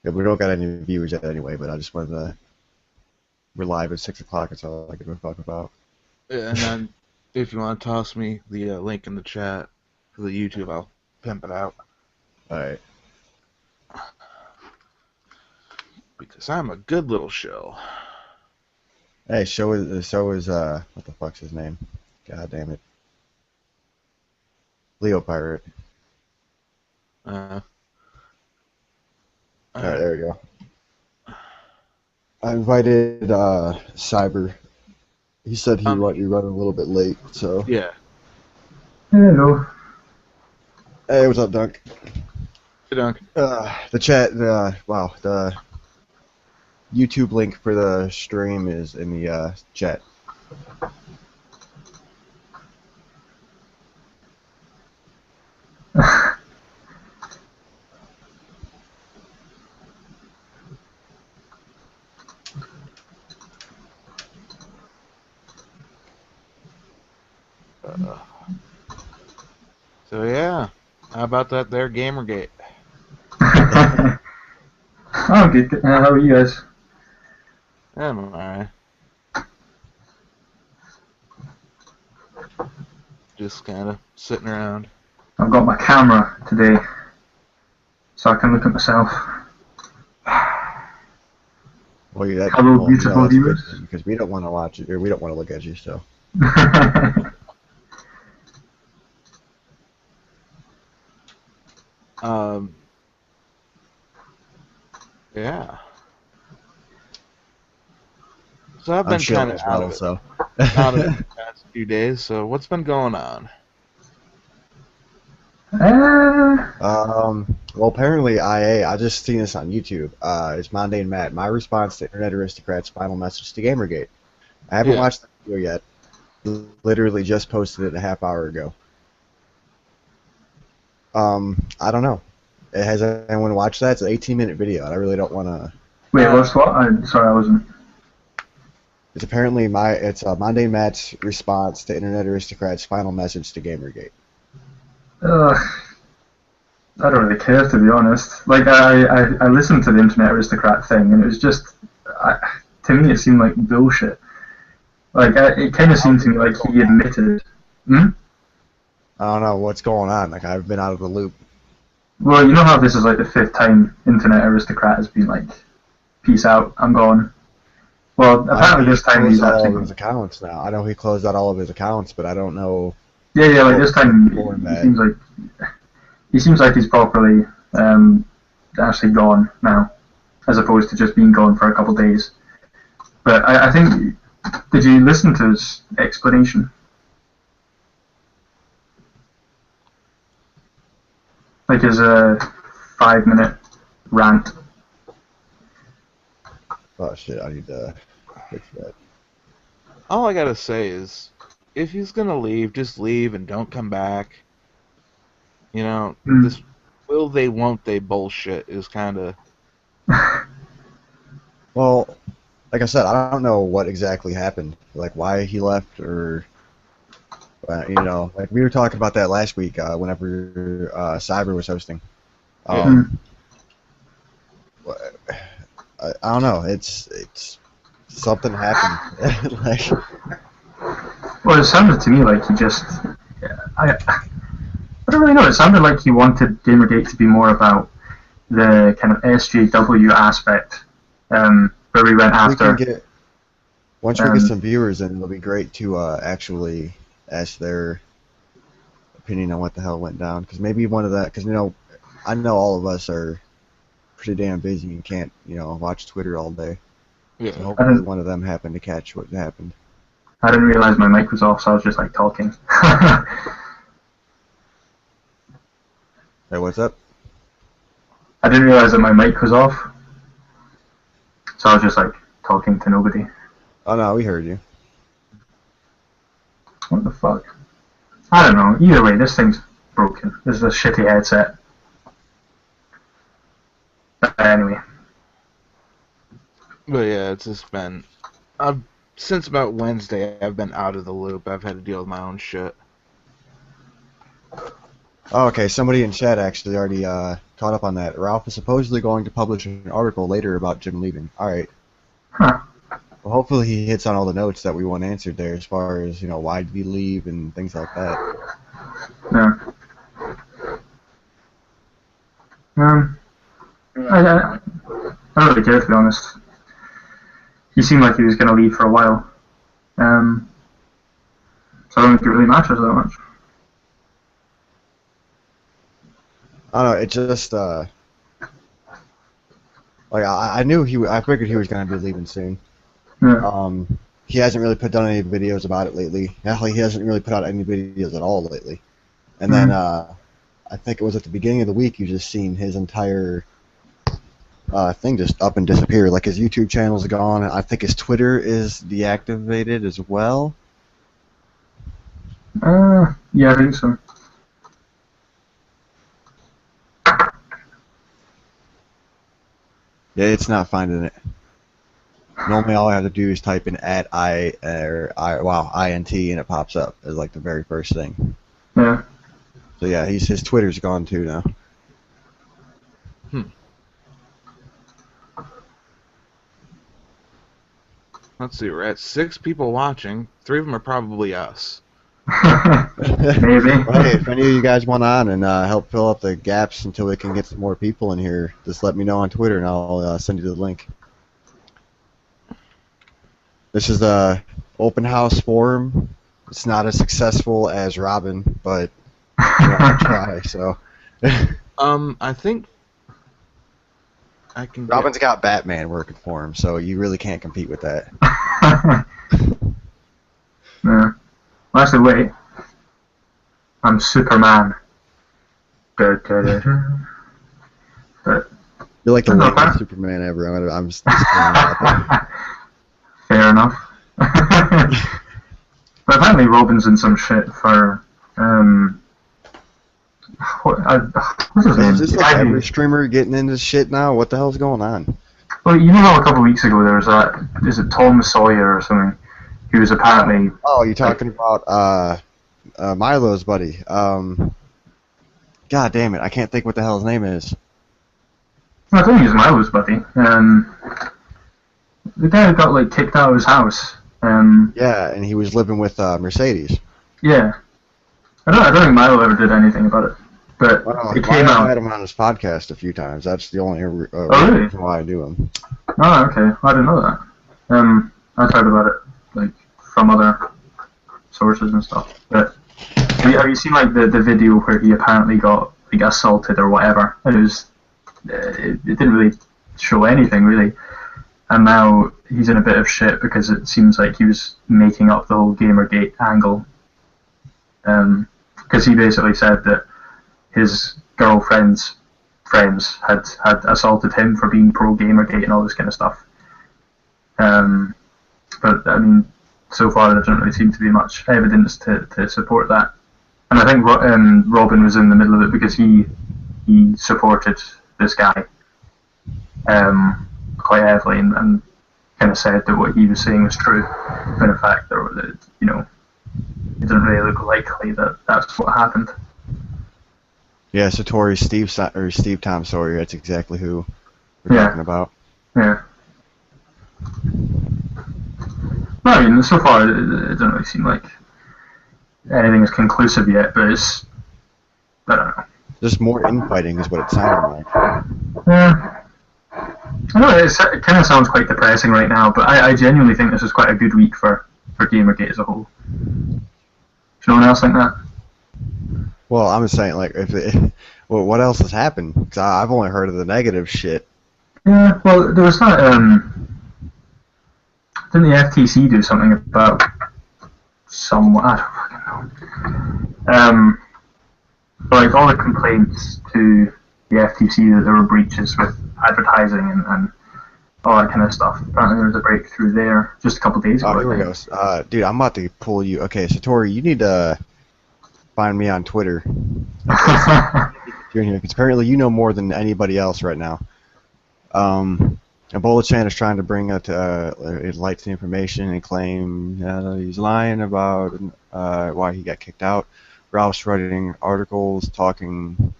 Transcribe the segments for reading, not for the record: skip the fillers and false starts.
Yeah, we don't got any viewers yet anyway, but I just wanted to. We're live at 6 o'clock. That's all I give a fuck about. Yeah, and then if you want to toss me the link in the chat for the YouTube, I'll pimp it out All right. because I'm a good little show. Hey, so is what the fuck's his name? God damn it, Leo Pirate. Uh, All right, uh, there we go. I invited Cyber. He said he um, might be running a little bit late, so. yeah. Hello. Hey, what's up, Dunk? Hey, Dunk. The chat, wow, the YouTube link for the stream is in the chat. Uh, so yeah, how about that there Gamergate? I'm good. How are you guys? I'm alright. Just kind of sitting around. I've got my camera today, so I can look at myself. Well, Hello, beautiful that's good viewers. because we don't want to watch it or we don't want to look at you. So. Um, yeah. So I've I'm been kind chilling of as out well, of it, so. out of it the past few days. So what's been going on? Well, apparently I just seen this on YouTube. It's Mundane Matt. My response to Internet Aristocrat's final message to Gamergate. I haven't Yeah. watched the video yet. Literally just posted it a half hour ago. I don't know. Has anyone watched that? It's an 18-minute video. I really don't want to. Wait, what's what? Sorry, I wasn't. It's apparently it's Mundane Matt's response to Internet Aristocrat's final message to Gamergate. Ugh, I don't really care, to be honest. Like, I listened to the Internet Aristocrat thing, and it was just, to me, it seemed like bullshit. Like, it kind of seemed to me like he admitted. Hmm? I don't know what's going on. Like I've been out of the loop. Well, you know how this is like the fifth time Internet Aristocrat has been like, peace out, I'm gone. Well, I know apparently he this time closed he's out all actually of his accounts now. I know he closed out all of his accounts, but I don't know. yeah, like this time Before he that. seems like he's properly actually gone now, as opposed to just being gone for a couple of days. But I think, did you listen to his explanation? Like his 5 minute rant. Oh shit! I need to fix that. All I gotta say is, if he's gonna leave, just leave and don't come back. You know, Mm. this will they, won't they bullshit is kind of. Well, like I said, I don't know what exactly happened, like why he left, or like we were talking about that last week whenever Cyber was hosting. Yeah. Um, I don't know. It's something happened. Like Well, it sounded to me like he just. I don't really know. It sounded like he wanted Gamergate to be more about the kind of SJW aspect, where we went we can after. get once we get Um, some viewers, then it'll be great to actually ask their opinion on what the hell went down. Because maybe one of that, because I know all of us are pretty damn busy and can't watch Twitter all day. So Yeah. I hopefully didn't. one of them happened to catch what happened. I didn't realize my mic was off, so I was just like talking. I Hey, what's up? didn't realize that my mic was off, so I was just like talking to nobody. Oh no, we heard you. What the fuck? I don't know. Either way, this thing's broken. This is a shitty headset. But anyway, But yeah, it's just been. I've since about Wednesday. I've been out of the loop. I've had to deal with my own shit. Oh, okay, somebody in chat actually already caught up on that. Ralph is supposedly going to publish an article later about Jim leaving. All right. Huh. Well, hopefully he hits on all the notes that we want answered there, as far as why did he leave and things like that. Yeah. Um, I don't really care, to be honest. He seemed like he was going to leave for a while. So I don't think it really matters that much. I don't know. It just like I knew I figured he was going to be leaving soon. Yeah. He hasn't really put down any videos about it lately. Actually, he hasn't really put out any videos at all lately. And then I think it was at the beginning of the week you just seen his entire thing just up and disappear. Like his YouTube channel's gone. I think his Twitter is deactivated as well. Yeah, I think so. Yeah, it's not finding it. Normally, all I have to do is type in @INT and it pops up as like the very first thing. Yeah. So yeah, his Twitter's gone too now. Let's see, we're at 6 people watching. 3 of them are probably us. Maybe. Well, hey, if any of you guys want on and help fill up the gaps until we can get some more people in here, just let me know on Twitter and I'll send you the link. This is a open house forum. It's not as successful as Robin, but I try. So I think I can. Robin's got Batman working for him, so you really can't compete with that. Yeah. Well, actually, wait. I'm Superman. But You're like the No, lamest Superman ever. I'm just kidding about that. fair enough. But apparently Robin's in some shit for what's his name? Is this like every streamer getting into shit now? What the hell's going on? Well, you know how a couple of weeks ago there was that, is it Tom Sawyer or something? He was apparently... Oh, you're talking about Milo's buddy. God damn it, I can't think what the hell his name is. I don't think he's Milo's buddy. The guy who got like kicked out of his house. Yeah, and he was living with Mercedes. Yeah. I don't think Milo ever did anything about it. But Well, it came I out... had him on his podcast a few times. That's the only really? reason why I do him. Oh, okay. I didn't know that. I've heard about it, like, from other sources and stuff. But have you seen, like, the video where he apparently got, like, assaulted or whatever? It was... it didn't really show anything, really. And now he's in a bit of shit because it seems like he was making up the whole Gamergate angle. Because he basically said that his girlfriend's friends had assaulted him for being pro Gamergate and all this kind of stuff. But I mean, so far there doesn't really seem to be much evidence to support that. And I think Robin was in the middle of it because he supported this guy quite heavily and kind of said that what he was saying was true, when in fact that it doesn't really look likely that that's what happened. Yeah, Satori Steve Tom Sawyer. That's exactly who we're talking about. Yeah. Well, I mean, so far it doesn't really seem like anything is conclusive yet, but it's... I don't know. Just more infighting is what it sounded like. Yeah. I know, it kind of sounds quite depressing right now, but I genuinely think this is quite a good week for Gamergate as a whole. Does no one else think that? Well, I'm just saying, like, well, what else has happened? Because I've only heard of the negative shit. Yeah, well, there was that, didn't the FTC do something about I don't fucking know. Like, all the complaints to the FTC that there were breaches with advertising and all that kind of stuff. Apparently there was a breakthrough there just a couple of days ago. Oh, here we go. Dude, I'm about to pull you. Okay, Satori, you need to find me on Twitter. You're in here, because apparently you know more than anybody else right now. Ebola-chan is trying to bring light to the information and claim he's lying about why he got kicked out. Ralph's writing articles, talking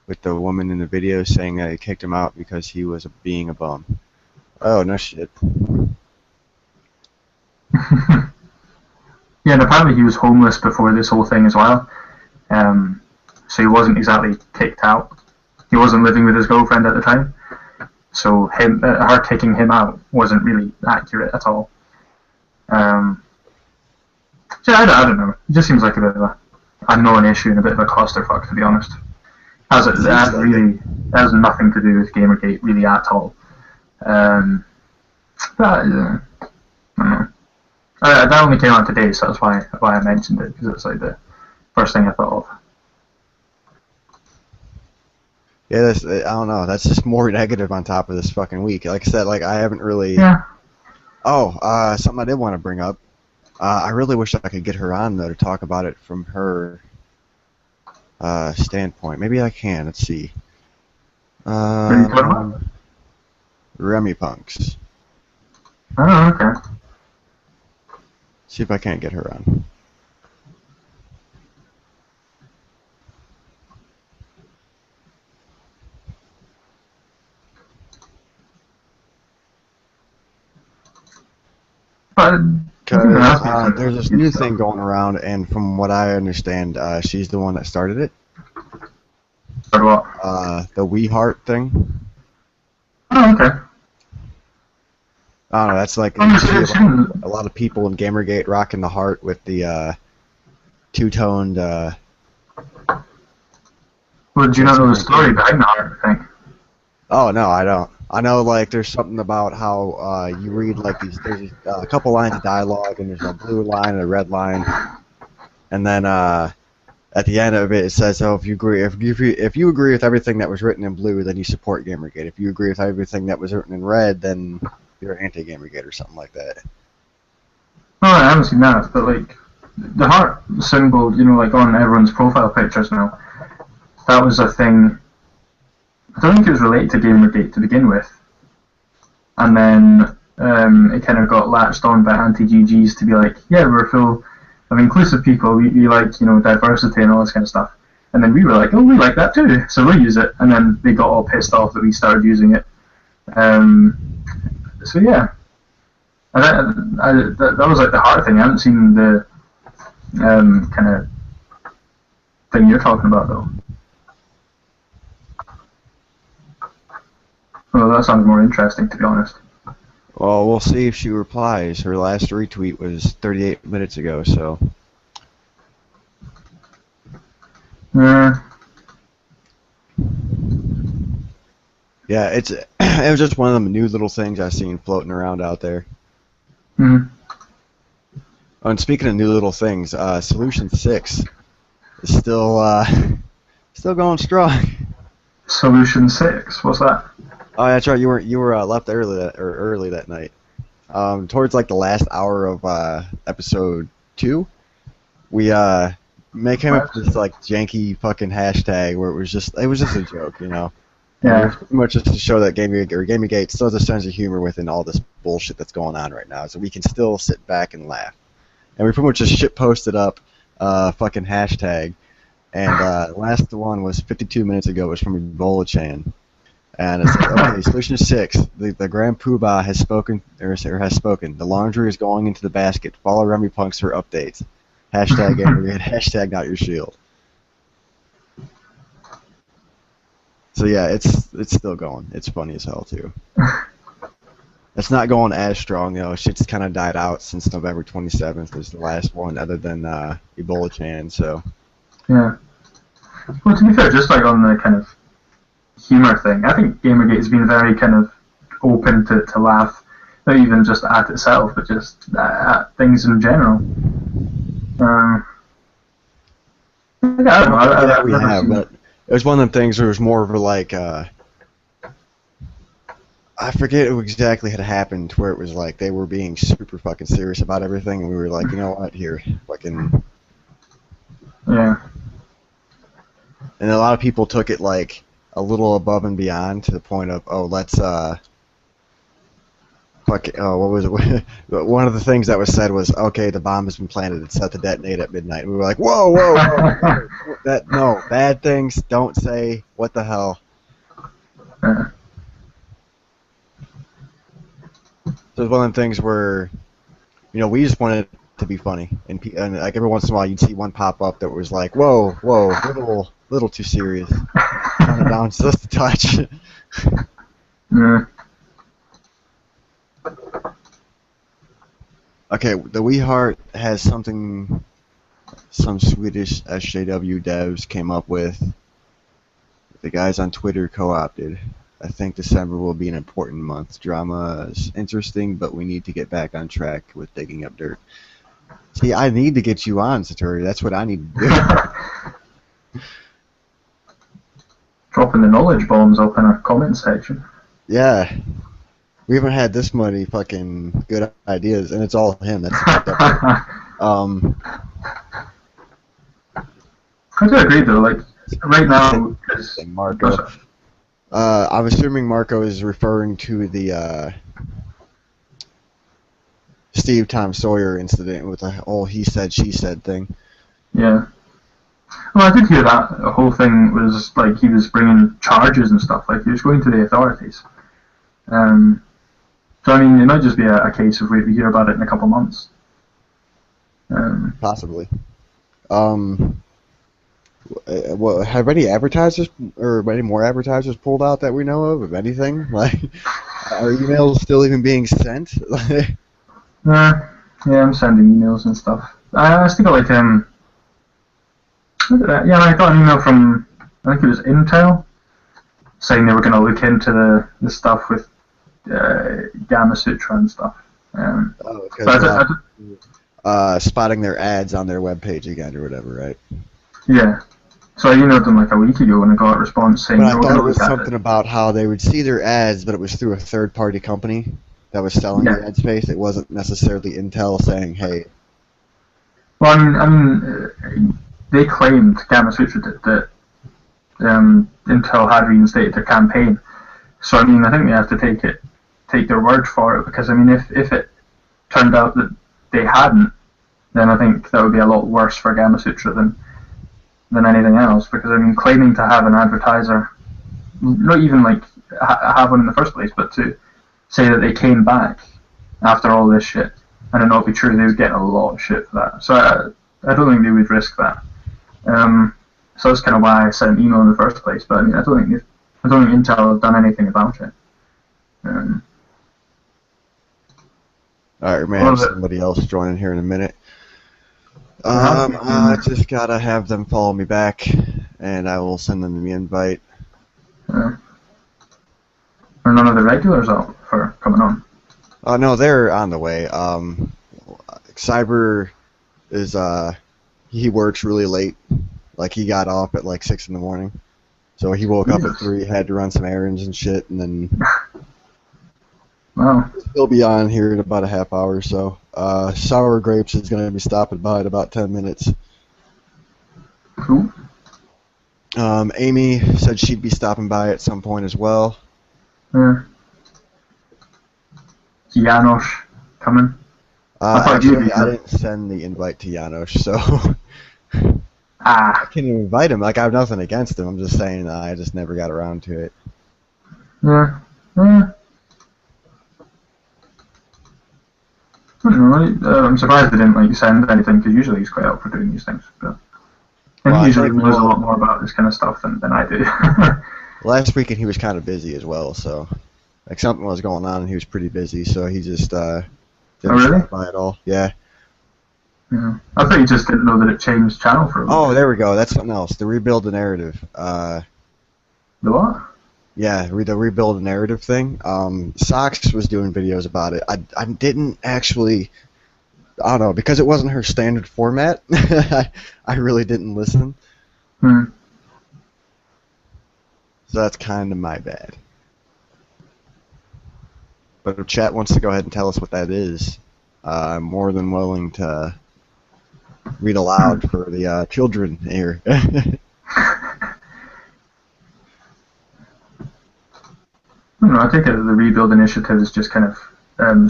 with the woman in the video, saying that he kicked him out because he was being a bum. Oh, no shit. Yeah, and apparently he was homeless before this whole thing as well. So he wasn't exactly kicked out. He wasn't living with his girlfriend at the time. So her kicking him out wasn't really accurate at all. So I don't know. It just seems like a bit of a non-issue and a bit of a clusterfuck, to be honest. That has nothing to do with Gamergate really at all. But I don't know. That only came out today, so that's why I mentioned it, because it's like the first thing I thought of. Yeah, I don't know. That's just more negative on top of this fucking week. Like I said, like I haven't really. Yeah. Oh, something I did want to bring up. I really wish I could get her on though to talk about it from her standpoint. Maybe I can. Let's see. What are you talking about? Remy Punks. Oh, okay. See if I can't get her on. Because there's this new thing going around, and from what I understand, she's the one that started it. What? The We Heart thing. Oh, okay. I don't know, that's like a lot of people in Gamergate rocking the heart with the two-toned. Well, do you not know the story behind the heart thing? Oh no, I don't. I know like there's something about how you read like there's a couple lines of dialogue, and there's a blue line and a red line, and then at the end of it, it says, "Oh, if you agree with everything that was written in blue, then you support Gamergate. If you agree with everything that was written in red, then you're anti-Gamergate," or something like that. Oh, I haven't seen that, but like the heart symbol, you know, like on everyone's profile pictures now, that was a thing. I don't think it was related to Gamergate to begin with, and then it kind of got latched on by anti-GGs to be like, yeah, we're full of inclusive people, we like, you know, diversity and all this kind of stuff. And then we were like, oh, we like that too, so we'll use it. And then they got all pissed off that we started using it. So yeah, and that was like the heart thing. I haven't seen the kind of thing you're talking about though. Well, that sounds more interesting, to be honest. Well, we'll see if she replies. Her last retweet was 38 minutes ago, so. Yeah, it was just one of them new little things I've seen floating around out there. Mm-hmm. Oh, and speaking of new little things, Solution 6 is still going strong. Solution 6, what's that? Oh, that's right. You were left early that night. Towards like the last hour of episode 2, we came up with this like janky fucking hashtag where it was just a joke, you know. Yeah. It was pretty much just to show that Gamergate still has a sense of humor within all this bullshit that's going on right now, so we can still sit back and laugh. And we pretty much just shit posted up fucking hashtag, and the last one was 52 minutes ago. It was from Ebola Chan. And it says, okay, Solution 6, the Grand Poobah has spoken, or has spoken. The laundry is going into the basket. Follow Remy Punks for updates. Hashtag Gamergate, hashtag not your shield. So yeah, it's still going. It's funny as hell too. It's not going as strong though. Shit's kind of died out since November 27th was the last one, other than Ebola Chan. So. Yeah. Well, to be fair, just like on the kind of humor thing, I think Gamergate has been very kind of open to laugh, not even just at itself, but just at things in general. I don't know. We have, but it was one of them things where it was more of a like, I forget what exactly had happened, where it was like they were being super fucking serious about everything, and we were like, you know what, here, fucking. Yeah. And a lot of people took it like a little above and beyond to the point of, oh, let's fuck, what was it? One of the things that was said was, okay, the bomb has been planted. It's set to detonate at midnight. And we were like, whoa, whoa, whoa. No, bad things. Don't say. What the hell? Uh, So it's one of the things where, we just wanted it to be funny, and like every once in a while you'd see one pop up that was like, whoa, whoa, little too serious. Turn it down just a touch. yeah. Okay, the We Heart has something some Swedish SJW devs came up with. The guys on Twitter co-opted. I think December will be an important month. Drama is interesting, but we need to get back on track with digging up dirt. See, I need to get you on, Satori. That's what I need to do. Dropping the knowledge bombs up in our comment section. Yeah. We haven't had this many fucking good ideas, and it's all him. That's fucked up. I do agree though, like, right now is... Marco. I'm assuming Marco is referring to the Steve Tom Sawyer incident with the whole he said, she said thing. Yeah. Well, I did hear that. The whole thing was, like, he was bringing charges and stuff, like, he was going to the authorities. So, I mean, it might just be a case of we hear about it in a couple months. Possibly. Well, have any advertisers or any more advertisers pulled out that we know of anything? Like, are emails still even being sent? Yeah, I'm sending emails and stuff. I still got, like, yeah, I got an email from, I think it was Intel, saying they were going to look into the stuff with Gamma Sutra and stuff. Spotting their ads on their webpage again or whatever, right? Yeah. So I emailed them like a week ago and I got a response saying... But I thought it was something about how they would see their ads, but it was through a third-party company that was selling the ad space. It wasn't necessarily Intel saying, hey... Well, I mean they claimed, Gamma Sutra did, that Intel had reinstated their campaign. So, I mean, I think we have to take their word for it, because, I mean, if it turned out that they hadn't, then I think that would be a lot worse for Gamma Sutra than anything else, because, I mean, claiming to have an advertiser, not even, like, have one in the first place, but to say that they came back after all this shit, and it not be true, they would get a lot of shit for that. So I don't think they would risk that. So that's kind of why I sent an email in the first place, but, I mean, I don't think Intel has done anything about it. Alright, we may have somebody else joining here in a minute. I just gotta have them follow me back, and I will send them the invite. Are none of the regulars out for coming on? No, they're on the way. Cyber is, he works really late. Like, he got off at like 6 in the morning. So he woke up at 3, had to run some errands and shit, and then... Wow. He'll be on here in about a half hour or so. Sour Grapes is going to be stopping by in about 10 minutes. Cool. Amy said she'd be stopping by at some point as well. Janosch coming? Actually, I didn't send the invite to Janosch, so... I can invite him. Like, I have nothing against him. I'm just saying I just never got around to it. Yeah. I'm surprised they didn't send anything, because usually he's quite up for doing these things. But he usually knows a lot more about this kind of stuff than I do. Last weekend he was kind of busy as well, so something was going on and he was pretty busy, so he just didn't stop by at all. Yeah. I thought you just didn't know that it changed channel for a while. Oh, there we go. That's something else. The Rebuild the Narrative. The what? Yeah, the Rebuild the Narrative thing. Sox was doing videos about it. I didn't actually... I don't know, because it wasn't her standard format, I really didn't listen. So that's kind of my bad. But if chat wants to go ahead and tell us what that is, I'm more than willing to read aloud for the children here. I think that the Rebuild initiative is just kind of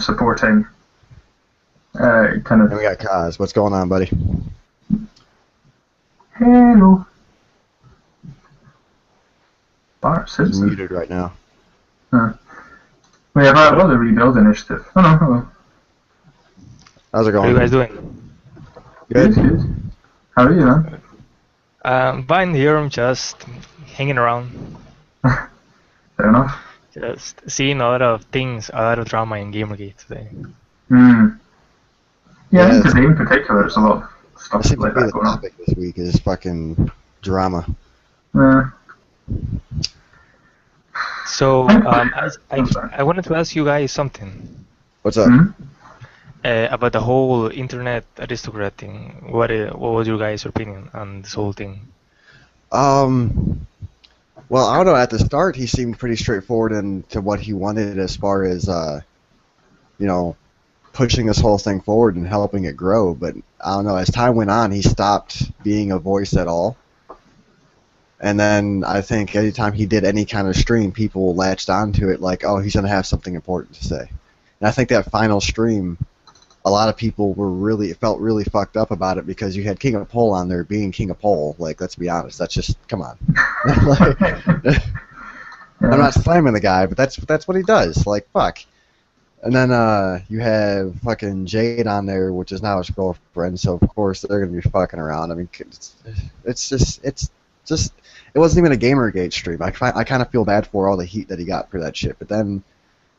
supporting kind of. And we got Kaz. What's going on, buddy? Hello. Bart He's Simpson. muted right now. We have a the rebuild initiative. Oh no, hello. How's it How are going? you guys doing? Good. Good. How are you, man? Fine here, I'm just hanging around. Fair enough. Just seeing a lot of things, a lot of drama in Gamergate today. Hmm. Yeah, I think it's- today in particular, there's a lot of That stuff seems to like be that the going on. topic this week is fucking drama. So, I'm sorry. I wanted to ask you guys something What's up? Hmm? about the whole internet aristocrat thing. What was your guys' opinion on this whole thing? Well, I don't know. At the start, he seemed pretty straightforward into what he wanted as far as, you know, pushing this whole thing forward and helping it grow. But I don't know. As time went on, he stopped being a voice at all. And then I think anytime he did any kind of stream, people latched onto it like, oh, he's going to have something important to say. And I think that final stream, a lot of people felt really fucked up about it because you had King of Pole on there being King of Pole. Like, let's be honest, that's just, come on. Like, I'm not slamming the guy, but that's what he does. Like, fuck. And then you have fucking Jade on there, which is now his girlfriend, so of course they're gonna be fucking around. I mean, it's just it wasn't even a Gamergate stream. I kind of feel bad for all the heat that he got for that shit. But then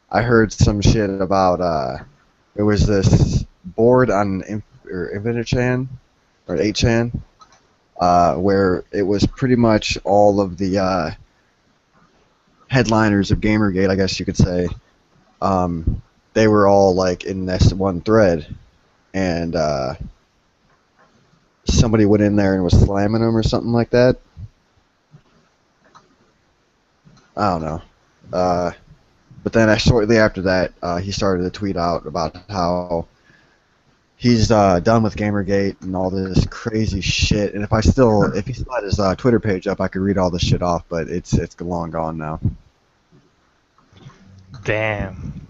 I heard some shit about it was this board on Infinite-chan or 8chan where it was pretty much all of the headliners of Gamergate, I guess you could say. They were all like in this one thread, and somebody went in there and was slamming them or something like that. I don't know. But then shortly after that, he started to tweet out about how he's done with Gamergate and all this crazy shit. And if he still had his Twitter page up, I could read all this shit off, but it's long gone now. Damn.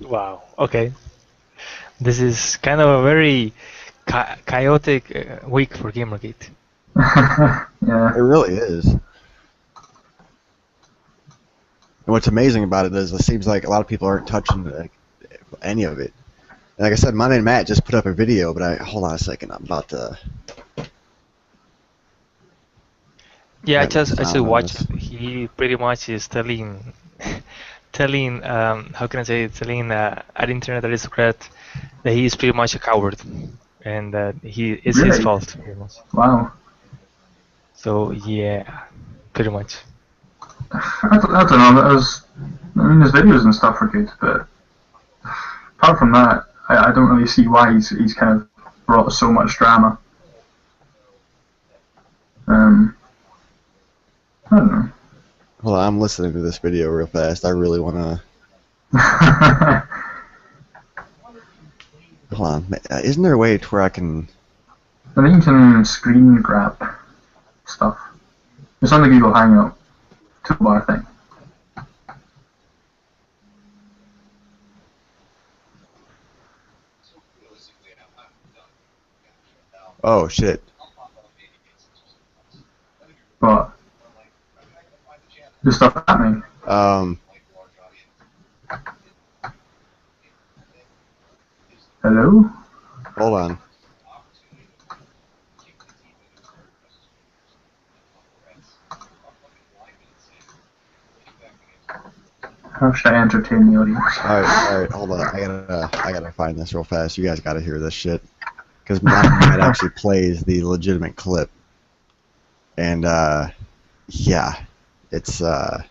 Wow. Okay. This is kind of a very chaotic week for Gamergate. Yeah. It really is. And what's amazing about it is it seems like a lot of people aren't touching any of it. And like I said, my man Matt just put up a video, but hold on a second, I'm about to. Yeah, I Get my just sound on watched. this. He pretty much is telling, how can I say it? Telling an internet aristocrat that he is pretty much a coward, and that it's his Really? fault, pretty much. Wow. So yeah, pretty much. I don't know. I mean, his videos and stuff are good, but apart from that, I don't really see why he's kind of brought so much drama. I don't know. Hold on, I'm listening to this video real fast. I really want to. Hold on. Isn't there a way to where I can. I think you can screen grab stuff. It's on the Google Hangout toolbar thing. Oh, shit. But the stuff happening. Hello? Hold on. How should I entertain the audience? Alright, hold on. I gotta find this real fast. You guys gotta hear this shit. Because Matt actually plays the legitimate clip. And, yeah. It's, the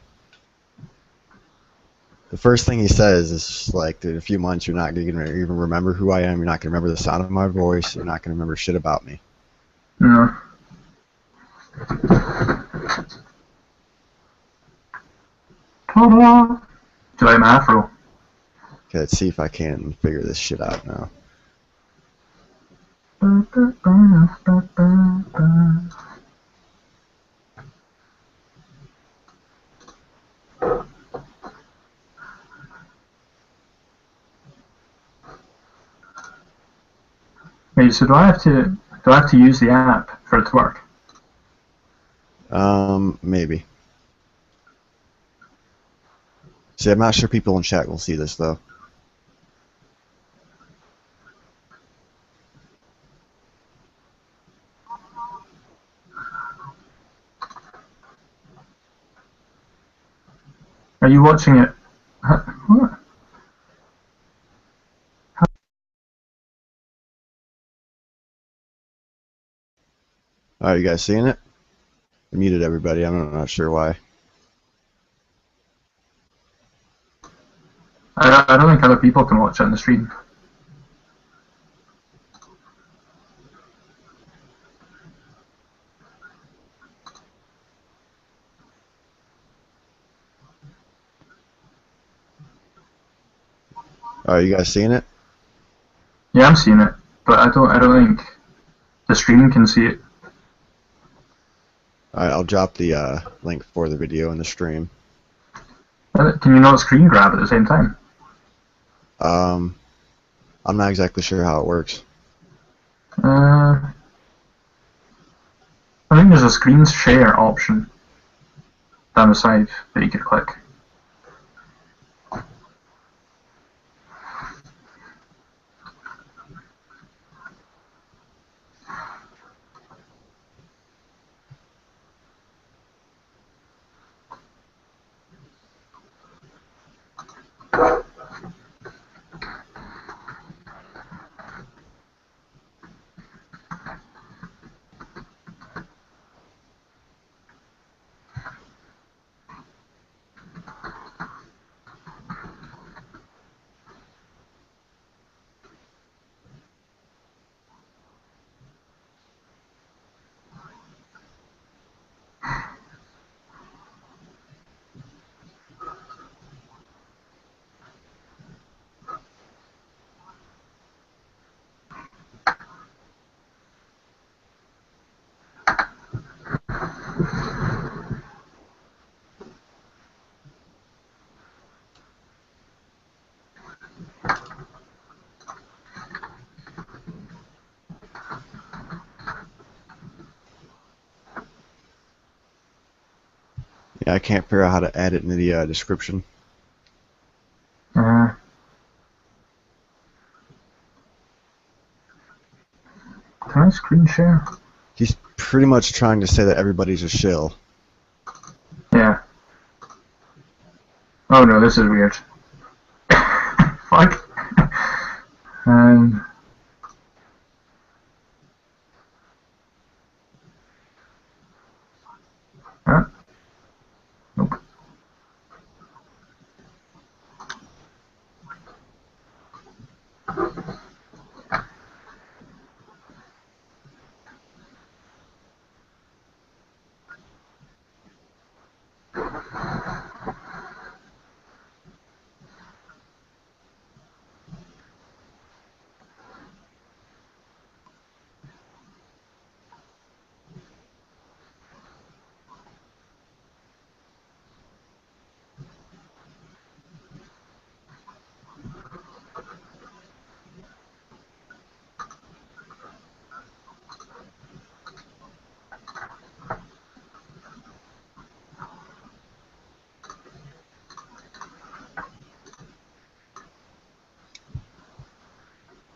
first thing he says is like, in a few months, you're not going to even remember who I am. You're not going to remember the sound of my voice. You're not going to remember shit about me. No. Ta-da! Do I have an afro? Okay, let's see if I can figure this shit out now. Wait, so do I have to use the app for it to work? Maybe. See, I'm not sure people in chat will see this though. Are you watching it? What? Alright, you guys seeing it? I muted everybody. I'm not sure why. I don't think other people can watch it on the stream. Alright, you guys seeing it? Yeah, I'm seeing it, but I don't think the stream can see it. Alright, I'll drop the link for the video in the stream. Can you not screen grab at the same time? I'm not exactly sure how it works. I think there's a screen share option down the side that you could click. Yeah, I can't figure out how to add it in the description. Can I screen share? He's pretty much trying to say that everybody's a shill. Yeah. Oh no, this is weird. Fuck. Um. Huh? Nope.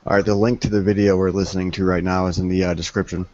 Alright, the link to the video we're listening to right now is in the description.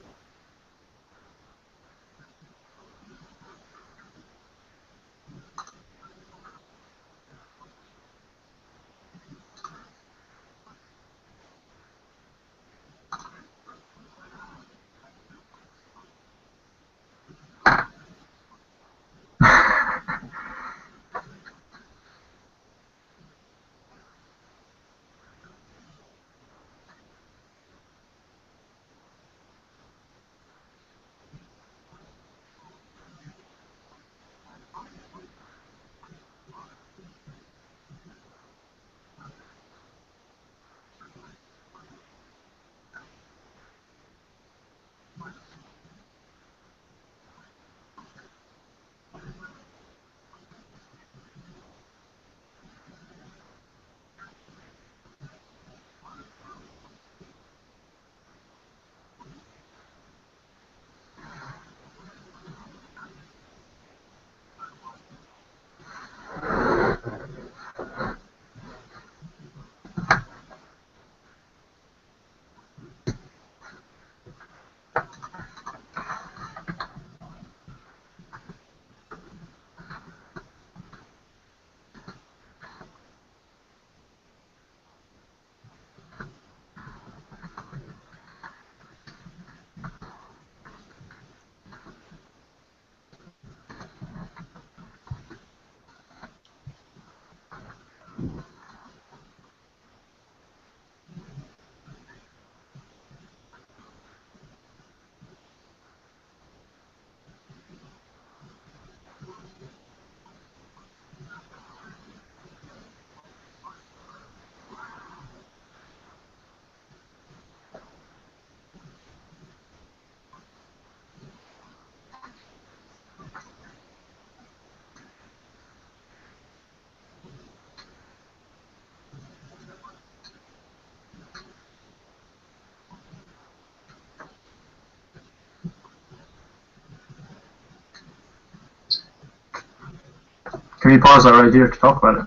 Can we pause that right here to talk about it?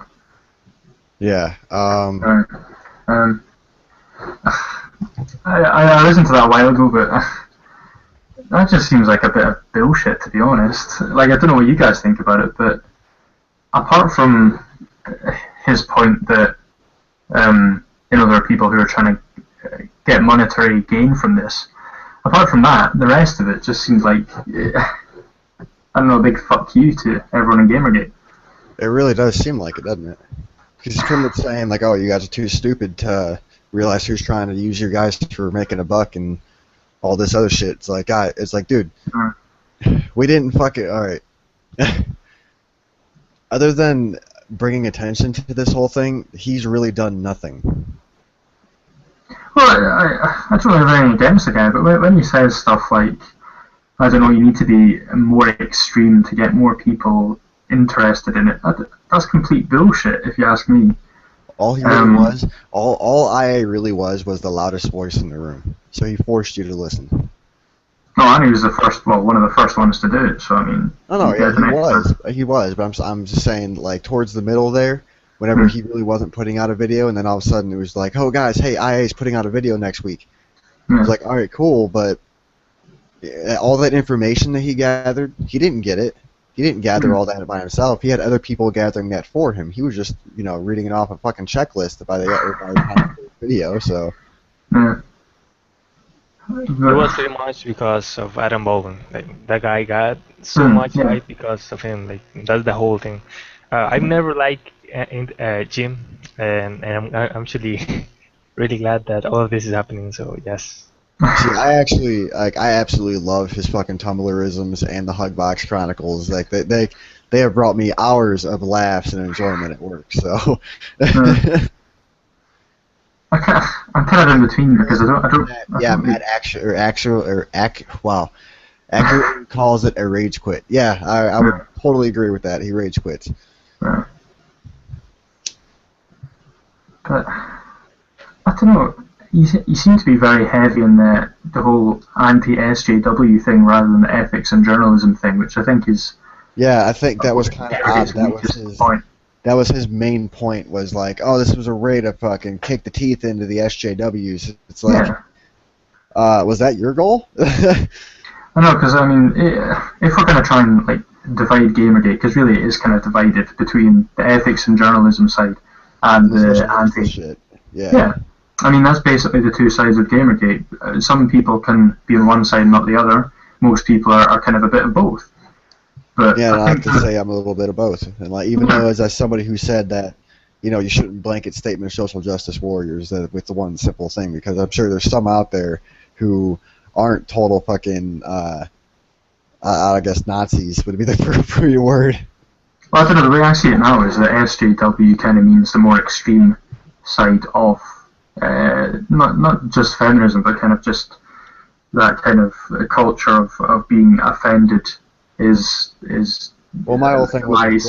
Yeah. Right. Um, I listened to that a while ago, but that just seems like a bit of bullshit, to be honest. Like, I don't know what you guys think about it, but apart from his point that there are people who are trying to get monetary gain from this. Apart from that, the rest of it just seems like I don't know, a big fuck you to everyone in Gamergate. It really does seem like it, doesn't it? Because he's pretty much saying like, "Oh, you guys are too stupid to realize who's trying to use your guys for making a buck and all this other shit." It's like, dude, we didn't fuck it. All right. Other than bringing attention to this whole thing, he's really done nothing. Well, I don't really have anything against the guy, but when he says stuff like, I don't know, you need to be more extreme to get more people interested in it, that's complete bullshit, if you ask me. All he really was, all IA really was the loudest voice in the room. So he forced you to listen. No, and he was one of the first ones to do it. So I mean, he was. But I'm just saying, like towards the middle there, whenever he really wasn't putting out a video, and then all of a sudden it was like, "Oh guys, hey, IA is putting out a video next week." Yeah. I was like, "All right, cool," but all that information that he gathered, he didn't get it. He didn't gather all that by himself. He had other people gathering that for him. He was just, reading it off a fucking checklist by the time of the video. So. Yeah. It was pretty much because of Adam Baldwin. Like, that guy got so much hype because of him. Like, that's the whole thing. I've never liked Jim, and I'm actually really glad that all of this is happening. So yes. See, I absolutely love his fucking Tumblrisms and the Hugbox Chronicles. Like they have brought me hours of laughs and enjoyment at work. So. I'm kind of in between because I don't. Matt accurately calls it a rage quit. Yeah, I would totally agree with that. He rage quits. But I don't know. You seem to be very heavy in the whole anti-SJW thing rather than the ethics and journalism thing, which I think is. Yeah, I think that was kind of odd. That was his point. That was his main point. Was like, oh, this was a way to fucking kick the teeth into the SJWs. It's like, was that your goal? I know, because I mean, if we're gonna try and like divide Gamergate, because really it is kind of divided between the ethics and journalism side and the anti. Shit. Yeah. I mean, that's basically the two sides of Gamergate. Some people can be on one side, not the other. Most people are kind of a bit of both. But yeah, I have to say I'm a little bit of both. And like, even though as somebody who said that, you shouldn't blanket statement social justice warriors with the one simple thing, because I'm sure there's some out there who aren't total fucking, I guess Nazis would be the appropriate word. Well, I don't know, the way I see it now is that SJW kind of means the more extreme side of not just feminism, but kind of just that kind of culture of being offended is well, my whole thing was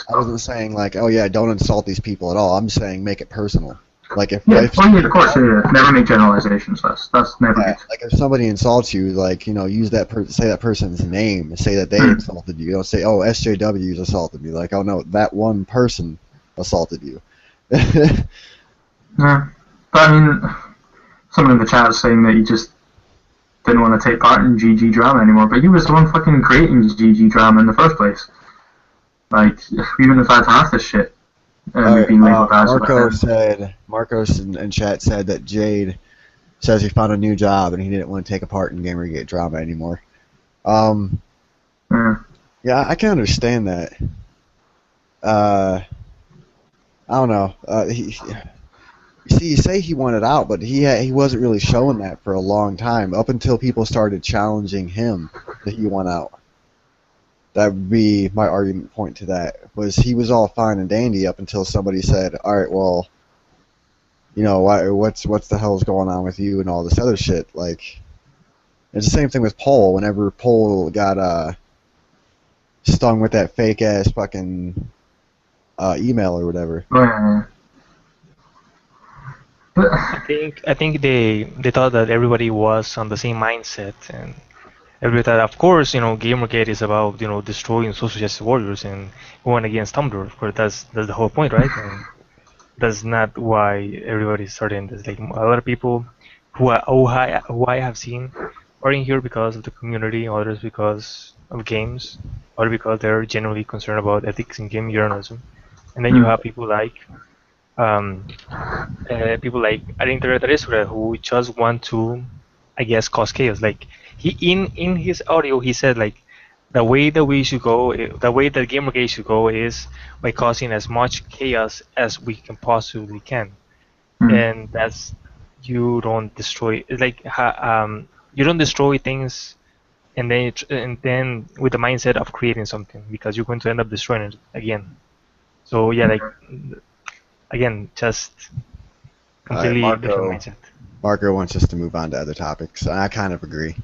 I wasn't saying like, oh yeah, don't insult these people at all. I'm saying make it personal. Like if of course, never make generalizations. That's never good. Like if somebody insults you, like use say that person's name, say that they insulted you. Don't say, oh, SJWs assaulted me. Like, oh no, that one person assaulted you. Yeah, but I mean, someone in the chat is saying that he just didn't want to take part in GG drama anymore, but he was the one fucking creating GG drama in the first place. Like, we wouldn't have had half this shit. Marcos in chat said that Jade says he found a new job and he didn't want to take a part in Gamergate drama anymore. Yeah, I can understand that. I don't know. See, you say he wanted out, but he wasn't really showing that for a long time, up until people started challenging him that he went out. That would be my argument point to that, was he was all fine and dandy up until somebody said, all right, well, you know, what's the hell's going on with you and all this other shit. Like, it's the same thing with Paul. Whenever Paul got stung with that fake-ass fucking email or whatever. Yeah. But, I think they thought that everybody was on the same mindset, and everybody thought, of course, you know, Gamergate is about, you know, destroying social justice warriors and going against Tumblr. Of course, that's the whole point, right? And that's not why everybody's starting this. Like, a lot of people who I have seen are in here because of the community, others because of games, others because they're genuinely concerned about ethics in game journalism. And then you have people like Adinter who just want to, I guess, cause chaos. Like, he in his audio he said, like, the way that Gamergate should go is by causing as much chaos as we can possibly can. And that's, you don't destroy, it's like, you don't destroy things and then with the mindset of creating something, because you're going to end up destroying it again. So yeah, like, again, just completely different mindset. Marco wants us to move on to other topics, and I kind of agree.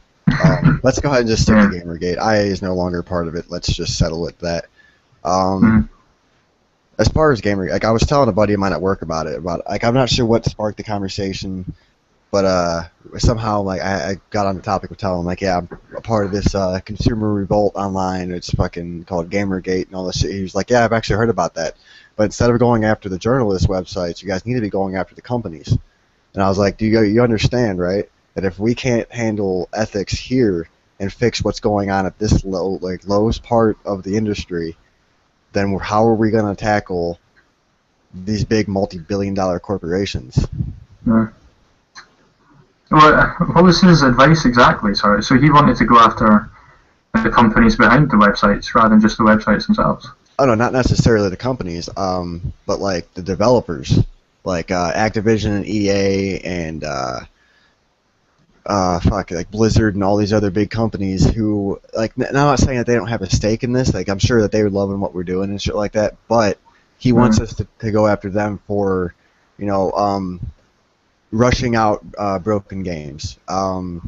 Let's go ahead and just stick to Gamergate. IA is no longer part of it. Let's just settle it that. As far as Gamergate, like, I was telling a buddy of mine at work about it. Like, I'm not sure what sparked the conversation, but somehow, like, I got on the topic of telling him, like, yeah, I'm a part of this consumer revolt online. It's fucking called Gamergate and all this shit. He was like, yeah, I've actually heard about that. But instead of going after the journalist websites, you guys need to be going after the companies. And I was like, you understand, right, that if we can't handle ethics here and fix what's going on at this lowest part of the industry, then how are we going to tackle these big multi-billion-dollar corporations? Well, what was his advice exactly? Sorry, so he wanted to go after the companies behind the websites rather than just the websites themselves. Oh no, not necessarily the companies, but like the developers, like Activision and EA and like Blizzard and all these other big companies who, like, I'm not saying that they don't have a stake in this. Like, I'm sure that they would love what we're doing and shit like that. But he wants us to go after them for, you know, rushing out broken games. I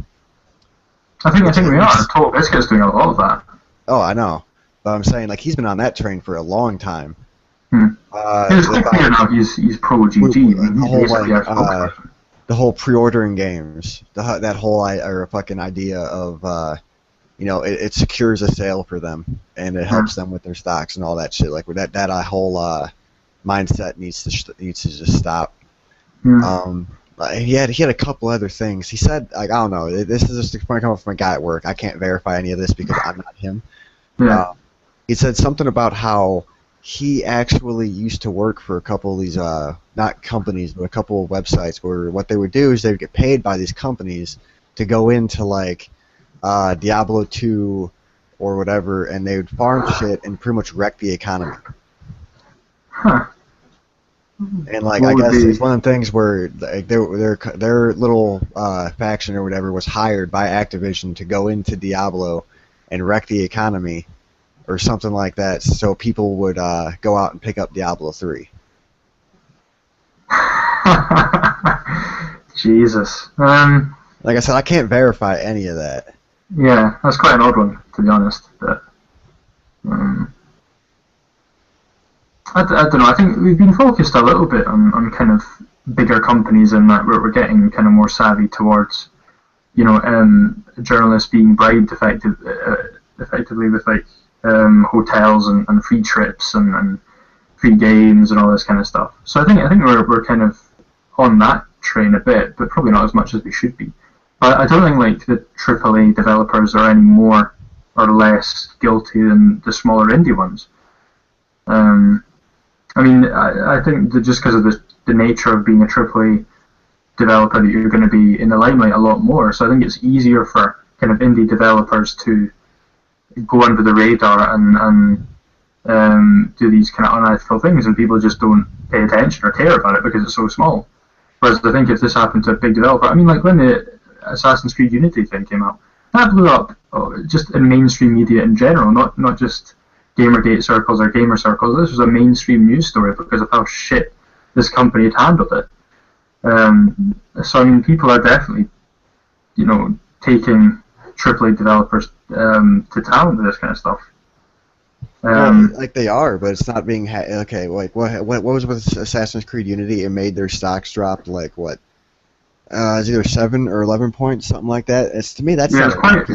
think we are. Total Biscuit's doing a lot of that. Oh, I know. But I'm saying, like, he's been on that train for a long time. It's clear now he's pro GG. The whole pre-ordering games, that whole fucking idea of, you know, it secures a sale for them and it helps them with their stocks and all that shit. Like, that whole mindset needs to just stop. He had a couple other things. He said, like, I don't know. This is just coming from a guy at work. I can't verify any of this because I'm not him. He said something about how he actually used to work for a couple of these, not companies, but a couple of websites where what they would do is they would get paid by these companies to go into, like, Diablo 2 or whatever, and they would farm shit and pretty much wreck the economy. And, like, I guess it's one of the things where, like, their little faction or whatever was hired by Activision to go into Diablo and wreck the economy or something like that, so people would go out and pick up Diablo 3. Jesus. Like I said, I can't verify any of that. Yeah, that's quite an odd one, to be honest. But, I don't know. I think we've been focused a little bit on kind of bigger companies and that we're getting kind of more savvy towards, you know, journalists being bribed effectively with, like, hotels and free trips and free games and all this kind of stuff. So I think we're kind of on that train a bit, but probably not as much as we should be. But I don't think, like, the AAA developers are any more or less guilty than the smaller indie ones. I mean, I think that just because of the nature of being a AAA developer, that you're going to be in the limelight a lot more. So I think it's easier for kind of indie developers to go under the radar and do these kind of unethical things, and people just don't pay attention or care about it because it's so small. Whereas I think if this happened to a big developer, I mean, like when the Assassin's Creed Unity thing came out, that blew up just in mainstream media in general, not just Gamergate circles or gamer circles. This was a mainstream news story because of how shit this company had handled it. So I mean, people are definitely, taking AAA developers to town with this kind of stuff. Like they are, but it's not being okay. Like what was with Assassin's Creed Unity? It made their stocks drop like what? It's either 7 or 11 points, something like that. It's to me that's like,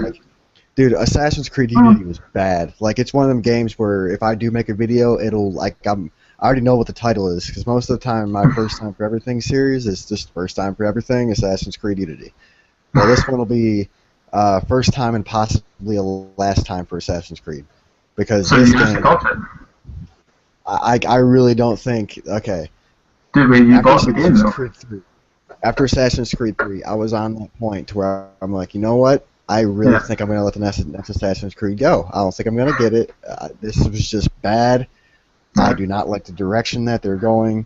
dude. Assassin's Creed Unity was bad. Like it's one of them games where if I do make a video, it'll like I already know what the title is because most of the time my first time for everything series is just first time for everything Assassin's Creed Unity. Well, this one will be first time and possibly a last time for Assassin's Creed. Because so this you just game, got it? I really don't think. Okay. Dude, wait, you bought the game though? After Assassin's Creed 3, I was on that point to where I'm like, you know what? I really think I'm going to let the next Assassin's Creed go. I don't think I'm going to get it. This was just bad. I do not like the direction that they're going.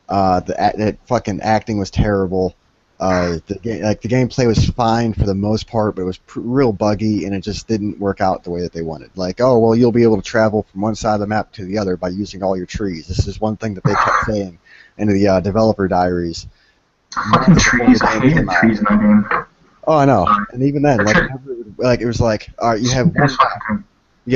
The fucking acting was terrible. The gameplay was fine for the most part, but it was real buggy, and it just didn't work out the way that they wanted. Like, oh, well, you'll be able to travel from one side of the map to the other by using all your trees. This is one thing that they kept saying in the developer diaries. Fucking trees. I hate trees in that game. Oh, I know. And even then, it was like, all right, you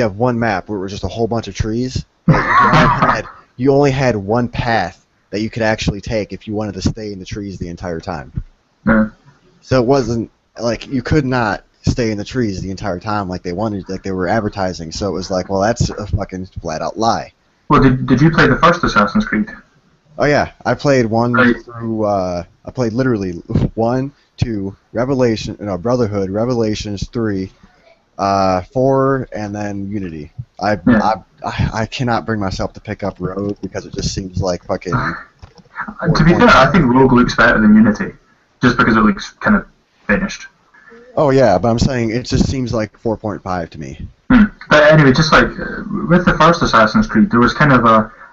have one map where it was just a whole bunch of trees. You only had one path that you could actually take if you wanted to stay in the trees the entire time. Yeah. So it wasn't like you could not stay in the trees the entire time like they wanted, like they were advertising. So it was like, well, that's a fucking flat out lie. Well, did you play the first Assassin's Creed? Oh yeah, I played through. I played literally 1, 2, Brotherhood, Revelations 3, 4, and then Unity. I cannot bring myself to pick up Rogue because it just seems like fucking. To be fair, I think Rogue looks better than Unity, just because it looks kind of finished. Oh yeah, but I'm saying it just seems like 4.5 to me. But anyway, just like with the first Assassin's Creed, there was kind of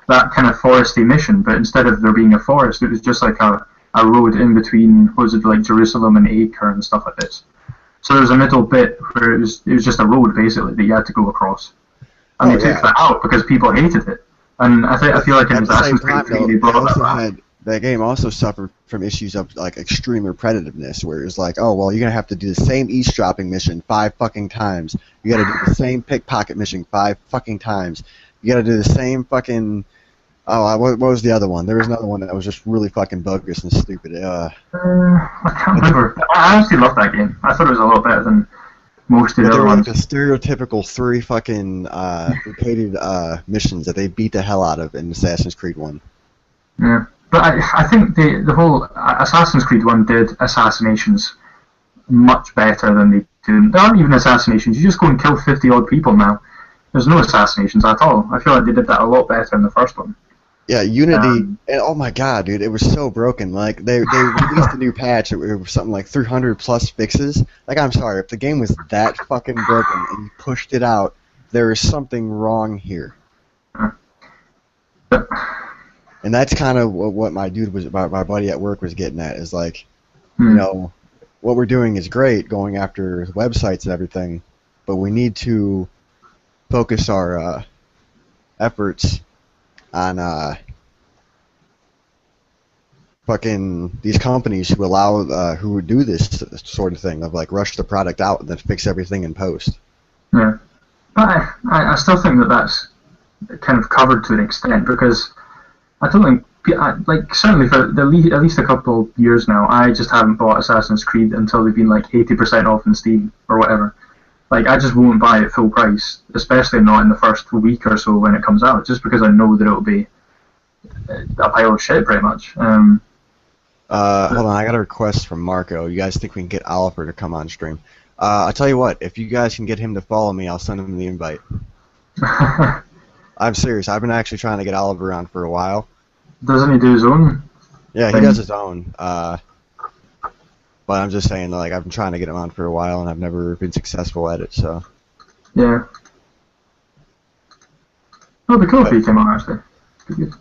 that kind of foresty mission, but instead of there being a forest, it was just like a road in between, like Jerusalem and Acre and stuff like this. So there was a middle bit where it was just a road basically that you had to go across, and they took that out because people hated it. And I feel like in Assassin's Creed 3 they brought that back. That game also suffered from issues of like extreme repetitiveness, where it was like, oh well, you're gonna have to do the same eavesdropping mission 5 fucking times. You gotta do the same pickpocket mission 5 fucking times. You gotta do the same fucking. Oh, what was the other one? There was another one that was just really fucking bogus and stupid. I can't remember. I honestly loved that game. I thought it was a lot better than most of the other ones. Like the stereotypical 3 fucking repeated missions that they beat the hell out of in Assassin's Creed 1. Yeah. But I think the whole Assassin's Creed 1 did assassinations much better than they do. There aren't even assassinations. You just go and kill 50 odd people now. There's no assassinations at all. I feel like they did that a lot better in the first one. Yeah, Unity. And, oh my god, dude, it was so broken. Like they released a new patch. It was something like 300 plus fixes. Like I'm sorry, if the game was that fucking broken and you pushed it out, there is something wrong here. And that's kind of what my buddy at work was getting at, is like, you know, what we're doing is great, going after websites and everything, but we need to focus our efforts on fucking these companies who allow who would do this sort of thing of like rush the product out and then fix everything in post. Yeah, but I still think that that's kind of covered to an extent, because I don't think, like, certainly for at least a couple of years now, I just haven't bought Assassin's Creed until they've been like 80% off in Steam or whatever. Like, I just won't buy it full price, especially not in the first week or so when it comes out, just because I know that it'll be a pile of shit, pretty much. Hold on, I got a request from Marco. You guys think we can get Oliver to come on stream? I'll tell you what, if you guys can get him to follow me, I'll send him the invite. I'm serious. I've been actually trying to get Oliver on for a while. Doesn't he do his own? Yeah, thing? He does his own. But I'm just saying, like, I've been trying to get him on for a while, and I've never been successful at it, so. Yeah. Oh, the cool came on actually. Good.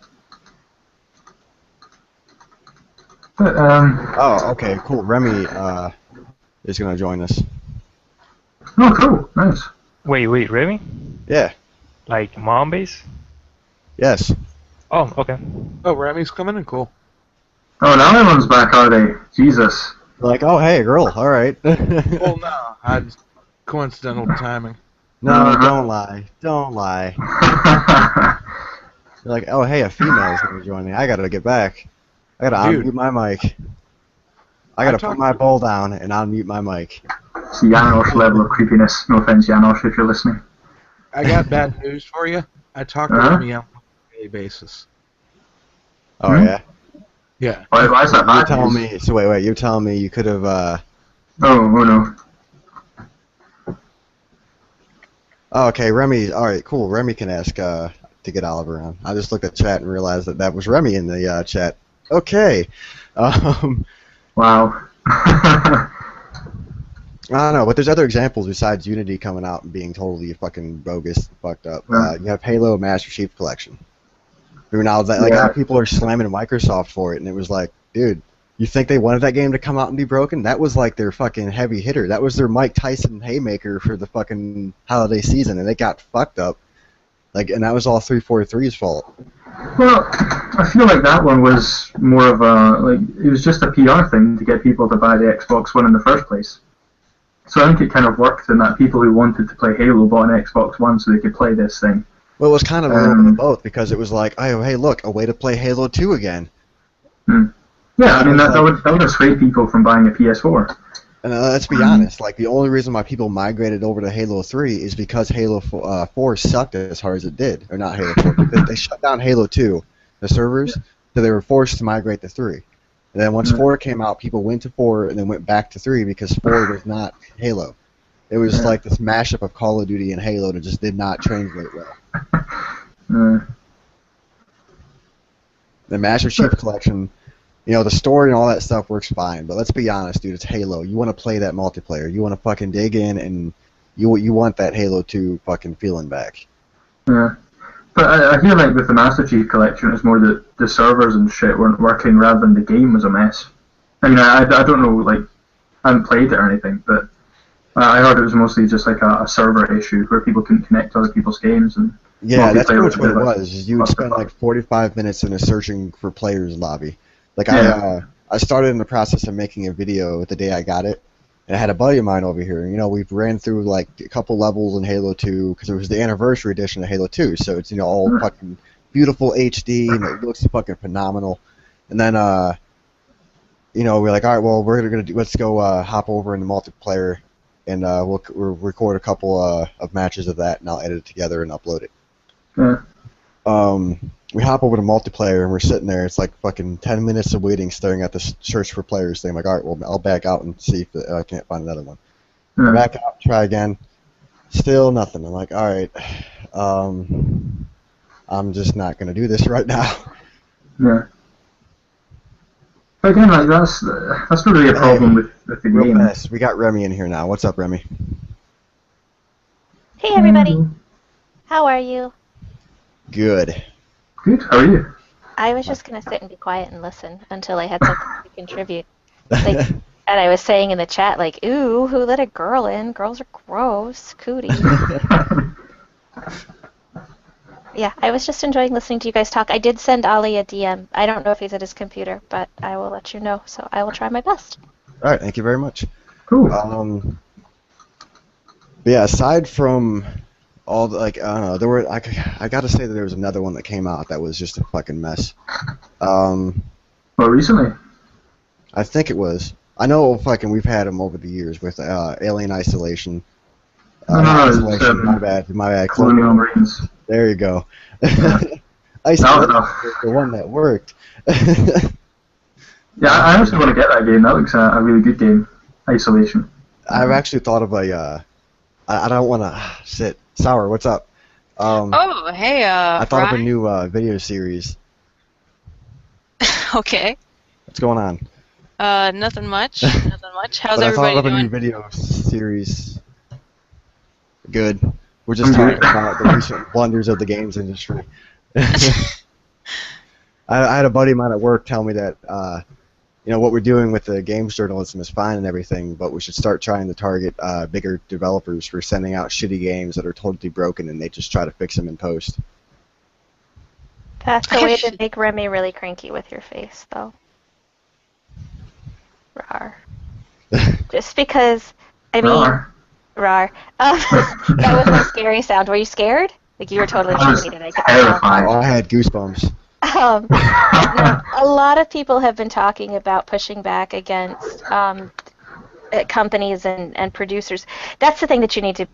But Oh, okay, cool. Remy is gonna join us. oh, cool, nice. Wait, Remy? Yeah. Like mom base? Yes. Oh, okay. Oh, Remy's coming in. Cool. Oh, now everyone's back, are they? Jesus. Like, oh, hey, girl. All right. Well, no, I just coincidental timing. No, don't lie. Don't lie. You're like, oh, hey, a female's gonna join me. I gotta get back. I gotta Dude. unmute my mic. I gotta put my bowl down and unmute my mic. It's Janos level of creepiness. No offense, Janos, if you're listening. I got bad news for you. I talk to Remy on a daily basis. Oh, yeah? Yeah. Why is that You're bad? telling me, so wait, you're telling me you could have, Oh no. Oh, okay, Remy, alright, cool. Remy can ask, to get Oliver on. I just looked at chat and realized that was Remy in the, chat. Okay. Wow. I don't know, but there's other examples besides Unity coming out and being totally fucking bogus, fucked up. You have Halo Master Chief Collection. Now that like how people are slamming Microsoft for it, and it was like, dude, you think they wanted that game to come out and be broken? That was like their fucking heavy hitter. That was their Mike Tyson haymaker for the fucking holiday season, and it got fucked up. Like, and that was all 343's fault. Well, I feel like that one was more of a it was just a PR thing to get people to buy the Xbox One in the first place. So I think it kind of worked in that people who wanted to play Halo bought an Xbox One so they could play this thing. Well, it was kind of a little bit of both, because it was like, oh, hey, look, a way to play Halo 2 again. Yeah, I mean, that would have swayed people from buying a PS4. And let's be honest, like, the only reason why people migrated over to Halo 3 is because Halo 4 sucked as hard as it did. Or not Halo 4, but they shut down Halo 2, the servers, so they were forced to migrate to 3. And then once 4 came out, people went to 4 and then went back to 3 because 4 was not Halo. It was like this mashup of Call of Duty and Halo that just did not translate well. The Master Chief Collection, you know, the story and all that stuff works fine, but let's be honest, dude, it's Halo. You want to play that multiplayer. You want to fucking dig in, and you want that Halo 2 fucking feeling back. Yeah. But I feel like with the Master Chief Collection, it's more that the servers and shit weren't working rather than the game was a mess. I mean, I don't know, like, I haven't played it or anything, but I heard it was mostly just like a server issue where people couldn't connect to other people's games. And yeah, that's pretty much what it was. You would spend like 45 minutes in a searching for players lobby. Like, I started in the process of making a video the day I got it, and I had a buddy of mine over here. You know, we ran through like a couple levels in Halo 2 because it was the anniversary edition of Halo 2, so it's, you know, all fucking beautiful HD and it looks fucking phenomenal. And then, you know, we're like, all right, well, let's go hop over into multiplayer, and we'll record a couple of matches of that, and I'll edit it together and upload it. We hop over to multiplayer, and we're sitting there. It's like fucking 10 minutes of waiting, staring at the search for players thing. I'm like, all right, well, I'll back out and see if I can't find another one. Back out, try again. Still nothing. I'm like, all right, I'm just not going to do this right now. Yeah. But again, like, that's not really a problem with the game. Fast. We got Remy in here now. What's up, Remy? Hey, everybody. How are you? Good. Good. How are you? I was just going to sit and be quiet and listen until I had something to contribute. Like, and I was saying in the chat, like, ooh, who let a girl in? Girls are gross. Cootie. Yeah, I was just enjoying listening to you guys talk. I did send Ollie a DM. I don't know if he's at his computer, but I will let you know. So I will try my best. All right, thank you very much. Cool. Yeah, aside from all the, like, I don't know, there were, I got to say that there was another one that came out that was just a fucking mess. Well, recently? I think it was. I know fucking we've had them over the years with Alien Isolation. Isolation, my bad. Colonial Marines. There you go. Yeah. Isolation was the one that worked. Yeah, I actually want to get that game. That looks a really good game. Isolation. I've actually thought of a, I don't want to sit. Sour, what's up? Oh, hey, I thought Ryan. of a new video series. Okay. What's going on? Nothing much. Nothing much. How's But everybody I thought of doing? a new video series. Good. We're just talking about the recent blunders of the games industry. I had a buddy of mine at work tell me that, what we're doing with the games journalism is fine and everything, but we should start trying to target bigger developers for sending out shitty games that are totally broken and they just try to fix them in post. That's the way to make Remy really cranky with your face, though. Rar. Just because, rar. That was a scary sound. Were you scared? Like you were totally intimidated. I had goosebumps. No, a lot of people have been talking about pushing back against companies and producers. That's the thing that you need to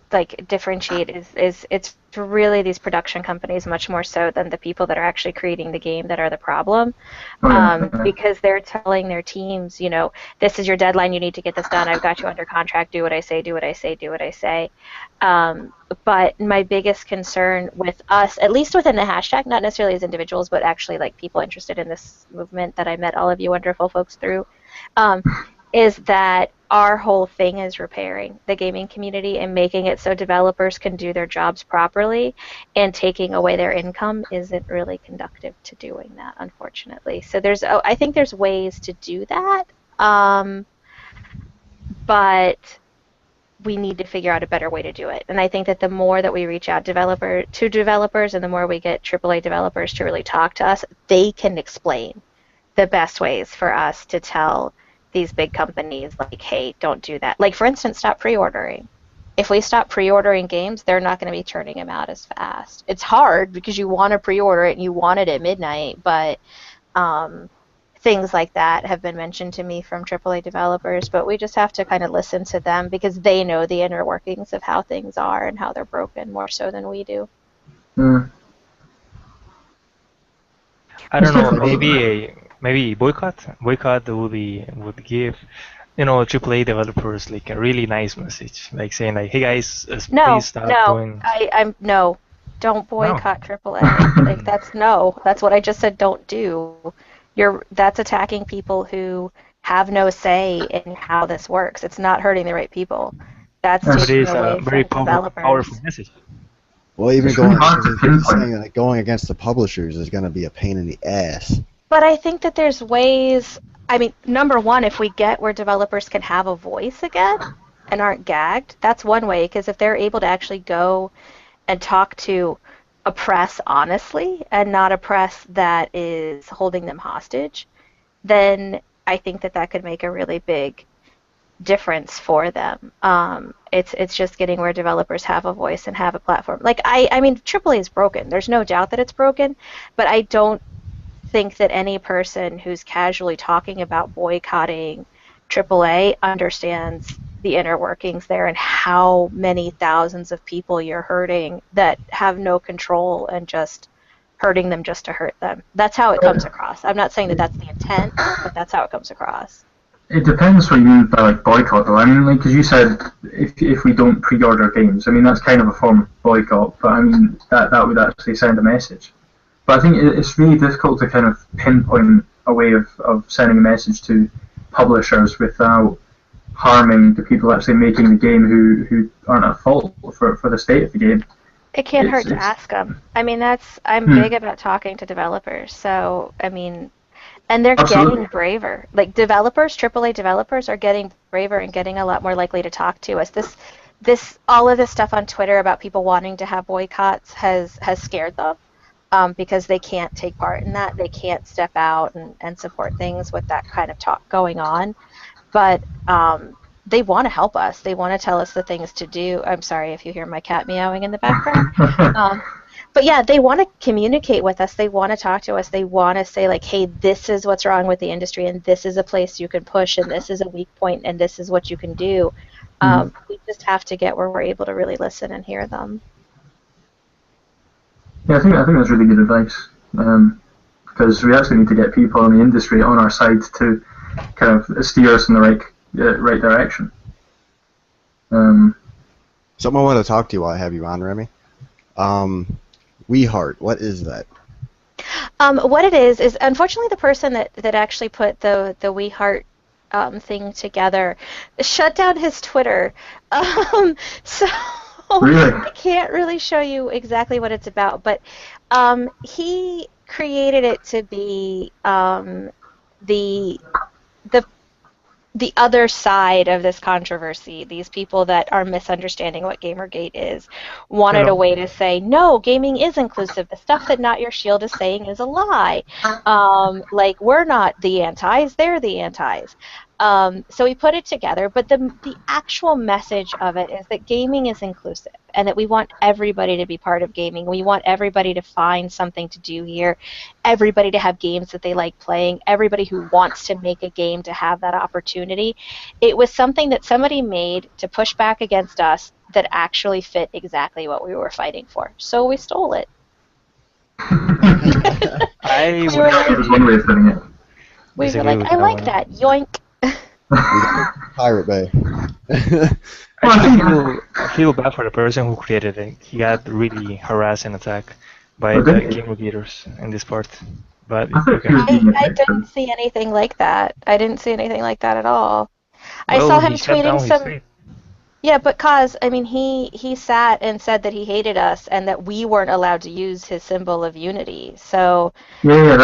differentiate is it's really these production companies much more so than the people that are actually creating the game that are the problem, because they're telling their teams, this is your deadline, you need to get this done, I've got you under contract, do what I say, do what I say, do what I say. But my biggest concern with us, at least within the hashtag, not necessarily as individuals, but actually people interested in this movement that I met all of you wonderful folks through, is that our whole thing is repairing the gaming community and making it so developers can do their jobs properly, and taking away their income isn't really conducive to doing that, unfortunately. So I think there's ways to do that, but we need to figure out a better way to do it. And I think that the more that we reach out to developers and the more we get AAA developers to really talk to us, they can explain the best ways for us to tell these big companies, hey, don't do that. For instance, stop pre-ordering. If we stop pre-ordering games, they're not going to be churning them out as fast. It's hard because you want to pre-order it and you want it at midnight, but things like that have been mentioned to me from AAA developers, but we just have to kind of listen to them because they know the inner workings of how things are and how they're broken more so than we do. I don't know, maybe boycott would give AAA developers a really nice message, saying hey guys, please stop doing. No, don't boycott AAA. That's what I just said. Don't do. That's attacking people who have no say in how this works. It's not hurting the right people. That's taking away very from developers. Powerful message. Well, even going against the publishers is going to be a pain in the ass. But I think that there's ways. Number one, if we get where developers can have a voice again and aren't gagged, that's one way, because if they're able to actually go and talk to a press honestly and not a press that is holding them hostage, then I think that could make a really big difference for them. It's just getting where developers have a voice and have a platform. AAA is broken. There's no doubt that it's broken, but I don't think that any person who's casually talking about boycotting AAA understands the inner workings there and how many thousands of people you're hurting that have no control and just hurting them just to hurt them. That's how it comes across. I'm not saying that that's the intent, but that's how it comes across. It depends what you mean by boycott, though. Because you said if we don't pre-order games, that's kind of a form of boycott. But that would actually send a message. But I think it's really difficult to kind of pinpoint a way of sending a message to publishers without harming the people actually making the game who aren't at fault for the state of the game. It can't hurt to ask them. I'm big about talking to developers, so and they're getting braver. AAA developers are getting braver and getting a lot more likely to talk to us. All of this stuff on Twitter about people wanting to have boycotts has scared them. Because they can't take part in that. They can't step out and support things with that kind of talk going on. But they want to help us. They want to tell us the things to do. I'm sorry if you hear my cat meowing in the background. But yeah, they want to communicate with us. They want to talk to us. They want to say, hey, this is what's wrong with the industry, and this is a place you can push, and this is a weak point, and this is what you can do. We just have to get where we're able to really listen and hear them. Yeah, I think that's really good advice, because we actually need to get people in the industry on our side to kind of steer us in the right direction. Something I want to talk to you while I have you on, Remy. WeHeart, what is that? What it is unfortunately the person that actually put the WeHeart thing together shut down his Twitter. So Really? I can't really show you exactly what it's about, but he created it to be the the the other side of this controversy. These people that are misunderstanding what Gamergate is wanted a way to say, no, gaming is inclusive. The stuff that Not Your Shield is saying is a lie. Like, we're not the antis, they're the antis. So we put it together, but the actual message of it is that gaming is inclusive and that we want everybody to be part of gaming. We want everybody to find something to do here, everybody to have games that they like playing, everybody who wants to make a game to have that opportunity. It was something that somebody made to push back against us that actually fit exactly what we were fighting for. So we stole it. I We were like, There's one way of putting it. I like that. Yoink. Pirate Bay. I feel bad for the person who created it. He got really harassed and attacked by the Gamergaters in this part. But okay. I didn't see anything like that. I didn't see anything like that at all. I saw him tweeting some. Yeah, but Kaz, I mean, he sat and said that he hated us and that we weren't allowed to use his symbol of unity. So Yeah,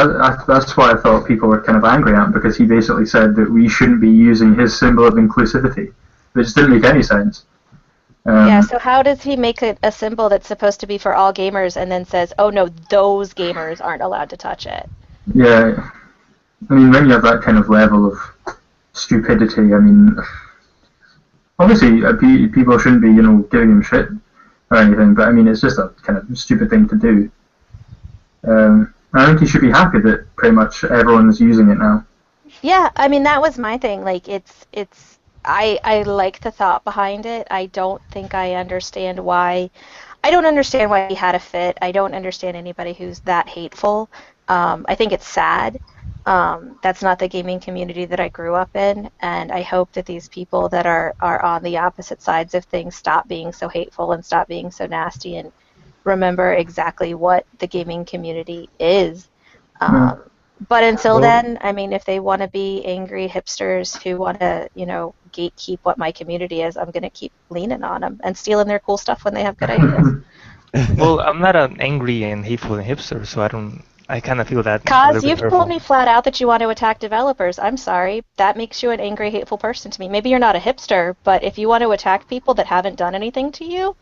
that's why I thought people were kind of angry at him, because he basically said that we shouldn't be using his symbol of inclusivity. It just didn't make any sense. yeah, so how does he make a symbol that's supposed to be for all gamers and then says, oh no, those gamers aren't allowed to touch it? Yeah, I mean, when you have that kind of level of stupidity, I mean, obviously people shouldn't be, giving him shit or anything, but I mean, it's just a kind of stupid thing to do. I think he should be happy that pretty much everyone's using it now. Yeah, I mean, that was my thing. Like, I like the thought behind it. I don't think I understand why. I don't understand why he had a fit. I don't understand anybody who's that hateful. I think it's sad. That's not the gaming community that I grew up in, and I hope that these people that are on the opposite sides of things stop being so hateful and stop being so nasty and remember exactly what the gaming community is. But until then, I mean, if they want to be angry hipsters who want to, gatekeep what my community is, I'm going to keep leaning on them and stealing their cool stuff when they have good ideas. Well, I'm not an angry and hateful hipster, so I kind of feel that. Kaz, you've told me flat out that you want to attack developers. I'm sorry. That makes you an angry, hateful person to me. Maybe you're not a hipster, but if you want to attack people that haven't done anything to you,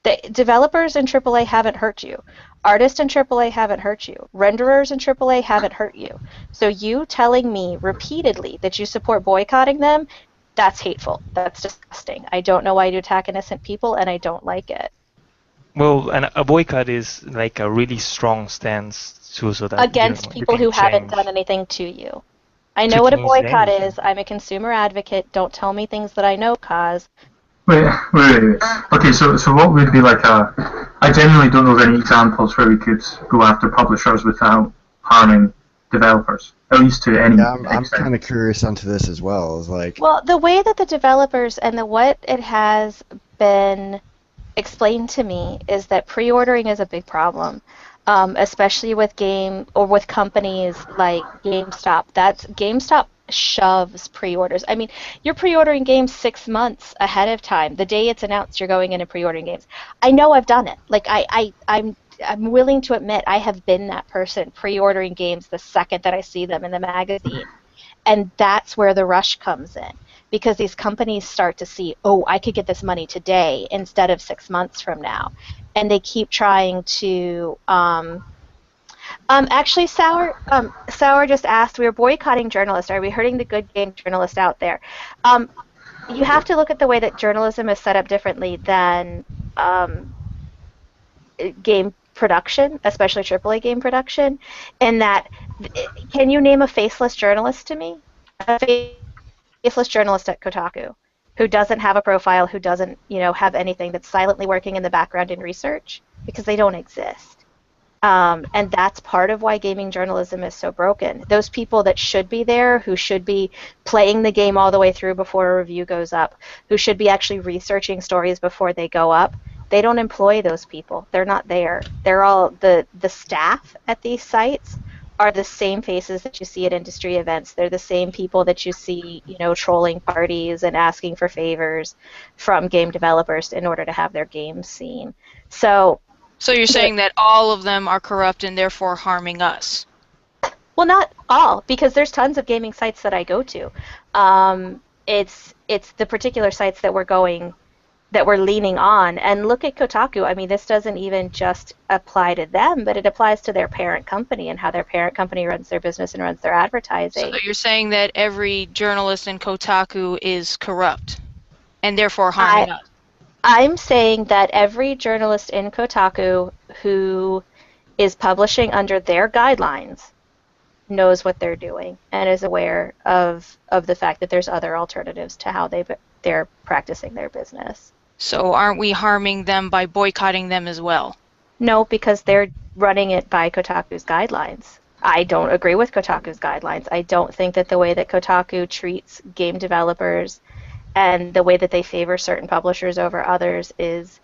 the developers in AAA haven't hurt you. Artists in AAA haven't hurt you. Renderers in AAA haven't hurt you. So you telling me repeatedly that you support boycotting them, that's hateful. That's disgusting. I don't know why you attack innocent people, and I don't like it. Well, a boycott is like a really strong stance so that against people who haven't done anything to you. I know what a boycott is. I'm a consumer advocate. Don't tell me things that I know, Kaz. Wait. Okay, so what would be like I genuinely don't know of any examples where we could go after publishers without harming developers, at least to any extent. I'm kind of curious onto this as well. It's like, well, the way that the developers and what it has been explained to me is that pre-ordering is a big problem. Especially with companies like GameStop. GameStop shoves pre-orders. I mean, you're pre-ordering games 6 months ahead of time. The day it's announced, you're going in and pre-ordering games. I know I've done it. Like I'm willing to admit I have been that person pre-ordering games the second that I see them in the magazine, and that's where the rush comes in. Because these companies start to see, oh, I could get this money today instead of 6 months from now. And they keep trying to... actually, Sour just asked, we were boycotting journalists. Are we hurting the good game journalist out there? You have to look at the way that journalism is set up differently than game production, especially AAA game production, in that, can you name a faceless journalist to me? A faceless journalist at Kotaku who doesn't have a profile, who doesn't, have anything, that's silently working in the background in research, because they don't exist. And that's part of why gaming journalism is so broken. Those people that should be there, who should be playing the game all the way through before a review goes up, who should be actually researching stories before they go up, they don't employ those people. They're not there. They're all the staff at these sites are the same faces that you see at industry events. They're the same people that you see, trolling parties and asking for favors from game developers in order to have their games seen. So you're saying that all of them are corrupt and therefore harming us? Well, not all, because there's tons of gaming sites that I go to. It's the particular sites that we're leaning on. And look at Kotaku. I mean, this doesn't even just apply to them, but it applies to their parent company and how their parent company runs their business and runs their advertising. So you're saying that every journalist in Kotaku is corrupt and therefore harming us? I'm saying that every journalist in Kotaku who is publishing under their guidelines knows what they're doing and is aware of the fact that there's other alternatives to how they're practicing their business. So aren't we harming them by boycotting them as well? No, because they're running it by Kotaku's guidelines. I don't agree with Kotaku's guidelines. I don't think that the way that Kotaku treats game developers and the way that they favor certain publishers over others is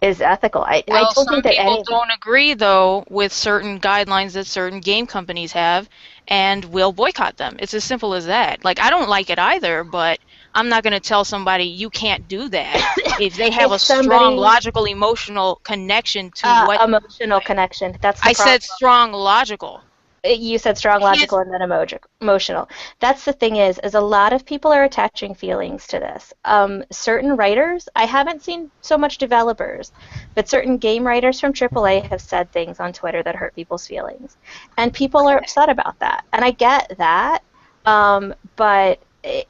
ethical. I don't some think that people don't agree, though, with certain guidelines that certain game companies have and will boycott them. It's as simple as that. Like, I don't like it either, but I'm not going to tell somebody you can't do that if they have a strong, logical, emotional connection to what... Emotional connection. That's the problem. I said strong, logical. You said strong, logical, and then emotional. That's the thing is a lot of people are attaching feelings to this. Certain writers, I haven't seen so much developers, but certain game writers from AAA have said things on Twitter that hurt people's feelings. And people are upset about that. And I get that, but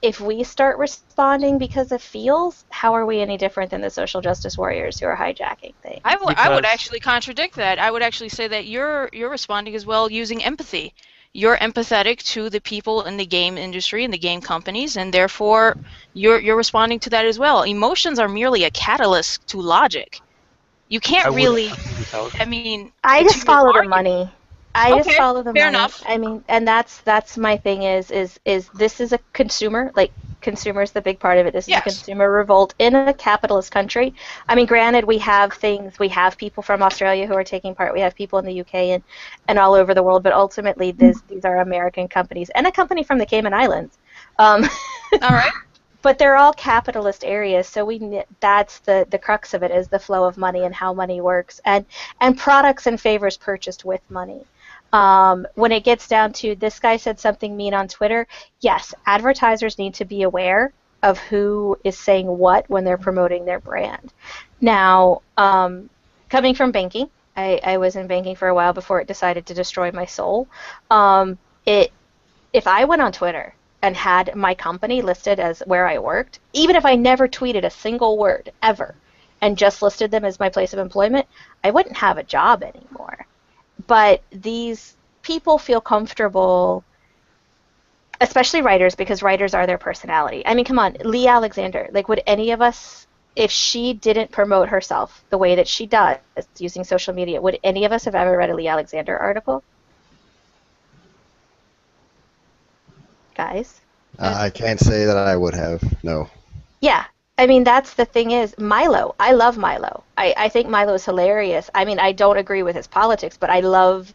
if we start responding because of feels, how are we any different than the social justice warriors who are hijacking things? I would actually contradict that. I would actually say that you're responding as well using empathy. You're empathetic to the people in the game industry and the game companies, and therefore you're responding to that as well. Emotions are merely a catalyst to logic. You can't really. I mean, I just follow the money. I just follow the money. Fair enough. I mean, and that's my thing is this is a consumer, like consumer is the big part of it. This is a consumer revolt in a capitalist country. I mean, granted, we have people from Australia who are taking part. We have people in the UK and all over the world, but ultimately these are American companies and a company from the Cayman Islands. All right. But they're all capitalist areas, so that's the crux of it is the flow of money and how money works and products and favors purchased with money. When it gets down to this guy said something mean on Twitter, yes, advertisers need to be aware of who is saying what when they're promoting their brand. Now, coming from banking, I was in banking for a while before it decided to destroy my soul. If I went on Twitter and had my company listed as where I worked, even if I never tweeted a single word ever and just listed them as my place of employment, I wouldn't have a job anymore. But these people feel comfortable, especially writers, because writers are their personality. I mean, come on, Lee Alexander. Like, would any of us, if she didn't promote herself the way that she does using social media, would any of us have ever read a Lee Alexander article? Guys? I can't say that I would have, no. Yeah. I mean, that's the thing is, Milo. I love Milo. I think Milo is hilarious. I mean, I don't agree with his politics, but I love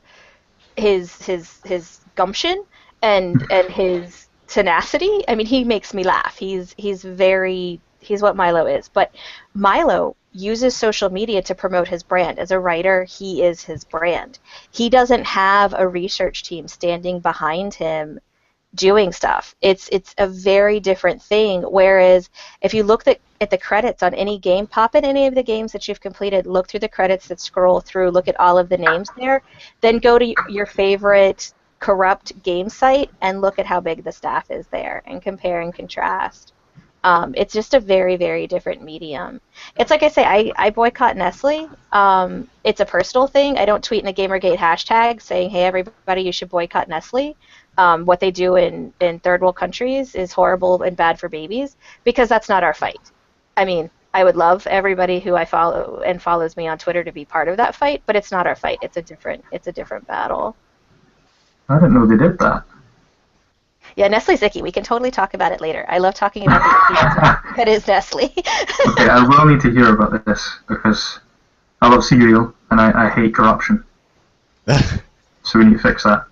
his gumption and his tenacity. I mean, he makes me laugh. He's what Milo is. But Milo uses social media to promote his brand. As a writer, he is his brand. He doesn't have a research team standing behind him doing stuff. It's a very different thing. Whereas if you look at the credits on any game, pop in any of the games that you've completed, look through the credits that scroll through, look at all of the names there, then go to your favorite corrupt game site and look at how big the staff is there and compare and contrast. It's just a very, very different medium. It's like I say, I boycott Nestle. It's a personal thing. I don't tweet in a Gamergate hashtag saying, hey, everybody, you should boycott Nestle. What they do in third world countries is horrible and bad for babies, because that's not our fight. I mean, I would love everybody who I follow and follows me on Twitter to be part of that fight, but it's not our fight. It's a different battle. I didn't know they did that. Yeah, Nestle's icky. We can totally talk about it later. I love talking about the icky that is Nestle. Okay, I will need to hear about this, because I love cereal and I hate corruption. So we need to fix that.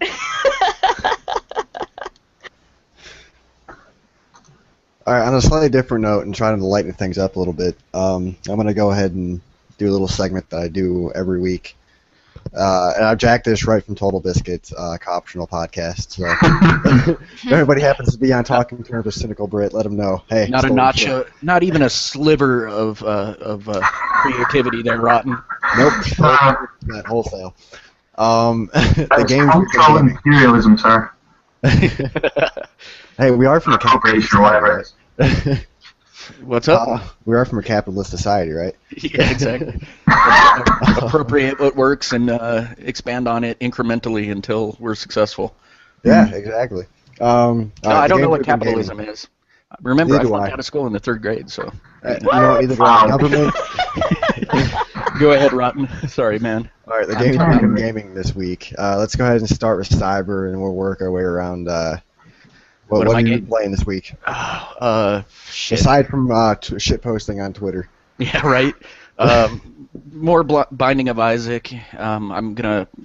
All right, on a slightly different note and trying to lighten things up a little bit, I'm going to go ahead and do a little segment that I do every week. And I've jacked this right from Total Biscuits, optional podcast. So if anybody happens to be on talking terms with Cynical Brit, let them know. Hey, Not a stole the notch, show. not even a sliver of creativity there, Rotten. Nope, that wholesale. The That's game. cultural imperialism, sir. Hey, we are from a capitalist Appropriation or whatever it society, is. What's up? right? We are from a capitalist society, right? Yeah, exactly. Appropriate what works and expand on it incrementally until we're successful. Yeah, exactly. No, I don't know what we've been capitalism gaming- is. Remember, Neither I do flunked I. out of school in the 3rd grade, so. You know, either Wow. government. Go ahead, Rotten. Sorry, man. All right, the I'm games tired we've been of it. gaming this week. Let's go ahead and start with Cyber, and we'll work our way around. What am I have you gaming? been playing this week? Shit. Aside from shit posting on Twitter. Yeah, right. More Binding of Isaac. I'm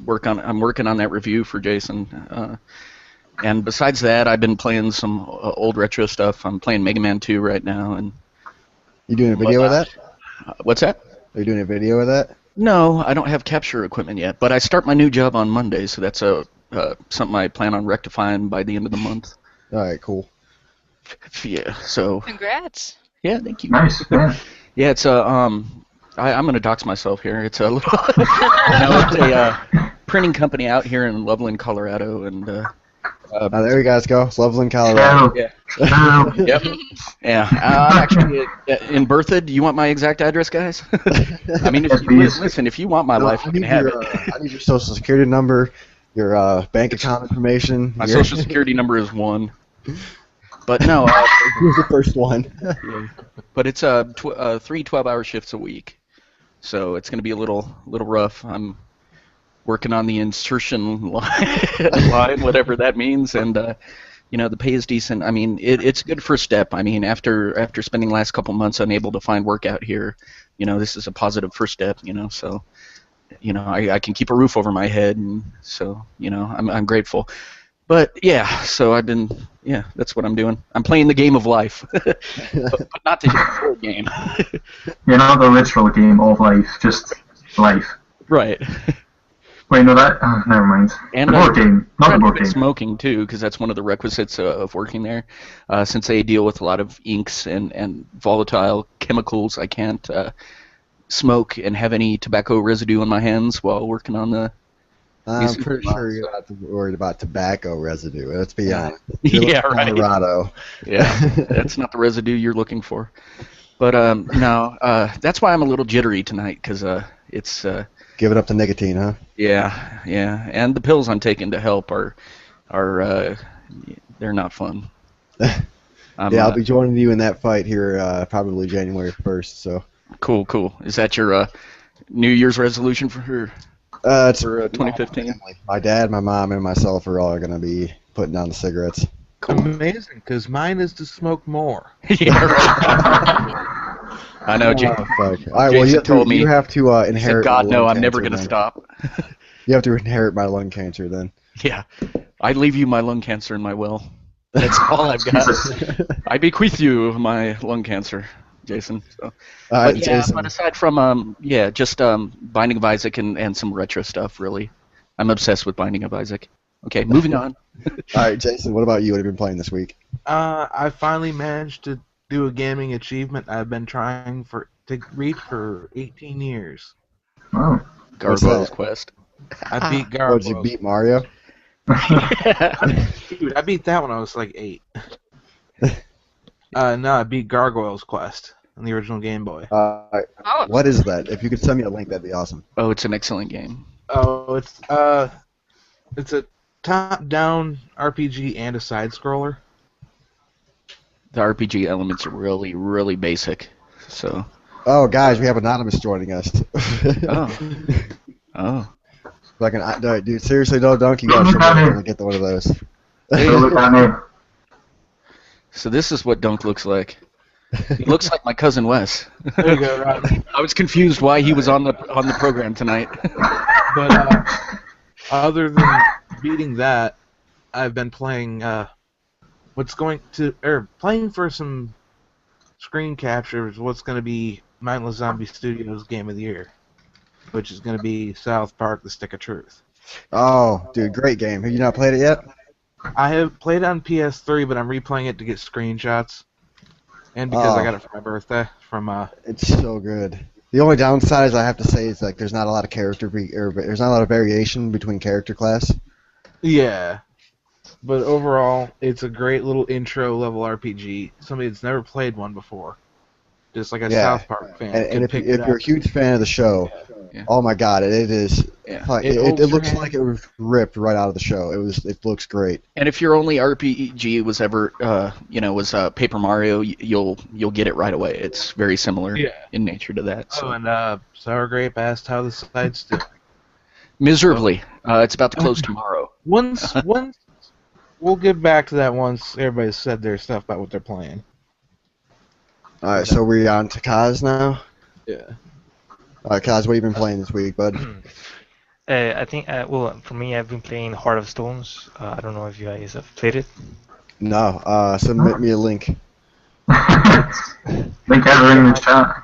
working on that review for Jason. And besides that, I've been playing some old retro stuff. I'm playing Mega Man 2 right now. And You doing a video of that? what's that? Are you doing a video of that? No, I don't have capture equipment yet. But I start my new job on Monday, so that's something I plan on rectifying by the end of the month. All right, cool. Yeah. So Congrats. yeah, thank you. Nice, yeah. Yeah, it's I'm gonna dox myself here. It's a little, it's a printing company out here in Loveland, Colorado, and There you guys go. It's Loveland, Colorado. Hell, yeah, hell. yep, yeah. I'm actually in Berthoud. Do you want my exact address, guys? I mean, if Yes, you, please. listen, if you want my life, I you can need have your, it. I need your social security number, your bank account information. My your- social security number is 1. But no, Here's the first one. yeah. But it's 3 12-hour shifts a week, so it's gonna be a little rough. I'm working on the insertion line, whatever that means, and the pay is decent. I mean, it's a good first step. I mean, after spending the last couple months unable to find work out here, this is a positive first step. So, I can keep a roof over my head, and so I'm grateful. But yeah, so that's what I'm doing. I'm playing the game of life, but not the full game. You're not the literal game of life, just life. Right. Wait, no, that. Oh, never mind. And the board game, not the trying to board quit game. smoking too, because that's one of the requisites of working there. Since they deal with a lot of inks and volatile chemicals, I can't smoke and have any tobacco residue on my hands while working on the. I'm pretty sure you're not worried about tobacco residue. Let's be honest. You're Yeah, from right. Colorado. Yeah, that's not the residue you're looking for. But no, that's why I'm a little jittery tonight, because it's. Give it up to nicotine, huh? Yeah, and the pills I'm taking to help are they're not fun. Yeah, I'll be joining you in that fight here probably January 1st. So. Cool. Is that your New Year's resolution for It's for 2015? My dad, my mom, and myself are all going to be putting down the cigarettes. Amazing, because mine is to smoke more. Yeah, right. I know, Jay. Oh, fuck. All right, well, Jason told me, you have to He inherit. said, God, my no, lung I'm never cancer going to then. stop. You have to inherit my lung cancer then. Yeah, I leave you my lung cancer in my will. That's all I've got. Jesus. I bequeath you my lung cancer, Jason. So. All right, But yeah, Jason. but aside from just Binding of Isaac and some retro stuff, really, I'm obsessed with Binding of Isaac. Okay, moving on. All right, Jason. What about you? What have you been playing this week? I finally managed to do a gaming achievement I've been trying to reach for 18 years. Oh. What's Gargoyle's that? Quest. I beat Oh, Gargoyles. did you beat Mario? Dude, I beat that when I was like 8. No, I beat Gargoyle's Quest on the original Game Boy. Oh, What is that? If you could send me a link, that'd be awesome. Oh, it's an excellent game. Oh, it's a top-down RPG and a side-scroller. The RPG elements are really, really basic. So. Oh, guys, we have Anonymous joining us. Oh. Like dude, seriously, no, Dunk, you gotta show me get one of those. Don't look at me. So this is what Dunk looks like. He looks like my cousin Wes. There you go, Rob. I was confused why he was on the program tonight. But other than beating that, I've been playing playing for some screen captures. What's going to be Mindless Zombie Studios Game of the Year, which is going to be South Park: The Stick of Truth. Oh, dude, great game. Have you not played it yet? I have played it on PS3, but I'm replaying it to get screenshots, and because I got it for my birthday from. It's so good. The only downside is I have to say is like there's not a lot of there's not a lot of variation between character class. Yeah, but overall, it's a great little intro level RPG. Somebody that's never played one before, just like a South Park fan. And if you're a huge fan of the show, oh my god, it is. Yeah. It looks like it was ripped right out of the show. It looks great. And if your only RPG was ever, was Paper Mario, you'll get it right away. It's very similar in nature to that. So. Oh, and Sour Grape asked how the site's doing. Miserably. It's about to close tomorrow. Once we'll get back to that once everybody's said their stuff about what they're playing. All right, so we're on to Kaz now. Yeah. All right, Kaz, what have you been playing this week, bud? I think, for me, I've been playing Heart of Stones. I don't know if you guys have played it. No. Submit me a link. Link ever in the chat.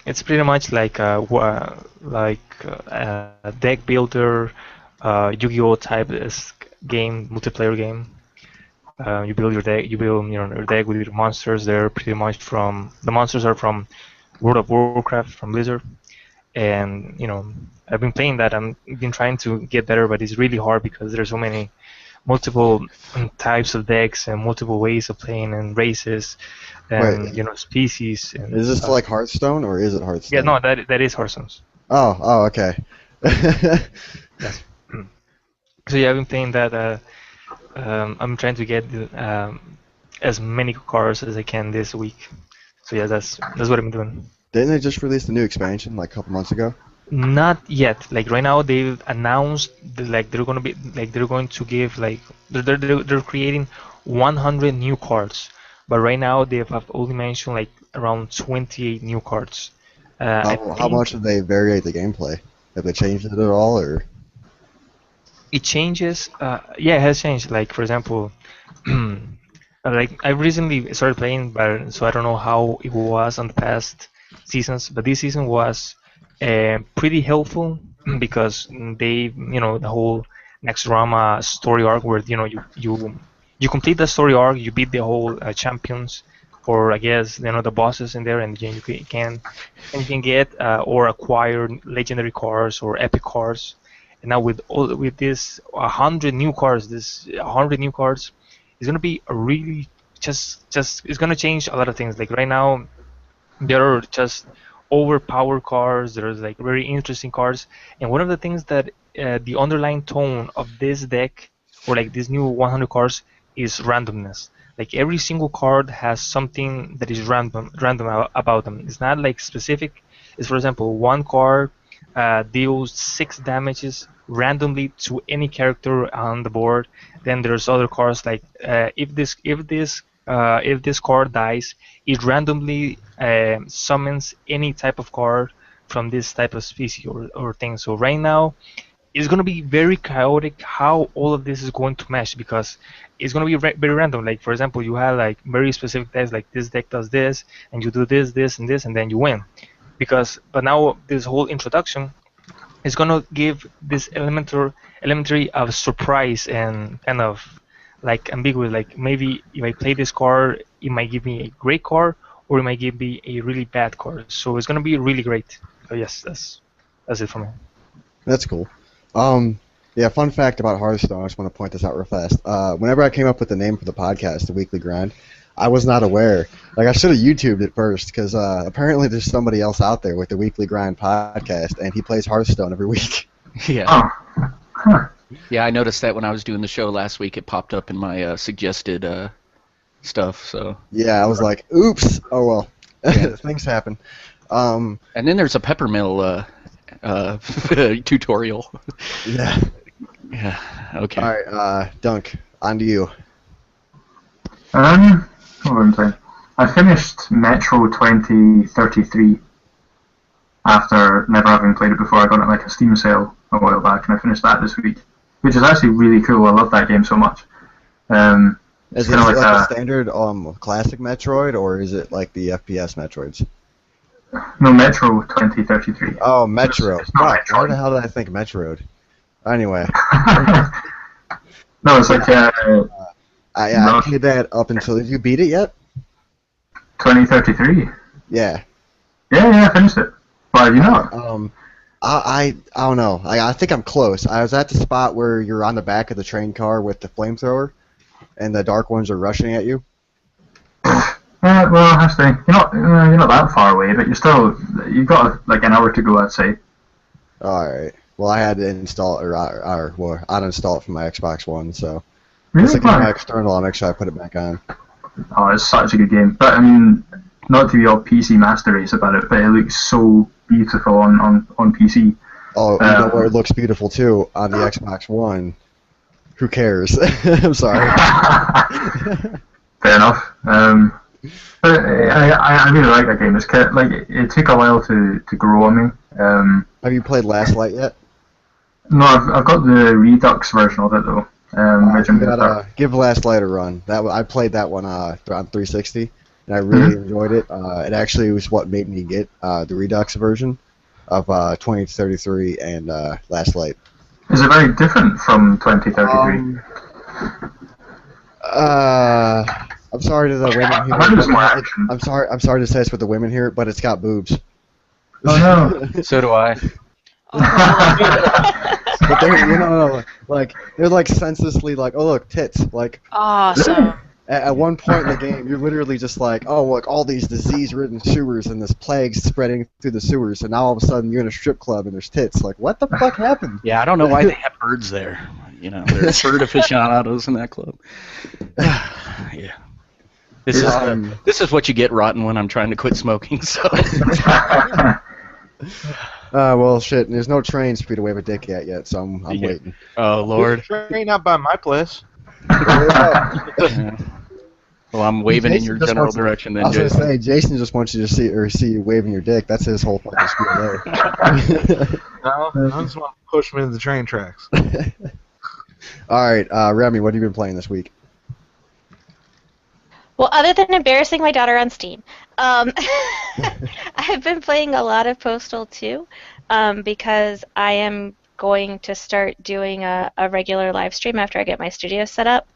It's pretty much like a deck builder, Yu-Gi-Oh type game, multiplayer game. You build your deck. Your deck with your monsters. They're pretty much the monsters are from World of Warcraft, from Blizzard. And I've been playing that. I've been trying to get better, but it's really hard because there's so many multiple types of decks and multiple ways of playing and races and species. And is this like Hearthstone or is it Hearthstone? Yeah, no, that is Hearthstone. Oh, okay. Yes. So yeah, I've been playing that. I'm trying to get as many cards as I can this week. So yeah, that's what I've been doing. Didn't they just release the new expansion like a couple months ago? Not yet. Like right now, they've announced they're going to give they're creating 100 new cards. But right now they have only mentioned like around 28 new cards. How much have they varied the gameplay? Have they changed it at all, or? It changes. Yeah, it has changed. Like for example, like I recently started playing, but so I don't know how it was on the past seasons. But this season was pretty helpful because they, the whole Nextdrama story arc where you complete the story arc, you beat the whole champions, or I guess the bosses in there, and then you can get or acquire legendary cards or epic cards. And now with this 100 new cards, is gonna be a really just it's gonna change a lot of things. Like right now, there are just overpowered cards. There's like very interesting cards, and one of the things that the underlying tone of this deck or like these new 100 cards is randomness. Like every single card has something that is random about them. It's not like specific. It's, for example, one card deals 6 damages randomly to any character on the board. Then there's other cards like if this card dies, it randomly summons any type of card from this type of species or thing. So right now, it's going to be very chaotic how all of this is going to mesh because it's going to be very random. Like for example, you have like very specific decks, like this deck does this, and you do this, this, and this, and then you win. But now this whole introduction is going to give this elementary of surprise and kind of like ambiguous. Like maybe if I play this card, it might give me a great card, or it might give me a really bad card. So it's going to be really great. So yes, that's it for me. That's cool. Yeah, fun fact about Hearthstone, I just want to point this out real fast. Whenever I came up with the name for the podcast, The Weekly Grind, I was not aware. Like, I should have YouTubed it first, because apparently there's somebody else out there with the Weekly Grind podcast, and he plays Hearthstone every week. Yeah. Yeah, I noticed that when I was doing the show last week, it popped up in my suggested stuff, so... Yeah, I was like, oops! Oh, well. Yeah. Things happen. And then there's a Peppermill tutorial. Yeah. Yeah, okay. Alright, Dunk, on to you. Hold on a second. I finished Metro 2033 after never having played it before. I got it like a Steam sale a while back, and I finished that this week, which is actually really cool. I love that game so much. It's Is it kind of like like a standard classic Metroid, or is it like the FPS Metroids? no, Metro 2033. Oh, Metro. It's not Fuck, why the Metroid. hell did I think Metroid? Anyway, No, it's like I played that up until. Did you beat it yet? 2033. Yeah. Yeah, I finished it. Why have you not? I don't know. I think I'm close. I was at the spot where you're on the back of the train car with the flamethrower, and the dark ones are rushing at you. Well, actually, you're not that far away, but you've got like an hour to go, I'd say. All right. Well, I had to install it, or uninstall it from my Xbox One, so Really? it's like my Why? external. I'll make sure I put it back on. Oh, it's such a good game. But I mean, not to be all PC master race about it, but it looks so beautiful on PC. Oh, you know where it looks beautiful too? On the Xbox One. Who cares? I'm sorry. Fair enough. But I really like that game. It's like it took a while to grow on me. Have you played Last Light yet? No, I've got the Redux version of it though. Which I'm You gonna start. gotta give Last Light a run. I played that one on 360, and I really enjoyed it. It actually was what made me get the Redux version of 2033 and Last Light. Is it very different from 2033? I'm sorry to the women here. I heard it was but more action. I'm sorry to say this with the women here, but it's got boobs. Oh no. So do I. But they're like they're like senselessly like, oh look, tits. Like Awesome. at one point in the game, you're literally just like, oh look, all these disease-ridden sewers and this plague spreading through the sewers, and now all of a sudden you're in a strip club and there's tits. Like, what the fuck happened? Yeah, I don't know why they have birds there. You know, there's bird aficionados in that club. Yeah. This is what you get rotten when I'm trying to quit smoking. So. Well, shit. There's no trains for you to wave a dick at yet, so I'm waiting. Oh Lord. Train out by my place. Yeah. Well, I'm waving in Jason your just general wants- direction I then, was gonna Jason. say, Jason just wants you to see you waving your dick. That's his whole fucking spiel there. No, I just want to push me to the train tracks. All right, Remy, what have you been playing this week? Well, other than embarrassing my daughter on Steam, I've been playing a lot of Postal 2 because I am going to start doing a regular live stream after I get my studio set up,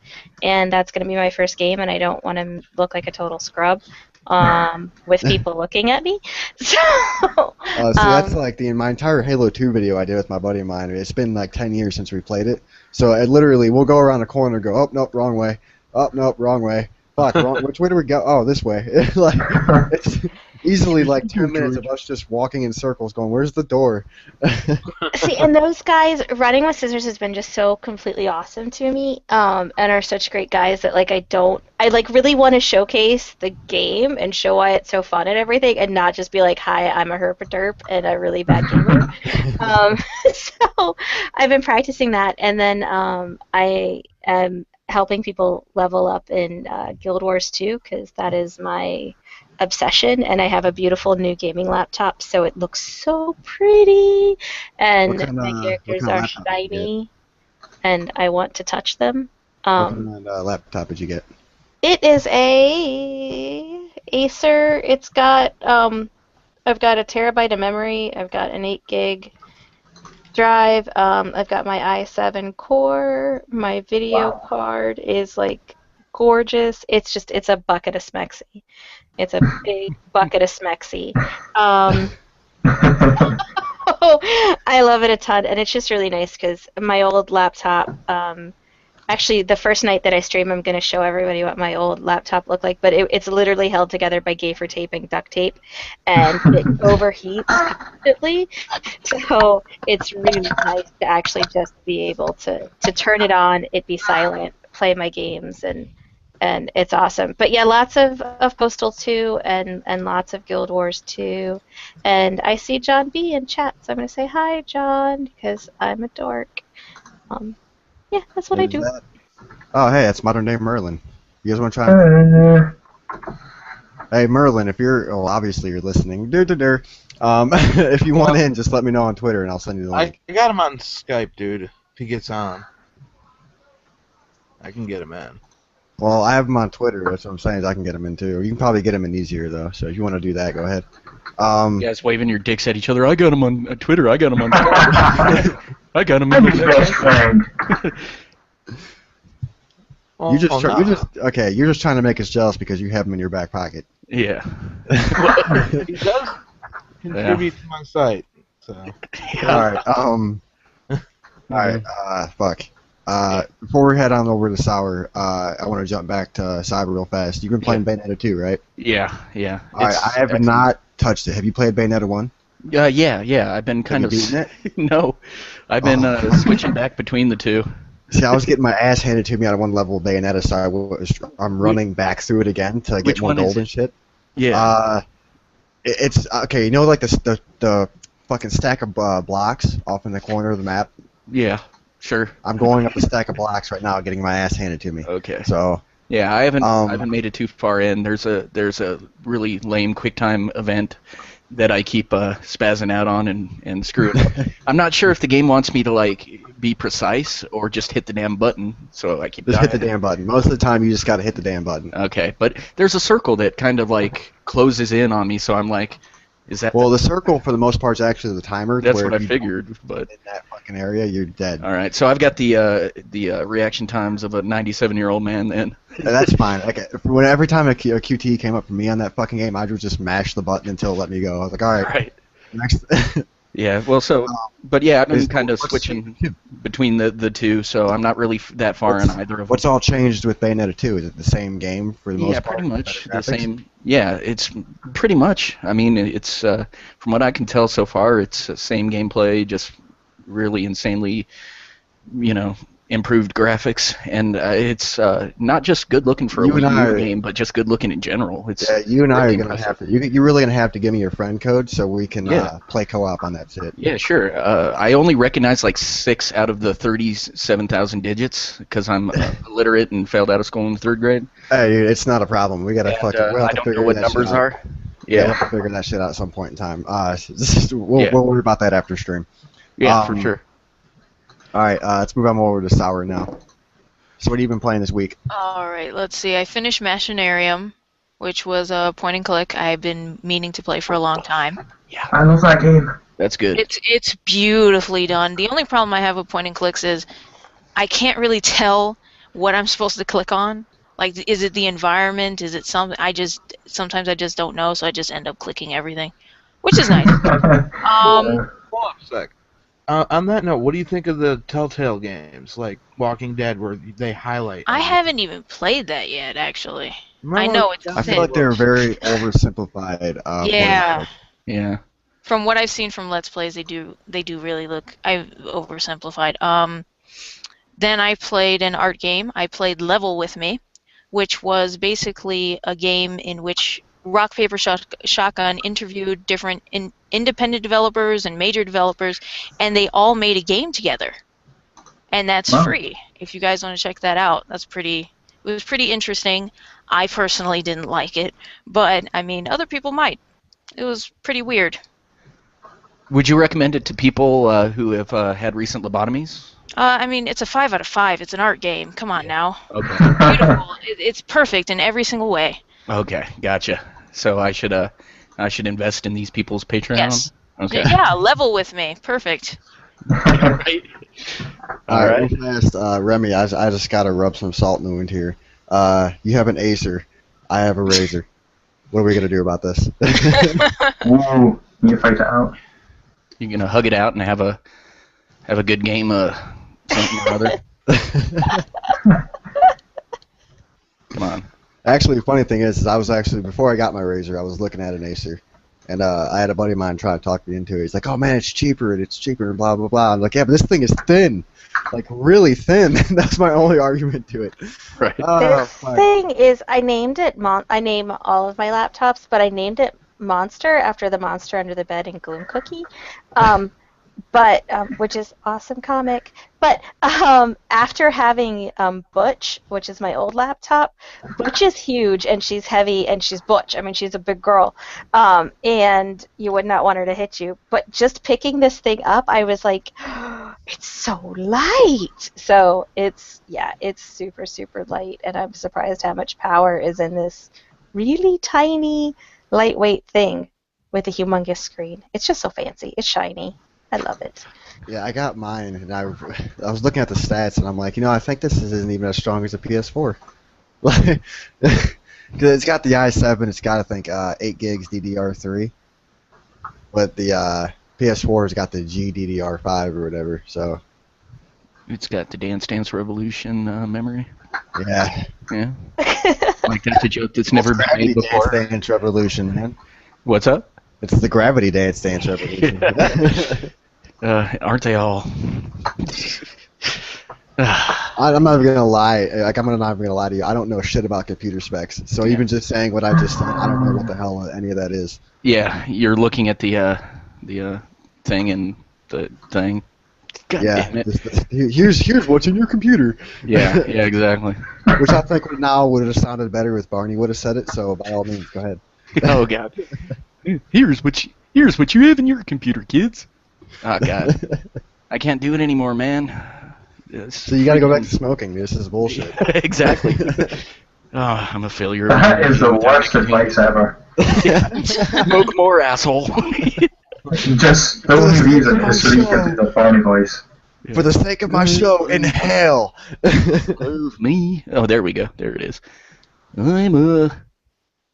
and that's going to be my first game, and I don't want to look like a total scrub with people looking at me. So, So that's like my entire Halo 2 video I did with my buddy of mine. It's been like 10 years since we played it. So it literally, we'll go around a corner and go, oh, nope, wrong way. Oh, nope, wrong way. Fuck, wrong, which way do we go? Oh, this way. Like, it's easily like 10 minutes of us just walking in circles going, where's the door? see, and those guys, running with scissors has been just so completely awesome to me, and are such great guys that like I like really want to showcase the game and show why it's so fun and everything, and not just be like, hi, I'm a herp-a-derp and a really bad gamer. So I've been practicing that, and then I am helping people level up in Guild Wars 2 because that is my obsession, and I have a beautiful new gaming laptop, so it looks so pretty, and my characters are shiny, and I want to touch them. What kind of laptop did you get? It is a Acer. It's got I've got a terabyte of memory. I've got an 8 gig drive. I've got my i7 core. My video card is like gorgeous. It's a bucket of smexy. It's a big bucket of smexy. I love it a ton, and it's just really nice because my old laptop. Actually, the first night that I stream, I'm going to show everybody what my old laptop looked like, but it's literally held together by gaffer tape and duct tape, and it overheats constantly, so it's really nice to actually just be able to turn it on, it be silent, play my games, and it's awesome. But yeah, lots of Postal 2 and lots of Guild Wars 2, and I see John B in chat, so I'm going to say hi, John, because I'm a dork. Yeah, that's what I do. Oh, hey, it's Modern Day Merlin. You guys want to try? Hey, Merlin, if you're, well, obviously you're listening. If you want in, just let me know on Twitter, and I'll send you the link. I got him on Skype, dude. If he gets on. I can get him in. Well, I have him on Twitter. That's what I'm saying. Is I can get him in too. You can probably get him in easier though. So if you want to do that, go ahead. You guys waving your dicks at each other. I got him on Twitter. I got him on Twitter. I got him I'm in his best friend. Well, you're just no. you're just trying to make us jealous because you have him in your back pocket. Yeah. He does contribute to my site. So. All right. Fuck. Before we head on over to Sour, I want to jump back to Cyber real fast. You've been playing Bayonetta 2, right? Yeah. All right. I have not touched it. Have you played Bayonetta 1? Yeah. I've been kind of beaten it? No, I've been switching back between the two. See, I was getting my ass handed to me on one level of Bayonetta, so I'm running back through it again to get more gold and shit. Yeah. It's okay. You know, like the fucking stack of blocks off in the corner of the map. Yeah. Sure. I'm going up a stack of blocks right now, getting my ass handed to me. Okay. So. Yeah, I haven't made it too far in. There's a really lame QuickTime event that I keep spazzing out on and screwing up. I'm not sure if the game wants me to like be precise or just hit the damn button. So I keep just hit the damn button. Most of the time, you just got to hit the damn button. Okay, but there's a circle that kind of like closes in on me, so I'm like, is that? Well, the circle for the most part is actually the timer. That's where what I if you figured, don't but in that fucking area, you're dead. All right, so I've got the reaction times of a 97-year-old man then. That's fine. Like every time a QT came up for me on that fucking game, I would just mash the button until it let me go. I was like, all right. Next. Yeah, well, so, but yeah, I've been kind of switching between the two, so I'm not really that far in either of them. What's all changed with Bayonetta 2? Is it the same game for the most part? Yeah, pretty much the same. Yeah, it's pretty much. I mean, it's from what I can tell so far, it's the same gameplay, just really insanely, improved graphics, and it's not just good looking for a Wii U game, but just good looking in general. It's you and I are gonna have to. You're really gonna have to give me your friend code so we can play co-op on that shit. Yeah, sure. I only recognize like 6 out of the 37,000 digits because I'm illiterate and failed out of school in the 3rd grade. Hey, it's not a problem. We gotta we'll I don't know what numbers are. Yeah, we'll have to figure that shit out at some point in time. We'll worry about that after stream. Yeah, for sure. All right, let's move on over to Sour now. So what have you been playing this week? All right, let's see. I finished Machinarium, which was a point and click I've been meaning to play for a long time. Yeah, I love that game. That's good. It's beautifully done. The only problem I have with point and clicks is I can't really tell what I'm supposed to click on. Like, is it the environment? Is it something? Sometimes I just don't know, so I just end up clicking everything, which is nice. Hold up a sec. On that note, what do you think of the Telltale games, like Walking Dead, where they highlight? I haven't even played that yet, actually. No, I know it's. I feel like they're very oversimplified. Yeah. From what I've seen from Let's Plays, they do really look oversimplified. Then I played an art game. I played Level With Me, which was basically a game in which Rock Paper Shotgun interviewed different independent developers and major developers, and they all made a game together. And that's free. If you guys want to check that out, it was pretty interesting. I personally didn't like it, but I mean, other people might. It was pretty weird. Would you recommend it to people who have had recent lobotomies? I mean, it's a 5 out of 5. It's an art game. Come on now. Okay. Beautiful. It's perfect in every single way. Okay, gotcha. So I should invest in these people's Patreon? Yes. Okay. Yeah, Level With Me. Perfect. Right. All right. Fast, Remy, I just gotta rub some salt in the wound here. You have an Acer. I have a Razor. What are we gonna do about this? Whoa, you fight it out. You're gonna hug it out and have a good game of something or other. Come on. Actually, the funny thing is I was actually, before I got my Razor, I was looking at an Acer. And I had a buddy of mine try to talk me into it. He's like, oh man, it's cheaper, and blah, blah, blah. I'm like, yeah, but this thing is thin. Like, really thin. That's my only argument to it. Right. This thing is, I named it, I name all of my laptops, but I named it Monster after the monster under the bed in Gloom Cookie. Which is awesome comic. But after having Butch, which is my old laptop, Butch is huge and she's heavy and she's Butch. I mean, she's a big girl, and you would not want her to hit you. But just picking this thing up, I was like, it's so light. So it's super, super light, and I'm surprised how much power is in this really tiny, lightweight thing with a humongous screen. It's just so fancy. It's shiny. I love it. Yeah, I got mine, and I was looking at the stats, and I'm like, I think this isn't even as strong as a PS4. Like, because it's got the i7, it's got, I think, 8 gigs DDR3, but the PS4's got the GDDR5 or whatever, so. It's got the Dance Dance Revolution memory. Yeah. Yeah. Like, that's a joke that's never been made before. Dance Dance Revolution, man. What's up? It's the Gravity Dance Dance Revolution. Aren't they all? I'm not even gonna lie. Like, I'm not even gonna lie to you. I don't know shit about computer specs. So even just saying what I just said, I don't know what the hell any of that is. Yeah, you're looking at the thing and the thing. God damn it. Here's what's in your computer. Yeah, exactly. Which I think now would have sounded better if Barney would have said it. So by all means, go ahead. Oh God. Here's what you have in your computer, kids. Oh God. I can't do it anymore, man. So you got to go back to smoking. This is bullshit. Exactly. Oh, I'm a failure. That is the worst advice ever. Smoke more, asshole. Just the only reason is so you can do the funny voice. For the sake of my show, inhale. Love me. Oh, there we go. There it is. I'm a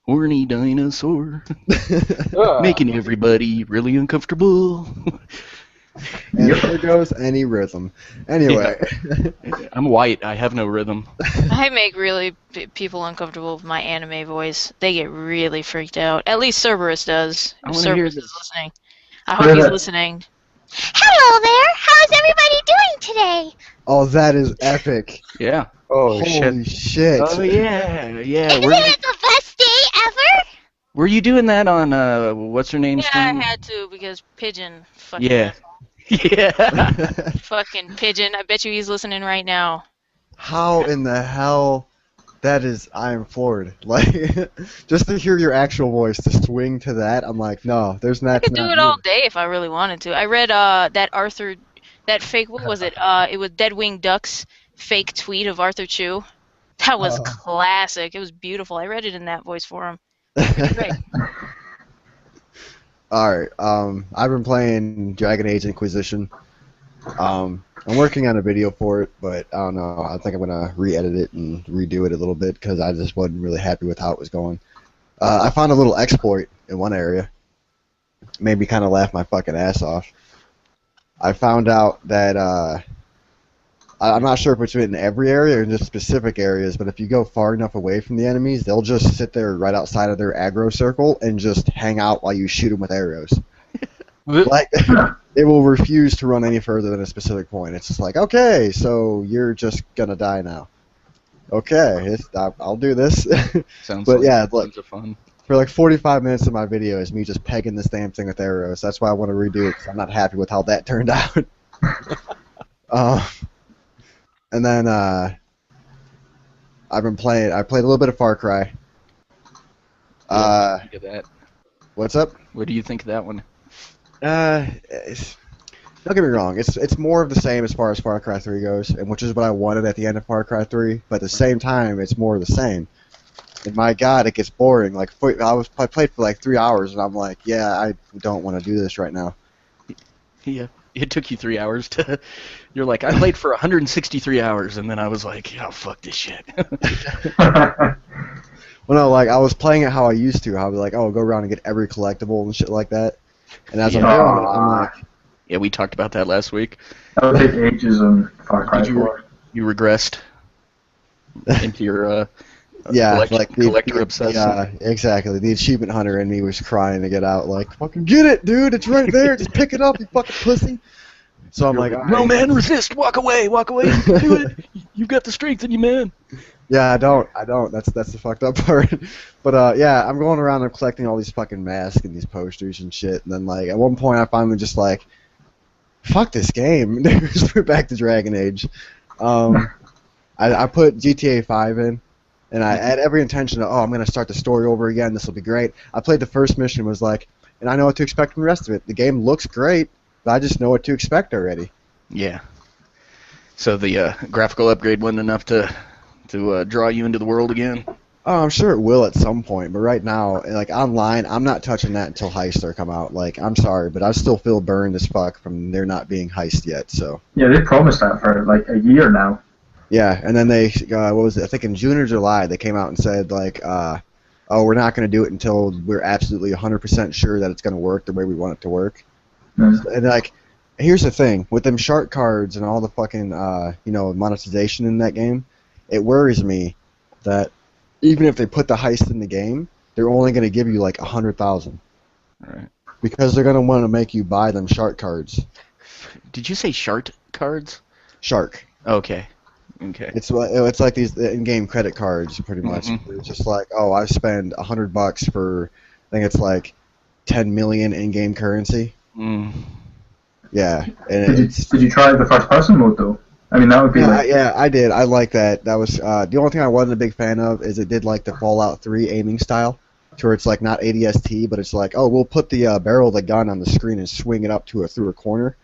horny dinosaur, making everybody really uncomfortable. And there goes any rhythm. Anyway. Yeah. I'm white. I have no rhythm. I make really people uncomfortable with my anime voice. They get really freaked out. At least Cerberus does. I If want to hear Cerberus this. is listening. I hope he's listening. Hello there. How's everybody doing today? Oh, that is epic. Yeah. Oh Holy shit. Oh yeah. Isn't it the best day ever? Were you doing that on what's her name? Yeah, I had to because Pigeon. Fucking Yeah. Yeah. fucking Pigeon. I bet you he's listening right now. How in the hell? That is, I am floored. Like, just to hear your actual voice, to swing to that, I'm like, no, there's not. I could do it all day if I really wanted to. I read that fake, what was it? It was Deadwing Duck's fake tweet of Arthur Chu. That was classic. It was beautiful. I read it in that voice for him. Great. Alright, I've been playing Dragon Age Inquisition. I'm working on a video for it, but I don't know. I think I'm going to re-edit it and redo it a little bit because I just wasn't really happy with how it was going. I found a little exploit in one area. Made me kind of laugh my fucking ass off. I found out that, I'm not sure if it's in every area or in just specific areas, but if you go far enough away from the enemies, they'll just sit there right outside of their aggro circle and just hang out while you shoot them with arrows. Like, it will refuse to run any further than a specific point. It's just like, okay, so you're just gonna die now. Okay, I'll do this. Sounds but like yeah, tons of fun. For like 45 minutes of my video is me just pegging this damn thing with arrows. That's why I want to redo it, because I'm not happy with how that turned out. And then I played a little bit of Far Cry. What do you think of that? What's up? What do you think of that one? Don't get me wrong. It's more of the same as far as Far Cry 3 goes, and which is what I wanted at the end of Far Cry 3. But at the same time, it's more of the same. And my God, it gets boring. Like I played for like 3 hours, and I'm like, yeah, I don't want to do this right now. Yeah. It took you 3 hours to. You're like, I played for 163 hours, and then I was like, oh, fuck this shit. Well, no, like I was playing it how I used to. I was like, oh, go around and get every collectible and shit like that. And as I'm doing it, I'm like, yeah, we talked about that last week. That would take ages on Far Cry 4. You regressed into your yeah, like collector obsession. Yeah, exactly. The achievement hunter in me was crying to get out. Like, fucking get it, dude! It's right there. Just pick it up, you fucking pussy. So I'm like, no, man, resist. Walk away. You can do it. You've got the strength in you, man. Yeah, I don't. That's the fucked up part. But yeah, I'm going around and collecting all these fucking masks and these posters and shit. And then like at one point, I finally just like, fuck this game. Just went back to Dragon Age. I put GTA 5 in. And I had every intention of, I'm going to start the story over again. This will be great. I played the first mission, was like, and I know what to expect from the rest of it. The game looks great, but I just know what to expect already. Yeah. So the graphical upgrade wasn't enough to draw you into the world again? Oh, I'm sure it will at some point, but right now, like online, I'm not touching that until Heister come out. Like, I'm sorry, but I still feel burned as fuck from there not being Heist yet. So. Yeah, they promised that for like a year now. Yeah, and then they, what was it? I think in June or July, they came out and said like, oh, we're not going to do it until we're absolutely 100% sure that it's going to work the way we want it to work. And like, here's the thing with them shark cards and all the fucking, monetization in that game, it worries me that even if they put the Heist in the game, they're only going to give you like 100,000. Right. Because they're going to want to make you buy them shark cards. Did you say shark cards? Shark. Okay. Okay. It's like these in-game credit cards, pretty much. Mm-hmm. It's just like, oh, I spend $100 for, I think it's like 10 million in-game currency. Mm. Yeah. And Did you try the first-person mode though? I mean, that would be yeah, I did. I like that. That was the only thing I wasn't a big fan of is it did like the Fallout 3 aiming style, to where it's like not ADST, but it's like, oh, we'll put the barrel of the gun on the screen and swing it up through a corner.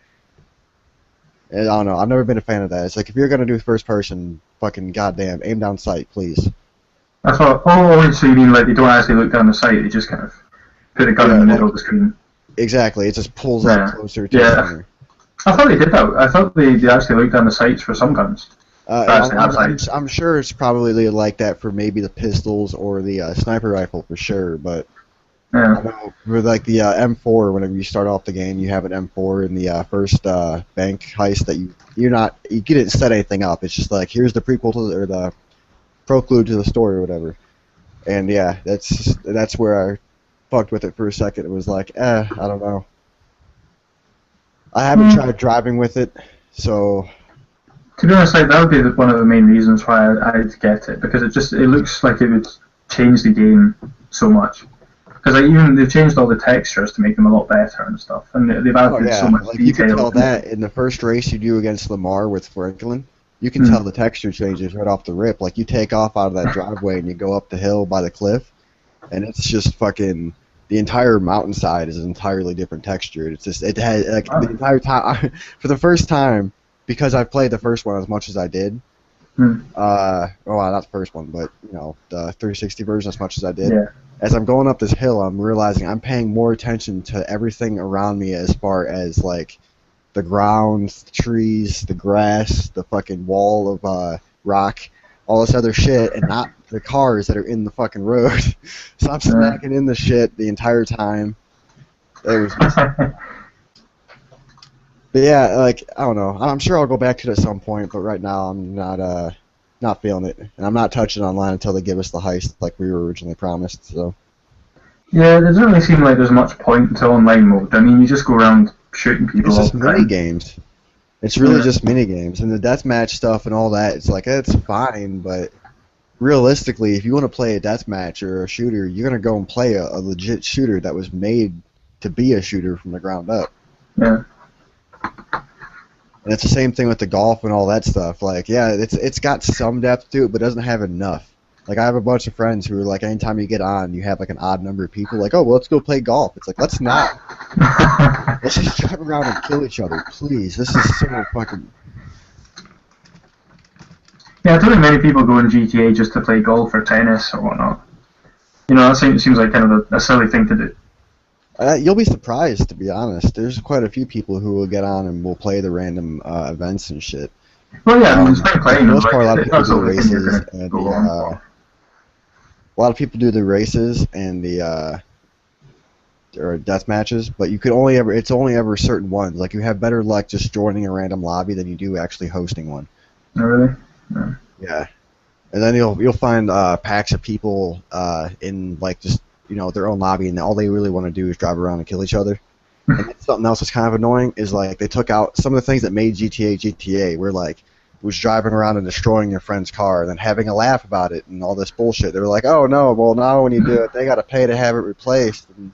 And I don't know. I've never been a fan of that. It's like if you're gonna do first person, fucking goddamn, aim down sight, please. I thought, so you mean like they don't actually look down the sight, they just kind of put the gun in the middle of the screen. Exactly. It just pulls up closer to the center. I thought they did that. I thought they actually looked down the sights for some guns. I'm sure it's probably like that for maybe the pistols or the sniper rifle for sure, but I know with like the M4, whenever you start off the game, you have an M4 in the first bank heist that you didn't set anything up. It's just like here's the prequel to or the prelude to the story or whatever, and yeah, that's where I fucked with it for a second. It was like, I don't know. I haven't tried driving with it, so. To be honest, like, that would be one of the main reasons why I'd get it, because it looks like it would change the game so much. Because like, even they've changed all the textures to make them a lot better and stuff, and they've added so much like, detail. You can tell that in the first race you do against Lamar with Franklin. You can tell the texture changes right off the rip. Like you take off out of that driveway and you go up the hill by the cliff, and it's just fucking. The entire mountainside is entirely different texture. It's just it has like the entire time for the first time because I've played the first one as much as I did. Well, not the first one, but the 360 version as much as I did. Yeah. As I'm going up this hill, I'm realizing I'm paying more attention to everything around me as far as like the ground, the trees, the grass, the fucking wall of rock, all this other shit, and not the cars that are in the fucking road. So I'm smacking in the shit the entire time. It was just... But yeah, like, I don't know. I'm sure I'll go back to it at some point, but right now I'm not feeling it. And I'm not touching online until they give us the heist like we were originally promised, so. Yeah, it doesn't really seem like there's much point to online mode. I mean, you just go around shooting people It's all just the time. mini-games. It's really just mini-games. And the deathmatch stuff and all that, it's like, it's fine, but realistically, if you want to play a deathmatch or a shooter, you're going to go and play a legit shooter that was made to be a shooter from the ground up. Yeah. And it's the same thing with the golf and all that stuff. Like, yeah, it's got some depth to it, but it doesn't have enough. Like, I have a bunch of friends who are like, anytime you get on, you have like an odd number of people. Like, oh, well, let's go play golf. It's like, let's not. Let's just drive around and kill each other, please. This is so fucking. Yeah, I don't think many people go in GTA just to play golf or tennis or whatnot. That seems like kind of a silly thing to do. You'll be surprised, to be honest. There's quite a few people who will get on and will play the random events and shit. Well, yeah, I mean, it's been playing. For the most part, a lot of people that's do all the thing you're races gonna and go on for. a lot of people do the races and the or death matches, but you could only ever it's only ever certain ones. Like you have better luck just joining a random lobby than you do actually hosting one. Oh, really? No. Yeah, and then you'll find packs of people in like just their own lobby, and all they really want to do is drive around and kill each other. And something else that's kind of annoying is like they took out some of the things that made GTA, where like it was driving around and destroying your friend's car and then having a laugh about it and all this bullshit. They were like, oh no, well now when you do it, they got to pay to have it replaced. And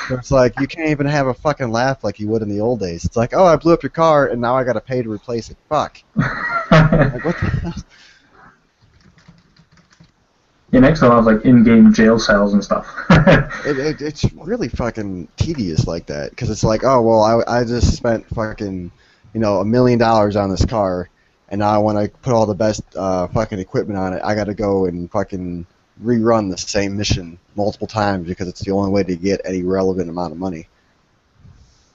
it's like you can't even have a fucking laugh like you would in the old days. It's like, oh, I blew up your car and now I got to pay to replace it. Fuck. Like, what the hell? Yeah, next I'll have like in-game jail cells and stuff. It's really fucking tedious like that, because it's like, oh well, I just spent fucking $1 million on this car, and now I want to put all the best fucking equipment on it. I got to go and fucking rerun the same mission multiple times because it's the only way to get any relevant amount of money.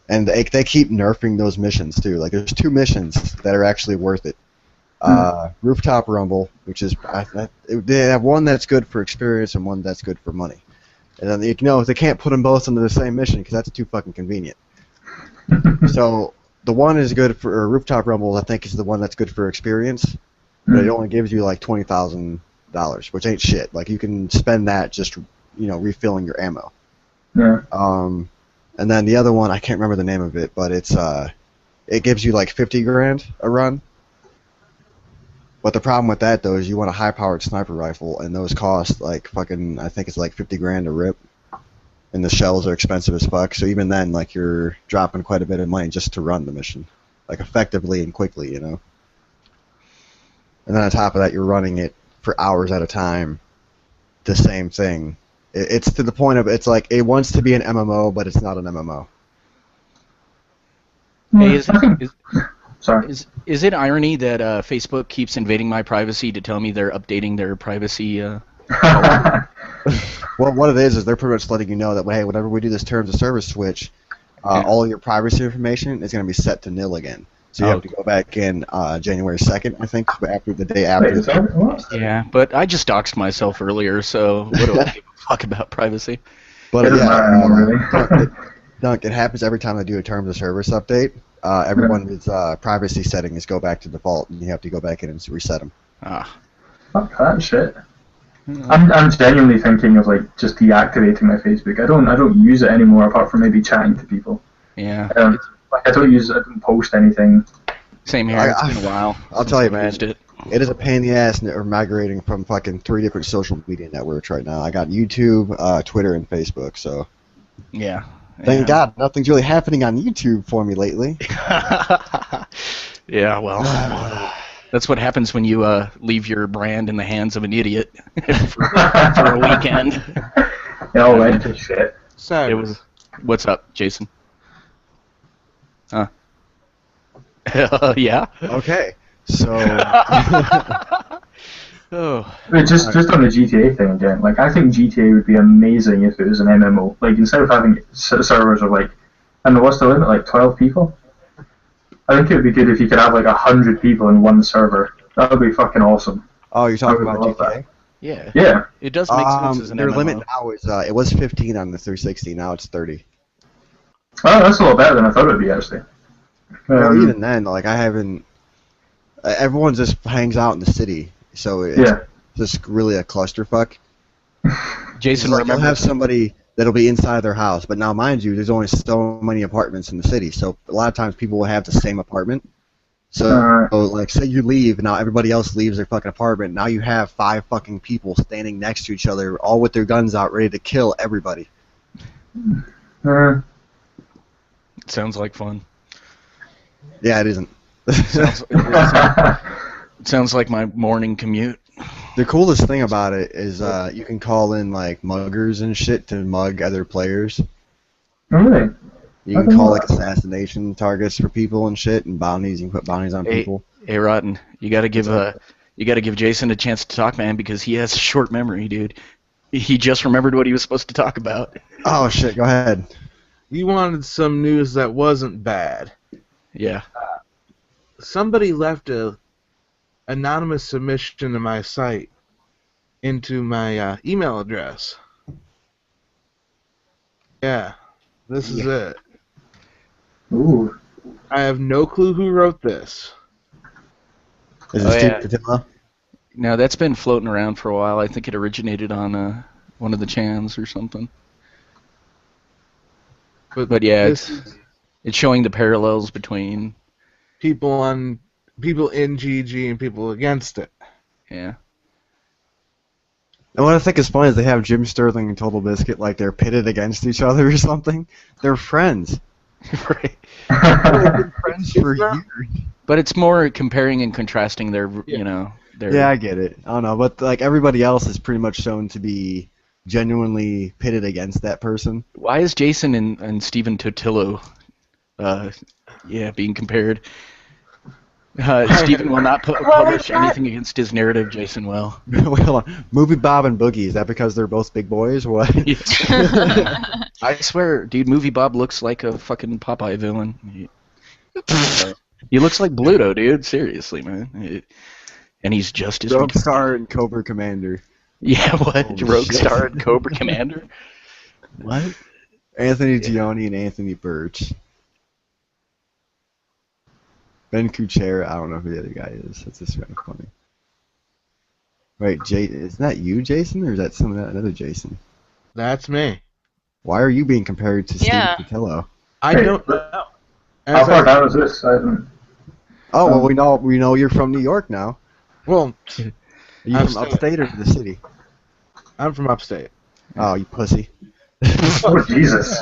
And they keep nerfing those missions too. Like there's 2 missions that are actually worth it. Rooftop Rumble, which is they have one that's good for experience and one that's good for money. And then they can't put them both into the same mission because that's too fucking convenient. So the one is good for Rooftop Rumble. I think is the one that's good for experience, but it only gives you like $20,000, which ain't shit. Like you can spend that just refilling your ammo. Yeah. And then the other one, I can't remember the name of it, but it gives you like 50 grand a run. But the problem with that though is you want a high-powered sniper rifle, and those cost like fucking, I think it's like 50 grand a rip, and the shells are expensive as fuck. So even then, like you're dropping quite a bit of money just to run the mission, like effectively and quickly, And then on top of that, you're running it for hours at a time, the same thing. It's to the point of it's like it wants to be an MMO, but it's not an MMO. Hey, Sorry. Is it irony that Facebook keeps invading my privacy to tell me they're updating their privacy? Well, what it is they're pretty much letting you know that, hey, whenever we do this terms of service switch, all your privacy information is going to be set to nil again. So you have to go back in January 2nd, I think, after the day after. What? Yeah, but I just doxed myself earlier, so what do I give a fuck about privacy? But It doesn't matter anymore, really. Dunk, it happens every time they do a terms of service update. Everyone's privacy settings go back to default, and you have to go back in and reset them. Fuck that shit. I'm genuinely thinking of like just deactivating my Facebook. I don't use it anymore apart from maybe chatting to people. Yeah. I don't post anything. Same here. It's been a while. I'll tell you, I've man. used it. It is a pain in the ass migrating from fucking 3 different social media networks right now. I got YouTube, Twitter, and Facebook. So Yeah. thank God nothing's really happening on YouTube for me lately. Yeah, well, that's what happens when you leave your brand in the hands of an idiot for a weekend. It all went to shit. So, What's up, Jason? Huh? Yeah. Okay, so Oh. Wait, just on the GTA thing again, like I think GTA would be amazing if it was an MMO. Like instead of having servers of like, I don't know, what's the limit, like 12 people? I think it would be good if you could have like 100 people in one server. That would be fucking awesome. oh, you're talking I about would love GTA? Yeah. Yeah. It does make sense as an Their MMO. limit now is it was 15 on the 360. Now it's 30. Oh, that's a lot better than I thought it would be actually. Well, even then, like I haven't. Everyone just hangs out in the city, so it's just really a clusterfuck. Jason, Like, remember you'll have somebody that'll be inside their house, but now, mind you, there's only so many apartments in the city, so a lot of times people will have the same apartment. So, like, say you leave, now everybody else leaves their fucking apartment. Now you have 5 fucking people standing next to each other, all with their guns out, ready to kill everybody. Sounds like fun. Yeah, it isn't. Sounds like my morning commute. The coolest thing about it is you can call in like muggers and shit to mug other players. Really? You can call like assassination targets for people and shit, and bounties. You can put bounties on people. Hey, Rotten, you gotta give Jason a chance to talk, man, because he has a short memory, dude. He just remembered what he was supposed to talk about. Oh shit, go ahead. You wanted some news that wasn't bad. Yeah. Somebody left a anonymous submission to my site into my email address. Yeah, this is it. Ooh. I have no clue who wrote this. Is it Steve Patillo? No, that's been floating around for a while. I think it originated on one of the chans or something. But yeah, it's showing the parallels between people in GG and people against it. Yeah. And what I think is funny is they have Jim Sterling and Total Biscuit like they're pitted against each other or something. They're friends. Right. They've been friends for years. But it's more comparing and contrasting their, their... Yeah, I get it. I don't know, but like everybody else is pretty much shown to be genuinely pitted against that person. Why is Jason and Stephen Totillo being compared. Stephen will not publish anything against his narrative, Jason will. Well, Movie Bob and Boogie, is that because they're both big boys? What? I swear, dude, Movie Bob looks like a fucking Popeye villain. He looks like Bluto, dude. Seriously, man. And he's just as Rogue Star and Cobra Commander. Yeah, what? Holy Rogue shit. Star and Cobra Commander? What? Anthony Gioni and Anthony Birch. Ben Kuchera, I don't know who the other guy is. That's just kind of funny. Wait, isn't that you, Jason, or is that another Jason? That's me. Why are you being compared to Yeah. Steve Cotillo? I don't know. How far down is this? I haven't... Oh, well, we know you're from New York now. Well, Are you from Upstate. upstate or the city? I'm from upstate. Oh, you pussy. Oh, Jesus.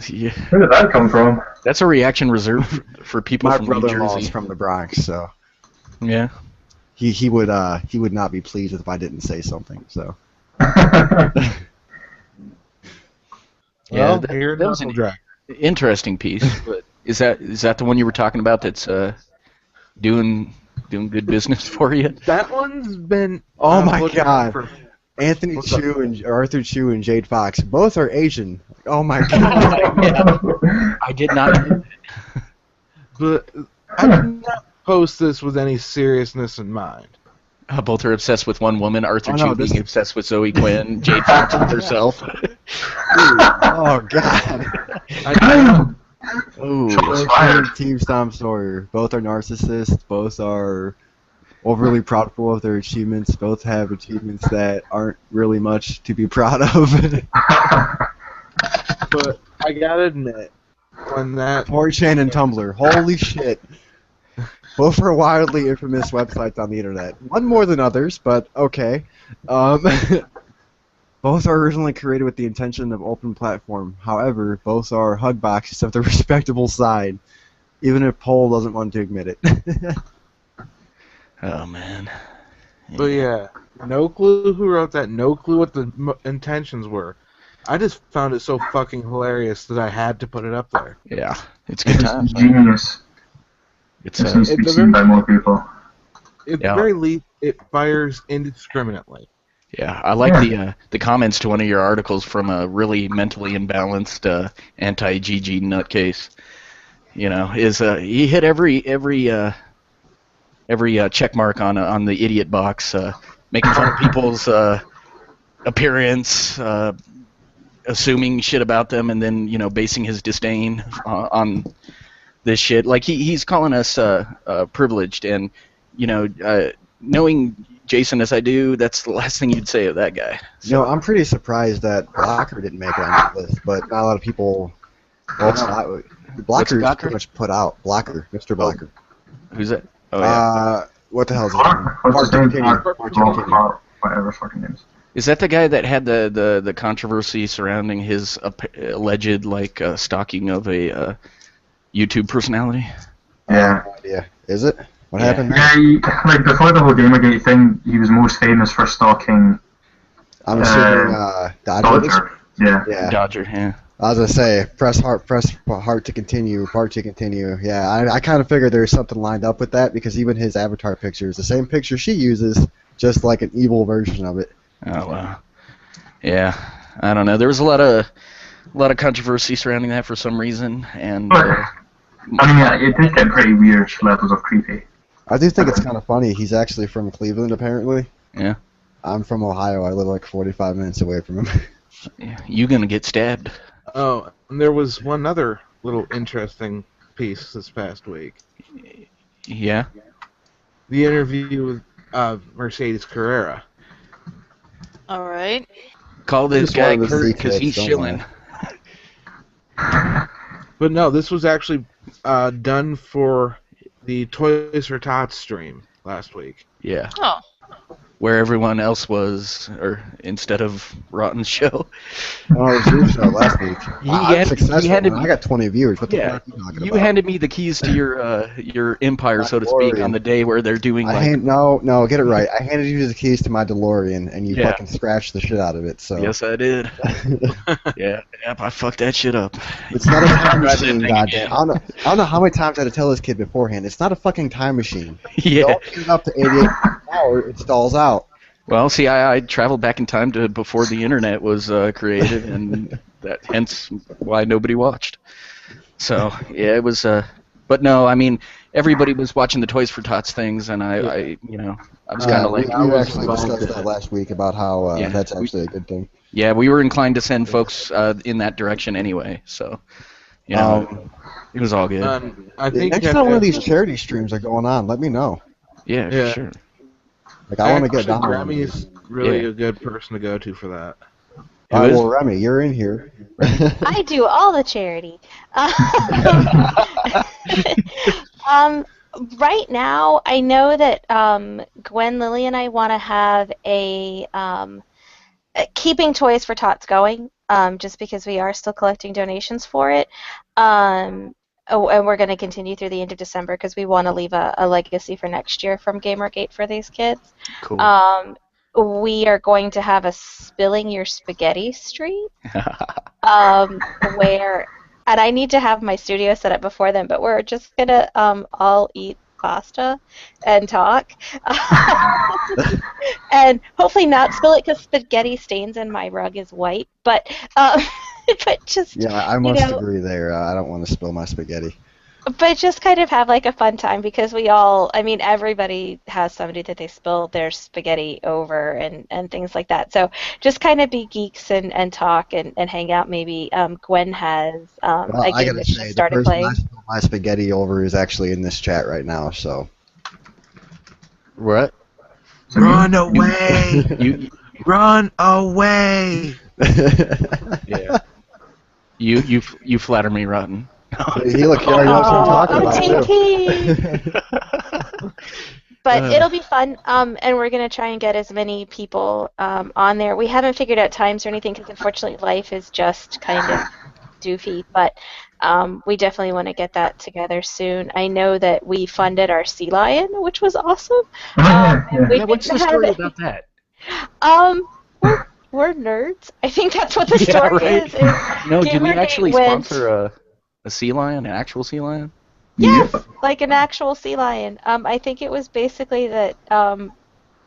Yeah. Where did that come from? That's a reaction reserved for people My from New brother-in-law is Jersey. from the Bronx, so Yeah. he would not be pleased if I didn't say something. So Well, that here's was Knuckle an Drag. interesting piece. But is that the one you were talking about that's doing good business for you? That one's been. Oh my looking God. for- Anthony What's up? Chu and Arthur Chu and Jade Fox, both are Asian. Oh my God. I did not. But I did not post this with any seriousness in mind. Both are obsessed with one woman. Arthur Oh, no, Chu this- being obsessed with Zoe Quinn. Jade Fox with herself. Oh God. Damn! Ooh. Shots Both fired. are Team Storm Sawyer. Both are narcissists. Both are overly proudful of their achievements. Both have achievements that aren't really much to be proud of. But I gotta admit, when that 4chan and Tumblr. Holy shit. Both are wildly infamous websites on the internet. One more than others, but okay. Both are originally created with the intention of open platform. However, both are hug boxes of the respectable side, even if Poll doesn't want to admit it. Oh man. But yeah, no clue who wrote that, no clue what the intentions were. I just found it so fucking hilarious that I had to put it up there. Yeah, it's good times. man. Genius. It's This needs to be It's a seen very- by more people. At Yeah. the very least, it fires indiscriminately. yeah. I like the comments to one of your articles from a really mentally imbalanced anti-GG nutcase. You know, he hit every check mark on the idiot box, making fun of people's appearance, assuming shit about them, and then basing his disdain on this shit. Like he's calling us privileged, and knowing Jason as I do, that's the last thing you'd say of that guy. You know, I'm pretty surprised that Blocker didn't make it on the list, but not a lot of people. Well, it's not. Blocker's Blocker? pretty much put out. Blocker, Mr. Blocker. Who's that? Oh yeah. What the hell's his name? Mark, what's his Mark name? Mark Mark Mark, whatever fucking names. Is that the guy that had the controversy surrounding his alleged stalking of a YouTube personality? Yeah. No idea. Is it? What Yeah. happened? Yeah, like before the whole Gamergate thing, he was most famous for stalking I'm assuming Dodger. Dodger. Yeah. Yeah. Dodger, yeah. I was gonna say, press heart to continue, part to continue. Yeah, I kind of figured there was something lined up with that because even his avatar picture is the same picture she uses, just like an evil version of it. Oh wow. Yeah, I don't know. There was a lot of controversy surrounding that for some reason, and But, I mean, yeah, it did get pretty weird levels of creepy. I do think it's kind of funny. He's actually from Cleveland, apparently. Yeah. I'm from Ohio. I live like 45 minutes away from him. you gonna get stabbed. Oh, and there was one other little interesting piece this past week. Yeah. The interview with Mercedes Carrera. All right. Call this Just guy wanted to Kurt see because clips, he's don't shilling. But no, this was actually done for the Toys for Tots stream last week. Yeah. Oh. where everyone else was, or instead of Rotten's show. Oh, it was your show last week. I'm successful. handed I got 20 viewers. What the Yeah, fuck are you talking you about? handed me the keys to your empire, so to speak, DeLorean. on the day where they're doing like. No, get it right. I handed you the keys to my DeLorean, and you Yeah. fucking scratched the shit out of it. So Yes, I did. Yep, I fucked that shit up. it's not a time machine, Thing goddamn. I don't know how many times I had to tell this kid beforehand. It's not a fucking time machine. Yeah. Don't get it up to 88 miles an hour. It stalls out. Well, see, I traveled back in time to before the internet was created, and that hence why nobody watched. So yeah, it was. But no, I mean, everybody was watching the Toys for Tots things, and I was kind of like. we actually discussed that last week about how Yeah, that's actually a good thing. Yeah, we were inclined to send folks in that direction anyway, so you know, it was all good. I think Next time one of these charity streams are going on, let me know. Yeah, sure. Like I want to get down on Remy these. is really a good person to go to for that. All right, is? well, Remy, you're in here. I do all the charity. Right now, I know that Gwen, Lily, and I want to have a keeping Toys for Tots going, just because we are still collecting donations for it. And we're going to continue through the end of December because we want to leave a legacy for next year from Gamergate for these kids. Cool. We are going to have a Spilling Your Spaghetti stream, where, and I need to have my studio set up before then, but we're just going to all eat pasta and talk. And hopefully not spill it because spaghetti stains and my rug is white, but just, Yeah, I must agree there. I don't want to spill my spaghetti. but just kind of have like a fun time because we all, I mean, everybody has somebody that they spill their spaghetti over and things like that. So just kind of be geeks and talk and hang out. Maybe Gwen has Well, a I game gotta that she say, the started person playing. I spilled my spaghetti over is actually in this chat right now. So What? Run away! You Run away! yeah. You flatter me, Rotten. he look, he already knows what I'm talking about. TT. But it'll be fun, and we're going to try and get as many people on there. We haven't figured out times or anything because unfortunately life is just kind of doofy, but we definitely want to get that together soon. I know that we funded our Sea Lion, which was awesome. What's the story about that? We're nerds. I think that's what the story is. No, did we Gamergate actually went- sponsor a sea lion, an actual sea lion? Yes, like an actual sea lion. I think it was basically that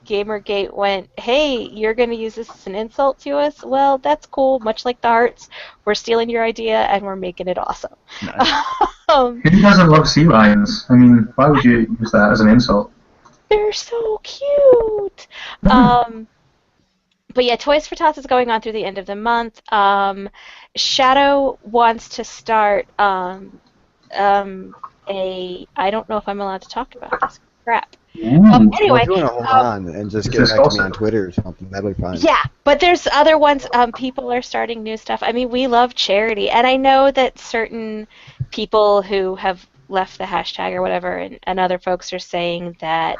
Gamergate went, hey, you're going to use this as an insult to us? Well, that's cool. Much like the Hearts, we're stealing your idea and we're making it awesome. Nice. Who doesn't love sea lions? I mean, why would you use that as an insult? They're so cute. But yeah, Toys for Tots is going on through the end of the month. Shadow wants to start I don't know if I'm allowed to talk about this. Crap. Anyway, Well, if you want to hold on and just get back to me on Twitter or something, that'll be fine. yeah, but there's other ones. People are starting new stuff. I mean, we love charity, and I know that certain people who have left the hashtag or whatever, and other folks are saying that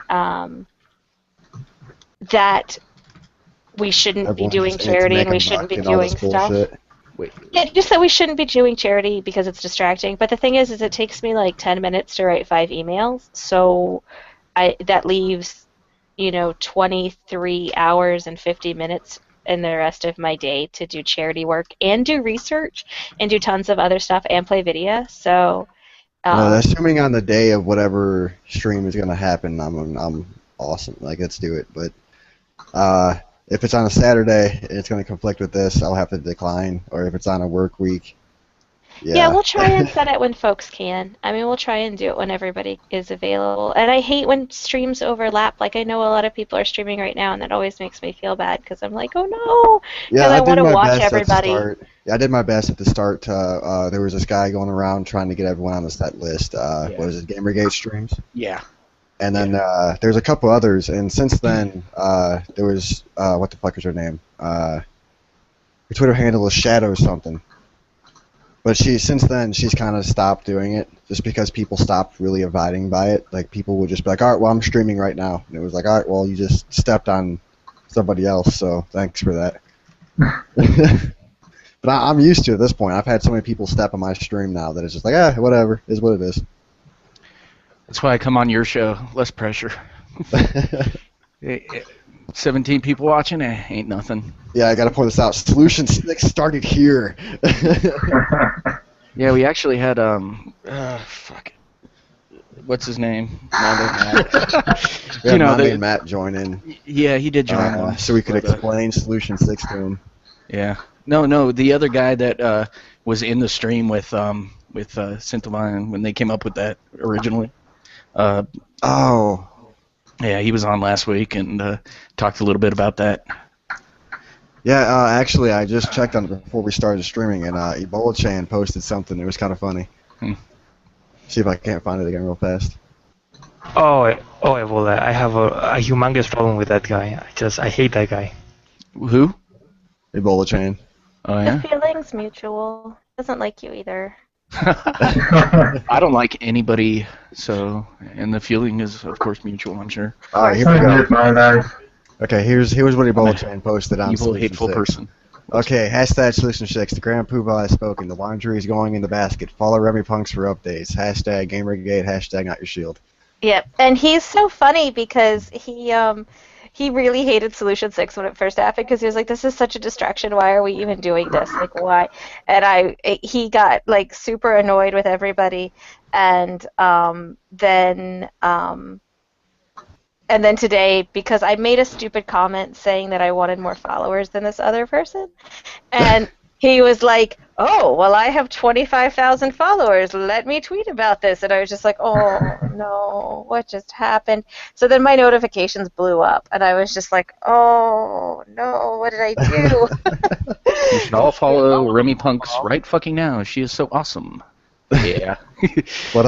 that we shouldn't be doing charity and we shouldn't be doing stuff. Wait. Yeah, just that we shouldn't be doing charity because it's distracting. But the thing is it takes me like 10 minutes to write 5 emails, so that leaves 23 hours and 50 minutes in the rest of my day to do charity work and do research and do tons of other stuff and play video. So assuming on the day of whatever stream is going to happen, I'm awesome. Like, let's do it. But if it's on a Saturday and it's going to conflict with this, I'll have to decline. Or if it's on a work week, yeah, we'll try and set it when folks can. I mean, we'll try and do it when everybody is available. And I hate when streams overlap. Like, I know a lot of people are streaming right now, and that always makes me feel bad because I'm like, oh no, because I want to watch everybody. Yeah, I did my best at the start. There was this guy going around trying to get everyone on the set list. What is it, Gamergate streams? Yeah. And then there's a couple others, and since then there was what the fuck is her name? Her Twitter handle is Shadow something. But since then she's kind of stopped doing it, just because people stopped really abiding by it. Like people would just be like, all right, well I'm streaming right now, and it was like, all right, well you just stepped on somebody else, so thanks for that. But I'm used to it at this point. I've had so many people step on my stream now that it's just like, whatever, is what it is. That's why I come on your show. Less pressure. 17 people watching, ain't nothing. Yeah, I gotta point this out. Solution 6 started here. Yeah, we actually had fuck. What's his name? Matt. We had Matt join in. Yeah, he did join. So we could explain Solution 6 to him. Yeah. No, the other guy that was in the stream with Synthalion when they came up with that originally. Oh. Yeah, he was on last week and talked a little bit about that. Yeah, actually, I just checked on it before we started streaming, and Ebola Chan posted something. It was kind of funny. See if I can't find it again real fast. Oh, Ebola. I have a humongous problem with that guy. I hate that guy. Who? Ebola Chan. Oh, yeah? The feeling's mutual. Doesn't like you either. I don't like anybody, and the feeling is, of course, mutual, I'm sure. All right, here we go. My life. Okay, here's what Ebola Chan posted on Evil, Solution hateful 6. person. Okay, hashtag Solution 6. The Grand Poobah has spoken. The laundry is going in the basket. Follow Remy Punks for updates. Hashtag Gamergate. Hashtag Not Your Shield. Yep, and he's so funny because he really hated Solution 6 when it first happened because he was like, this is such a distraction. Why are we even doing this? Like, why? And he got, like, super annoyed with everybody. And then today, because I made a stupid comment saying that I wanted more followers than this other person, and he was like, oh, well, I have 25,000 followers. Let me tweet about this. And I was just like, oh, no, what just happened? So then my notifications blew up, and I was just like, oh, no, what did I do? You should all follow Remy Punks right fucking now. She is so awesome. Yeah. But,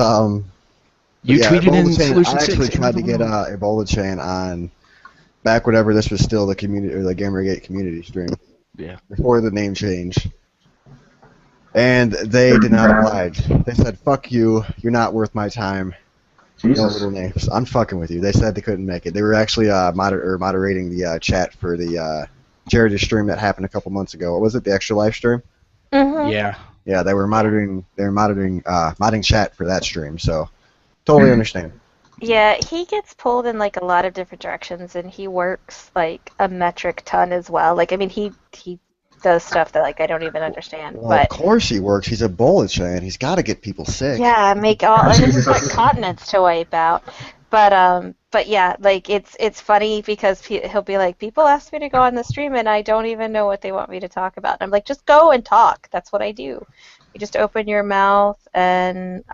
You tweeted in Ebola Chan, Solution 6. I actually tried to get Ebola Chan on back whenever this was still the community or the Gamergate community stream. Yeah. Before the name change. And they did not oblige. They said, fuck you, you're not worth my time. Jesus. No little names. I'm fucking with you. They said they couldn't make it. They were actually moderating the chat for the charity stream that happened a couple months ago. What was it, the extra live stream? Mm-hmm. Yeah. Yeah, they were modding chat for that stream, so totally understand. Yeah, he gets pulled in like a lot of different directions, and he works like a metric ton as well. Like, I mean, he does stuff that like I don't even understand. Well, but of course he works. He's a Ebola Chan. He's got to get people sick. yeah, make all and there's like continents to wipe out. But yeah, like it's funny because he'll be like, people ask me to go on the stream and I don't even know what they want me to talk about. And I'm like, just go and talk. That's what I do. You just open your mouth and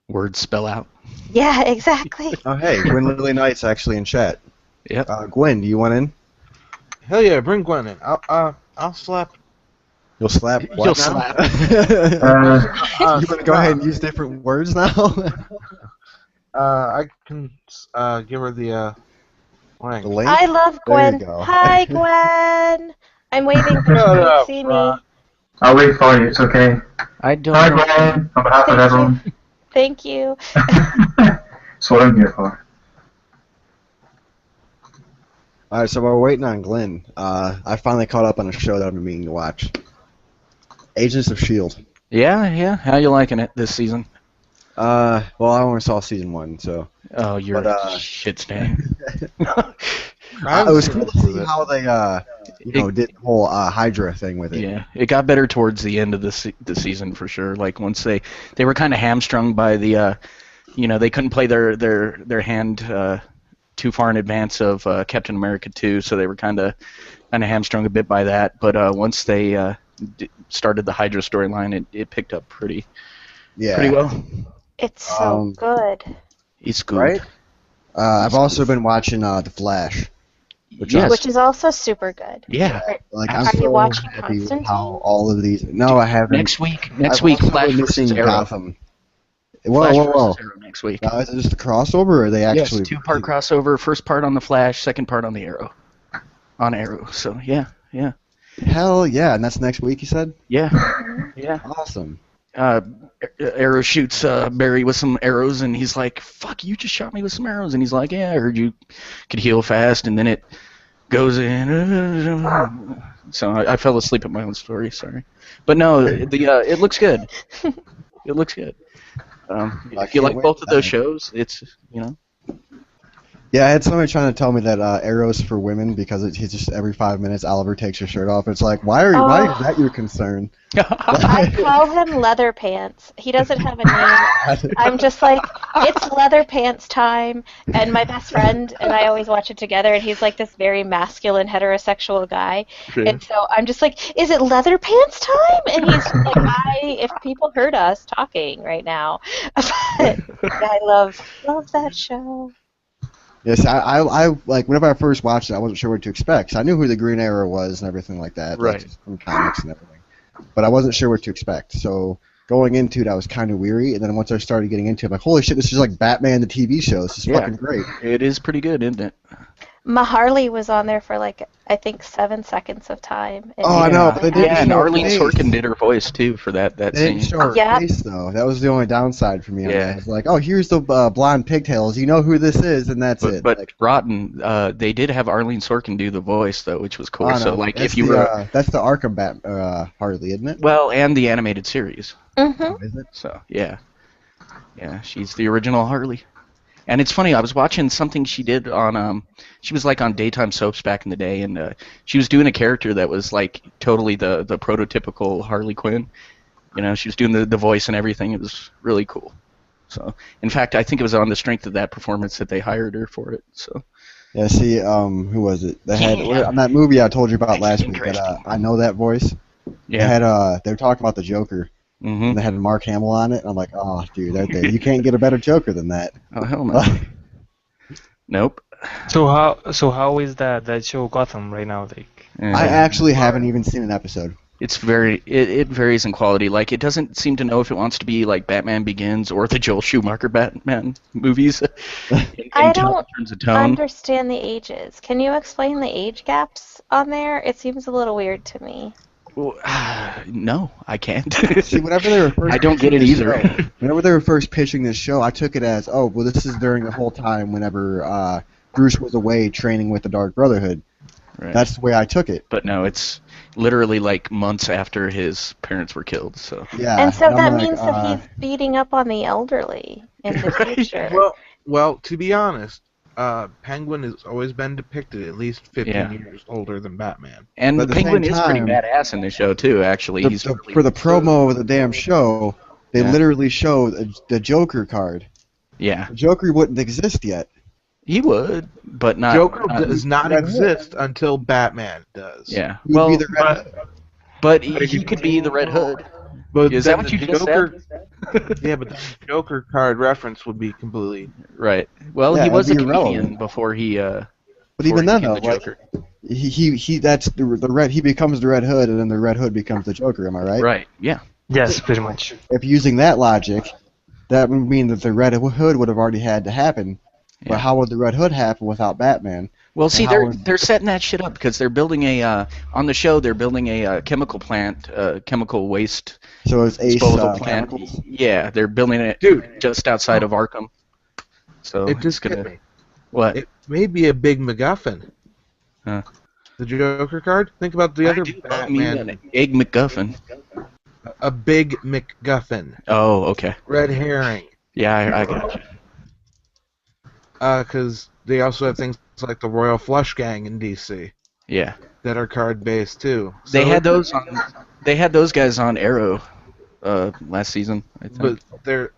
Words spell out. yeah, exactly. Oh, hey, Gwen Lily Knight's actually in chat. Yep. Gwen, do you want in? Hell yeah, bring Gwen in. I'll slap. You'll slap. What You'll now? slap. You want to go ahead and use different words now? I can give her the link. The link? I love There you Gwen. go. Hi, Gwen. I'm waiting for you to see me. I'll wait for you, it's okay. I don't Hi, know. Glenn, on behalf of Thank everyone. Thank you. That's what I'm here for. Alright, so while we're waiting on Glenn, I finally caught up on a show that I've been meaning to watch. Agents of S.H.I.E.L.D. Yeah. How you liking it this season? Well, I only saw season 1, so... Oh, you're But, a shit stain. It was cool to see how they, did the whole Hydra thing with it. Yeah, it got better towards the end of the season for sure. Like once they were kind of hamstrung by the, they couldn't play their hand too far in advance of Captain America 2, so they were kind of hamstrung a bit by that. But once they started the Hydra storyline, it picked up pretty well. It's so good. It's good. Right? I've also been watching The Flash. Which is also super good. Yeah. Like, Are I'm you so watching happy with Constantine? how all of these... No, I haven't. Next week, I've Flash also been missing versus Arrow. Gotham. Flash Whoa. versus Arrow next week. Now, is it just a crossover, or are they actually... Yes, 2-part crossover. First part on the Flash, second part on the Arrow. On Arrow. So yeah. Hell yeah, and that's next week, you said? Yeah. Yeah. Awesome. Arrow shoots Barry with some arrows, and he's like, "Fuck, you just shot me with some arrows." And he's like, "Yeah, I heard you could heal fast." And then it goes in. So I fell asleep at my own story. Sorry, but no, it looks good. It looks good. If you like both of those shows, it's Yeah, I had somebody trying to tell me that Arrow's for women because he's just every 5 minutes Oliver takes her shirt off. It's like, why is that your concern? I call him Leather Pants. He doesn't have a name. I'm just like, it's Leather Pants time, and my best friend and I always watch it together, and he's like this very masculine heterosexual guy, and so I'm just like, is it Leather Pants time? And he's like, if people heard us talking right now, but I love that show. Yes, I like whenever I first watched it, I wasn't sure what to expect. So I knew who the Green Arrow was and everything like that, right? Like, from comics and everything, but I wasn't sure what to expect. So going into it, I was kind of weary, and then once I started getting into it, I'm like, holy shit, this is like Batman the TV show. This is fucking great. It is pretty good, isn't it? Maharley was on there for like I think 7 seconds of time. I know. They didn't and show Arlene face. Sorkin did her voice too for that They scene. didn't show her face though. That was the only downside for me. Yeah. I was like, oh, here's the blonde pigtails. You know who this is, and that's it. But like, Rotten, they did have Arlene Sorkin do the voice though, which was cool. oh, So no, like, that's if you were that's the Arkham Harley, isn't it? well, and the animated series. Mm-hmm. Is it? So yeah, she's the original Harley. And it's funny, I was watching something she did on, she was like on daytime soaps back in the day, and she was doing a character that was like totally the prototypical Harley Quinn. You know, she was doing the voice and everything. It was really cool. So, in fact, I think it was on the strength of that performance that they hired her for it. So. Yeah, see, who was it? They had on that movie I told you about last week. That, I know that voice. Yeah. They were talking about the Joker. Mm-hmm. And they had Mark Hamill on it. And I'm like, oh, dude, you can't get a better Joker than that. Oh hell no. Nope. So how is that show Gotham right now? Like, I actually haven't even seen an episode. It's it varies in quality. Like, it doesn't seem to know if it wants to be like Batman Begins or the Joel Schumacher Batman movies. I don't understand the ages. Can you explain the age gaps on there? It seems a little weird to me. Well, no, I can't. See, whenever they were first I don't get it either. Whenever they were first pitching this show, I took it as, oh, well, this is during the whole time whenever Bruce was away training with the Dark Brotherhood. Right. That's the way I took it. But no, it's literally like months after his parents were killed. So. Yeah. And so that like, means that he's beating up on the elderly in the future. Well, to be honest, Penguin has always been depicted at least 15 years older than Batman. And but the Penguin is pretty badass in the show too. Actually, for the promo of the damn show, they literally show the Joker card. Yeah. The Joker wouldn't exist yet. He would, but not. Joker does not exist until Batman does. Yeah. Well, but he could be the Red Hood. But is that what you just said? Yeah, but the Joker card reference would be completely right. Well, he was a comedian before he. But even then, though, Joker. He that's the Red. He becomes the Red Hood, and then the Red Hood becomes the Joker. Am I right? Right. Yeah. Yes, pretty much. If using that logic, that would mean that the Red Hood would have already had to happen. Yeah. But how would the Red Hood happen without Batman? Well, see, they're setting that shit up because they're building on the show. They're building a chemical plant, chemical waste disposal plant. Chemicals? Yeah, they're building it, just outside of Arkham. So it just gonna me. What? It may be a big MacGuffin. Huh. The Joker card. Think about the other Batman. An egg MacGuffin. A big MacGuffin. Oh, okay. Red herring. Yeah, I got you. Because they also have things like the Royal Flush Gang in DC. Yeah. That are card based too. So they had those on. They had those guys on Arrow, last season, I think. But they're,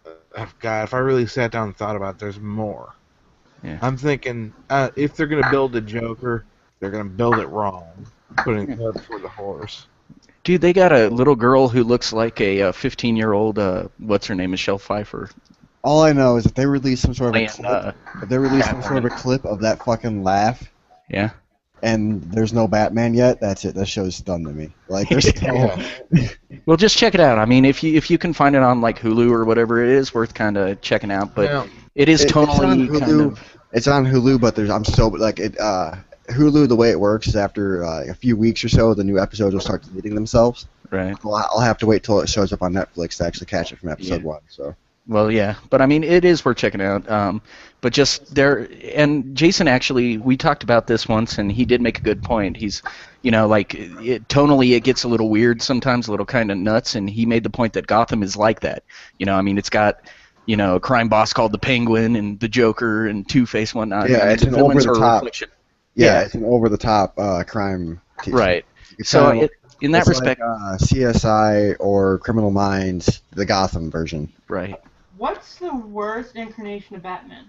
God, if I really sat down and thought about it, there's more. Yeah. I'm thinking if they're gonna build a Joker, they're gonna build it wrong, putting the cart before the horse. Dude, they got a little girl who looks like a 15-year-old. What's her name? Michelle Pfeiffer. All I know is if they release some sort of a clip, clip of that fucking laugh, yeah, and there's no Batman yet, that's it. That show's done to me. Like there's Well, just check it out. I mean, if you can find it on like Hulu or whatever, it is worth kind of checking out. But it is totally kind of. It's on Hulu, but Hulu, the way it works is after a few weeks or so, the new episodes will start deleting themselves. Right. Well, I'll have to wait till it shows up on Netflix to actually catch it from episode 1. So. Well, yeah, but I mean, it is worth checking out. But just there, and Jason actually, we talked about this once, and he did make a good point. He's, like tonally, it gets a little weird sometimes, a little kind of nuts, and he made the point that Gotham is like that. I mean, it's got, a crime boss called the Penguin and the Joker and Two-Face and whatnot. Yeah, it's an over-the-top. Yeah, it's an over-the-top crime. Right. It's So kinda- in that it's respect, like, CSI or Criminal Minds, the Gotham version. right. What's the worst incarnation of Batman?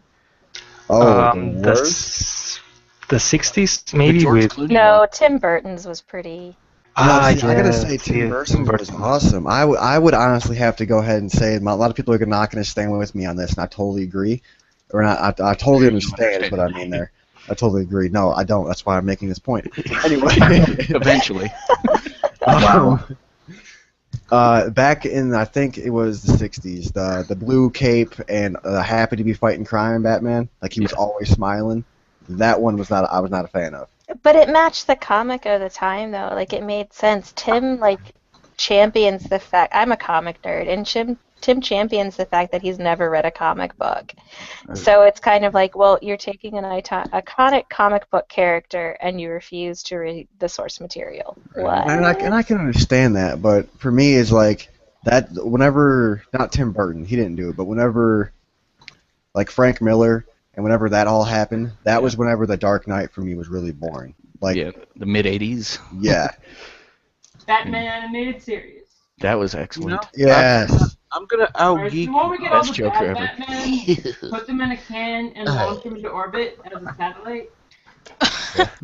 Oh, the the worst? the 60s maybe George with Clooney No, one. Tim Burton's was pretty. I gotta yeah, say, Tim yeah, Burton was awesome. I would honestly have to go ahead and say a lot of people are not going to stand with me on this, and I totally agree. Or not, I totally understand is what I mean there. I totally agree. No, I don't. That's why I'm making this point. Anyway. Eventually. Back in, I think it was the 60s, the blue cape and happy to be fighting crime Batman, like he was always smiling. That one I was not a fan of. But it matched the comic of the time, though. Like, it made sense. Tim, champions the fact... I'm a comic nerd, and Tim champions the fact that he's never read a comic book. So it's kind of like, well, you're taking an iconic comic book character, and you refuse to read the source material. What? And I can understand that, but for me, it's like, that whenever... Not Tim Burton, he didn't do it, but whenever, like, Frank Miller... And whenever that all happened, that was whenever The Dark Knight for me was really boring. Like, Yeah, the mid-'80s. yeah. Batman animated series. That was excellent. Yes. I'm gonna Alright, out-geek. the one we get all Best the Joker bad ever. Batman, put them in a can, and launch them into orbit as a satellite.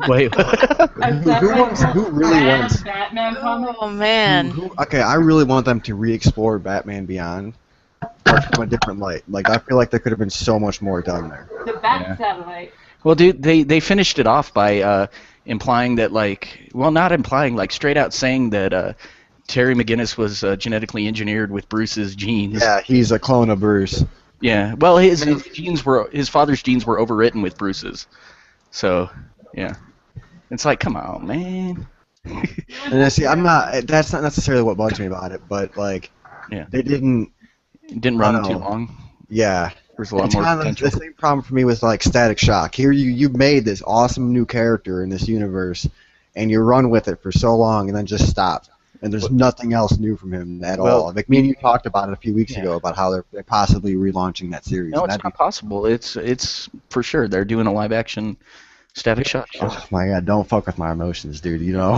Wait. Who really wants... Batman comic? Oh man. Okay, I really want them to re-explore Batman Beyond, but from a different light. Like, I feel like there could have been so much more done there. The Bat satellite. Well, dude, they finished it off by implying that, not implying, straight out saying that Terry McGinnis was genetically engineered with Bruce's genes. Yeah, he's a clone of Bruce. Yeah. Well, his father's genes were overwritten with Bruce's. So, yeah. It's like, come on, man. And see, that's not necessarily what bugs me about it, but, Yeah. they didn't... It didn't I run don't too know. long. Yeah. There's a lot It's more kind of potential. the same problem for me with, Static Shock. Here you made this awesome new character in this universe, and you run with it for so long and then just stop. And there's nothing else new from him at all. Like, me and you talked about it a few weeks ago about how they're possibly relaunching that series. No, and it's not possible. It's for sure. They're doing a live-action Static Shock show. Oh my god, don't fuck with my emotions, dude. You know?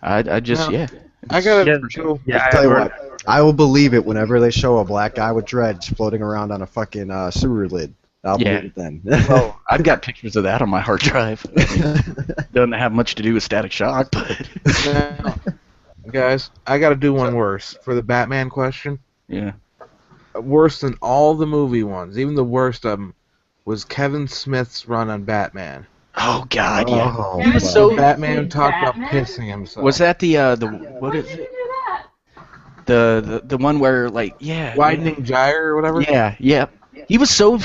I just, No. yeah. I gotta Yeah, go. yeah, Tell you what, I will believe it whenever they show a black guy with dreads floating around on a fucking sewer lid. I'll Yeah. believe it then. Well, I've got pictures of that on my hard drive. Doesn't have much to do with Static Shock, but Now, guys, I gotta do one worse for the Batman question. yeah. Worse than all the movie ones, even the worst of them, was Kevin Smith's run on Batman. Oh God, yeah. Oh, He was fuck. So Batman? Batman talked about Batman? pissing himself. Was that the what Why is did you it? do that? The one where yeah. Widening Gyre or whatever? Yeah. He was so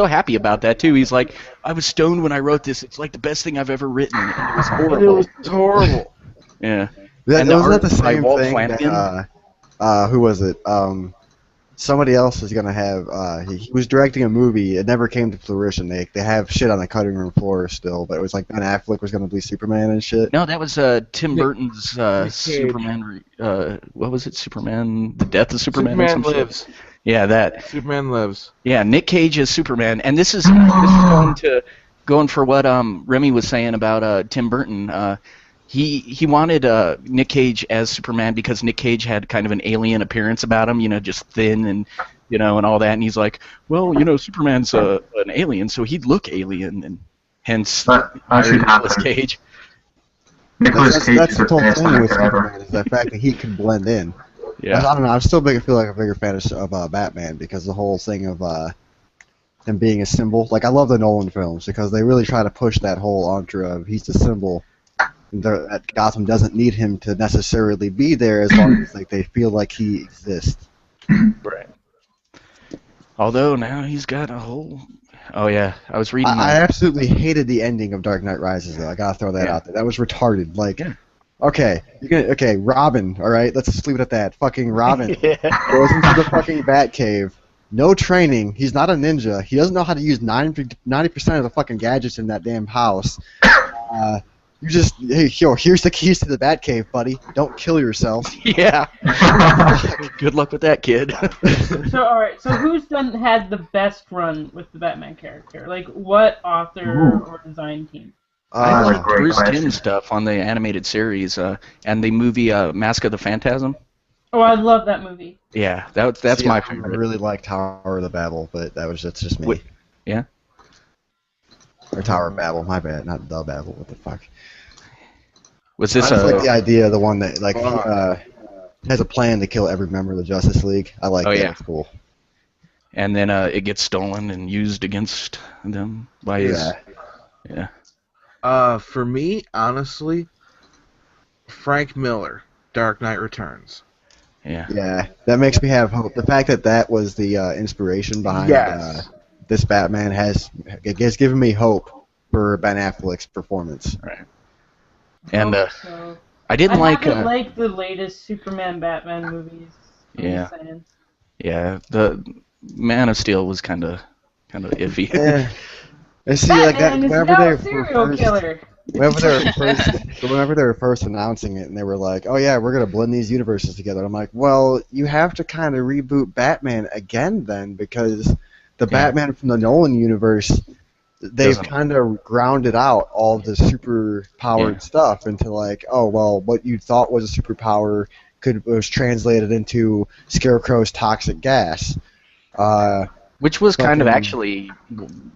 happy about that too. He's like, I was stoned when I wrote this. It's like the best thing I've ever written. And it was And horrible. it was horrible. Yeah. That, And the wasn't that art the by same Walt thing Flanagan? that, who was it? Somebody else was gonna have. He was directing a movie. It never came to fruition. They have shit on the cutting room floor still, but it was like Ben Affleck was gonna be Superman and shit. No, that was Tim Nick- Burton's Cage. Superman. What was it? Superman: The Death of Superman. or Superman some shit? Lives. Yeah, that. Superman Lives. Yeah, Nick Cage is Superman, and this is going for what Remy was saying about Tim Burton. He wanted Nick Cage as Superman because Nick Cage had kind of an alien appearance about him, just thin and and all that. And he's like, well, Superman's an alien, so he'd look alien, and hence That should Nicolas happen. Cage. Nicolas Cage That's is the the whole best thing with actor ever. Superman is the fact that he can blend in. Yeah. I don't know. I'm still feel like a bigger fan of Batman because the whole thing of him being a symbol. Like, I love the Nolan films because they really try to push that whole mantra of he's the symbol. That Gotham doesn't need him to necessarily be there as long as they feel like he exists. Right. Although now he's got a whole. Oh yeah, I was reading. I absolutely hated the ending of Dark Knight Rises though. I gotta throw that Yeah. out there. That was retarded. Like, Yeah. Okay, Robin. All right, let's just leave it at that. Fucking Robin Yeah. goes into the fucking Batcave. No training. He's not a ninja. He doesn't know how to use 90% of the fucking gadgets in that damn house. You just, hey, yo, here's the keys to the Batcave, buddy. Don't kill yourself. Yeah. Good luck with that, kid. So alright, so who's had the best run with the Batman character? Like what author or design team? I like great Bruce question. Timm stuff on the animated series and the movie Mask of the Phantasm. Oh, I love that movie. Yeah, that's See, my I favorite. really like Tower of the Babel, but that's just me. Wait, yeah? Or Tower of Babel, my bad, not the Babel. What the fuck? Was this I just like the idea of the one that like has a plan to kill every member of the Justice League. I like Oh, that. yeah. It's cool. and then it gets stolen and used against them by his... Yeah. For me, honestly, Frank Miller, Dark Knight Returns. Yeah. Yeah, that makes me have hope. The fact that that was the inspiration behind Yes. this Batman has given me hope for Ben Affleck's performance. Right. And So, I didn't I like... haven't liked the latest Superman Batman movies. I'm Yeah. just saying. Yeah, the Man of Steel was kind of iffy. Yeah. And see, like that, Batman is whenever now they a were serial first, killer. whenever they were first announcing it, and they were like, "Oh yeah, we're gonna blend these universes together," I'm like, "Well, you have to kind of reboot Batman again then, because the Batman from the Nolan universe, they've Doesn't- kind of grounded out all the super powered stuff into like, oh well, what you thought was a superpower was translated into Scarecrow's toxic gas." Which was kind of fucking- actually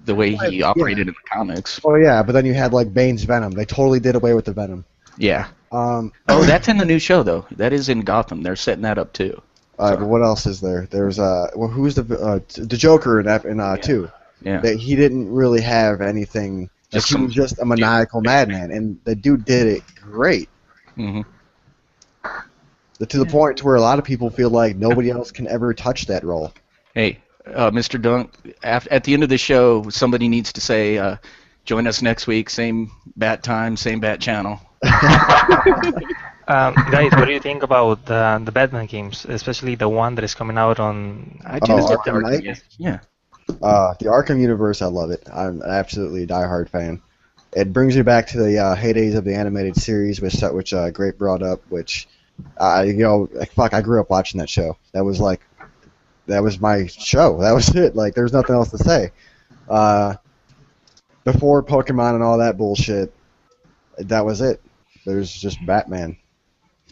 the way he operated in the comics. Oh yeah, but then you had like Bane's Venom. They totally did away with the Venom. Yeah. Oh, that's in the new show though. That is in Gotham. They're setting that up too. But what else is there? There's who's the Joker in 2? Yeah. That he didn't really have anything. Just He was just a maniacal madman, and the dude did it great. Mm-hmm. To the point to where a lot of people feel like nobody else can ever touch that role. Hey, Mr. Dunk, at the end of the show, somebody needs to say, join us next week, same bat time, same bat channel. Guys, what do you think about the Batman games, especially the one that is coming out on... I do like Arkham Knight? Yeah. The Arkham universe, I love it. I'm absolutely a diehard fan. It brings me back to the heydays of the animated series, which Grape brought up. Which, I grew up watching that show. That was my show. That was it. Like, there's nothing else to say. Before Pokemon and all that bullshit, that was it. There's just Batman.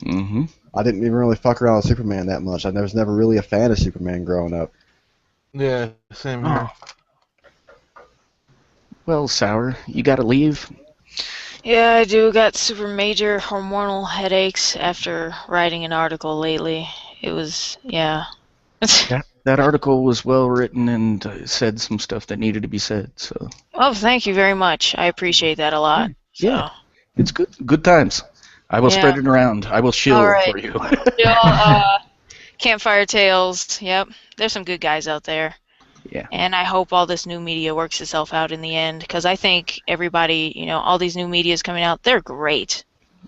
Mm-hmm. I didn't even really fuck around with Superman that much. I was never really a fan of Superman growing up. Yeah, same here. Well, Sour, you gotta leave. Yeah, I do. Got super major hormonal headaches after writing an article lately. It was, yeah. That article was well written and said some stuff that needed to be said. So Oh, thank you very much. I appreciate that a lot. yeah, it's good times. I will spread it around. I will shill All right. for you. Campfire Tales. Yep, there's some good guys out there. Yeah. And I hope all this new media works itself out in the end, because I think everybody, all these new medias coming out, they're great.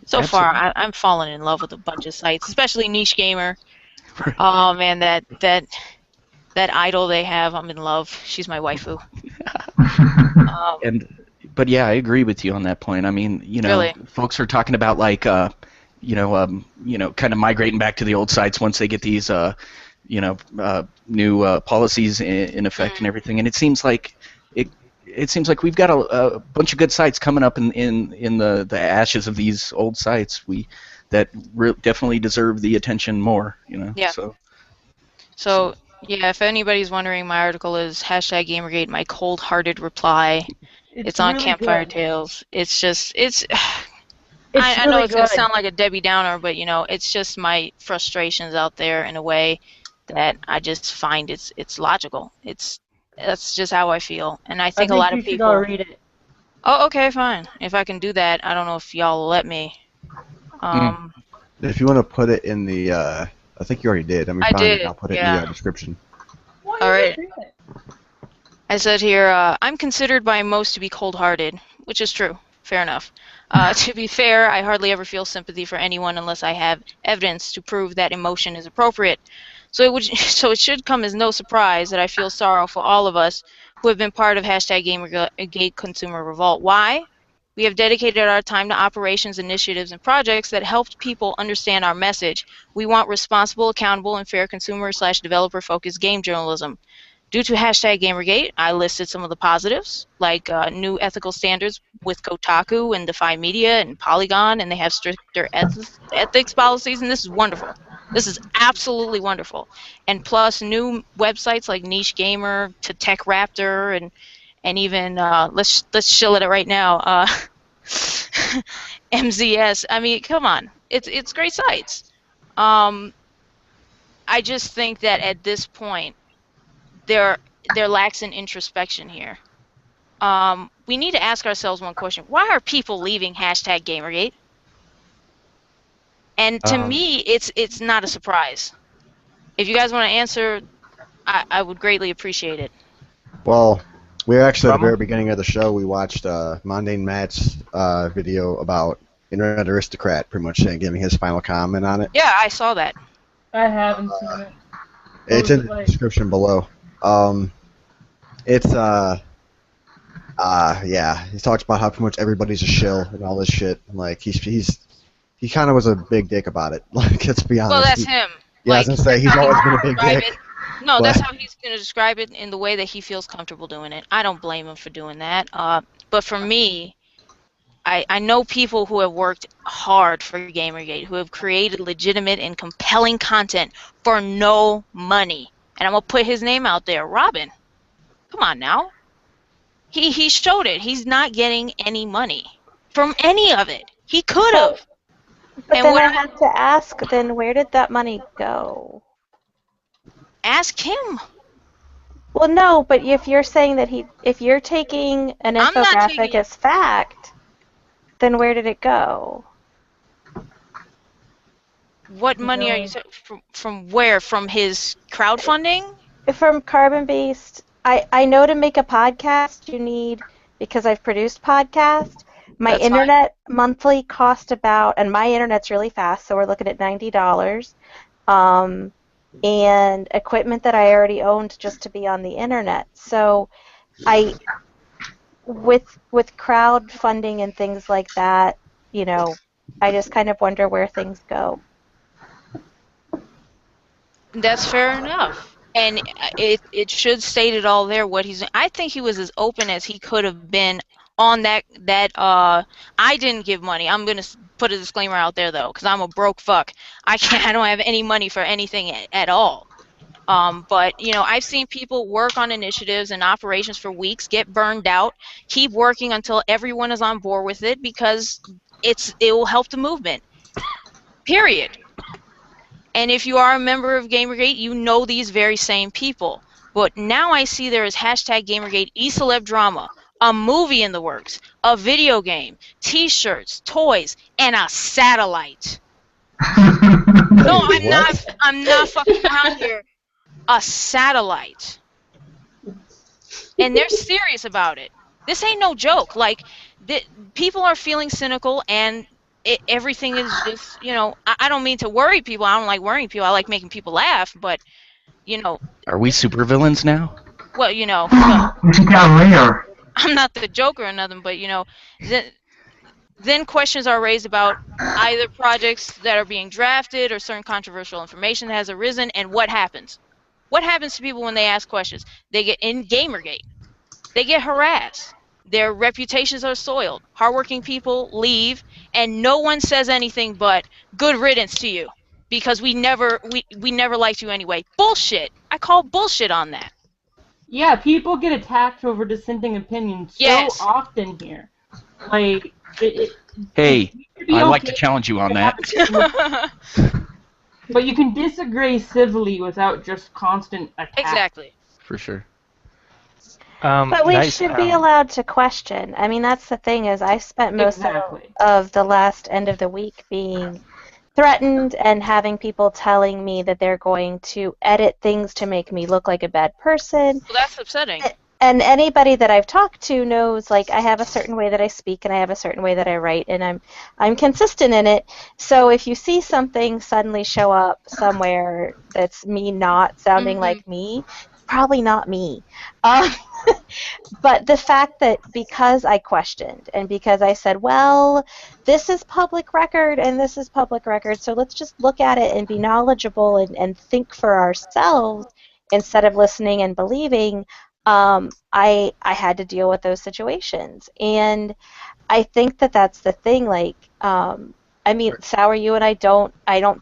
So far, I'm falling in love with a bunch of sites, especially Niche Gamer. Oh man, that idol they have, I'm in love. She's my waifu. But yeah, I agree with you on that point. I mean, Really? folks are talking about like, kind of migrating back to the old sites once they get these, new policies in effect and everything. And it seems like we've got a bunch of good sites coming up in the ashes of these old sites. That definitely deserve the attention more. Yeah. So yeah, if anybody's wondering, my article is #Gamergate, my cold-hearted reply. It's on really Campfire good. Tales. It's just, I know really it's going to good. sound like a Debbie Downer, but, it's just my frustrations out there in a way that I just find it's logical. That's just how I feel. And I think a lot of you should people... all read it. Oh, okay, fine. If I can do that, I don't know if y'all will let me. If you want to put it in the, I think you already did. I did, I'll put it in yeah. the description. Why All right. read it? I said here, I'm considered by most to be cold-hearted, which is true. Fair enough. To be fair, I hardly ever feel sympathy for anyone unless I have evidence to prove that emotion is appropriate. So it should come as no surprise that I feel sorrow for all of us who have been part of #Gamergate Consumer Revolt. Why? We have dedicated our time to operations, initiatives, and projects that helped people understand our message. We want responsible, accountable, and fair consumer/developer-focused game journalism. Due to #Gamergate, I listed some of the positives, like new ethical standards with Kotaku and Defy Media and Polygon, and they have stricter ethics policies, and this is wonderful. This is absolutely wonderful. And plus, new websites like Niche Gamer to Tech Raptor and even let's chill at it right now. MZS. I mean, come on, it's great sites. I just think that at this point, there lacks an introspection here. We need to ask ourselves one question: why are people leaving #Gamergate? And to me, it's not a surprise. If you guys want to answer, I would greatly appreciate it. Well, we were actually at the very beginning of the show. We watched Mundane Matt's video about Internet Aristocrat, pretty much giving his final comment on it. Yeah, I saw that. I haven't seen it. It's in the description below. Yeah, he talks about how pretty much everybody's a shill and all this shit. Like he kind of was a big dick about it. Like, let's be honest. Well, that's him. Yeah, I was gonna say he's always been a big dick. No, that's how he's gonna describe it, in the way that he feels comfortable doing it. I don't blame him for doing that. But for me, I know people who have worked hard for Gamergate, who have created legitimate and compelling content for no money. And I'm going to put his name out there. Robin. Come on now. He showed it. He's not getting any money from any of it. He could have. But then I have to ask, then where did that money go? Ask him. Well, no, but if you're saying that if you're taking an infographic as fact, then where did it go? What money are you from where? From his crowdfunding? From Carbon Based. I know to make a podcast you need, because I've produced podcasts, my internet monthly cost about, and my internet's really fast, so we're looking at $90. And equipment that I already owned just to be on the internet. So with crowdfunding and things like that, you know, I just kind of wonder where things go. That's fair enough. And it should state it all there what he's. I think he was as open as he could have been on that I didn't give money. I'm gonna put a disclaimer out there though, because I'm a broke fuck. I don't have any money for anything at all. But you know, I've seen people work on initiatives and operations for weeks, get burned out, keep working until everyone is on board with it, because it will help the movement. Period. And if you are a member of Gamergate, you know these very same people. But now I see there is #Gamergate eCeleb Drama, a movie in the works, a video game, T-shirts, toys, and a satellite. No, I'm not fucking around here. A satellite. And they're serious about it. This ain't no joke. Like, people are feeling cynical, and everything is just, you know, I don't mean to worry people. I don't like worrying people. I like making people laugh, but, you know. Are we supervillains now? Well, you know. I'm not the Joker or nothing, but, you know, then questions are raised about either projects that are being drafted or certain controversial information that has arisen, and what happens. What happens to people when they ask questions? They get in Gamergate. They get harassed. Their reputations are soiled. Hardworking people leave, and no one says anything but "good riddance to you," because we never liked you anyway. Bullshit. I call bullshit on that. Yeah, people get attacked over dissenting opinions so often here. Like, hey, I like to challenge you on that. But you can disagree civilly without just constant attack. Exactly. For sure. But we should be allowed to question. I mean, that's the thing, is I spent most of the last end of the week being threatened and having people telling me that they're going to edit things to make me look like a bad person. Well, that's upsetting. and anybody that I've talked to knows, like, I have a certain way that I speak and I have a certain way that I write, and I'm consistent in it. So if you see something suddenly show up somewhere that's me not sounding like me, it's probably not me. But the fact that because I questioned and because I said, well, this is public record and this is public record, so let's just look at it and be knowledgeable and think for ourselves instead of listening and believing, I had to deal with those situations. And I think that that's the thing. Like, I mean, Sour, you and I don't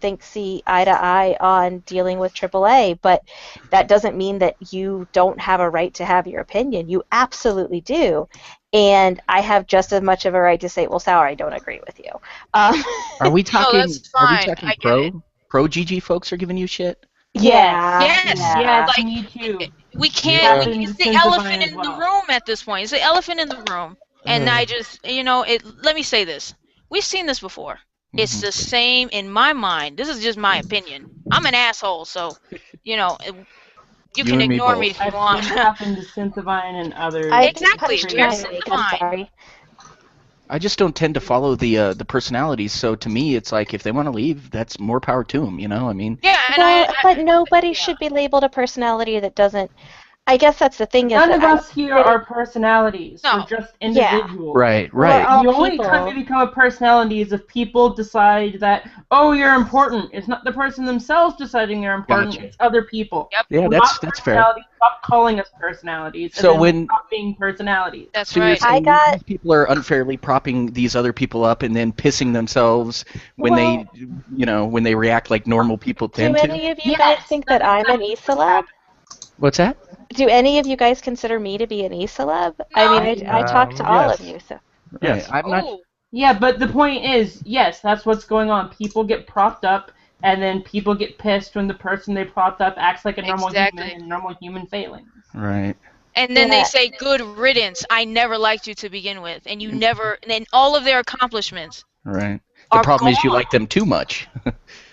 think see eye to eye on dealing with AAA, but that doesn't mean that you don't have a right to have your opinion. You absolutely do. And I have just as much of a right to say, well, Sour, I don't agree with you. Are we talking? that's fine. Are we talking pro GG folks are giving you shit? Yeah. Yes. Yeah. Like, me too. we can't. Yeah. It's the elephant in the room at this point. It's the elephant in the room. And I just, let me say this. We've seen this before. It's the same in my mind. This is just my opinion. I'm an asshole, so, you can ignore me if you want. I've happened to Synthivine and others. Exactly. I'm sorry. I just don't tend to follow the personalities, so to me, it's like if they want to leave, that's more power to them. I mean. Yeah, and but nobody should be labeled a personality that doesn't. I guess that's the thing. None of us here are personalities. No. We're just individuals. Right. The only time you become a personality is if people decide that, oh, you're important. It's not the person themselves deciding they're important. Gotcha. It's other people. Yep. Yeah, that's fair. Stop calling us personalities. So when stop being personalities. That's so right. these people are unfairly propping these other people up and then pissing themselves when they react like normal people tend to. Do any of you guys think that I'm an e-celeb? What's that? Do any of you guys consider me to be an e-celeb? I mean, I talk to all of you, so. Yes. I'm not. Yeah, but the point is, yes, that's what's going on. People get propped up, and then people get pissed when the person they propped up acts like a normal human and normal human failings. Right. And then they say, good riddance. I never liked you to begin with. And you never, and then all of their accomplishments Right. The problem is you like them too much.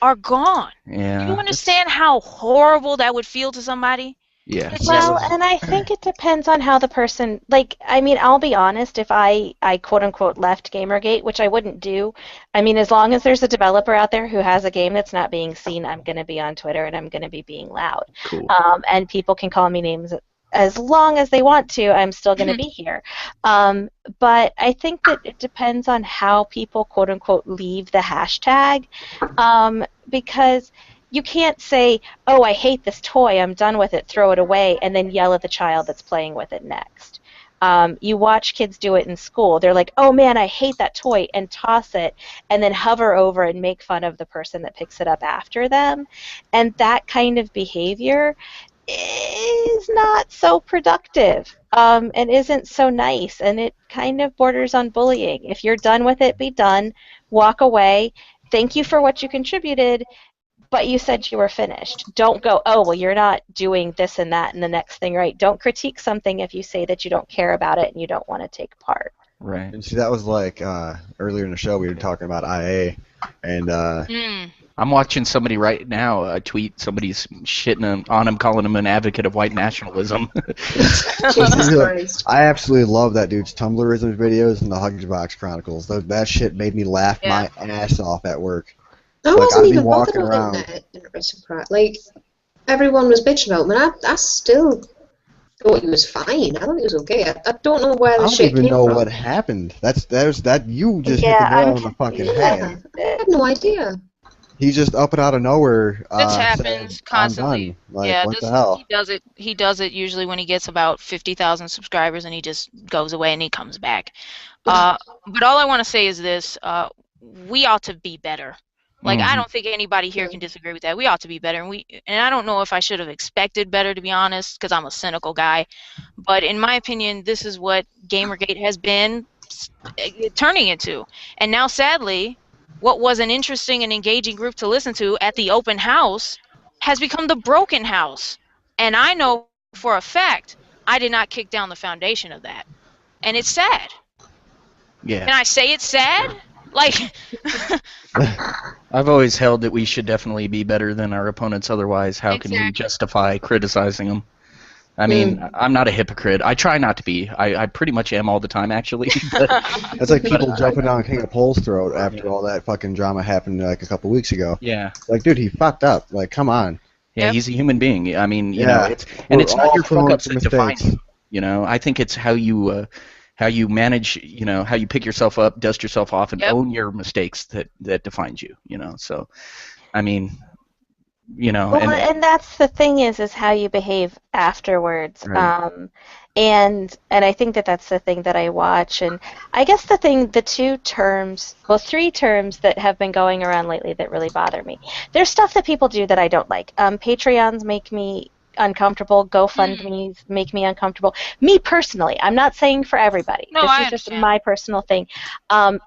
are gone. Yeah. Do you understand how horrible that would feel to somebody? Yeah. Well, and I think it depends on how the person, like, I mean, I'll be honest, if I quote-unquote left Gamergate, which I wouldn't do, I mean, as long as there's a developer out there who has a game that's not being seen, I'm going to be on Twitter and I'm going to be being loud. Cool. And people can call me names as long as they want to, I'm still going to be here. But I think that it depends on how people, quote-unquote, leave the hashtag, because you can't say, oh, I hate this toy, I'm done with it, throw it away, and then yell at the child that's playing with it next. You watch kids do it in school. They're like, oh, man, I hate that toy, and toss it, and then hover over and make fun of the person that picks it up after them. And that kind of behavior is not so productive and isn't so nice, and it kind of borders on bullying. If you're done with it, be done. Walk away. Thank you for what you contributed, but you said you were finished. Don't go, oh, well, you're not doing this and that and the next thing right. Don't critique something if you say that you don't care about it and you don't want to take part. Right. And see, that was like earlier in the show we were talking about IA, and I'm watching somebody right now tweet somebody's shitting on him, calling him an advocate of white nationalism. I absolutely love that dude's Tumblrism videos and the Hugbox Chronicles. That shit made me laugh my ass off at work. I wasn't even bothered with it in Aristocrat. Like, everyone was bitching about him, and I still thought he was fine. I thought he was okay. I don't know where the shit came from. I don't even know what happened. You just hit the nail on the fucking head. I had no idea. He's just up and out of nowhere. This happens constantly. Like, what the hell? He does it usually when he gets about 50,000 subscribers, and he just goes away and he comes back. But all I want to say is this: we ought to be better. Like, I don't think anybody here can disagree with that. We ought to be better, and I don't know if I should have expected better, to be honest, because I'm a cynical guy. But in my opinion, this is what Gamergate has been turning into. And now, sadly, what was an interesting and engaging group to listen to at the open house has become the broken house. And I know for a fact I did not kick down the foundation of that. And it's sad. Yeah. Can I say it's sad? Like, I've always held that we should definitely be better than our opponents. Otherwise, how can we justify criticizing them? I mean, I'm not a hypocrite. I try not to be. I pretty much am all the time, actually. That's like people jumping down King of Pole's throat after all that fucking drama happened like a couple weeks ago. Yeah. Like, dude, he fucked up. Like, come on. Yeah, he's a human being. I mean, you Yeah. know, it's not your prone fuck-ups to that define mistakes. you. You know, I think it's how you manage, you know, how you pick yourself up, dust yourself off, and own your mistakes that defines you. You know, so, I mean, you know, Well, and that's the thing is how you behave afterwards. Right. And I think that's the thing that I watch. And I guess the three terms that have been going around lately that really bother me. There's stuff that people do that I don't like. Patreons make me uncomfortable. GoFundMes make me uncomfortable. Me personally, I'm not saying for everybody. No, this I is just understand. my personal thing.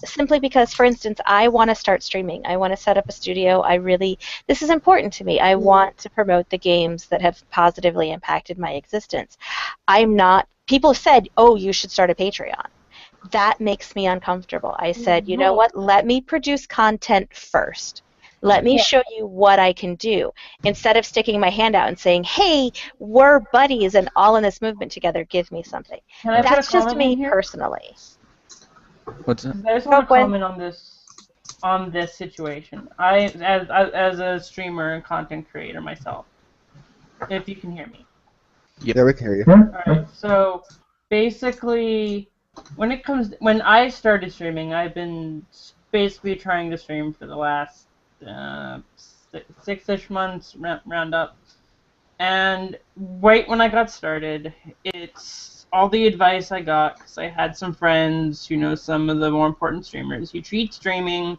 Simply because, for instance, I want to start streaming. I want to set up a studio. This is important to me. I want to promote the games that have positively impacted my existence. People have said, oh, you should start a Patreon. That makes me uncomfortable. I said, you know what? Let me produce content first. Let me show you what I can do. Instead of sticking my hand out and saying, hey, we're buddies and all in this movement together, give me something. Can I put That's a just comment in me here? personally. What's that? I just want to comment on this situation. I, as a streamer and content creator myself, if you can hear me. Yeah, we can hear you. Alright, so basically, when I started streaming, I've been basically trying to stream for the last 6-ish months, round up. And right when I got started, it's all the advice I got, because I had some friends who know some of the more important streamers. You treat streaming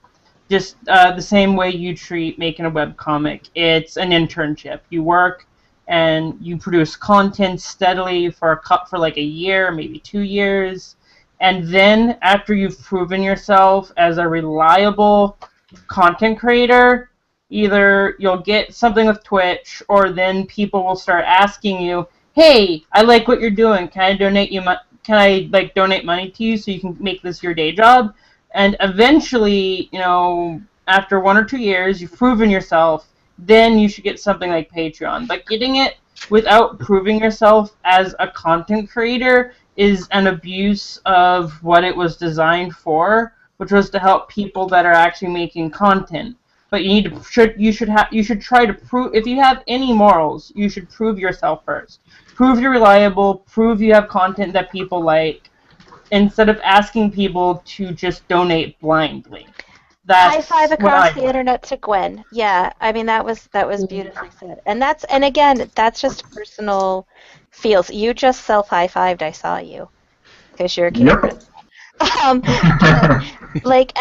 just the same way you treat making a webcomic. It's an internship. You work and you produce content steadily for like a year, maybe 2 years. And then after you've proven yourself as a reliable content creator, either you'll get something with Twitch, or then people will start asking you, hey, I like what you're doing. Can I donate donate money to you so you can make this your day job? And eventually, you know, after 1 or 2 years, you've proven yourself, then you should get something like Patreon. But getting it without proving yourself as a content creator is an abuse of what it was designed for, which was to help people that are actually making content. But you should try to prove, if you have any morals, you should prove yourself first. Prove you're reliable, prove you have content that people like, instead of asking people to just donate blindly. High five across the internet to Gwen. Yeah, I mean that was beautifully said. And again, that's just personal feels. You just self high fived. I saw you because you're a camera.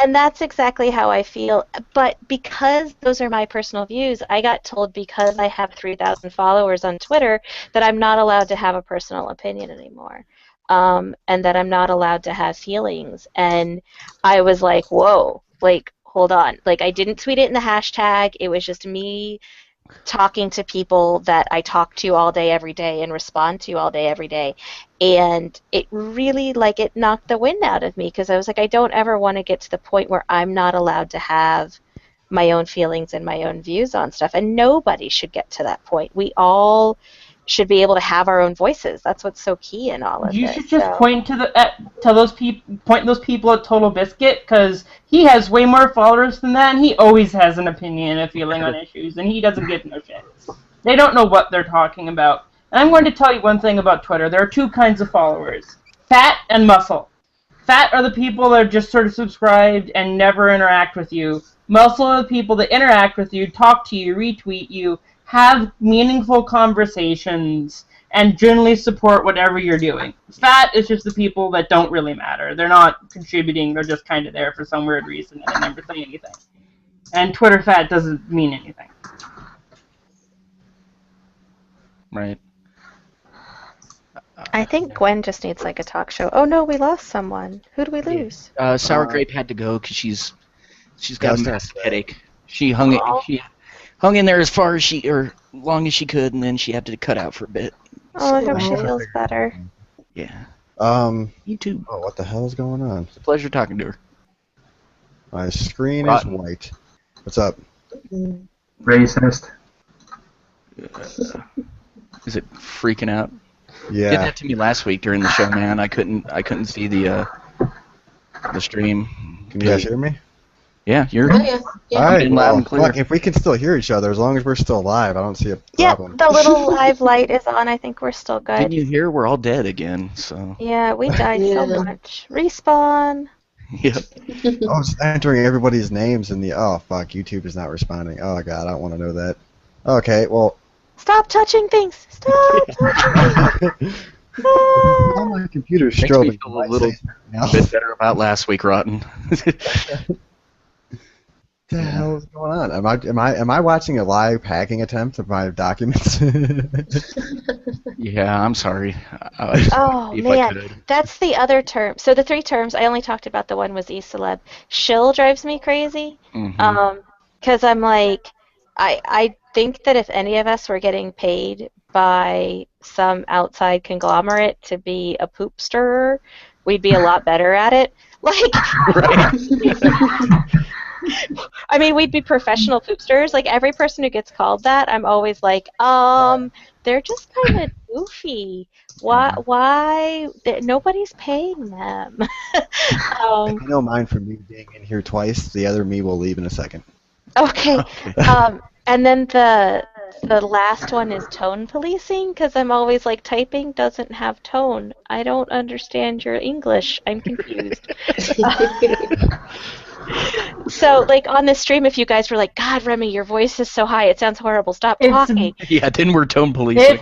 And that's exactly how I feel. But because those are my personal views, I got told because I have 3,000 followers on Twitter that I'm not allowed to have a personal opinion anymore. And that I'm not allowed to have feelings. And I was like, whoa, like, hold on. Like, I didn't tweet it in the hashtag. It was just me talking to people that I talk to all day, every day, and respond to all day, every day. And it really, it knocked the wind out of me, because I was like, I don't ever want to get to the point where I'm not allowed to have my own feelings and my own views on stuff. And nobody should get to that point. We all should be able to have our own voices. That's what's so key in all of this. You should just point those people at Total Biscuit, because he has way more followers than that, and he always has an opinion and a feeling on issues, and he doesn't give no shit. They don't know what they're talking about. And I'm going to tell you one thing about Twitter. There are two kinds of followers: fat and muscle. Fat are the people that are just sort of subscribed and never interact with you. Muscle are the people that interact with you, talk to you, retweet you, have meaningful conversations, and generally support whatever you're doing. Fat is just the people that don't really matter. They're not contributing, they're just kind of there for some weird reason, and they never say anything. And Twitter fat doesn't mean anything. Right. I think Gwen just needs a talk show. Oh no, we lost someone. Who did we lose? Sour Grape had to go because she's got a massive headache. She hung in there as long as she could, and then she had to cut out for a bit. Oh, I hope she feels better. Yeah. You too. Oh, what the hell is going on? It's a pleasure talking to her. My screen is white. What's up? Racist. Is it freaking out? Did that to me last week during the show, man. I couldn't see the stream. Can you guys hear me? Yeah, you're. Oh, yeah. All right, in loud well, and clear. look, if we can still hear each other, as long as we're still live, I don't see a Yeah, problem. the little live light is on. I think we're still Can good. you hear? We're all dead again. So. Yeah, we died Yeah. so much. Respawn. Yep. I was entering everybody's names in the. Oh fuck! YouTube is not responding. Oh god, I don't want to know that. Okay, well. Stop touching things. Stop touching things. All my computer's Makes me strobing. feel a little bit better about last week, Rotten. What the hell is going on? Am I watching a live hacking attempt of my documents? Yeah, I'm sorry. Oh if I man, could. that's the other term. So the three terms I only talked about the one was eCeleb. Shill drives me crazy. Mhm. Because I'm like, I think that if any of us were getting paid by some outside conglomerate to be a poop stirrer, we'd be a lot better at it. Like, I mean, we'd be professional poop stirrers. Like every person who gets called that, I'm always like, they're just kind of goofy. Why? Nobody's paying them. You know mine from me being in here twice. The other me will leave in a second. Okay. And then the last one is tone policing, because I'm always like, typing doesn't have tone. I don't understand your English. I'm confused. So, like, on this stream, if you guys were like, God, Remy, your voice is so high, it sounds horrible, stop talking. Yeah, then we're tone policing.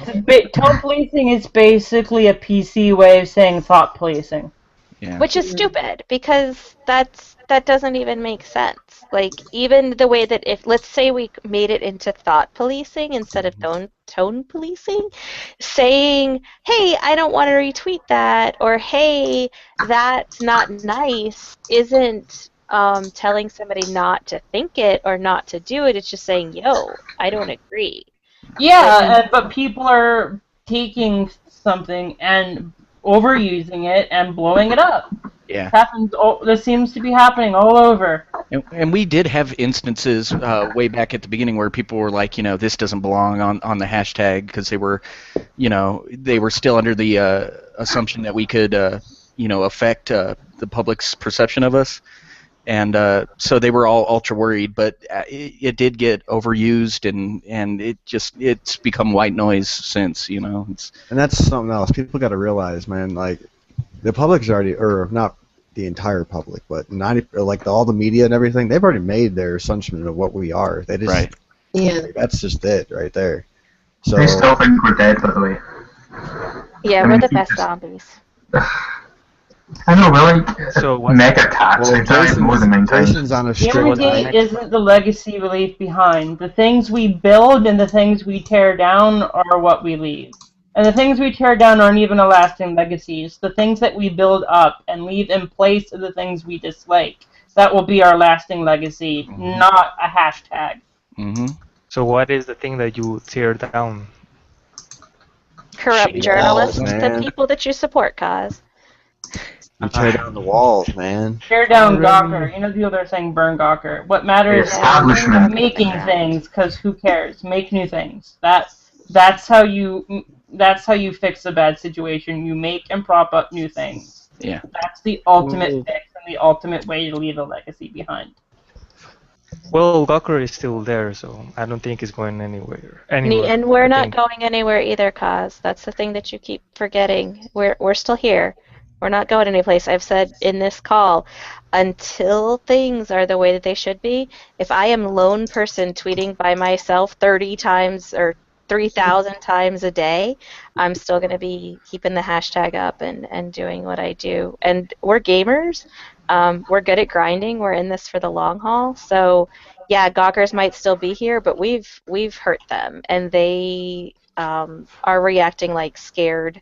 Tone policing is basically a PC way of saying thought policing. Yeah. Which is stupid, because that doesn't even make sense. Like, even the way that if, let's say we made it into thought policing instead of tone policing, saying, hey, I don't want to retweet that, or hey, that's not nice, isn't telling somebody not to think it or not to do it. It's just saying, yo, I don't agree. Yeah, but people are taking something and overusing it and blowing it up. Yeah. This seems to be happening all over. And we did have instances way back at the beginning where people were like, this doesn't belong on the hashtag because they were still under the assumption that we could, affect the public's perception of us. And so they were all ultra worried, but it did get overused, and it's become white noise since, And that's something else. People got to realize, man, like, the public's already, or not the entire public, but all the media and everything, they've already made their assumption of what we are. They just, right. Yeah. That's just it right there. So They still think we're dead, by the way. Yeah, we're the best zombies. I know, we're like mega cats. We've died more than 9 times. Jason's on a The strict only thing isn't the legacy we leave behind. The things we build and the things we tear down are what we leave. And the things we tear down aren't even a lasting legacy. It's the things that we build up and leave in place of the things we dislike. That will be our lasting legacy, not a hashtag. Mm-hmm. So what is the thing that you tear down? Corrupt Shitty journalists, walls, the man. people that you support, Kaz. You tear down the walls, man. Tear down Gawker. You know, people are saying burn Gawker. What matters is Establishment. making things, because who cares? Make new things. That's how you fix a bad situation. You make and prop up new things. Yeah. That's the ultimate fix and the ultimate way to leave a legacy behind. Well, Gawker is still there, so I don't think it's going anywhere. And we're I not think. going anywhere either, Kaz. That's the thing that you keep forgetting. We're still here. We're not going anyplace. I've said in this call, until things are the way that they should be, if I am lone person tweeting by myself 30 times or 3,000 times a day, I'm still going to be keeping the hashtag up and doing what I do. And we're gamers. We're good at grinding. We're in this for the long haul. So, yeah, Gawkers might still be here, but we've hurt them, and they are reacting like scared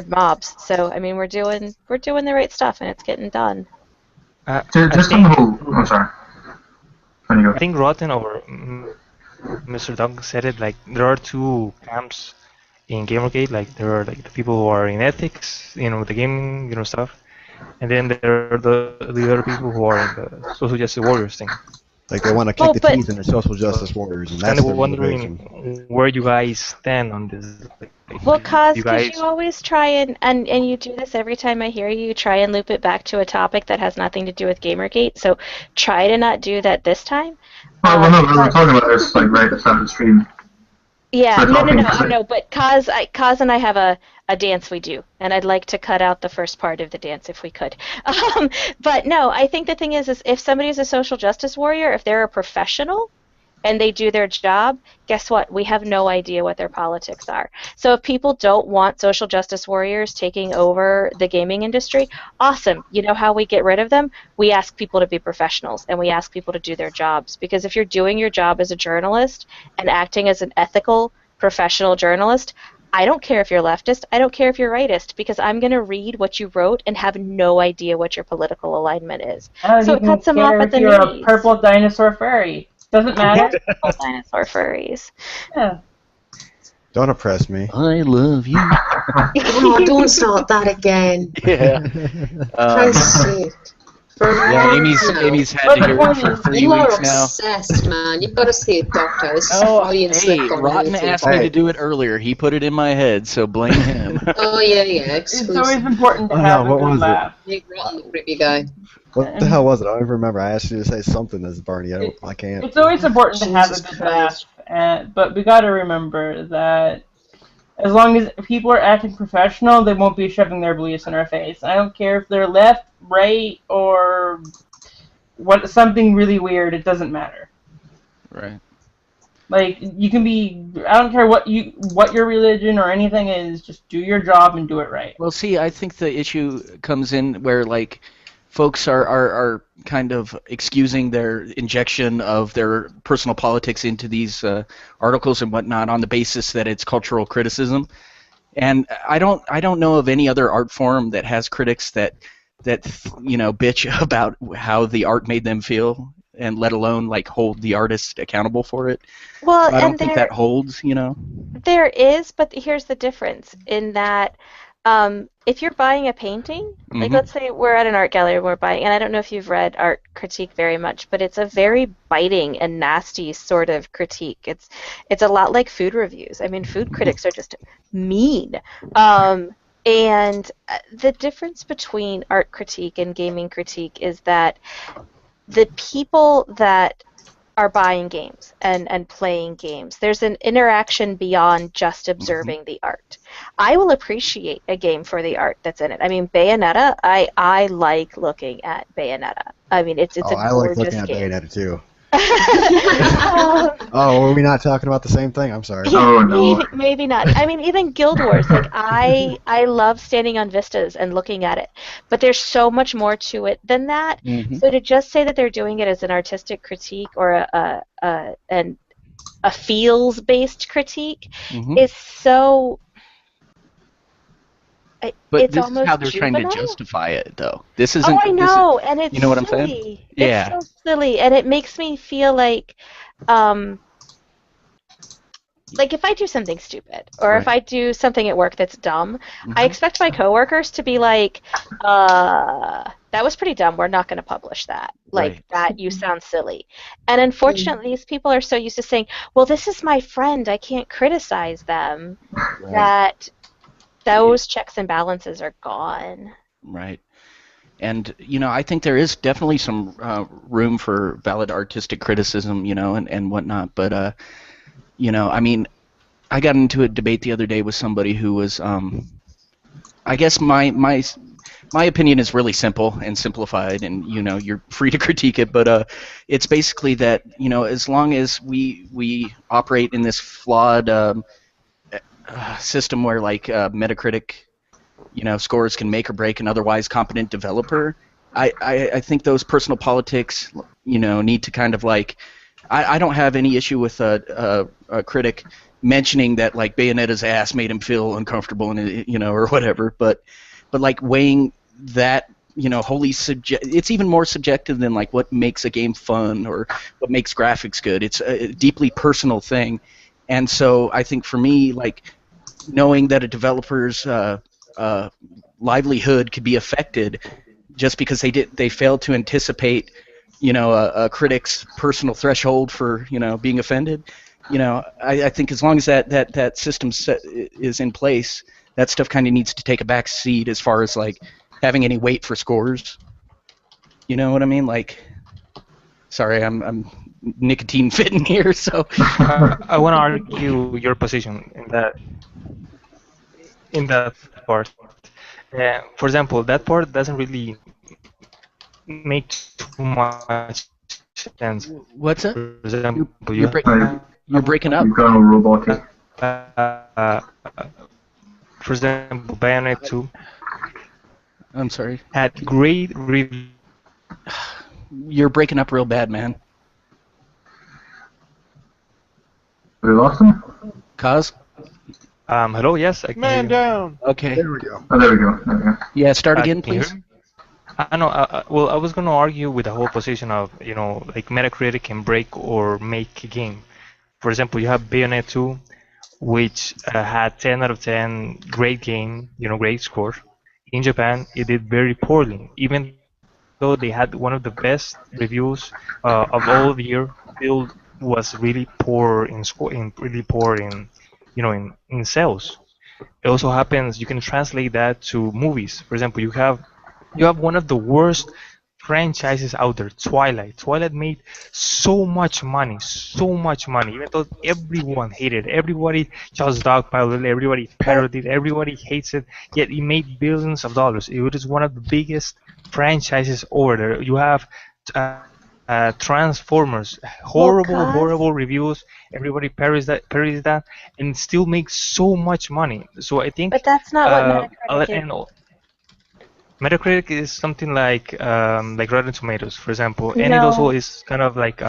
mobs. So, I mean, we're doing the right stuff, and it's getting done. Just on the whole... Oh, sorry. There you I go. think Rotten or Mr. Dunk said it, like, there are two camps in Gamergate. Like, there are like the people who are in ethics, the gaming, stuff, and then there are the other people who are in the social justice warriors thing. Like they want to kick the teeth into social justice warriors, and that's kind of their wondering motivation. where you guys stand on this. Well, you because you always try and you do this every time I hear you, try and loop it back to a topic that has nothing to do with Gamergate. So try to not do that this time. Well, no, we were talking about this like right at the start of the stream. Yeah, no. But Kaz and I have a dance we do, and I'd like to cut out the first part of the dance if we could. But no, I think the thing is if somebody's a social justice warrior, if they're a professional and they do their job, guess what? We have no idea what their politics are. So if people don't want social justice warriors taking over the gaming industry, awesome. You know how we get rid of them? We ask people to be professionals, and we ask people to do their jobs. Because if you're doing your job as a journalist and acting as an ethical, professional journalist, I don't care if you're leftist, I don't care if you're rightist, because I'm going to read what you wrote and have no idea what your political alignment is. So it cuts them off at the knees. You're a purple dinosaur furry. Doesn't matter. Dinosaur furries. Yeah. Don't oppress me. I love you. Oh, don't start that again. Yeah. Christ's sake. Yeah, Amy's had to hear it for 3 you weeks are now. obsessed, man. You've got to see it, Doctor. This is Oh, Freudian hey, slip Rotten asked me to do it earlier. He put it in my head, so blame him. Oh, yeah. It's always important to have a good laugh. Nick Rotten, the creepy guy. What the hell was it? I don't even remember. I asked you to say something as Barney. I can't. It's always important to have a good laugh, but we got to remember that as long as people are acting professional, they won't be shoving their beliefs in our face. I don't care if they're left, right, or something really weird. It doesn't matter. Right. Like, you can be, I don't care what your religion or anything is, just do your job and do it right. Well, see, I think the issue comes in where, like, folks are kind of excusing their injection of their personal politics into these articles and whatnot on the basis that it's cultural criticism. And I don't know of any other art form that has critics that bitch about how the art made them feel, and let alone like hold the artist accountable for it. Well, I don't think that holds, There is, but here's the difference in that if you're buying a painting, like let's say we're at an art gallery and we're buying, and I don't know if you've read art critique very much, but it's a very biting and nasty sort of critique. It's a lot like food reviews. I mean, food critics are just mean. And the difference between art critique and gaming critique is that the people that are buying games and playing games, there's an interaction beyond just observing the art. I will appreciate a game for the art that's in it. I mean, Bayonetta, I like looking at Bayonetta. I mean, it's a gorgeous game. I like looking at Bayonetta too. Are we not talking about the same thing? I'm sorry. Oh, no. Maybe not. I mean, even Guild Wars, like I love standing on vistas and looking at it, but there's so much more to it than that. So to just say that they're doing it as an artistic critique or a feels-based critique is so. But it's this almost is how they're juvenile. trying to justify it, though. This isn't. Oh, I know, and it's you know what I'm silly. saying? Yeah. It's so silly, and it makes me feel like if I do something stupid, or if I do something at work that's dumb, I expect my coworkers to be like, that was pretty dumb, we're not going to publish that. That, you sound silly. And unfortunately, these people are so used to saying, well, this is my friend, I can't criticize them, that those checks and balances are gone. Right. And, I think there is definitely some room for valid artistic criticism, and whatnot. But, I mean, I got into a debate the other day with somebody who was, I guess my opinion is really simple and simplified, and, you're free to critique it. But it's basically that, as long as we operate in this flawed system where, like, Metacritic, scores can make or break an otherwise competent developer, I think those personal politics, need to kind of like, I don't have any issue with a critic mentioning that, like, Bayonetta's ass made him feel uncomfortable, and or whatever, but like weighing that, wholly it's even more subjective than like what makes a game fun or what makes graphics good. It's a deeply personal thing. And so I think for me, like, knowing that a developer's livelihood could be affected just because they failed to anticipate a critic's personal threshold for being offended. I think as long as that system is in place, that stuff kind of needs to take a back seat as far as like having any weight for scores. You know what I mean? Like, sorry, I'm nicotine fitting here, so I want to argue your position in that part. For example, that part doesn't really make too much sense. What's that? For example, You're breaking up. You've gone all robotic. For example, Bayonetta 2 I'm sorry. had great reviews. You're breaking up real bad, man. We lost him? Kaz? Hello, yes, I can hear Man you. down. Okay. There we go. Oh, there we go. There we go. Yeah, start again, Can you please. hear me? I know. Well, I was going to argue with the whole position of, like Metacritic can break or make a game. For example, you have Bayonetta 2, which had 10 out of 10, great game, great score. In Japan, it did very poorly, even though they had one of the best reviews of all the year. Still was really poor in score, really poor in sales. It also happens. You can translate that to movies. For example, you have one of the worst franchises out there, Twilight. Twilight made so much money, even though everyone hated it. Everybody just dogpiled it, everybody parodied it, everybody hates it, yet it made billions of dollars. It was one of the biggest franchises over there. You have Transformers, horrible reviews. Everybody parodies that, and it still makes so much money. So I think. But that's not what Metacritic is. Metacritic is something like Rotten Tomatoes, for example, and it also is kind of like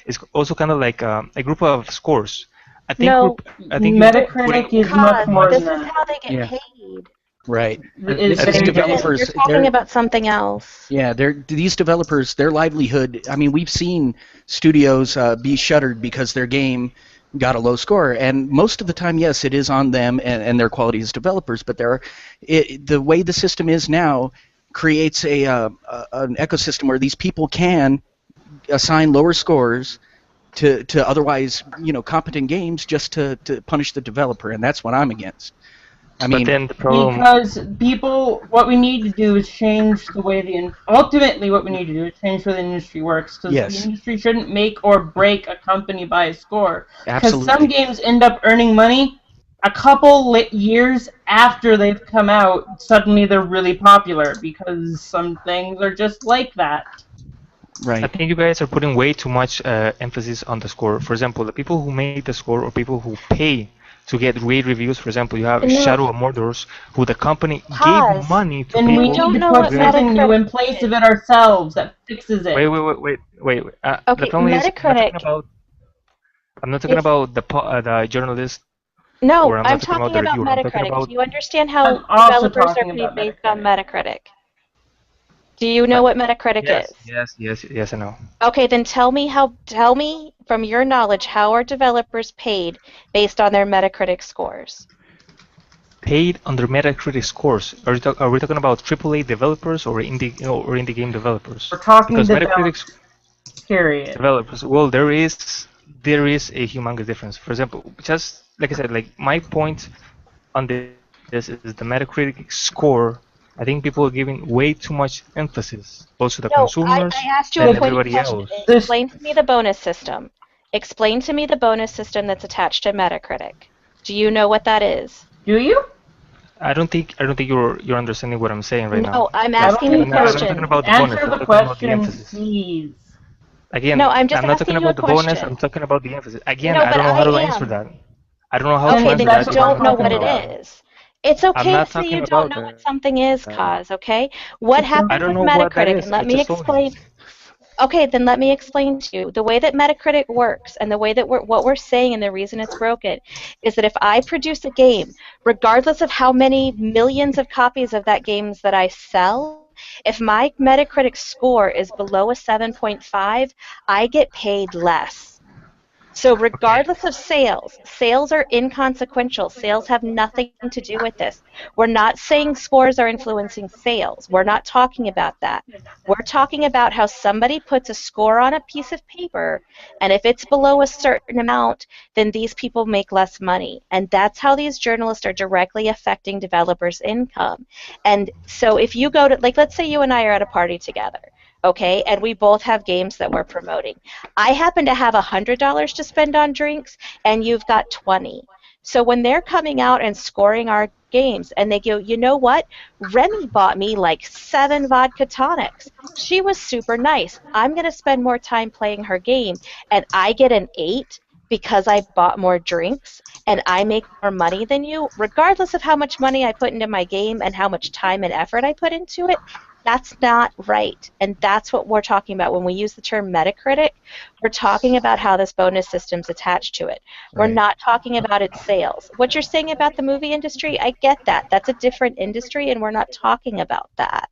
it's also kind of like a group of scores. I think Metacritic is much more than that. This is how they get paid. Right. These developers, you're talking about something else. Yeah, these developers, their livelihood. I mean, we've seen studios be shuttered because their game got a low score, and most of the time, yes, it is on them and their quality as developers. But the way the system is now creates an ecosystem where these people can assign lower scores to otherwise competent games just to punish the developer, and that's what I'm against. I mean, but then the problem, because what we need to do is change the way ultimately what we need to do is change the way the industry works. Because the industry shouldn't make or break a company by a score. Because some games end up earning money a couple years after they've come out. Suddenly they're really popular because some things are just like that. Right. I think you guys are putting way too much emphasis on the score. For example, the people who made the score or people who pay to get great reviews. For example, you have Shadow of Mordor, who the company gave money to and people. We need to put something new in place of it ourselves that fixes it. Wait. Okay, Metacritic. I'm not talking about the journalist. No, I'm talking about Metacritic. Do you understand how developers are paid based on Metacritic? Do you know what Metacritic is? Yes, I know. Okay, then tell me from your knowledge, how are developers paid based on their Metacritic scores? Paid on their Metacritic scores? Are we talking about AAA developers or indie game developers? We're talking because Metacritic period. Developers. Well, there is a humongous difference. For example, just like I said, like my point on this is the Metacritic score. I think people are giving way too much emphasis, both to the consumers I asked you and a point everybody question. else. Explain to me the bonus system. Explain to me the bonus system that's attached to Metacritic. Do you know what that is? Do you? I don't think you're understanding what I'm saying right now. No, I'm asking you a question. I'm not talking about the bonus. I'm talking about the emphasis. Please. Again, no, I'm not talking about the bonus. I'm talking about the emphasis. Again, I don't know how to answer that. I don't know how to answer that. Okay, then you don't know what it is. It's okay to say you don't know what something is, Kaz, okay? What happens with Metacritic? And let me explain. Okay, then let me explain to you. The way that Metacritic works and the way that what we're saying and the reason it's broken is that if I produce a game, regardless of how many millions of copies of that game that I sell, if my Metacritic score is below a 7.5, I get paid less. So regardless of sales, sales are inconsequential. Sales have nothing to do with this. We're not saying scores are influencing sales. We're not talking about that. We're talking about how somebody puts a score on a piece of paper, and if it's below a certain amount, then these people make less money. And that's how these journalists are directly affecting developers' income. And so if you go to, like, let's say you and I are at a party together. Okay, and we both have games that we're promoting. I happen to have $100 to spend on drinks, and you've got 20. So when they're coming out and scoring our games, and they go, you know what? Remy bought me like 7 vodka tonics. She was super nice. I'm going to spend more time playing her game, and I get an 8 because I bought more drinks, and I make more money than you, regardless of how much money I put into my game and how much time and effort I put into it. That's not right, and that's what we're talking about when we use the term Metacritic. We're talking about how this bonus system's attached to it. We're not talking about its sales. What you're saying about the movie industry, I get that. That's a different industry, and we're not talking about that.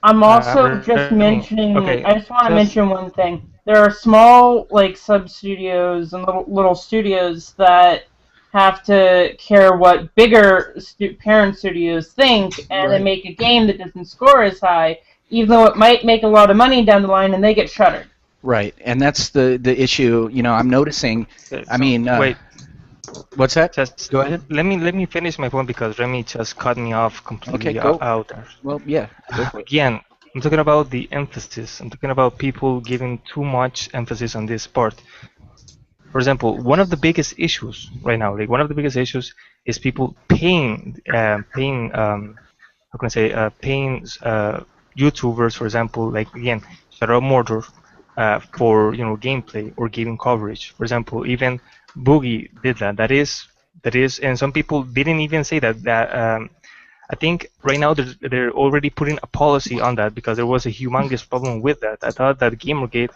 I'm also just mentioning. Okay, I just want to mention one thing. There are small, like, sub studios and little studios that have to care what bigger parent studios think, and they make a game that doesn't score as high, even though it might make a lot of money down the line, and they get shuttered. Right, and that's the issue. You know, I'm noticing. I mean, wait. What's that? Just go ahead. Let me finish my point because Remy just cut me off completely. Okay, go. out there. Well, yeah. Go for it. Again, I'm talking about the emphasis. I'm talking about people giving too much emphasis on this part. For example, one of the biggest issues right now, like one of the biggest issues, is people paying YouTubers, for example, like again, Shadow Mordor, for gameplay or gaming coverage. For example, even Boogie did that. That is, and some people didn't even say that. I think right now they're already putting a policy on that because there was a humongous problem with that. I thought that Gamergate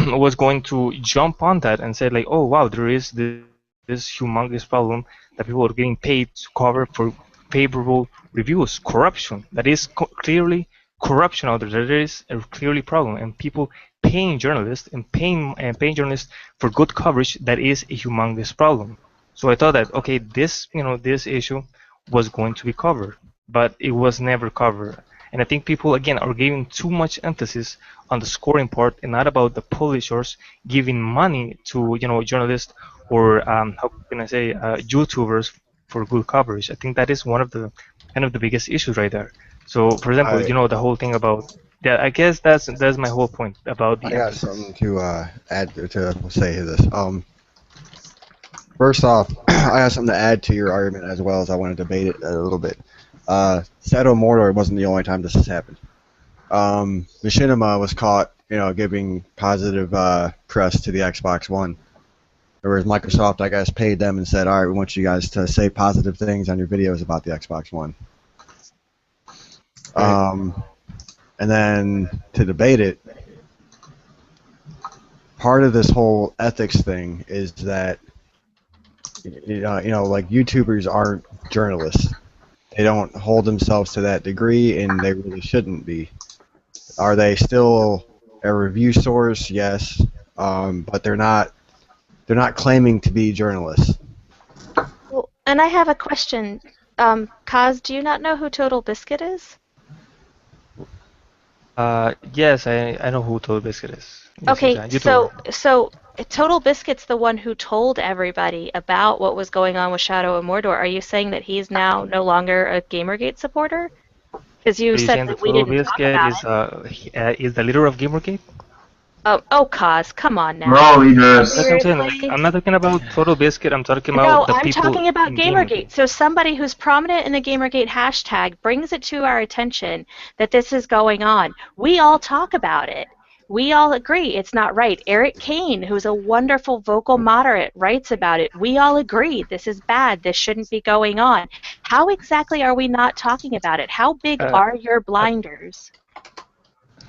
was going to jump on that and say like, oh wow, there is this humongous problem that people are getting paid to cover for favorable reviews. Corruption. That is clearly corruption out there. There is a clearly problem, and people paying journalists and paying journalists for good coverage. That is a humongous problem. So I thought that okay, this issue was going to be covered, but it was never covered. And I think people again are giving too much emphasis on the scoring part and not about the publishers giving money to journalists or how can I say YouTubers for good coverage. I think that is one of the kind of the biggest issues right there. So for example, the whole thing about I guess that's my whole point about the. I got something to add to say to this. First off, I have something to add to your argument as well as I want to debate it a little bit. Shadow Mordor wasn't the only time this has happened. Machinima was caught, giving positive press to the Xbox One. Whereas Microsoft, I guess, paid them and said, all right, we want you guys to say positive things on your videos about the Xbox One. And then to debate it, part of this whole ethics thing is that, like YouTubers aren't journalists. They don't hold themselves to that degree, and they really shouldn't be. Are they still a review source? Yes, but they're not claiming to be journalists. Well, and I have a question. Kaz, do you not know who Total Biscuit is? Yes, I know who Total Biscuit is. Okay, so Total Biscuit's the one who told everybody about what was going on with Shadow of Mordor. Are you saying that he's now no longer a Gamergate supporter? Because you said that we didn't talk about it. Is the leader of Gamergate? Oh, Kaz, come on now. We're all leaders. I'm not talking about Total Biscuit. I'm talking about the people. No, I'm talking about Gamergate. So somebody who's prominent in the Gamergate hashtag brings it to our attention that this is going on. We all talk about it. We all agree it's not right. Eric Kane, who's a wonderful vocal moderate, writes about it. We all agree this is bad. This shouldn't be going on. How exactly are we not talking about it? How big are your blinders?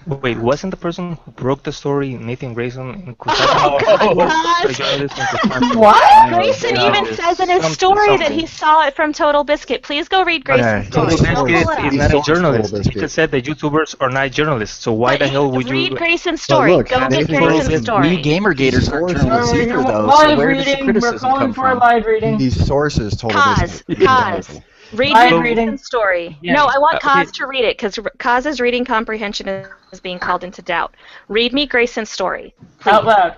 Wait, wasn't the person who broke the story Nathan Grayson in Oh, Kotaku? God. The journalist in Kotaku? What? Grayson even says in his story that he saw it from Total Biscuit. Please go read Grayson's Total story. Go pull Biscuit it up. is not a journalist. He just said that YouTubers are not journalists. So why the hell would you read Grayson's story? look, Go get Nathan Grayson's Grayson- story. We gamergators aren't journalists either, though. So Live where does the reading. We're criticism calling come for a from? live reading. These sources told us. Kaz. Read Live me reading. Grayson's story. Yeah. No, I want Kaz Okay. to read it because Kaz's reading comprehension is being called into doubt. Read me Grayson's story, please. Out loud.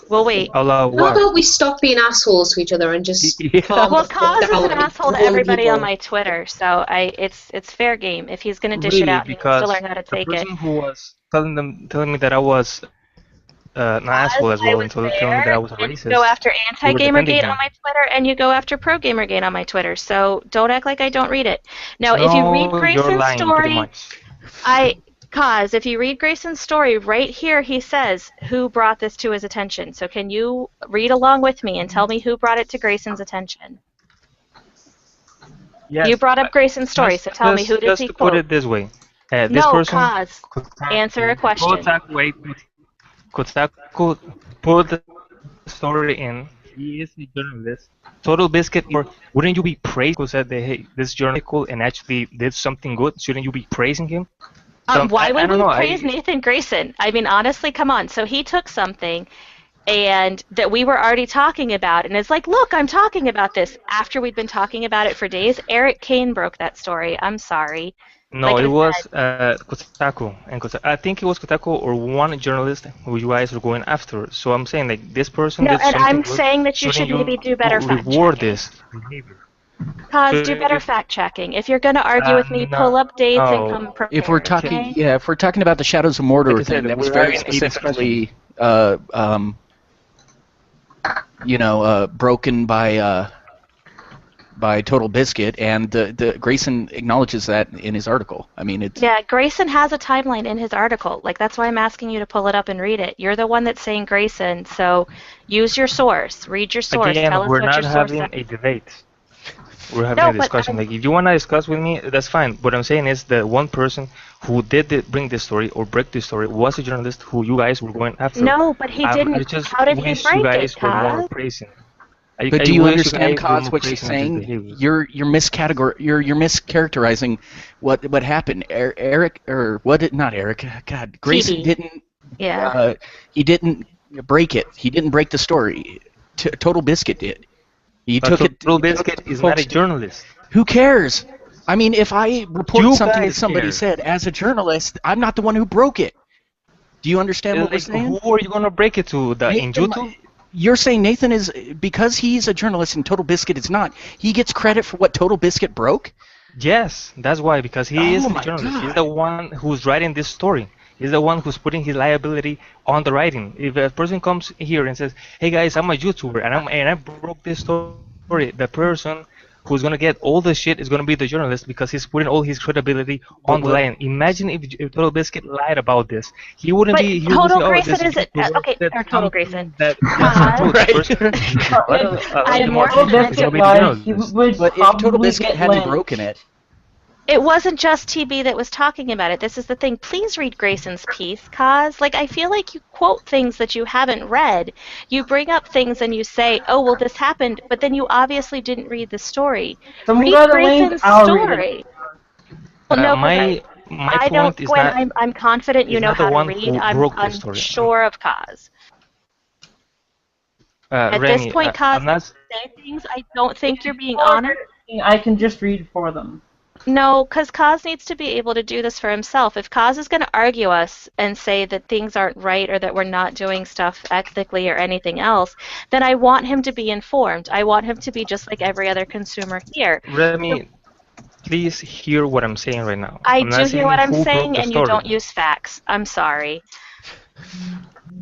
We'll wait. How How about we stop being assholes to each other and just calm Well, the fuck Kaz is down an and asshole to warn everybody people. on my Twitter, so it's fair game. If he's gonna dish it Really, out, he needs because to learn how to the take it. person who was telling me that I was an asshole as well, and telling me that I was a And racist. you go after were defending anti-Gamergate him. on my Twitter, and you go after pro-Gamergate on my Twitter. So don't act like I don't read it. Now, if you read No, you're Grayson's lying, pretty story, much. Kaz, if you read Grayson's story, right here he says who brought this to his attention. So can you read along with me and tell me who brought it to Grayson's attention? Yes, You brought up Grayson's story, so tell me who did just he to quote? put it this way, this No, person. Kaz, answer a question. Kotaku put the story in. He is a journalist. Total Biscuit, or wouldn't you be praised because said that hey, this journalist is cool and actually did something good? Shouldn't you be praising him? Why I would don't we know, praise Nathan Grayson? I mean, honestly, come on. So he took something and that we were already talking about, and it's like, look, I'm talking about this. After we'd been talking about it for days, Eric Kane broke that story. I'm sorry. No, Like it I was Kotaku, and I think it was Kotaku or one journalist who you guys were going after. So I'm saying like this person No, did and something I'm good. saying that you should Shouldn't maybe do better fact reward checking. this behavior. Kaz, do better fact checking. If you're going to argue with me, pull up dates and come prepared. If we're talking, okay? yeah, if we're talking about the Shadows of Mordor Like I said, thing, that was we're very having a specifically, broken by Total Biscuit, and the Grayson acknowledges that in his article. I mean, it's Yeah, Grayson has a timeline in his article. Like, that's why I'm asking you to pull it up and read it. You're the one that's saying Grayson, so use your source. Read your source. Again, Tell us we're what not your source having said. a debate. We're having No, a but discussion. Like, if you want to discuss with me, that's fine. What I'm saying is the one person who did bring this story or break this story was a journalist who you guys were going after. No, but he didn't. I just How did he wish break you guys it, were more Kaz? praising. But do you wish understand, guys were Kaz, more what she's praising his saying? behavior. You're mischaracterizing what happened. Eric, or what? Not Eric. God, Grayson TB. didn't. Yeah. He didn't break it. He didn't break the story. Total Biscuit did. He But took it. Total Biscuit is not a journalist. Who cares? I mean, if I report You something that guys somebody care. said as a journalist, I'm not the one who broke it. Do you understand what we're Like, saying? who are you gonna break it to? The Injutu? You're saying Nathan is, because he's a journalist and Total Biscuit is not, he gets credit for what Total Biscuit broke? Yes, that's why, because he is Oh the my journalist. God. He's the one who's writing this story. He's the one who's putting his liability on the writing. If a person comes here and says, "Hey guys, I'm a YouTuber and I broke this story," the person who's gonna get all the shit is gonna be the journalist because he's putting all his credibility on the line. Imagine if Total Biscuit lied about this. He wouldn't But be. He Total would say, Grayson this isn't. YouTuber Okay, said or Total something Grayson. That Kaz. I'm more Total he's Biscuit gonna be the lied. journalist. He would But if Total probably Biscuit get hadn't lynched. broken it, It wasn't just TB that was talking about it. This is the thing. Please read Grayson's piece, Kaz. Like, I feel like you quote things that you haven't read. You bring up things and you say, oh, well, this happened, but then you obviously didn't read the story. Someone Read got a link, Grayson's I'll read story. Well, no, 'cause my I don't, point is Gwen, that I'm confident you he's know not the how to one read. who I'm broke the story. unsure of Kaz. At Remy, this point, Kaz, I'm not. say things I don't think you're being honest. I can just read for them. No, because Kaz needs to be able to do this for himself. If Kaz is going to argue us and say that things aren't right or that we're not doing stuff ethically or anything else, then I want him to be informed. I want him to be just like every other consumer here. Remy, please hear what I'm saying right now. I I'm not do hear what I'm who broke saying, the and you story. don't use facts. I'm sorry.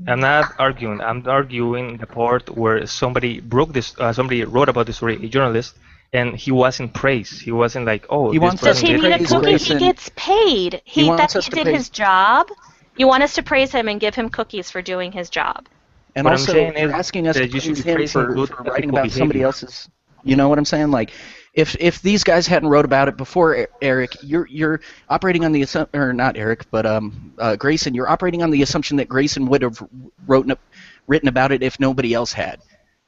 I'm not arguing. I'm arguing the part where somebody broke this. Somebody wrote about the story, a journalist, and he wasn't praised. He wasn't like, oh, He this wants us Does person he to did need a praise cookie? Grayson. He gets paid. He wants us He to did praise- his job. You want us to praise him and give him cookies for doing his job. and What I'm also saying is you're asking us to that you should praise be him praising for good writing ethical about somebody behavior. else's. You know what I'm saying? Like, if these guys hadn't wrote about it before, Eric, you're operating on the assumption, or not Eric, but Grayson, you're operating on the assumption that Grayson would have written about it if nobody else had.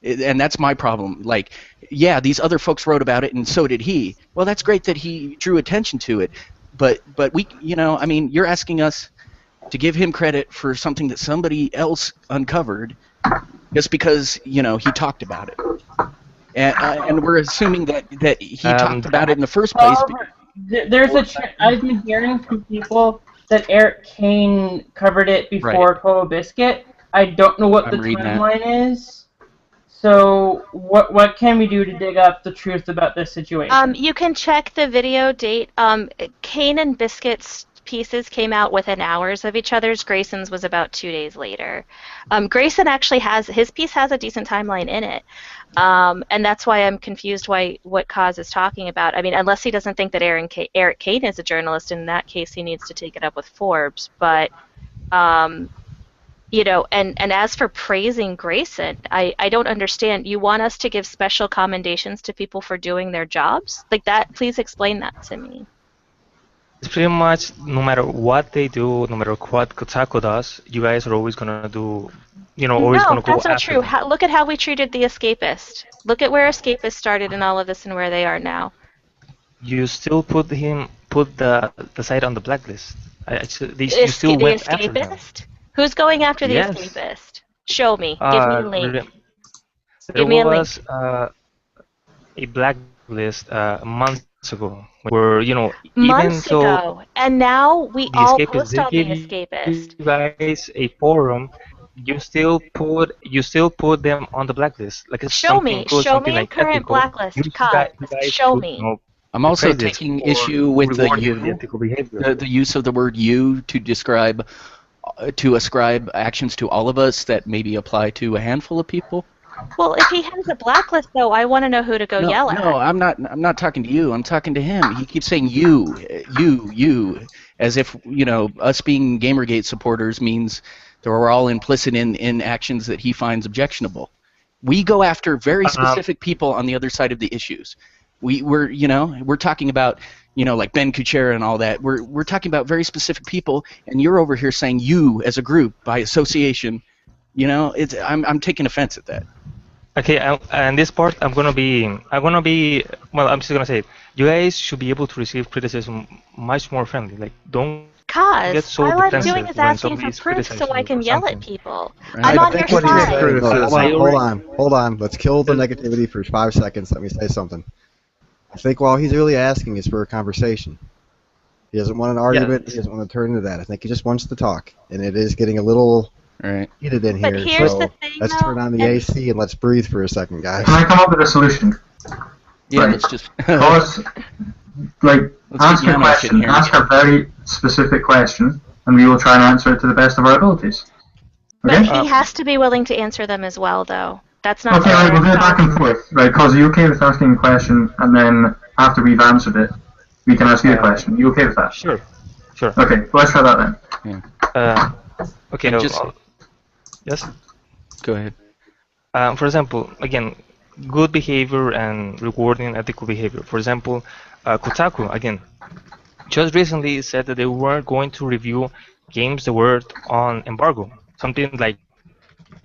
And that's my problem. Like, yeah, these other folks wrote about it, and so did he. Well, that's great that he drew attention to it, but we, I mean, you're asking us to give him credit for something that somebody else uncovered, just because he talked about it, and we're assuming that he talked about it in the first place. There's I've been hearing from people that Eric Kane covered it before Kobo Biscuit. I don't know what the timeline is. So what can we do to dig up the truth about this situation? You can check the video date. Kane and Biscuit's pieces came out within hours of each other's. Grayson's was about 2 days later. Grayson actually his piece has a decent timeline in it, and that's why I'm confused what Kaz is talking about. I mean, unless he doesn't think that Eric Kane is a journalist, in that case he needs to take it up with Forbes. But and as for praising Grayson, I don't understand. You want us to give special commendations to people for doing their jobs like that? Please explain that to me. It's pretty much no matter what they do, no matter what Kotaku does, you guys are always gonna do, always gonna go after. No, that's not true. Look at how we treated The Escapist. Look at where Escapist started in all of this and where they are now. You still put the site on the blacklist. You still went after him. Who's going after The Escapist? Show me. Give me a link. Give me a link. There was a blacklist months ago, where months ago, and now we all post on The Escapist. You guys a forum. You still put them on the blacklist. Like it's show me like current ethical. Blacklist. Show me. I'm also taking issue with the use of the word "you" to ascribe actions to all of us that maybe apply to a handful of people. Well, if he has a blacklist, though, I want to know who to go yell at. No, I'm not talking to you. I'm talking to him. He keeps saying you, as if us being Gamergate supporters means that we're all implicit in actions that he finds objectionable. We go after very specific people on the other side of the issues. We're talking about like Ben Kuchera and all that. We're talking about very specific people, and you're over here saying you as a group by association. I'm taking offense at that. Okay, and this part I'm just gonna say it. You guys should be able to receive criticism much more friendly. Like, don't get so all I'm defensive doing is when asking for somebody's proof so I can yell at people. Right. I'm on your side. Hold on. Let's kill the negativity for 5 seconds. Let me say something. I think all he's really asking is for a conversation. He doesn't want an argument. He doesn't want to turn into that. I think he just wants to talk, and it is getting a little heated in here. But here's so the thing, let's turn on the AC and let's breathe for a second, guys. Can I come up with a solution? Yeah, let's just ask a question. Ask a very specific question, and we will try and answer it to the best of our abilities. Okay? But he has to be willing to answer them as well, though. That's not. Okay, right, we'll do it back and forth, right? Cause are you okay with asking a question, and then after we've answered it, we can ask you a question? You okay with that? Sure. Okay, let's try that then. Yeah. Okay. Yes. Go ahead. For example, again, good behavior and rewarding ethical behavior. For example, Kotaku again just recently said that they weren't going to review games that were on embargo. Something like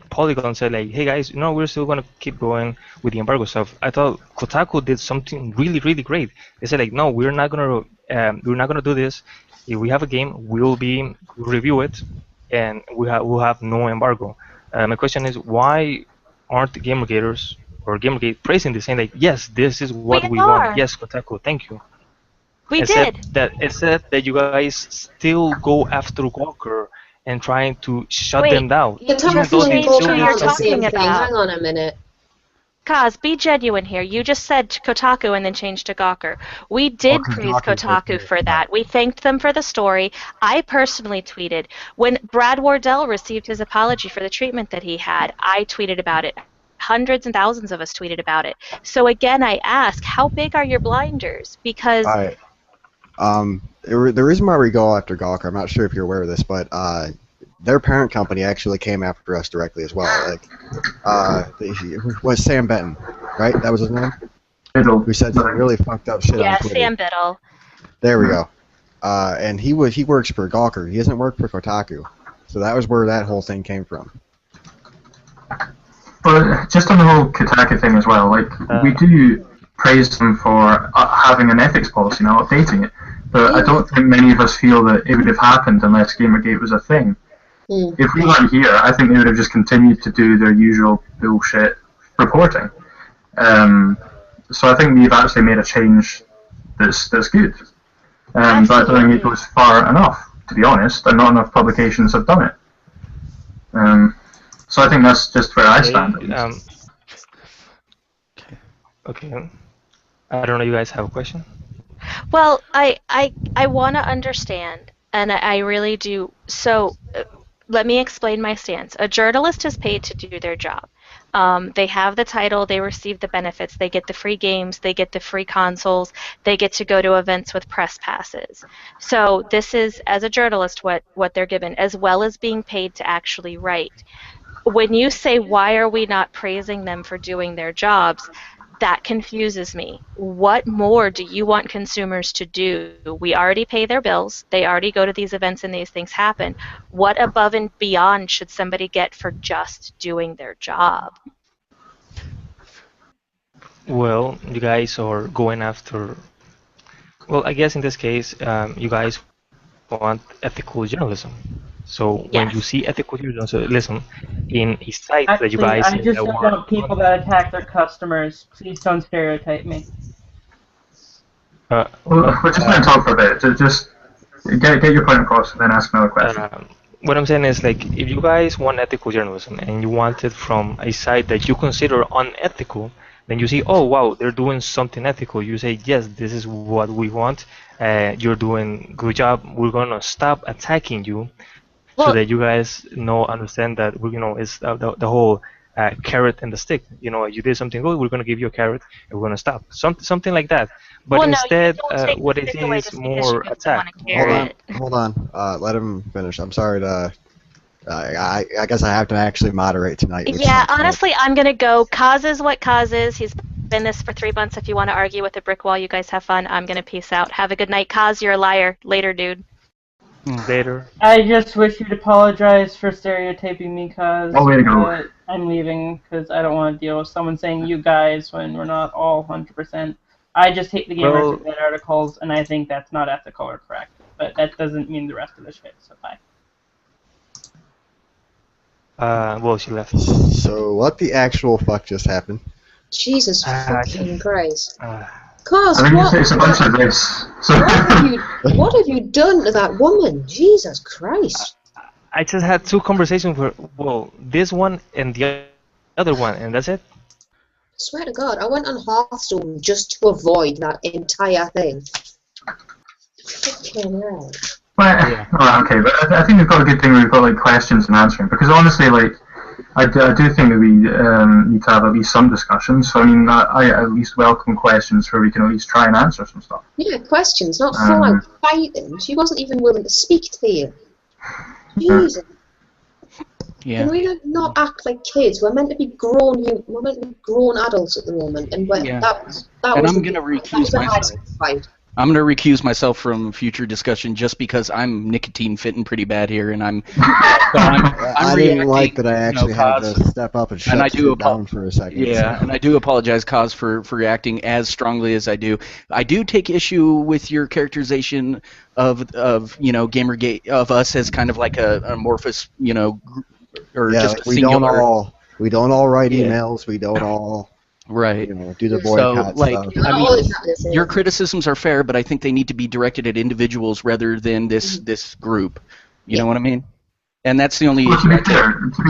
Polygon said, like, hey guys, we're still gonna keep going with the embargo stuff. I thought Kotaku did something really, really great. They said, like, no, we're not gonna do this. If we have a game, we'll review it, and we'll have no embargo. My question is, why aren't the Gamergaters or Gamergate praising this, saying like, yes, this is what we want. Yes, Kotaku, thank you. It said that you guys still go after Gawker and trying to shut them down. You're talking about. Hang on a minute. Kaz, be genuine here. You just said Kotaku and then changed to Gawker. We did praise Kotaku for that. We thanked them for the story. I personally tweeted. When Brad Wardell received his apology for the treatment that he had, I tweeted about it. Hundreds and thousands of us tweeted about it. So again, I ask, how big are your blinders? Because... the reason why we go after Gawker, I'm not sure if you're aware of this, but their parent company actually came after us directly as well. Like, was Sam Benton, right? That was his name? Biddle. who said some really fucked up shit Yeah, on Twitter. Sam Biddle. There we go. And he works for Gawker. He doesn't work for Kotaku. So that was where that whole thing came from. But just on the whole Kotaku thing as well, like we do praise them for having an ethics policy, not updating it. But I don't think many of us feel that it would have happened unless Gamergate was a thing. If we weren't here, I think they would have just continued to do their usual bullshit reporting. So I think we've actually made a change that's good. But I don't think it goes far enough, to be honest, and not enough publications have done it. So I think that's just where I stand. Okay. I don't know. You guys have a question? Well, I want to understand, and I really do. So let me explain my stance. A journalist is paid to do their job. They have the title, they receive the benefits, they get the free games, they get the free consoles, they get to go to events with press passes. So this is, as a journalist, what they're given, as well as being paid to actually write. When you say, why are we not praising them for doing their jobs, that confuses me. What more do you want consumers to do? We already pay their bills. They already go to these events and these things happen. What above and beyond should somebody get for just doing their job? Well, you guys are going after... Well, I guess in this case, you guys want ethical journalism. So when you see ethical journalism in a site that you guys... I just don't want people that attack their customers. Please don't stereotype me. We're just going to talk for a bit. Just get your point across and then ask another question. What I'm saying is, like, if you guys want ethical journalism and you want it from a site that you consider unethical, then you see, oh wow, they're doing something ethical. You say, yes, this is what we want. You're doing good job. We're gonna stop attacking you. So that you guys understand that it's the whole carrot and the stick. You did something good, we're gonna give you a carrot, and we're gonna stop. Something like that. But instead, what it is more attack. Hold on. Let him finish. I'm sorry to. I guess I have to actually moderate tonight. Yeah, honestly, I'm gonna go. Kaz is what Kaz is. He's been this for 3 months. If you want to argue with a brick wall, you guys have fun. I'm gonna peace out. Have a good night, Kaz. You're a liar. Later, dude. Later. I just wish you'd apologize for stereotyping me, cause I'm leaving because I don't want to deal with someone saying you guys when we're not all 100%. I just hate the gamers who write articles, and I think that's not ethical or correct. But that doesn't mean the rest of the shit. So bye. Well, she left. So what the actual fuck just happened? Jesus fucking Christ. Cause it's a bunch of this. What have you done to that woman? Jesus Christ. I just had 2 conversations with, this one and the other one, and that's it. I swear to God, I went on Hearthstone just to avoid that entire thing. Fucking hell. Well, okay, but I think we've got a good thing where we've got like questions and answering, because honestly, like, I do think that we need to have at least some discussions. So I mean, I at least welcome questions where we can at least try and answer some stuff. Yeah, questions, not full out fighting. She wasn't even willing to speak to you. Jesus. Yeah. Can we not act like kids? We're meant to be grown. We're meant to be grown adults at the moment, and that was. And I'm gonna recuse myself. I'm going to recuse myself from future discussion just because I'm nicotine fitting pretty bad here, and I'm I didn't like that I actually had to step up and shut you down for a second. Yeah, and I do apologize, Kaz, for reacting as strongly as I do. I do take issue with your characterization of Gamergate, of us as kind of like a amorphous, or just a singular. We don't all write emails. We don't all. Right. Do the boycott stuff. Your criticisms are fair, but I think they need to be directed at individuals rather than this group. You know what I mean? And that's the only issue. To be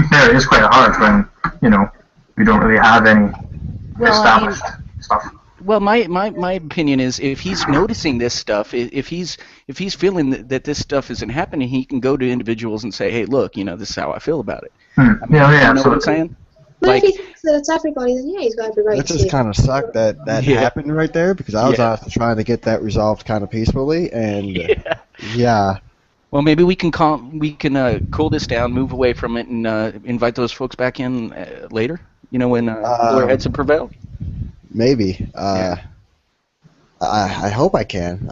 fair, it is quite hard when we don't really have any established stuff. Well, my opinion is if he's noticing this stuff, if he's feeling that this stuff isn't happening, he can go to individuals and say, hey, look, this is how I feel about it. You know what I'm saying? But if he thinks that it's everybody, then yeah, he's got every right to. That just kind of sucked that happened right there, because I was honestly trying to get that resolved kind of peacefully, and Well, maybe we can cool this down, move away from it, and invite those folks back in later. When cooler heads have prevailed. maybe. I hope I can.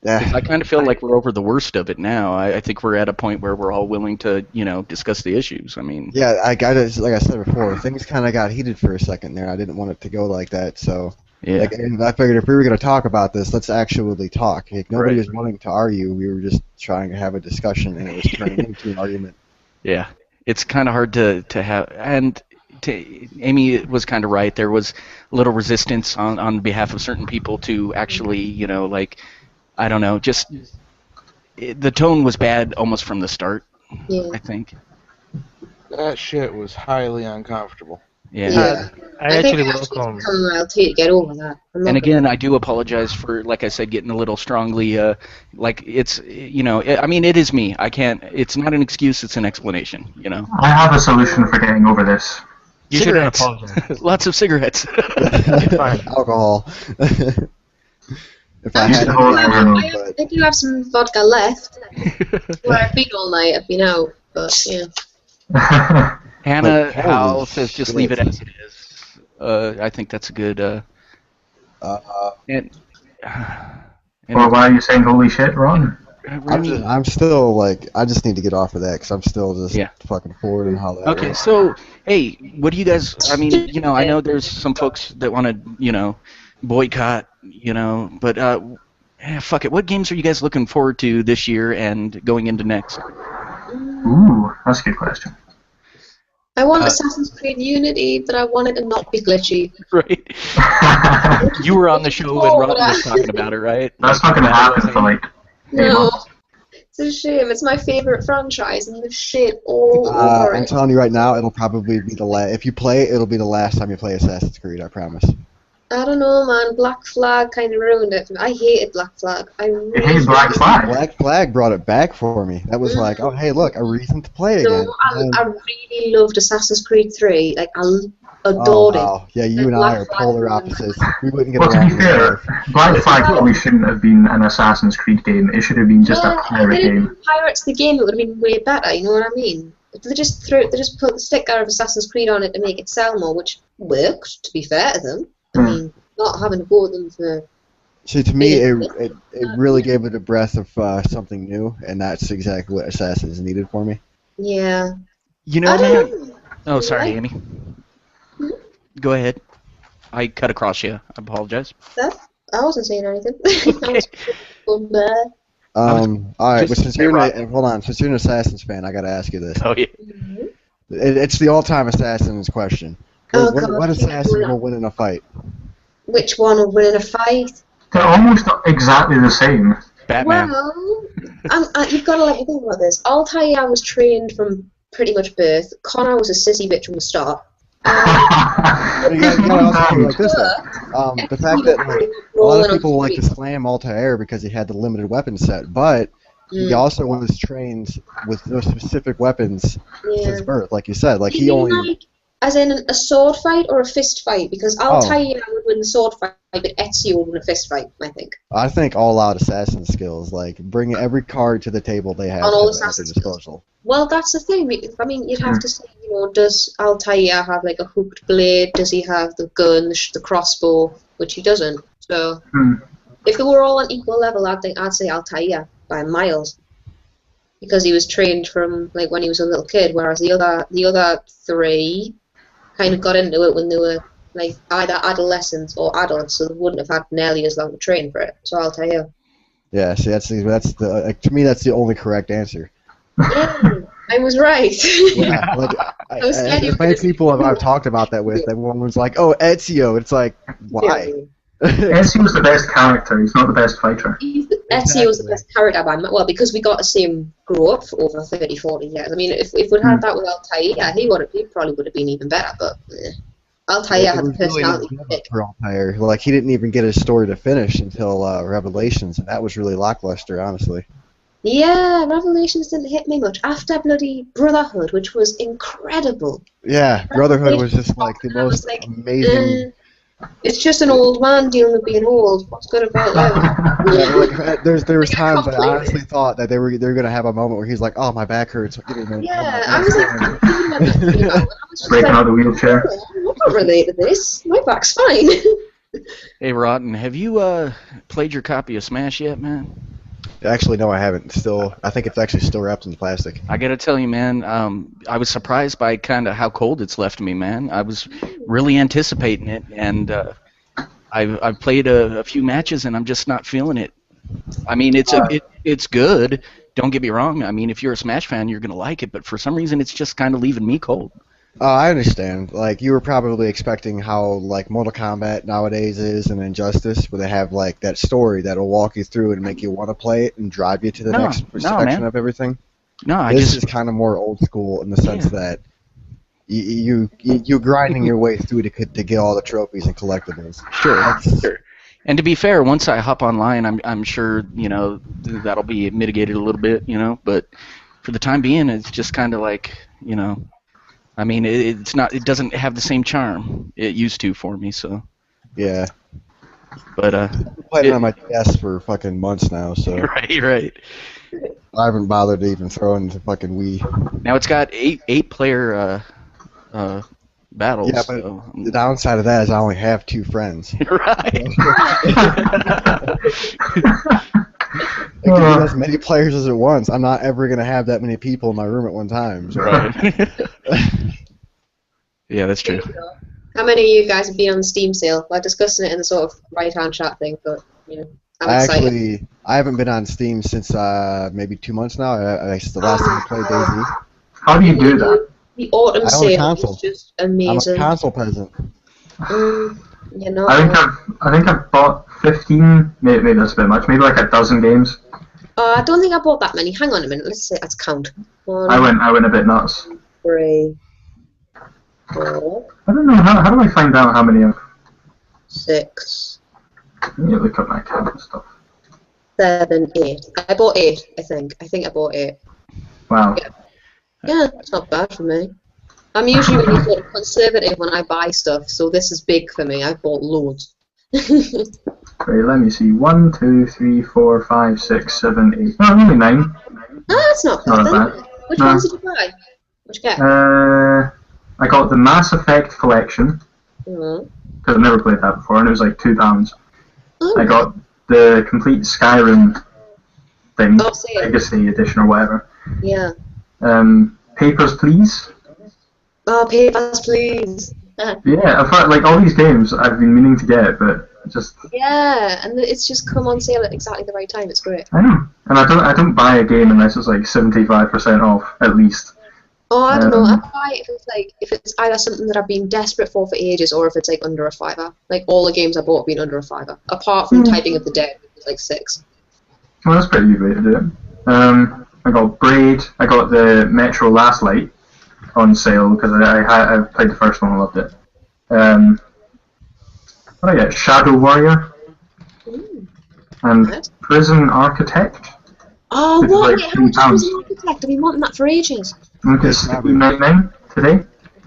I kind of feel like we're over the worst of it now. I think we're at a point where we're all willing to, discuss the issues. I mean, yeah, like I said before, things kind of got heated for a second there. I didn't want it to go like that, so yeah. Like, and I figured if we were going to talk about this, let's actually talk. Like, nobody was wanting to argue. We were just trying to have a discussion, and it was turning into an argument. Yeah, it's kind of hard to have, and Amy was kind of right. There was a little resistance on behalf of certain people to actually, I don't know, just the tone was bad almost from the start. Yeah. I think that shit was highly uncomfortable. Yeah. I actually welcome. To get over that. And again, I do apologize for, like I said, getting a little strongly. It's, I mean, it is me. I can't. It's not an excuse. It's an explanation. I have a solution for getting over this. You shouldn't apologize. Lots of cigarettes. Alcohol. If I had I do have some vodka left. Where I've been all night, I've been out, but yeah. Hannah Al says just leave it as it is. I think that's a good. Well, why are you saying holy shit, Ron? I'm still like, I just need to get off of that because I'm still just fucking forward and how that. Okay, so hey, what do you guys? I mean, I know there's some folks that want to, boycott, but fuck it. What games are you guys looking forward to this year and going into next? Ooh, that's a good question. I want Assassin's Creed Unity, but I want it to not be glitchy. Right. You were on the show when Rob was talking about it, right? That's not going to happen for like. No. It's a shame. It's my favorite franchise, and the shit all over it. I'm telling you right now, it'll probably be the last. If you play it, it'll be the last time you play Assassin's Creed. I promise. I don't know, man. Black Flag kind of ruined it. I hated Black Flag. You hated Black Flag? Black Flag brought it back for me. That was like, oh, hey, look, a reason to play again. No, I really loved Assassin's Creed 3. Like, I adored it. Yeah, you and I are polar opposites. We wouldn't get Well, to along. be fair, Black Flag probably shouldn't have been an Assassin's Creed game. It should have been just a pirate game. Pirates the game, it would have been way better. You know what I mean? They just put the sticker of Assassin's Creed on it to make it sell more, which worked. To be fair to them, I mean, not having to go with them for. See, to me, it really gave it a breath of something new, and that's exactly what Assassins needed for me. Yeah. Oh, sorry, Amy. Go ahead. I cut across you. I apologize. I wasn't saying anything. All right, but since you're an Assassins fan, I got to ask you this. Oh yeah. It's the all-time Assassins question. What assassin will win in a fight? Which one will win in a fight? They're almost exactly the same. Batman. Well, you've got to let me think about this. Altair was trained from pretty much birth. Connor was a sissy bitch from the start. You gotta also do it like this, though. The fact that a lot of people like to slam Altair because he had the limited weapon set, but he also was trained with those specific weapons since birth, like you said. Like he only. As in a sword fight or a fist fight? Because Altair would win the sword fight, but Ezio would win a fist fight, I think. I think all-out assassin skills, like bring every card to the table they have at their disposal. Well, that's the thing. I mean, you'd have to say, does Altair have like a hooked blade? Does he have the gun, the crossbow? Which he doesn't. So, if they were all on equal level, I'd say Altair by miles. Because he was trained from like when he was a little kid, whereas the other three kind of got into it when they were like either adolescents or adults, so they wouldn't have had nearly as long to train for it. So Altair. Yeah, see, that's the to me that's the only correct answer. Yeah, I was right. Yeah, like as many people I've talked about that with, everyone was like, "Oh, Ezio." It's like, why? Ezio's the best character. He's not the best fighter. Ezio's the best character because we got to see him grow up for over 30, 40 years. I mean, if we'd had that with Altair, he probably would have been even better. But Altair had the personality. For Altair, like he didn't even get his story to finish until Revelations, and that was really lackluster, honestly. Yeah, Revelations didn't hit me much. After bloody Brotherhood, which was incredible. Yeah, Brotherhood was just like the most amazing. It's just an old man dealing with being old. What's good about that? There was times I honestly thought that they were gonna have a moment where he's like, "Oh, my back hurts." Yeah, I was like, breaking out the wheelchair. What can't relate to this. My back's fine. Hey, Rotten, have you played your copy of Smash yet, man? Actually, no, I haven't. I think it's actually still wrapped in plastic. I gotta tell you, man, I was surprised by kind of how cold it's left me, man. I was really anticipating it, and I've played a few matches, and I'm just not feeling it. I mean, it's good. Don't get me wrong. I mean, if you're a Smash fan, you're gonna like it, but for some reason, it's just kind of leaving me cold. I understand. Like, you were probably expecting how, like, Mortal Kombat nowadays is and Injustice, where they have, like, that story that'll walk you through and make you want to play it and drive you to the next section of everything. No, this is kind of more old school in the sense that you're grinding your way through to get all the trophies and collectibles. Sure. And to be fair, once I hop online, I'm sure, you know, that'll be mitigated a little bit, you know, but for the time being, it's just kind of like, you know, I mean, it doesn't have the same charm it used to for me, so. Yeah. But, I've played it on my DS for fucking months now, so. Right. I haven't bothered to even throw into fucking Wii. Now it's got eight player battles. Yeah, but the downside of that is I only have 2 friends. Right. It can be as many players as it wants. I'm not ever going to have that many people in my room at one time. So. Right. Yeah, that's true. How many of you guys have been on the Steam sale? We're discussing it in the sort of right-hand chat thing, but, you know, I'm excited. I haven't been on Steam since maybe 2 months now. The last time I played DayZ. How do you do that? The autumn sale is just amazing. I'm a console peasant. You know. I think I've bought 15. Maybe that's a bit much. Maybe like a dozen games. I don't think I bought that many. Hang on a minute. Let's count. 1, I went a bit nuts. 3, 4. I don't know how do I find out how many I've. 6. Let me look up my account and stuff. 7, 8. I bought 8. I think I bought 8. Wow. Yeah, that's not bad for me. I'm usually really sort of conservative when I buy stuff, so this is big for me. I've bought loads. Wait, let me see. 1, 2, 3, 4, 5, 6, 7, 8. Oh, only 9. That's not bad. Which ones did you buy? What'd you get? I got the Mass Effect collection. Because I've never played that before, and it was like £2. I got the complete Skyrim thing, Legacy Edition or whatever. Yeah. Papers, Please. Oh, Papers, Please. Yeah, I've had, like, all these games I've been meaning to get, but just. Yeah, and it's just come on sale at exactly the right time. It's great. I know, and I don't buy a game unless it's like 75% off at least. Oh, I don't know. I buy it if it's either something that I've been desperate for ages, or if it's like under a £5. Like all the games I bought have been under a £5, apart from Typing of the Dead, which is like 6. Well, that's a pretty good way to do it. I got Braid. I got the Metro Last Light on sale because I played the first one and loved it. What did I get? Shadow Warrior and Prison Architect. Oh, what? Like Wait, how much is Prison Architect? I've been wanting that for ages. It's $9.99 today.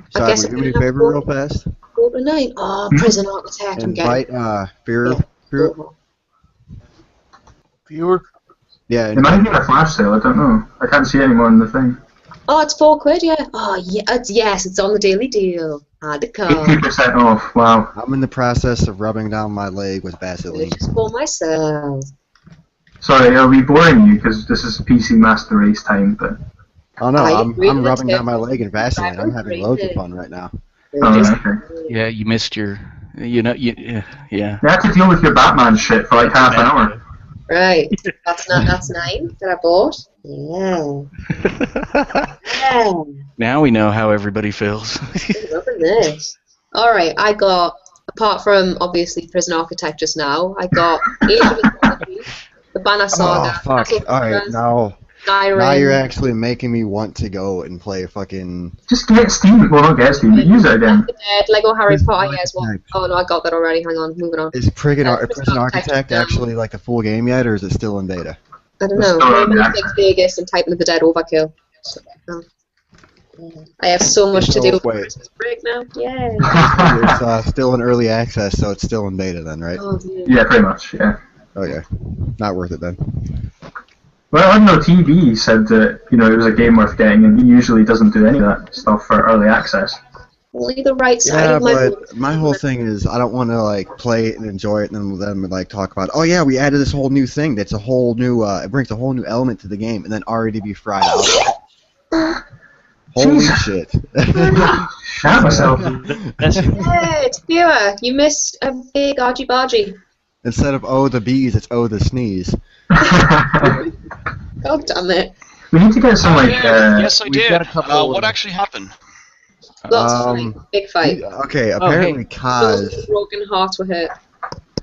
So, I guess do me a favor real fast. Go to 9. Oh, Prison Architect. I'm getting. Viewer. Yeah. It might be a flash sale. I don't know. I can't see it anymore in the thing. Oh, it's £4, yeah. Oh, yeah. It's on the daily deal. Add the card. 80% off. Wow. I'm in the process of rubbing down my leg with Vaseline. Just for myself. Sorry, are we boring you? Because this is PC Master Race time, but. Oh no, I'm rubbing down my leg in Vaseline. I'm having loads of fun right now. Oh, okay. Yeah, you missed your. Yeah. You had to deal with your Batman shit for like half an hour. Right. That's 9 that I bought. Yeah. Now we know how everybody feels. I'm loving this. Alright, I got, apart from obviously Prison Architect just now, I got Age of Mythology, the Banner Saga. Oh, fuck. Alright, now you're actually making me want to go and play fucking. Just get Steam. Well, not get Steam, but use it again. Lego Harry Potter, yes. Well, oh no, I got that already. Hang on, moving on. Is Prison Architect actually like the full game yet, or is it still in beta? I don't know. Maybe it's Vegas and Typing of the Dead Overkill. So, I have so much to do with Christmas break now. Yay! It's still in early access, so it's still in beta then, right? Oh, dear. Yeah, pretty much. Yeah. Okay. Not worth it then. Well, I know TV said that it was a game worth getting, and he usually doesn't do any of that stuff for early access. Only the right side Yeah, of my but my whole thing is I don't want to like play it and enjoy it, and then like talk about, oh yeah, we added this whole new thing that's a whole new, it brings a whole new element to the game, and then already be fried out. Holy shit! Shot myself. Yeah, it's pure. You missed a big argy bargy. Instead of oh the bees, it's oh the sneeze. God damn it. We need to get some like. Yes, I we've did. got a couple What actually happened? Lots of fight. Big fight. Okay, apparently Kaz, Broken hearts were hurt.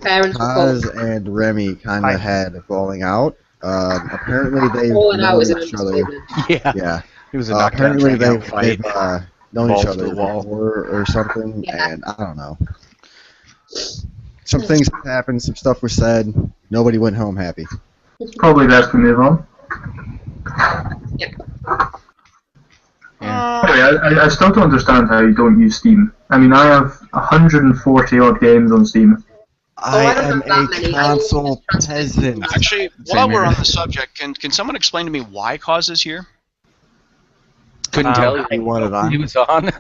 Parents were cold. Kaz and Remy kind of had a falling out. Apparently they've Falling out known is an each other. understatement. Yeah. It was a knockdown, apparently drag-out they've fight. known each Balls to other the wall. before or something, Yeah. and I don't know. Some things happened, some stuff was said. Nobody went home happy. Probably best we move on. Yep. Anyway, I still don't understand how you don't use Steam. I mean, I have 140 odd games on Steam. I am a console peasant. Actually, while we're on the subject, can someone explain to me why Cause is here? Couldn't tell you. He wanted on. He was on.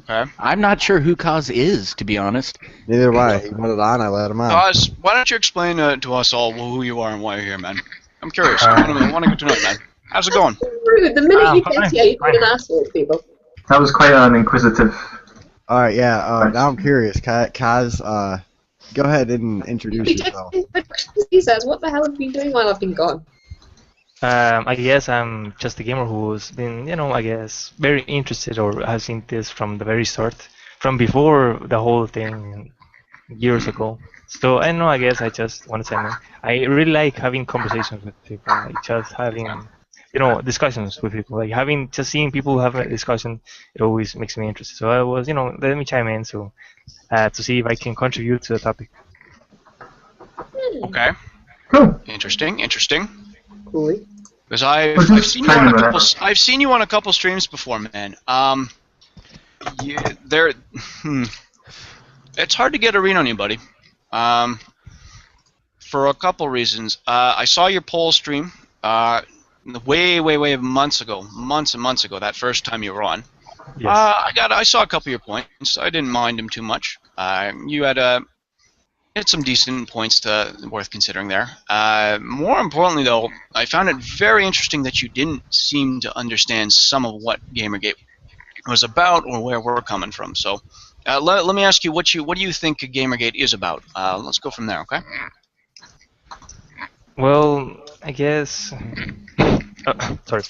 Okay. I'm not sure who Kaz is, to be honest. Neither do I. He wanted on, I let him on. Cause, why don't you explain to us all who you are and why you're here, man? I'm curious. I want to get to know you, man. How's it going? Rude. The minute you get here, you're an asshole to people. That was quite an inquisitive. Alright, yeah, now I'm curious. Kaz, go ahead and introduce yourself. He says, what the hell have you been doing while I've been gone? I guess I'm just a gamer who's been, I guess, very interested or has seen this from the very start, from before the whole thing years ago. So I guess I just want to say, I really like having conversations with people, like just having, discussions with people, like just seeing people have a discussion. It always makes me interested. So I was, let me chime in to see if I can contribute to the topic. Okay. Cool. Interesting. Cool. Because I've seen you on a couple streams before, man. It's hard to get a read on you, buddy. For a couple reasons. I saw your poll stream way months and months ago. That first time you were on. Yes. I saw a couple of your points. I didn't mind them too much. You had some decent points worth considering there. More importantly, though, I found it very interesting that you didn't seem to understand some of what Gamergate was about or where we're coming from. So, let me ask you, what do you think Gamergate is about? Let's go from there, okay? Well, I guess. Sorry.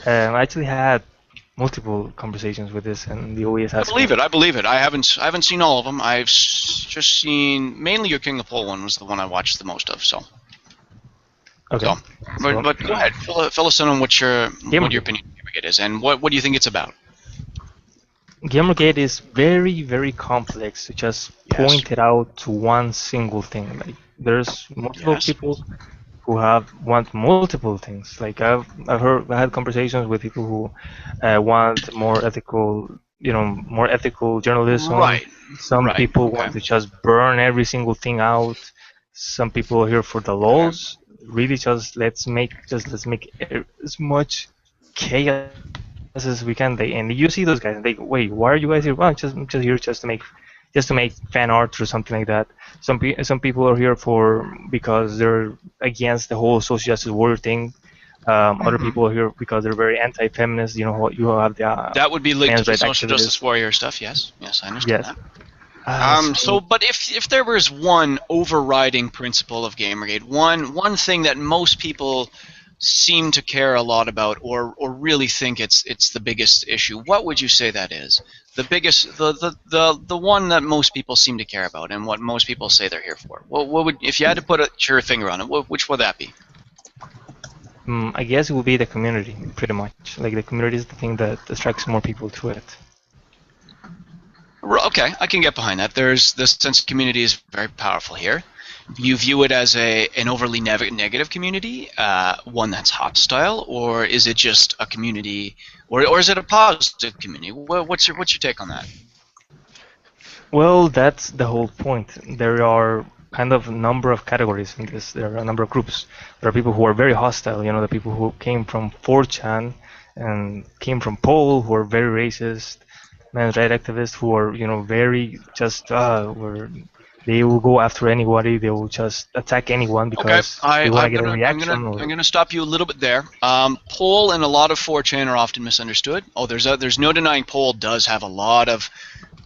I actually had multiple conversations with this, and the OES has. I believe it. I haven't seen all of them. I've just seen mainly your King of Pole one was the one I watched the most of. So. Okay. So, but go ahead, fill us in on what your opinion of Gamergate is, and what do you think it's about? Gamergate is very, very complex to just point it out to one single thing. Like there's multiple people who want multiple things. Like I had conversations with people who want more ethical journalism. Right. Some people want to just burn every single thing out. Some people are here for the lulz. Really, just let's make as much chaos as we can. And you see those guys, and they wait, why are you guys here? Well, I'm just here to make fan art or something like that. Some people are here because they're against the whole social justice warrior thing. Other people are here because they're very anti-feminist. You have the that would be linked to the social activists. Justice warrior stuff. Yes, I understand that. So, but if there was one overriding principle of Gamergate, one thing that most people seem to care a lot about, or really think it's the biggest issue, what would you say that is? The biggest, the one that most people seem to care about, and what most people say they're here for. What would, if you had to put your finger on it, which would that be? I guess it would be the community, pretty much. Like the community is the thing that attracts more people to it. Okay, I can get behind that. There's this sense of community is very powerful here. You view it as an overly negative community, one that's hostile, or is it just a community, or is it a positive community? What's your take on that? Well, that's the whole point. There are kind of number of categories in this. There are a number of groups. There are people who are very hostile. The people who came from 4chan and came from Pol, who are very racist, men's right activists who are very just they will go after anybody. They will just attack anyone because they want to get a reaction. I'm gonna stop you a little bit there. Pol and a lot of 4chan are often misunderstood. Oh, there's no denying Pol does have a lot of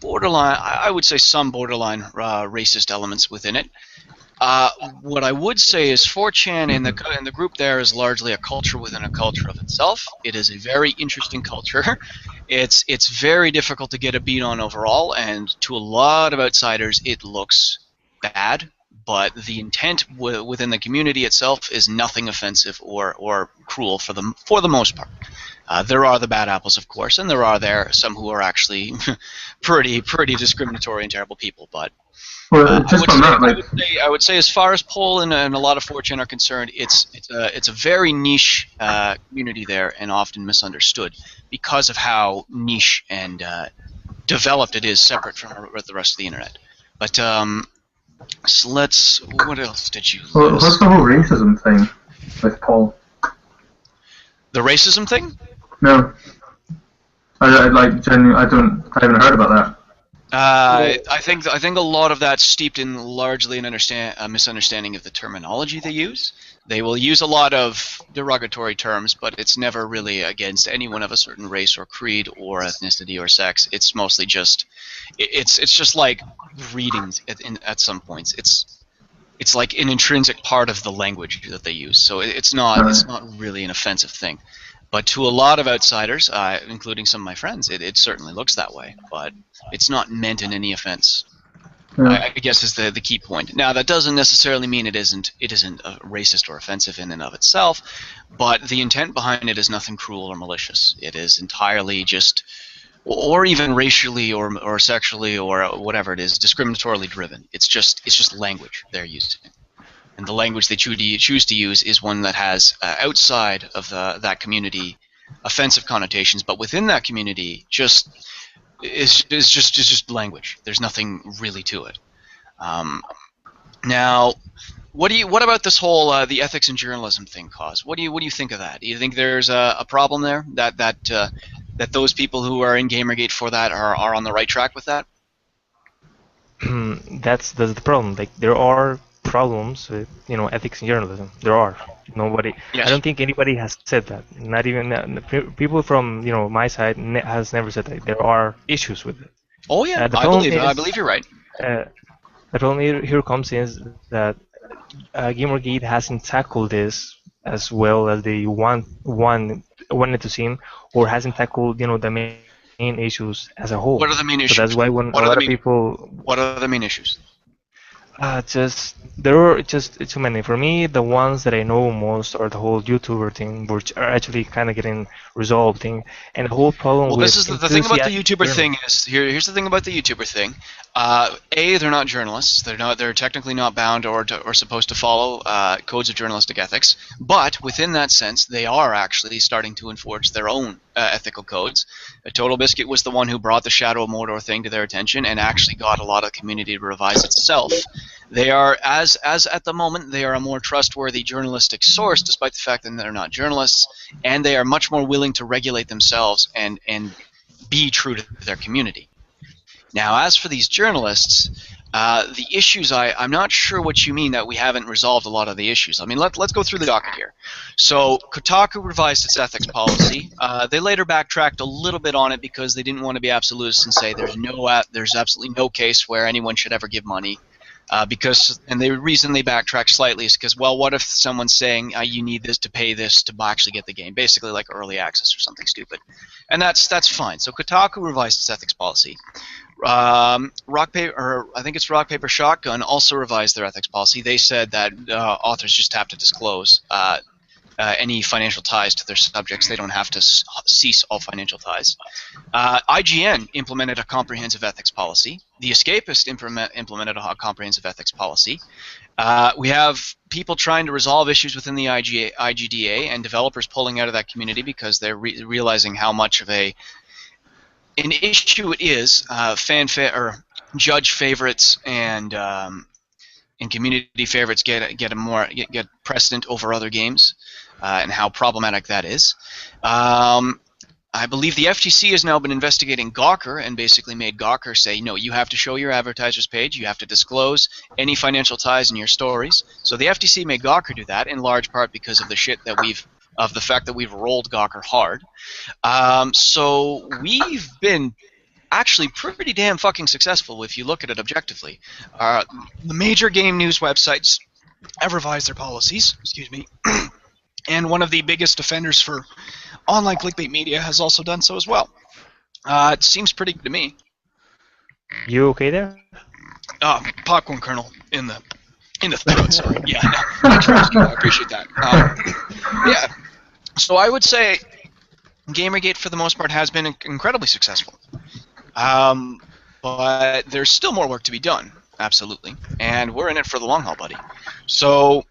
borderline, I would say some borderline racist elements within it. What I would say is 4chan and the group there is largely a culture within a culture of itself. It is a very interesting culture. It's very difficult to get a beat on overall, and to a lot of outsiders it looks bad, but the intent within the community itself is nothing offensive or cruel for the most part. There are the bad apples, of course, and there are some who are actually pretty discriminatory and terrible people, but I would say, as far as Pol and a lot of 4chan are concerned, it's a very niche community there, and often misunderstood because of how niche and developed it is, separate from the rest of the internet. But so what else did you? Well, what's the whole racism thing with Pol? The racism thing? No, I haven't heard about that. I think a lot of that's steeped in largely a misunderstanding of the terminology they use. They will use a lot of derogatory terms, but it's never really against anyone of a certain race or creed or ethnicity or sex. It's mostly just it's just like readings at some points. It's like an intrinsic part of the language that they use. So it's not really an offensive thing. But to a lot of outsiders, including some of my friends, it certainly looks that way. But it's not meant in any offense. I guess is the key point. Now that doesn't necessarily mean it isn't racist or offensive in and of itself, but the intent behind it is nothing cruel or malicious. It is entirely just, or even racially or sexually or whatever it is, discriminatorily driven. It's just language they're using. And the language they choose to use is one that has, outside of that community, offensive connotations, but within that community, is just language. There's nothing really to it. Now, what about this whole the ethics in journalism thing, Cause? What do you think of that? Do you think there's a problem there that those people who are in Gamergate for that are on the right track with that? That's the problem. Like, there are problems with ethics in journalism. There are. Nobody. Yes. I don't think anybody has said that. Not even people from my side has never said that. There are issues with it. Oh yeah, I believe you're right. The problem here comes is that Gamergate hasn't tackled this as well as they wanted to seem, or hasn't tackled the main issues as a whole. What are the main issues? So that's why when a lot of people. What are the main issues? There are just too many. For me, the ones that I know most are the whole YouTuber thing, which are actually kind of getting resolved thing, and the whole problem. Well, this is the thing about the YouTuber thing is here's the thing about the YouTuber thing. They're not journalists. They're technically not bound or supposed to follow codes of journalistic ethics. But within that sense, they are actually starting to enforce their own ethical codes. Total Biscuit was the one who brought the Shadow of Mordor thing to their attention and actually got a lot of the community to revise itself. They are, as at the moment, they are a more trustworthy journalistic source, despite the fact that they're not journalists, and they are much more willing to regulate themselves and be true to their community. Now, as for these journalists, the issues, I'm not sure what you mean that we haven't resolved a lot of the issues. I mean, let's go through the docket here. So, Kotaku revised its ethics policy. They later backtracked a little bit on it because they didn't want to be absolutist and say there's absolutely no case where anyone should ever give money. And the reason they backtrack slightly is because, well, what if someone's saying you need this to pay this to actually get the game, basically like early access or something stupid, and that's fine. So Kotaku revised its ethics policy. I think it's Rock Paper Shotgun also revised their ethics policy. They said that authors just have to disclose any financial ties to their subjects. They don't have to cease all financial ties. IGN implemented a comprehensive ethics policy. The Escapist implemented a comprehensive ethics policy. We have people trying to resolve issues within the IGDA and developers pulling out of that community because they're realizing how much of an issue it is. Judge favorites and and community favorites get precedent over other games, and how problematic that is. I believe the FTC has now been investigating Gawker and basically made Gawker say, no, you have to show your advertisers page, you have to disclose any financial ties in your stories. So the FTC made Gawker do that, in large part because of the fact that we've rolled Gawker hard. So we've been actually pretty damn fucking successful if you look at it objectively. The major game news websites have revised their policies, excuse me, and one of the biggest offenders for online clickbait media has also done so as well. It seems pretty good to me. You okay there? Popcorn kernel in the throat. Sorry. Yeah, no, I appreciate that. Yeah. So I would say Gamergate for the most part has been incredibly successful. But there's still more work to be done, absolutely, and we're in it for the long haul, buddy. So,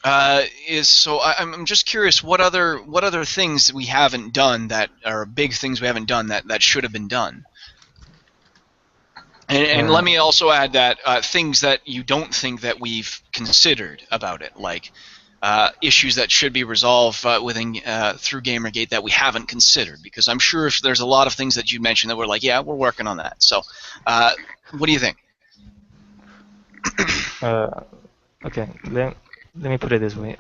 I'm just curious, what other things we haven't done that are big things we haven't done that should have been done? And let me also add that things that you don't think that we've considered about it, like issues that should be resolved through Gamergate that we haven't considered, because I'm sure if there's a lot of things that you mentioned that we're like, yeah, we're working on that. So, what do you think? Okay, let me put it this way.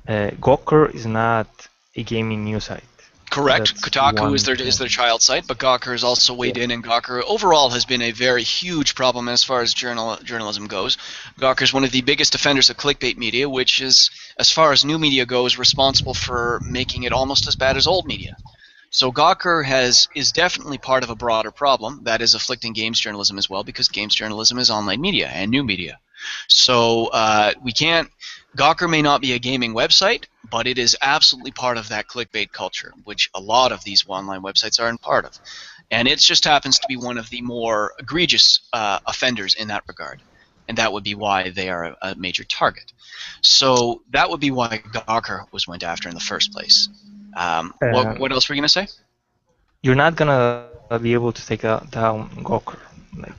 Gawker is not a gaming news site. Correct. That's Kotaku is their child site, but Gawker has also weighed in, and Gawker overall has been a very huge problem as far as journalism goes. Gawker is one of the biggest offenders of clickbait media, which is, as far as new media goes, responsible for making it almost as bad as old media. So Gawker is definitely part of a broader problem that is afflicting games journalism as well, because games journalism is online media and new media. So Gawker may not be a gaming website, but it is absolutely part of that clickbait culture, which a lot of these online websites are in part of. And it just happens to be one of the more egregious offenders in that regard. And that would be why they are a major target. So that would be why Gawker was went after in the first place. What else were you going to say? You're not going to be able to take down Gawker.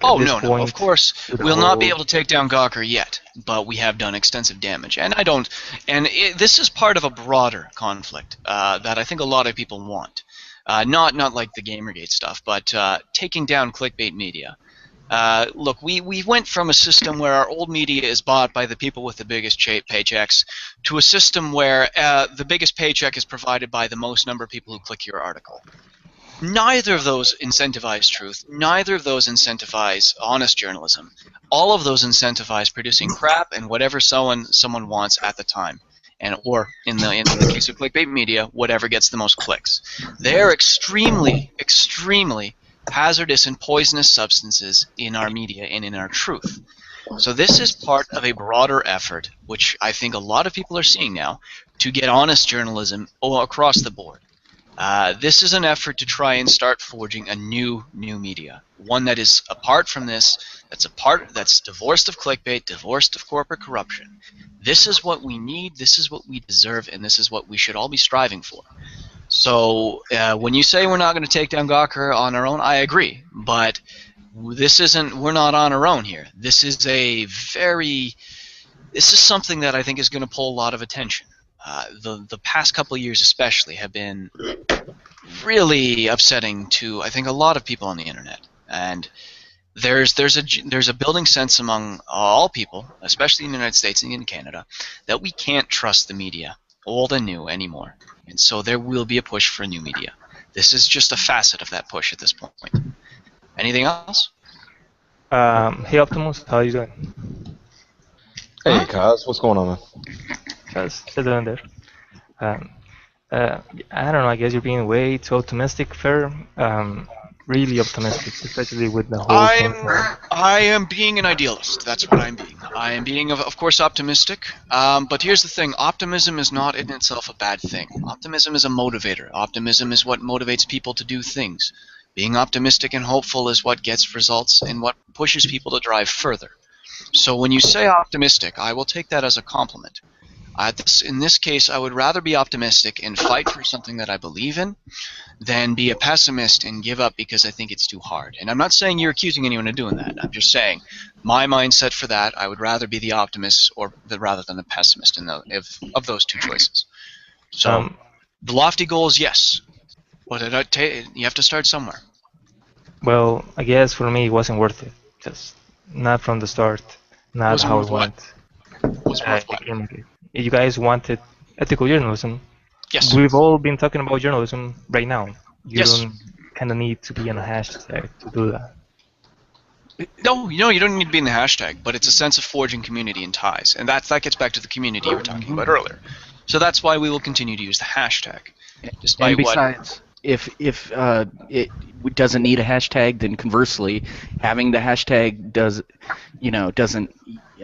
No, of course we'll not be able to take down Gawker yet, but we have done extensive damage, and this is part of a broader conflict that I think a lot of people want. Not like the Gamergate stuff, but taking down clickbait media. Look, we went from a system where our old media is bought by the people with the biggest paychecks to a system where the biggest paycheck is provided by the most number of people who click your article. Neither of those incentivize truth. Neither of those incentivize honest journalism. All of those incentivize producing crap and whatever someone wants at the time, or in the case of clickbait media, whatever gets the most clicks. They are extremely, extremely hazardous and poisonous substances in our media and in our truth. So this is part of a broader effort, which I think a lot of people are seeing now, to get honest journalism across the board. This is an effort to try and start forging a new media, one that is apart from this, that's divorced of clickbait, divorced of corporate corruption. This is what we need, this is what we deserve, and this is what we should all be striving for. So when you say we're not going to take down Gawker on our own, I agree, but we're not on our own here. This is something that I think is going to pull a lot of attention. The past couple of years especially have been really upsetting to, I think, a lot of people on the internet, and there's a building sense among all people, especially in the United States and in Canada, that we can't trust the media, old and new, anymore, and so there will be a push for new media. This is just a facet of that push at this point. Anything else? Hey Optimus, how are you doing? Hey Kaz, what's going on, man? Still doing there. I don't know, I guess you're being way too optimistic, Fair. Really optimistic, especially with the whole thing. I am being an idealist. That's what I'm being. I am being, of course, optimistic. But here's the thing. Optimism is not in itself a bad thing. Optimism is a motivator. Optimism is what motivates people to do things. Being optimistic and hopeful is what gets results and what pushes people to drive further. So when you say optimistic, I will take that as a compliment. In this case, I would rather be optimistic and fight for something that I believe in than be a pessimist and give up because I think it's too hard. And I'm not saying you're accusing anyone of doing that. I'm just saying my mindset for that, I would rather be the optimist rather than the pessimist of those two choices. So the lofty goals, yes, but you have to start somewhere. Well, I guess for me it wasn't worth it. Just not from the start, not how it went. You guys wanted ethical journalism. Yes. We've all been talking about journalism right now. You Yes. don't kind of need to be on a hashtag to do that. No, you don't need to be in the hashtag, but it's a sense of forging community and ties, and that gets back to the community you were talking about earlier. So that's why we will continue to use the hashtag. And besides, if it doesn't need a hashtag, then conversely, having the hashtag doesn't.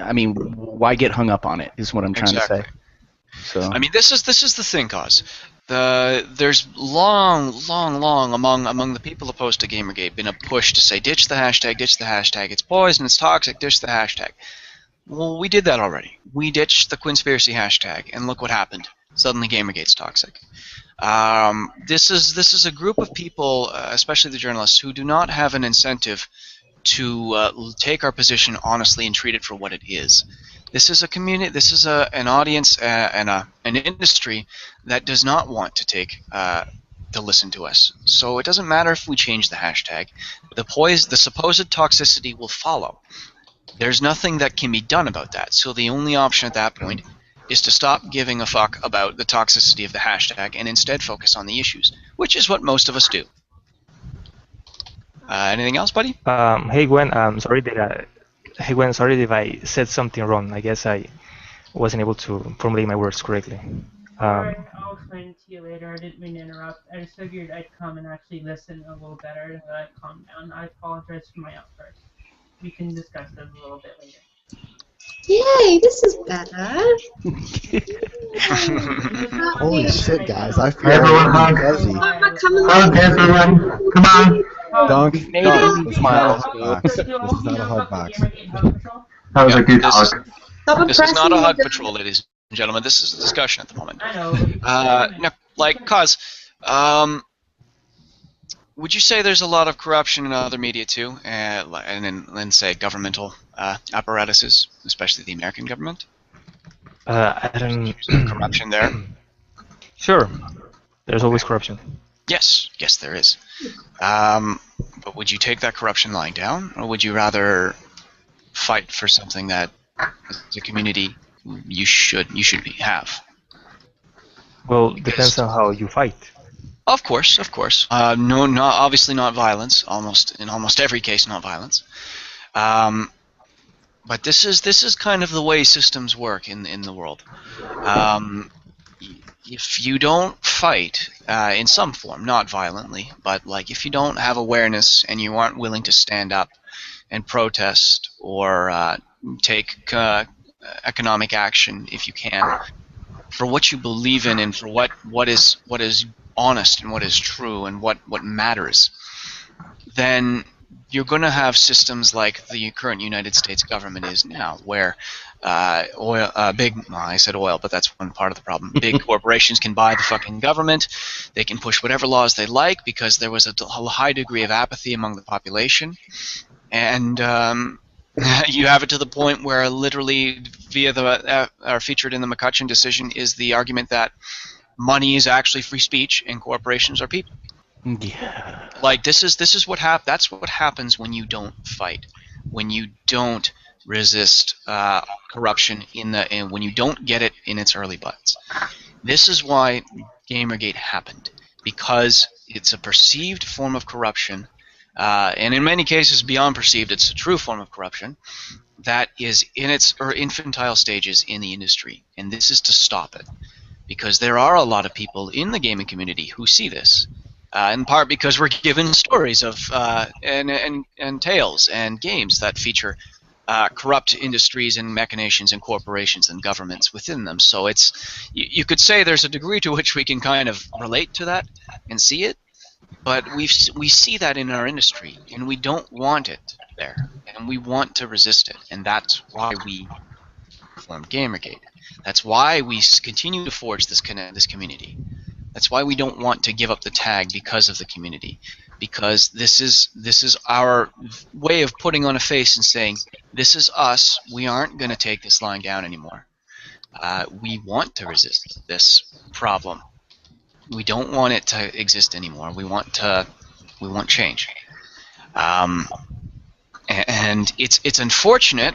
I mean, why get hung up on it? Is what I'm trying to say. So I mean, this is the thing, Cause. There's long among the people opposed to Gamergate been a push to say ditch the hashtag, it's poison, it's toxic, ditch the hashtag. Well, we did that already. We ditched the Quinspiracy hashtag, and look what happened. Suddenly Gamergate's toxic. This is a group of people, especially the journalists, who do not have an incentive to take our position honestly and treat it for what it is. This is a community. This is an audience and an industry that does not want to listen to us. So it doesn't matter if we change the hashtag. The supposed toxicity will follow. There's nothing that can be done about that. So the only option at that point is to stop giving a fuck about the toxicity of the hashtag and instead focus on the issues, which is what most of us do. Anything else, buddy? Hey Gwen, Hey Gwen, sorry if I said something wrong. I guess I wasn't able to formulate my words correctly. Alright, I'll explain it to you later. I didn't mean to interrupt. I just figured I'd come and actually listen a little better and then I'd calm down. I apologize for my outburst. We can discuss this a little bit later. Yay, this is better. Holy shit, guys! I feel Everyone hug. fuzzy. Hug everyone. Come on. Dunk, Maybe smile. This is not a hug box. That was a good hug. This is not a hug patrol, ladies and gentlemen. This is a discussion at the moment. I know. Now, like, Cause, would you say there's a lot of corruption in other media too, and in say governmental apparatuses, especially the American government? I don't. Corruption there. Sure, there's always corruption. Yes, there is. But would you take that corruption lying down, or would you rather fight for something that, as a community, you should have? Well, depends on how you fight. Of course. No, obviously not violence. In almost every case, not violence. But this is kind of the way systems work in the world. If you don't fight in some form, not violently, but like if you don't have awareness and you aren't willing to stand up and protest or take economic action if you can for what you believe in and for what is honest and what is true and what matters, then you're going to have systems like the current United States government is now, where I said oil, but that's one part of the problem. Big corporations can buy the fucking government. They can push whatever laws they like because there was a high degree of apathy among the population. And you have it to the point where literally via featured in the McCutcheon decision is the argument that money is actually free speech and corporations are people. Yeah. Like this is what that's what happens when you don't fight, when you don't resist corruption and when you don't get it in its early buds. This is why Gamergate happened, because it's a perceived form of corruption, and in many cases beyond perceived, it's a true form of corruption that is in its infantile stages in the industry, and this is to stop it. Because there are a lot of people in the gaming community who see this, in part because we're given stories of and tales and games that feature corrupt industries and machinations and corporations and governments within them. So it's you could say there's a degree to which we can kind of relate to that and see it, but we see that in our industry and we don't want it there, and we want to resist it, and that's why we formed Gamergate. That's why we continue to forge this community. That's why we don't want to give up the tag because of the community. Because this is our way of putting on a face and saying, this is us, we aren't going to take this lying down anymore. We want to resist this problem. We don't want it to exist anymore. We want change. And it's unfortunate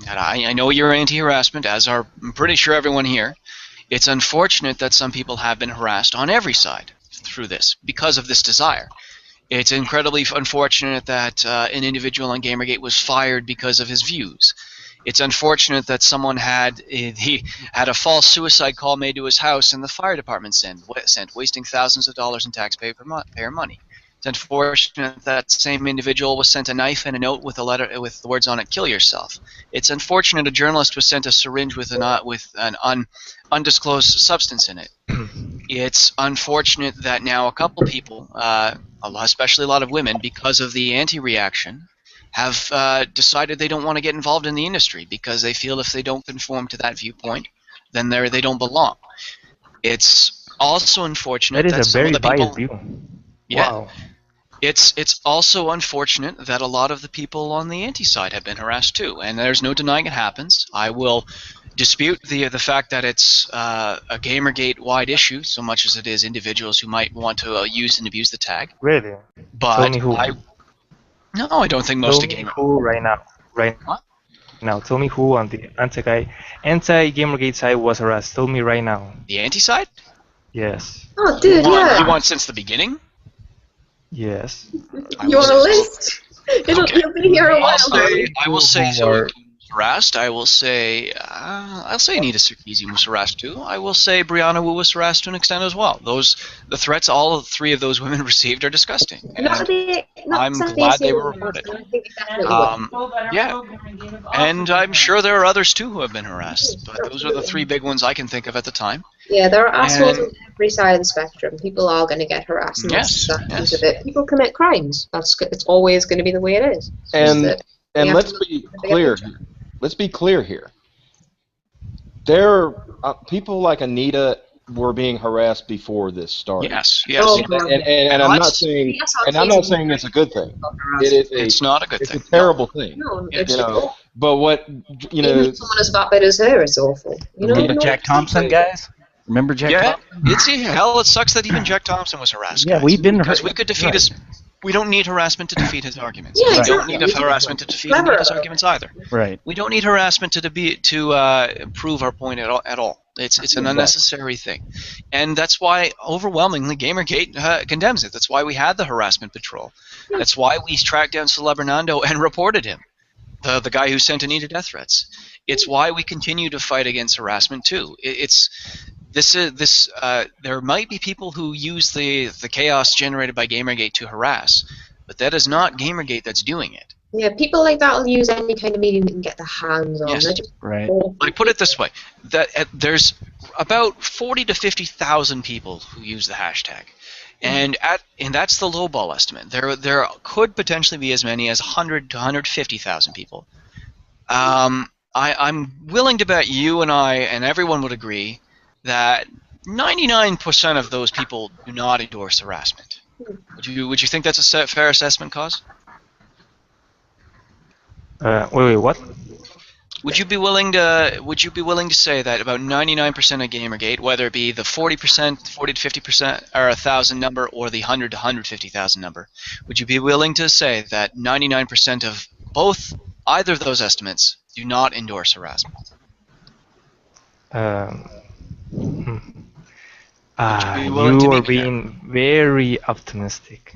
that I know you're anti-harassment, as are I'm pretty sure everyone here. It's unfortunate that some people have been harassed on every side through this because of this desire. It's incredibly unfortunate that an individual on Gamergate was fired because of his views. It's unfortunate that someone had a false suicide call made to his house and the fire department sent, wasting thousands of dollars in taxpayer money. It's unfortunate that same individual was sent a knife and a note with a letter with the words on it, "Kill yourself." It's unfortunate a journalist was sent a syringe with an undisclosed substance in it. It's unfortunate that now a couple people, especially a lot of women, because of the anti-reaction, have decided they don't want to get involved in the industry because they feel if they don't conform to that viewpoint, then they don't belong. It's also unfortunate that some of the people. Yeah. Wow. It's also unfortunate that a lot of the people on the anti-side have been harassed too, and there's no denying it happens. I will dispute the fact that it's a Gamergate-wide issue so much as it is individuals who might want to use and abuse the tag. Really? But tell me who. No, I don't think most of Gamergate. Who right now? What? Now, tell me who on the anti-Gamergate side was harassed. Tell me right now. The anti-side? Yes. Oh, dude, You want since the beginning? Yes. You're on a list. You'll be here a while. I will say so. Harassed. I will say. I'll say Anita Sarkeesian was harassed too. I will say Brianna Wu was harassed to an extent as well. The threats all three of those women received are disgusting. I'm glad they were reported. Yeah, and I'm sure there are others too who have been harassed, but those are the three big ones I can think of at the time. Yeah, there are assholes on every side of the spectrum. People are going to get harassed. And yes. Of it. People commit crimes. It's always going to be the way it is. And let's be clear here. Let's be clear here. There are people like Anita were being harassed before this started. Yes, yes. And I'm not saying it's a good thing. It's not a good thing. It's a terrible thing. No, it's awful. But what even if someone as vapid as her, it's awful. Jack Thompson, guys. Remember Jack Thompson? Hell, it sucks that even Jack Thompson was harassed. Yeah, guys, we've been because we could defeat his. We don't need harassment to defeat his arguments. Yeah, we exactly. don't need harassment to defeat Anita's arguments either. Right. We don't need harassment to prove our point at all. It's an unnecessary thing, and that's why overwhelmingly Gamergate condemns it. That's why we had the harassment patrol. That's why we tracked down Celebernando and reported him, the guy who sent Anita death threats. It's why we continue to fight against harassment too. There might be people who use the chaos generated by Gamergate to harass, but that is not Gamergate that's doing it. Yeah, people like that will use any kind of medium they can get their hands on. Yes. Right. I put it this way: that there's about 40 to 50,000 people who use the hashtag, and that's the lowball estimate. There could potentially be as many as 100 to 150,000 people. I'm willing to bet you and I and everyone would agree that 99% of those people do not endorse harassment. Would you think that's a fair assessment, Cause? Wait, what? Would you be willing to say that about 99% of Gamergate, whether it be the 40%, 40 to 50%, or 1,000 number, or the 100 to 150,000 number, would you be willing to say that 99% of either of those estimates do not endorse harassment? You are being very optimistic.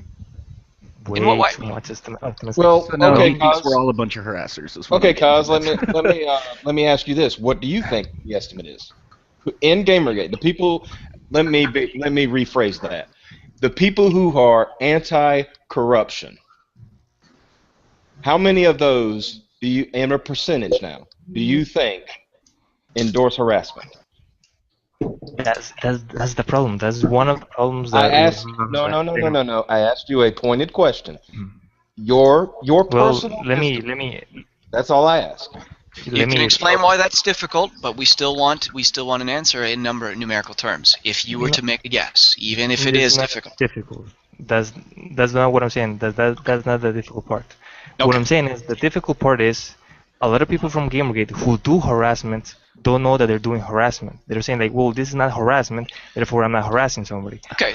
Way In what way? too much optimistic. Well, So now okay, he thinks Kaz. we're all a bunch of harassers. is what Okay, I'm getting Kaz, at. let me ask you this: what do you think the estimate is in Gamergate? The people. Let me rephrase that: the people who are anti-corruption. How many of those do you, in a percentage now, do you think endorse harassment? That's the problem. That's one of the problems that I asked. No. I asked you a pointed question. Your Well, personal. let me. That's all I asked. You can explain why that's difficult, but we still want an answer in numerical terms. If you were to make a guess, even if it is difficult. That's not what I'm saying. That's not the difficult part. Okay. What I'm saying is the difficult part is a lot of people from Gamergate who do harassment don't know that they're doing harassment. They're saying like, well, this is not harassment, therefore I'm not harassing somebody. Okay,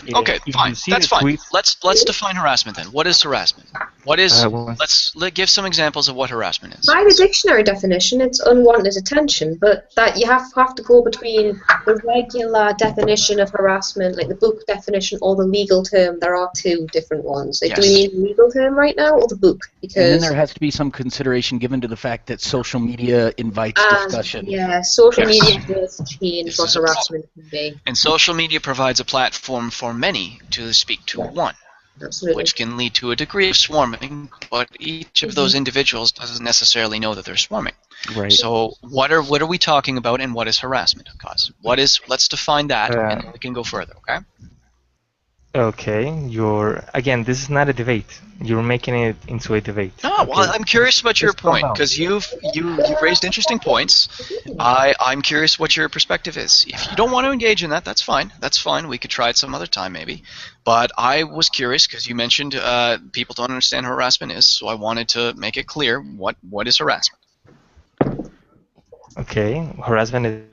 fine. That's fine. Let's define harassment then. What is harassment? What is? Let's give some examples of what harassment is. By the dictionary definition, it's unwanted attention, but that you have to go between the regular definition of harassment, like the book definition, or the legal term. There are two different ones. Like, do we mean the legal term right now or the book? Because and then there has to be some consideration given to the fact that social media invites discussion. Yeah, social media does change what harassment can be. And social media provides a platform for many to speak to one. Absolutely. Which can lead to a degree of swarming, but each of those individuals doesn't necessarily know that they're swarming. Right. So what are we talking about, and what is harassment? Cause let's define that, and then we can go further. Okay. Okay. Again, this is not a debate. You're making it into a debate. No, well, I'm curious about your point, because you've raised interesting points. I'm curious what your perspective is. If you don't want to engage in that, that's fine. That's fine. We could try it some other time, maybe. But I was curious because you mentioned people don't understand what harassment is, so I wanted to make it clear what is harassment. Okay, harassment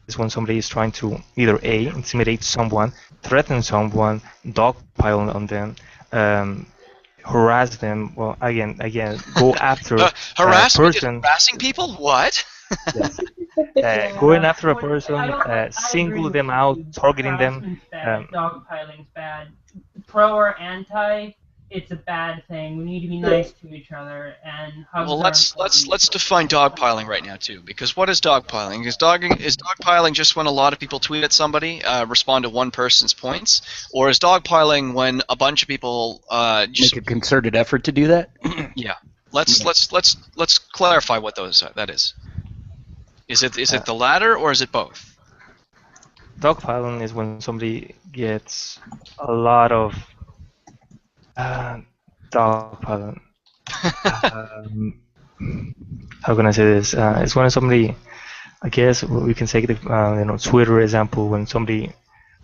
is when somebody is trying to either A, intimidate someone, threaten someone, dogpile on them, harass them. Well, again, go after harassment person. Is harassing people? What? Yes. Going after a person, single them out, targeting them. Dogpiling's bad. Pro or anti, it's a bad thing. We need to be nice to each other and hug. Well, let's define dogpiling right now too, because what is dogpiling? Is dogpiling just when a lot of people tweet at somebody, respond to one person's points, or is dogpiling when a bunch of people just make a concerted effort to do that? Yeah. Let's clarify what that is. Is it the latter or is it both? Dogpiling is when somebody gets a lot of dogpiling. How can I say this? It's when somebody, I guess we can take the Twitter example, when somebody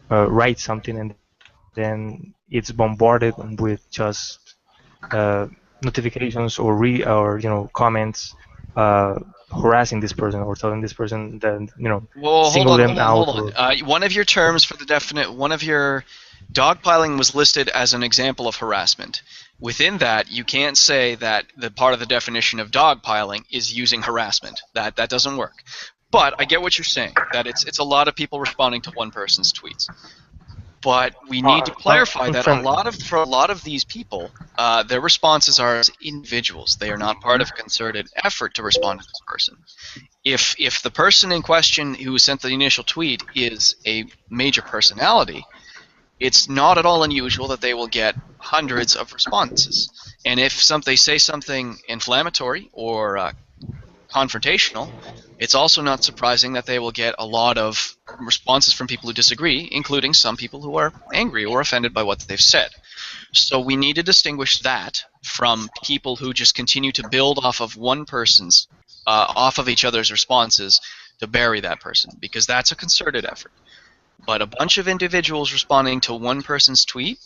writes something and then it's bombarded with just notifications or comments harassing this person or telling this person that single them out. Hold on. One of your terms for one of your dogpiling was listed as an example of harassment. Within that, you can't say that the part of the definition of dogpiling is using harassment. That doesn't work. But I get what you're saying, that it's a lot of people responding to one person's tweets. But we need to clarify that for a lot of these people, their responses are as individuals. They are not part of a concerted effort to respond to this person. If the person in question who sent the initial tweet is a major personality, it's not at all unusual that they will get hundreds of responses. And if they say something inflammatory or confrontational, it's also not surprising that they will get a lot of responses from people who disagree, including some people who are angry or offended by what they've said. So we need to distinguish that from people who just continue to build off of one person's, off of each other's responses to bury that person, because that's a concerted effort. But a bunch of individuals responding to one person's tweet,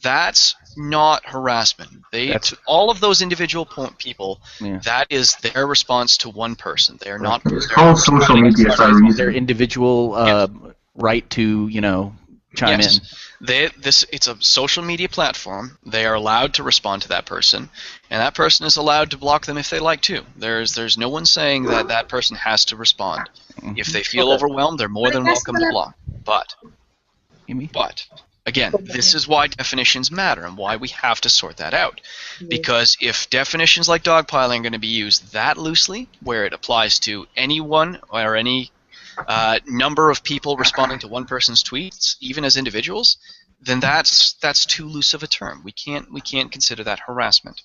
that's not harassment. All of those individual people, that is their response to one person. They are not. It's called social media for a reason. Their individual right to chime in. It's a social media platform. They are allowed to respond to that person, and that person is allowed to block them if they like to. There's no one saying that that person has to respond. If they feel overwhelmed, they're more than welcome to block. But again, this is why definitions matter and why we have to sort that out. Because if definitions like dogpiling are going to be used that loosely, where it applies to anyone or any number of people responding to one person's tweets, even as individuals, then that's too loose of a term. We can't consider that harassment.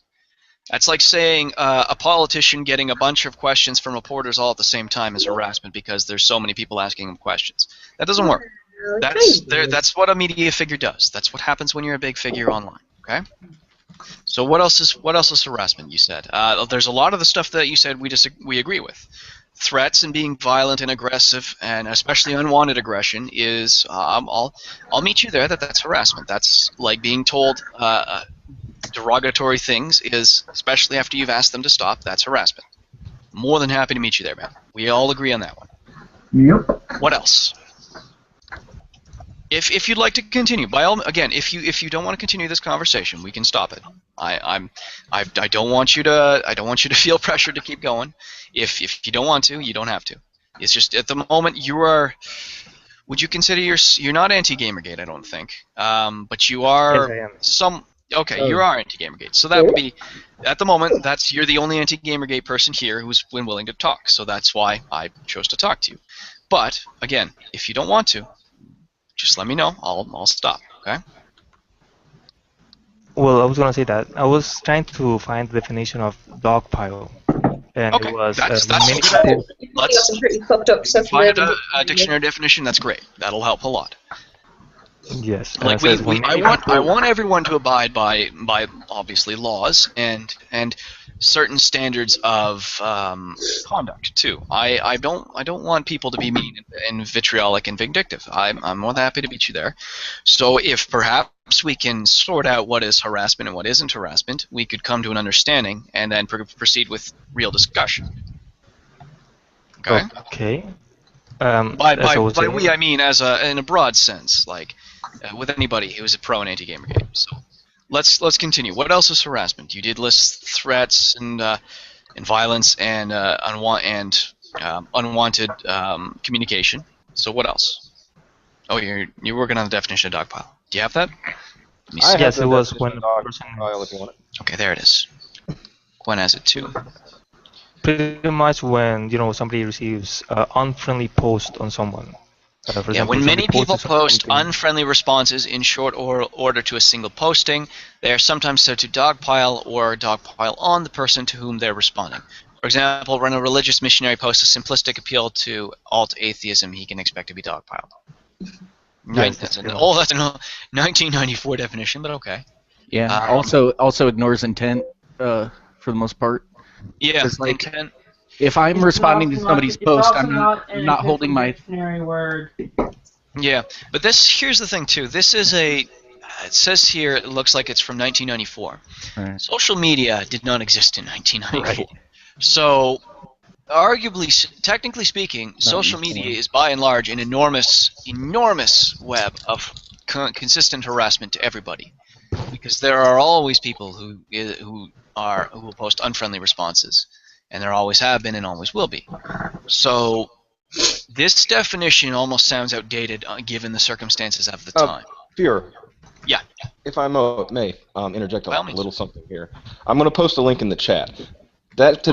That's like saying a politician getting a bunch of questions from reporters all at the same time is harassment because there's so many people asking him questions. That doesn't work. That's what a media figure does. That's what happens when you're a big figure online. Okay? So what else is harassment? You said there's a lot of the stuff that you said we agree with. Threats and being violent and aggressive, and especially unwanted aggression, is I'll meet you there. That's harassment. That's like being told derogatory things, is especially after you've asked them to stop. That's harassment. More than happy to meet you there, man. We all agree on that one. Yep. What else? If you'd like to continue, by all again, if you don't want to continue this conversation, we can stop it. I don't want you to feel pressured to keep going. If you don't want to, you don't have to. It's just at the moment you are. Would you consider you're not anti-Gamergate? I don't think. But you are. Yes, I am. Okay, you are anti-Gamergate. So that would be, at the moment, you're the only anti-Gamergate person here who's been willing to talk. So that's why I chose to talk to you. But again, if you don't want to, just let me know. I'll stop. Okay. Well, I was gonna say that I was trying to find the definition of dogpile, and Okay, it was that's many good. people. Got some pretty fucked up stuff. Find a dictionary definition. That's great. That'll help a lot. Yes, Like it says when many I people- want everyone to abide by obviously laws and certain standards of conduct too. I don't want people to be mean and vitriolic and vindictive. I'm more than happy to meet you there. So if perhaps we can sort out what is harassment and what isn't harassment, we could come to an understanding and then proceed with real discussion. Okay. Okay. By we I mean in a broad sense, like with anybody who's a pro and anti-Gamergate. So let's continue. What else is harassment? You did list threats and violence and unwanted communication. So what else? Oh, you're working on the definition of dogpile. Do you have that? Let me see. Yes, it was when the person. If you want it. Okay, there it is. Gwen has it too. Pretty much when somebody receives unfriendly post on someone. For Yeah, example, when many somebody people posts post something- unfriendly responses in short order to a single posting, they are sometimes said to dogpile or dogpile on the person to whom they're responding. For example, when a religious missionary posts a simplistic appeal to alt-atheism, he can expect to be dogpiled. Yes, That's a 1994 definition, but okay. Yeah. Also ignores intent for the most part. Yeah, It's like, intent. if I'm responding to somebody's post, I'm not holding my. Dictionary word. Yeah, but here's the thing too. This is it says here, it looks like it's from 1994. Right. Social media did not exist in 1994. Right. So, arguably, technically speaking, social media is by and large an enormous web of consistent harassment to everybody, because there are always people who will post unfriendly responses, and there always have been and always will be. So, this definition almost sounds outdated given the circumstances of the time. Fear. Yeah. If I may interject By all a means. little something here. I'm going to post a link in the chat. That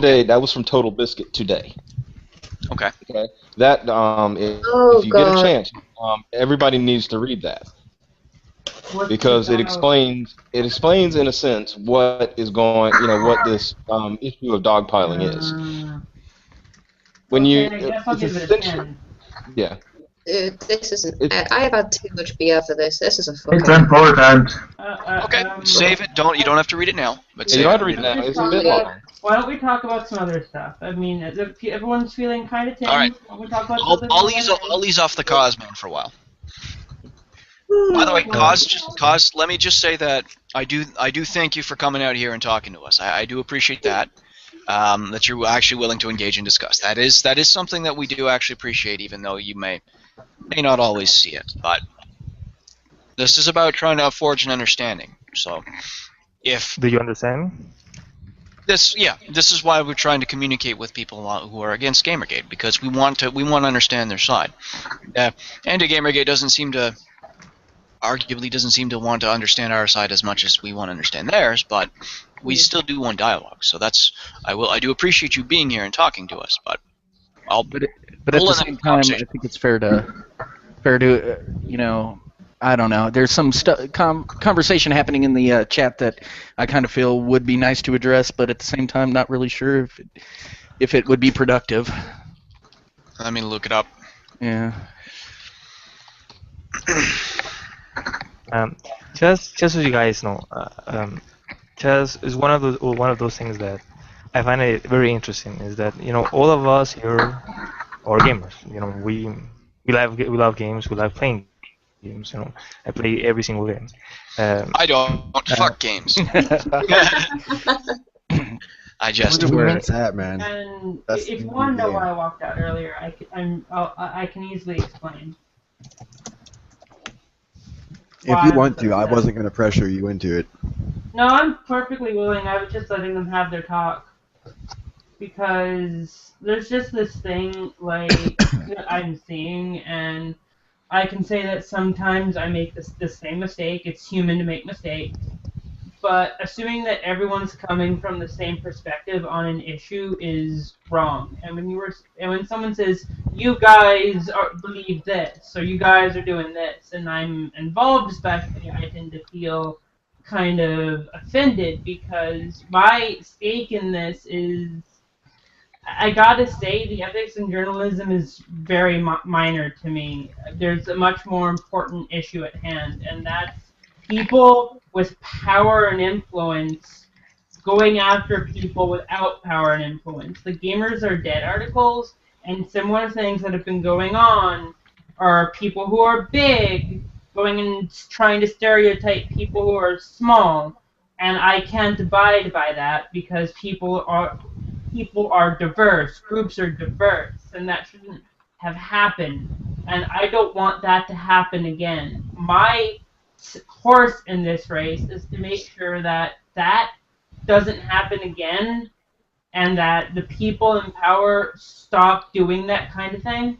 was from Total Biscuit today. Okay. Okay. That if you get a chance, everybody needs to read that, because it explains in a sense what is going, what this issue of dogpiling is. When you, Okay, I guess I'll give it a 10. yeah. This isn't. I have had too much beer for this. This is a fucking. It's important. Okay. Save it. You don't have to read it now. But You save don't have it. to read it now. It's a Why bit long. don't we talk about some other stuff? I mean, everyone's feeling kind of tense. All right. Why don't we talk about I'll something ease off the cause man for a while. By the way, cause. Let me just say that I do thank you for coming out here and talking to us. I do appreciate that. That you're actually willing to engage and discuss. That is something that we do actually appreciate, even though you may not always see it. But this is about trying to forge an understanding. So, Do you understand? this is why we're trying to communicate with people who are against Gamergate, because we want to understand their side. Anti-Gamergate arguably doesn't seem to want to understand our side as much as we want to understand theirs, but we still do want dialogue. So I do appreciate you being here and talking to us, but But at the same time, I think it's fair to I don't know. There's some conversation happening in the chat that I kind of feel would be nice to address, but at the same time, not really sure if it would be productive. Let me look it up. Yeah. Just so you guys know, just is one of those things that I find it very interesting. Is that all of us here are gamers. We love games. We love playing games. I play every single game. I don't. Fuck games. I just. Where's that, man? And That's if you the want to know game. why I walked out earlier, I can easily explain. If you want to, I wasn't going to pressure you into it. No, I'm perfectly willing. I was just letting them have their talk. Because there's just this thing, like, that I'm seeing, and I can say that sometimes I make the same mistake. It's human to make mistakes. But assuming that everyone's coming from the same perspective on an issue is wrong. And when someone says, you guys believe this, or you guys are doing this, and I'm involved especially, I tend to feel kind of offended because my stake in this is, I gotta say, the ethics in journalism is very minor to me. There's a much more important issue at hand, and that's people with power and influence going after people without power and influence. The Gamers Are Dead articles and similar things that have been going on are people who are big going and trying to stereotype people who are small, and I can't abide by that because people are diverse, groups are diverse, and that shouldn't have happened. And I don't want that to happen again. My horse in this race is to make sure that that doesn't happen again, and that the people in power stop doing that kind of thing.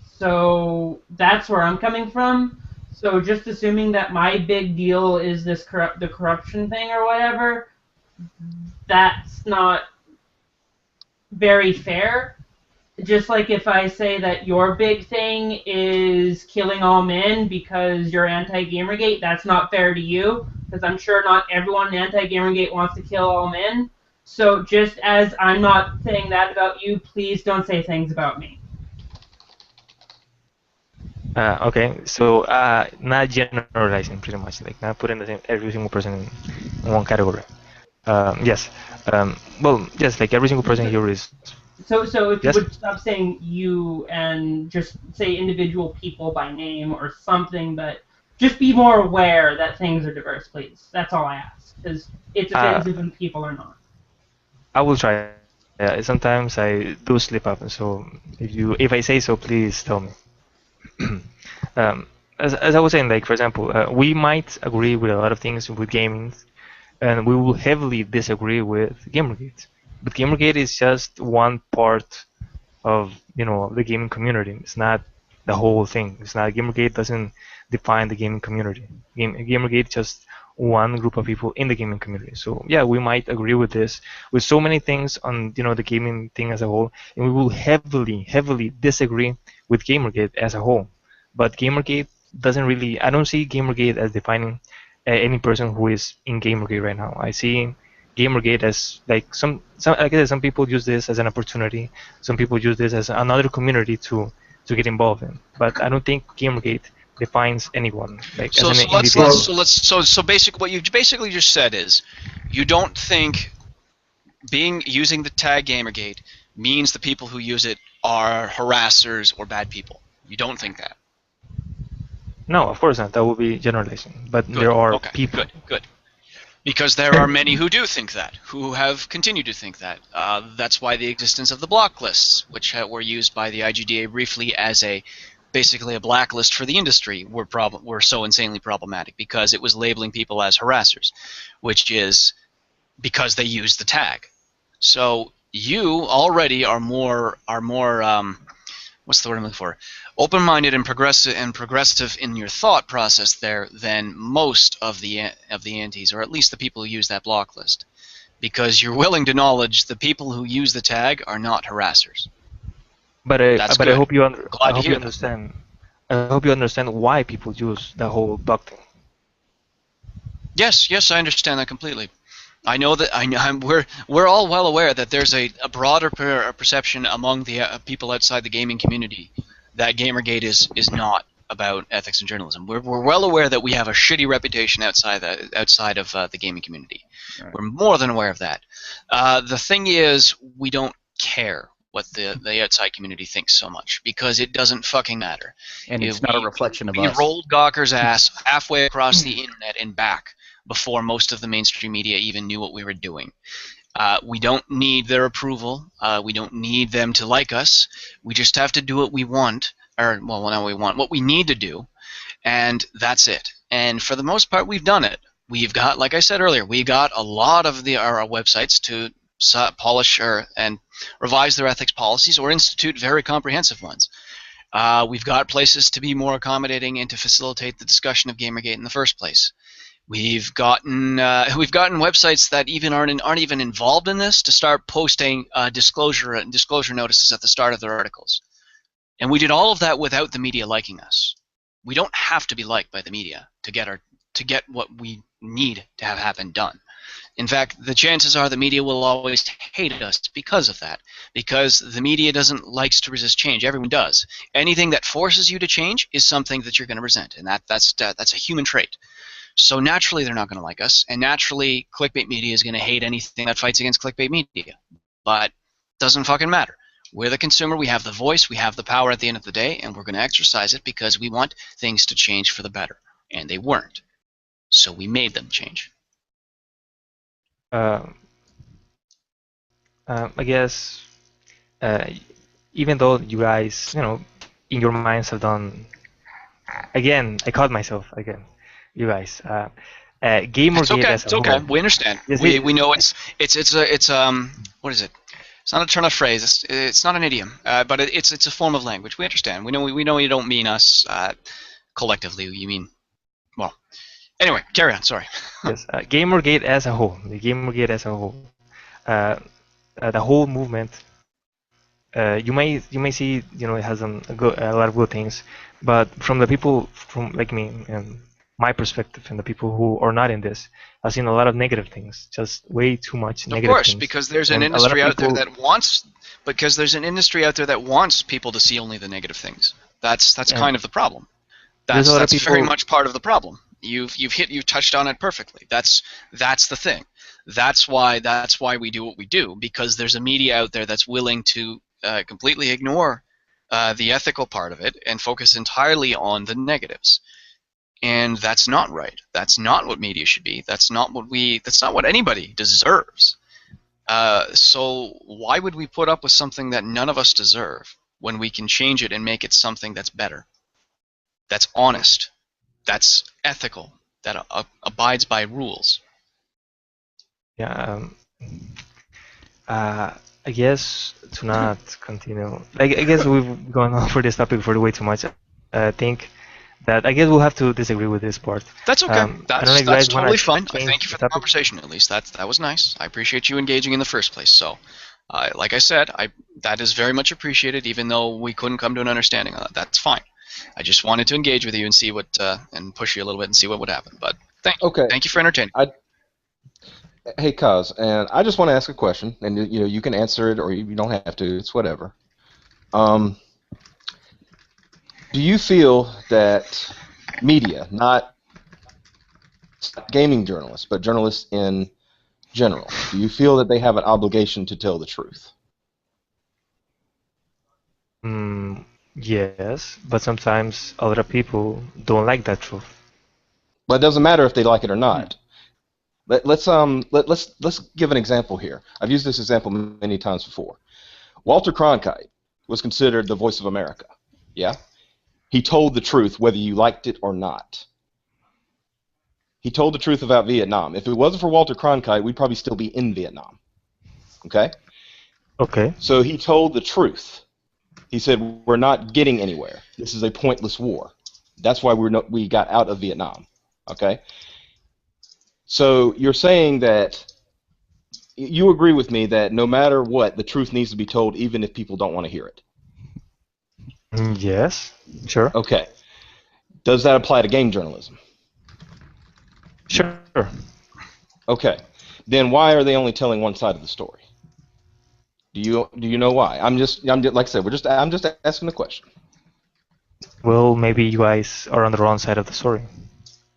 So that's where I'm coming from. So just assuming that my big deal is this the corruption thing or whatever, that's not very fair. Just like if I say that your big thing is killing all men because you're anti-Gamergate, that's not fair to you, because I'm sure not everyone in anti-Gamergate wants to kill all men. So just as I'm not saying that about you, please don't say things about me. Okay, so not generalizing, pretty much, like not putting every single person in one category. Yes. Well, yes, like every single person here is. So if Yes? you would stop saying you and just say individual people by name or something, but just be more aware that things are diverse, please. That's all I ask, because it's offensive when people are not. I will try. Sometimes I do slip up, so if I say so, please tell me. As I was saying, like for example, we might agree with a lot of things with gaming, and we will heavily disagree with Gamergate. But Gamergate is just one part of the gaming community. It's not the whole thing. It's not Gamergate doesn't define the gaming community. Gamergate is just one group of people in the gaming community. So yeah, we might agree with this, with so many things on the gaming thing as a whole, and we will heavily disagree with Gamergate as a whole. But Gamergate doesn't really. I don't see Gamergate as defining any person who is in Gamergate right now. I see Gamergate as like some like I said, some people use this as an opportunity. Some people use this as another community to get involved in. But I don't think Gamergate defines anyone. Like So as an so individual. so basically what you basically just said is you don't think using the tag Gamergate means the people who use it are harassers or bad people. You don't think that. No, of course not. That would be generalizing. But Good. there are Okay, people. Good. Because there are many who do think that, who have continued to think that. That's why the existence of the block lists, which were used by the IGDA briefly as basically a blacklist for the industry, were so insanely problematic because it was labeling people as harassers, which is because they used the tag. So you already are more what's the word I'm looking for? Open-minded and progressive in your thought process there than most of the antis, or at least the people who use that block list, because you're willing to acknowledge the people who use the tag are not harassers. But That's I good. hope you Glad to hear that. understand. I hope you understand why people use the whole block thing. Yes, I understand that completely. I know that we're all well aware that there's a broader perception among the people outside the gaming community that Gamergate is not about ethics in journalism. We're well aware that we have a shitty reputation outside of the gaming community. Right. We're more than aware of that. The thing is, we don't care what the outside community thinks so much, because it doesn't fucking matter. And it's not a reflection of we us. rolled Gawker's ass halfway across the internet and back before most of the mainstream media even knew what we were doing. We don't need their approval. We don't need them to like us. We just have to do what we want, or well, not what we want, what we need to do, and that's it. And for the most part, we've done it. We've got, like I said earlier, we got a lot of our websites to polish and revise their ethics policies or institute very comprehensive ones. We've got places to be more accommodating and to facilitate the discussion of Gamergate in the first place. We've gotten websites that even aren't even involved in this to start posting disclosure notices at the start of their articles, and we did all of that without the media liking us. We don't have to be liked by the media to get what we need to have happen done. In fact, the chances are the media will always hate us because of that, because the media likes to resist change. Everyone does. Anything that forces you to change is something that you're going to resent, and that's a human trait. So naturally they're not going to like us, and naturally clickbait media is going to hate anything that fights against clickbait media. But it doesn't fucking matter. We're the consumer, we have the voice, we have the power at the end of the day, and we're going to exercise it because we want things to change for the better. And they weren't. So we made them change. I guess even though you guys, in your minds have done, again, I caught myself again. You guys, Gamergate as a whole. It's okay. We understand. We know it's what is it? It's not a turn of phrase. It's not an idiom. But it's a form of language. We understand. We know you don't mean us collectively. You mean, well. Anyway, carry on. Sorry. Yes, Gamergate as a whole. The Gamergate as a whole. The whole movement. You may see it has a lot of good things, but from the people from like me and my perspective and the people who are not in this, I've seen a lot of negative things, just way too much negative things. Of course, because there's an industry out there that wants people to see only the negative things. That's kind of the problem. That's very much part of the problem. You've touched on it perfectly. That's the thing. That's why we do what we do, because there's a media out there that's willing to completely ignore the ethical part of it and focus entirely on the negatives. And that's not right. That's not what media should be. That's not what anybody deserves. So why would we put up with something that none of us deserve when we can change it and make it something that's better, that's honest, that's ethical, that abides by rules? Yeah. I guess to not continue. I guess we've gone on for this topic for way too much. I think that I guess we'll have to disagree with this part. That's okay. That's totally fine. Thank you for the conversation. At least that was nice. I appreciate you engaging in the first place. So, like I said, that is very much appreciated. Even though we couldn't come to an understanding on that, that's fine. I just wanted to engage with you and see what and push you a little bit and see what would happen. But thank you for entertaining. Hey, Kaz, and I just want to ask a question, and you can answer it or you don't have to. It's whatever. Do you feel that media, not gaming journalists, but journalists in general, do you feel that they have an obligation to tell the truth? Yes, but sometimes other people don't like that truth. But it doesn't matter if they like it or not. Let's give an example here. I've used this example many times before. Walter Cronkite was considered the voice of America. Yeah? He told the truth whether you liked it or not. He told the truth about Vietnam. If it wasn't for Walter Cronkite, we'd probably still be in Vietnam. Okay? Okay. So he told the truth. He said, we're not getting anywhere. This is a pointless war. That's why we got out of Vietnam. Okay? So you're saying that you agree with me that no matter what, the truth needs to be told even if people don't want to hear it. Yes, sure. Okay. Does that apply to game journalism? Sure. Okay. Then why are they only telling one side of the story? Do you know why? I'm just like I said, I'm just asking the question. well, maybe you guys are on the wrong side of the story.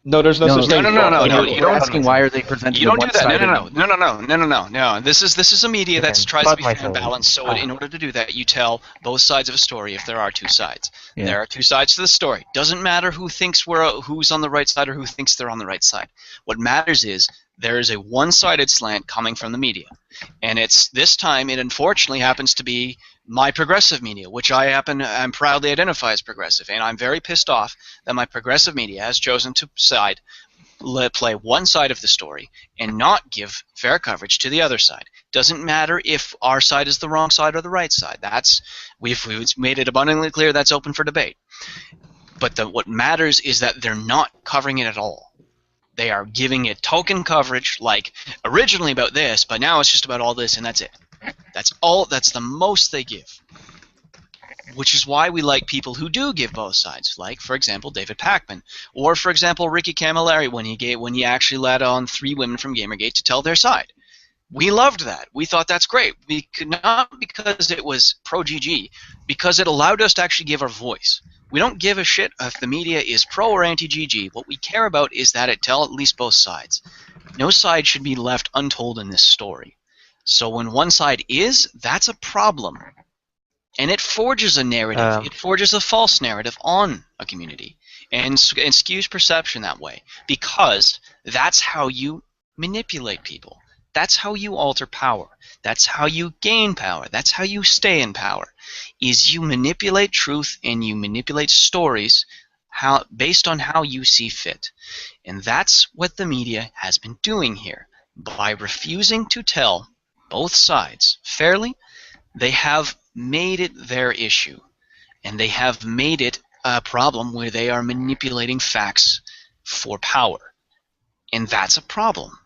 No, there's no such thing. No. You're asking why are they presenting You don't do that. one-sided- No. This is a media that tries to be fair and myself. balanced. So in order to do that, you tell both sides of a story if there are two sides. Yeah. There are two sides to the story. Doesn't matter who thinks who's on the right side or who thinks they're on the right side. What matters is there is a one-sided slant coming from the media, and it's this time it unfortunately happens to be my progressive media, which I'm proudly identify as progressive, and I'm very pissed off that my progressive media has chosen to play one side of the story and not give fair coverage to the other side. Doesn't matter if our side is the wrong side or the right side. We've made it abundantly clear that's open for debate. But what matters is that they're not covering it at all. They are giving it token coverage, like originally about this, but now it's just about all this, and that's it. That's all. That's the most they give. Which is why we like people who do give both sides, like, for example, David Pakman, or, for example, Ricky Camilleri when he actually let on 3 women from Gamergate to tell their side. We loved that. We thought that's great. Not because it was pro-GG, because it allowed us to actually give our voice. We don't give a shit if the media is pro or anti-GG. What we care about is that it tell at least both sides. No side should be left untold in this story. So when one side is, that's a problem. And it forges a narrative. It forges a false narrative on a community and skews perception that way, because that's how you manipulate people. That's how you alter power. That's how you gain power. That's how you stay in power, is you manipulate truth and you manipulate stories based on how you see fit. And that's what the media has been doing here. By refusing to tell both sides fairly, they have made it their issue, and they have made it a problem where they are manipulating facts for power, and that's a problem.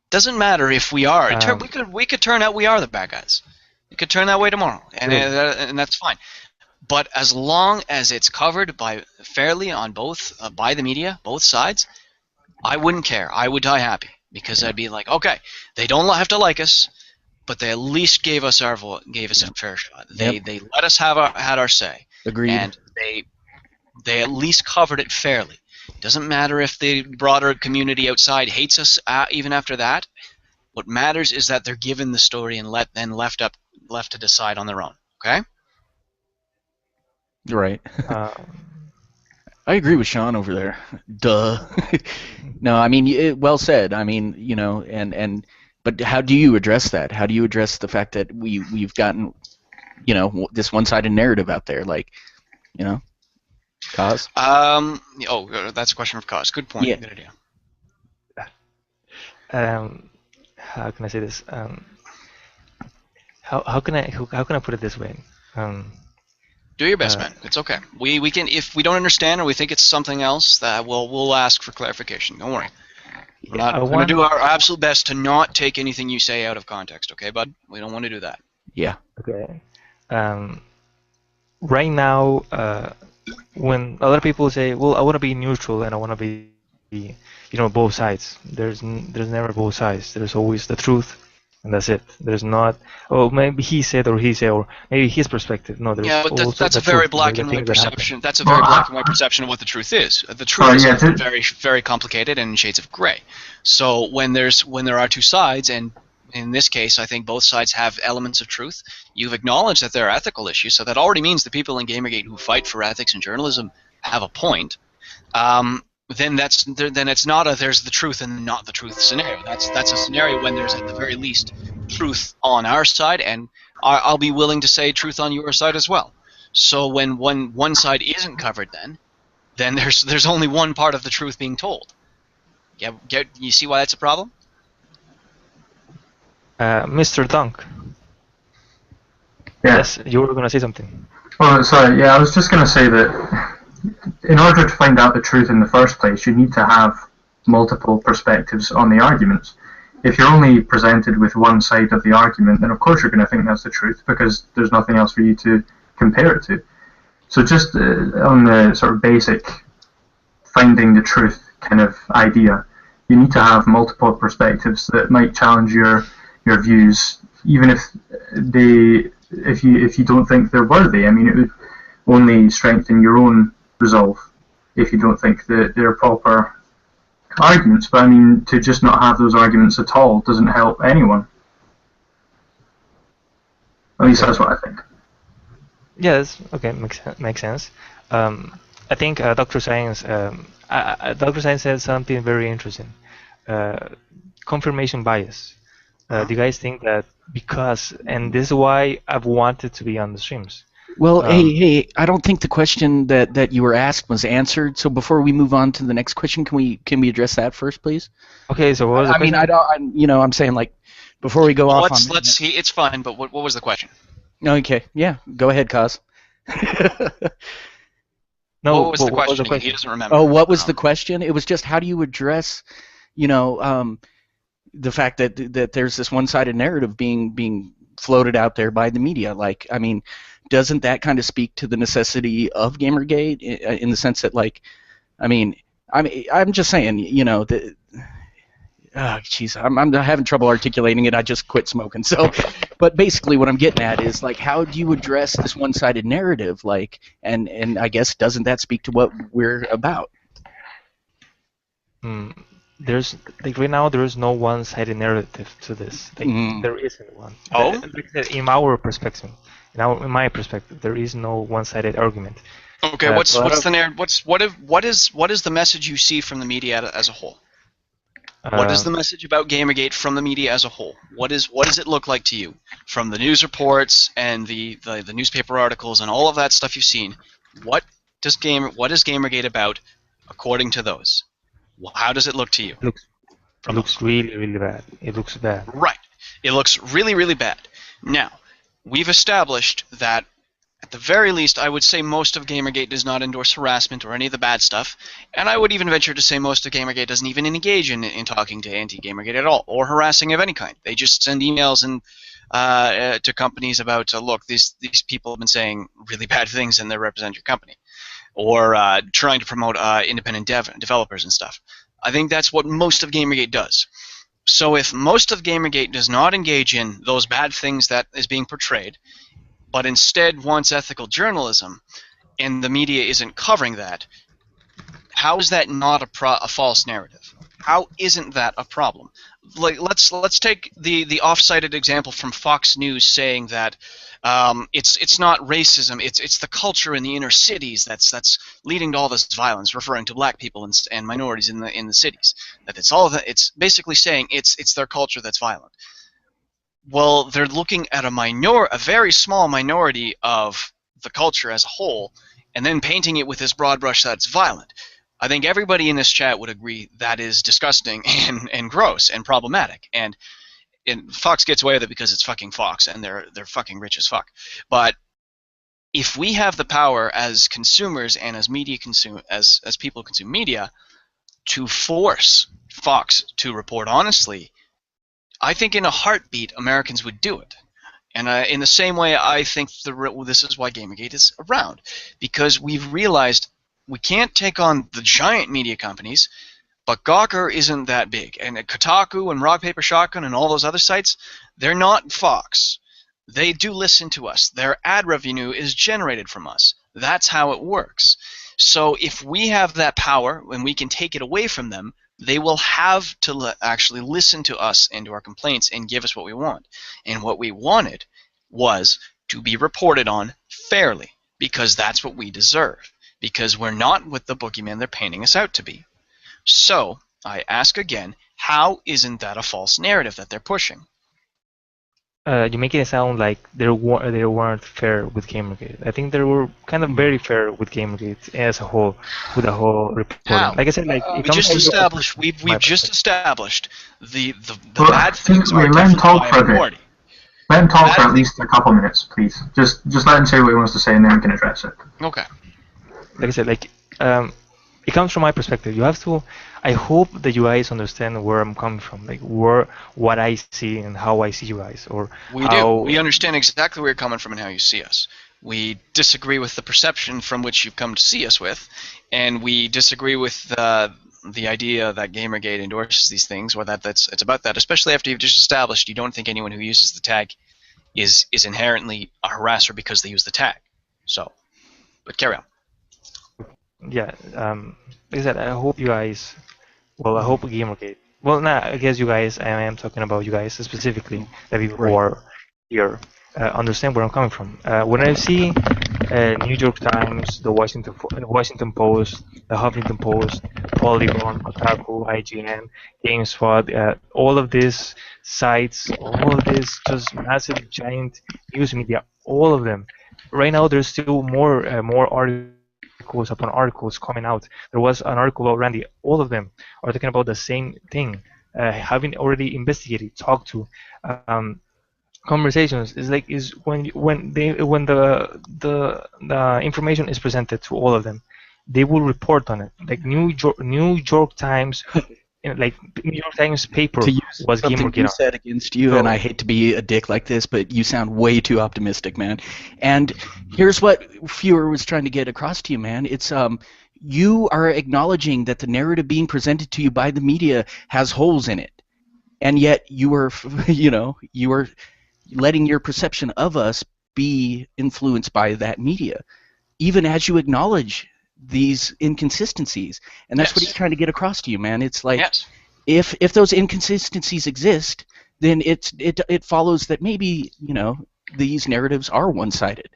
Doesn't matter if we are. We could turn out we are the bad guys. It could turn that way tomorrow, and that's fine. But as long as it's covered fairly on both by the media, both sides, I wouldn't care. I would die happy, because I'd be like, okay, they don't have to like us, but they at least gave us a fair shot. They let us had our say. Agreed. And they at least covered it fairly. Doesn't matter if the broader community outside hates us even after that. What matters is that they're given the story and left to decide on their own. Okay. Right. I agree with Sean over there. Duh. No, I mean, well said. I mean, but how do you address that? How do you address the fact that we've gotten, this one-sided narrative out there, Kaz? That's a question for Kaz. Good point. Yeah. Good idea. How can I say this? How can I put it this way? Do your best, man. It's okay. We can, if we don't understand or we think it's something else, that we'll ask for clarification. Don't worry. We're going to do our absolute best to not take anything you say out of context, okay, bud? We don't want to do that. Yeah. Okay. Right now, when a lot of people say, "Well, I want to be neutral and I want to be, both sides," there's never both sides. There's always the truth, and that's it. There's not, maybe he said, or maybe his perspective. No, there's but that's a very black and white perception. That's a very black and white perception of what the truth is. The truth is very, very complicated and in shades of gray. So when there are two sides, and in this case, I think both sides have elements of truth. You've acknowledged that there are ethical issues, so that already means the people in Gamergate who fight for ethics and journalism have a point. Then it's not there's the truth and not the truth scenario. That's a scenario when there's at the very least truth on our side, and I'll be willing to say truth on your side as well. So when one side isn't covered, then there's only one part of the truth being told. You see why that's a problem? Mr. Dunk. Yeah. Yes, you were going to say something. Oh, sorry. Yeah, I was just going to say that in order to find out the truth in the first place, you need to have multiple perspectives on the arguments. If you're only presented with one side of the argument, then of course you're going to think that's the truth, because there's nothing else for you to compare it to. So just on the sort of basic finding the truth kind of idea, you need to have multiple perspectives that might challenge your views, even if they if you don't think they're worthy. I mean, it would only strengthen your own resolve if you don't think that they're proper arguments. But I mean, to just not have those arguments at all doesn't help anyone. At least that's what I think. Yes, okay, makes sense. I think Dr. Science said something very interesting. Confirmation bias. Do you guys think that because, and this is why I've wanted to be on the streams. Well, hey, I don't think the question that you were asked was answered. So before we move on to the next question, can we address that first, please? Okay, so what was the question? I'm saying, like, before we go off on... Let's see. It's fine, but what was the question? Okay, yeah, go ahead, Kaz. No, what was the question? He doesn't remember. Oh, what was the question? It was just, how do you address, the fact that there's this one-sided narrative being floated out there by the media? Like, I mean, doesn't that kind of speak to the necessity of Gamergate in the sense that, like, I'm just saying, I'm having trouble articulating it. I just quit smoking. So, but basically, what I'm getting at is, like, how do you address this one-sided narrative? Like, and I guess, doesn't that speak to what we're about? There's, like, right now there is no one-sided narrative to this. Like, there isn't one. Oh. Like, in our perspective, in my perspective, there is no one-sided argument. Okay, what's the narrative? What is the message you see from the media as a whole? What is the message about Gamergate from the media as a whole? What does it look like to you from the news reports and the newspaper articles and all of that stuff you've seen? What is Gamergate about according to those? How does it look to you? It looks really, really bad. It looks bad. Right. It looks really, really bad. Now, we've established that at the very least, I would say most of Gamergate does not endorse harassment or any of the bad stuff, and I would even venture to say most of Gamergate doesn't even engage in talking to anti-Gamergate at all, or harassing of any kind. They just send emails to companies about, look, these people have been saying really bad things and they represent your company, or trying to promote independent developers and stuff. I think that's what most of Gamergate does. So if most of Gamergate does not engage in those bad things that is being portrayed, but instead wants ethical journalism, and the media isn't covering that, how is that not a false narrative? How isn't that a problem? Like, let's take the off-cited example from Fox News saying that it's not racism, it's the culture in the inner cities that's leading to all this violence, referring to black people and minorities in the cities. That it's basically saying it's their culture that's violent. Well, they're looking at a very small minority of the culture as a whole, and then painting it with this broad brush that's violent. I think everybody in this chat would agree that is disgusting and gross and problematic. And Fox gets away with it because it's fucking Fox, and they're fucking rich as fuck. But if we have the power as consumers and as as people consume media to force Fox to report honestly, I think in a heartbeat Americans would do it. And in the same way, I think this is why Gamergate is around, because we've realized we can't take on the giant media companies, but Gawker isn't that big. And Kotaku and Rock Paper Shotgun and all those other sites, they're not Fox. They do listen to us. Their ad revenue is generated from us. That's how it works. So if we have that power and we can take it away from them, they will have to actually listen to us and to our complaints and give us what we want. And what we wanted was to be reported on fairly, because that's what we deserve. Because we're not what the boogeyman they're painting us out to be. So, I ask again, how isn't that a false narrative that they're pushing? You make it sound like they weren't fair with Gamergate. I think they were kind of very fair with Gamergate as a whole, with the whole reporting. How? Like I said, like we've just established the bad things are let him talk by a minority. Let him talk for at least a couple minutes, please. Just let him say what he wants to say, and then we can address it. Okay. Like I said, like it comes from my perspective. You have to. I hope that you guys understand where I'm coming from, like what I see and how I see you guys, or we do. We understand exactly where you're coming from and how you see us. We disagree with the perception from which you've come to see us with, and we disagree with the idea that Gamergate endorses these things, or it's about that. Especially after you've just established you don't think anyone who uses the tag is inherently a harasser because they use the tag. So, but carry on. Yeah, like I said, I hope you guys, well, I hope Gamergate, well, nah, I guess you guys, I am talking about you guys specifically, the people who are here, understand where I'm coming from. When I see New York Times, the Washington Post, the Huffington Post, Polygon, Kotaku, IGN, GameSpot, all of these sites, all of this just massive, giant news media, all of them. Right now, there's still more articles upon articles coming out. There was an article already. All of them are talking about the same thing. Having already investigated, talked to, conversations is when the information is presented to all of them, they will report on it. Like New York Times. Like New York Times paper to use was something you said against you, and I hate to be a dick like this, but you sound way too optimistic, man. And here's what Fewer was trying to get across to you, man. It's you are acknowledging that the narrative being presented to you by the media has holes in it, and yet you are, you are letting your perception of us be influenced by that media, even as you acknowledge these inconsistencies. And that's what he's trying to get across to you, man. It's like, if those inconsistencies exist, then it follows that maybe, these narratives are one-sided.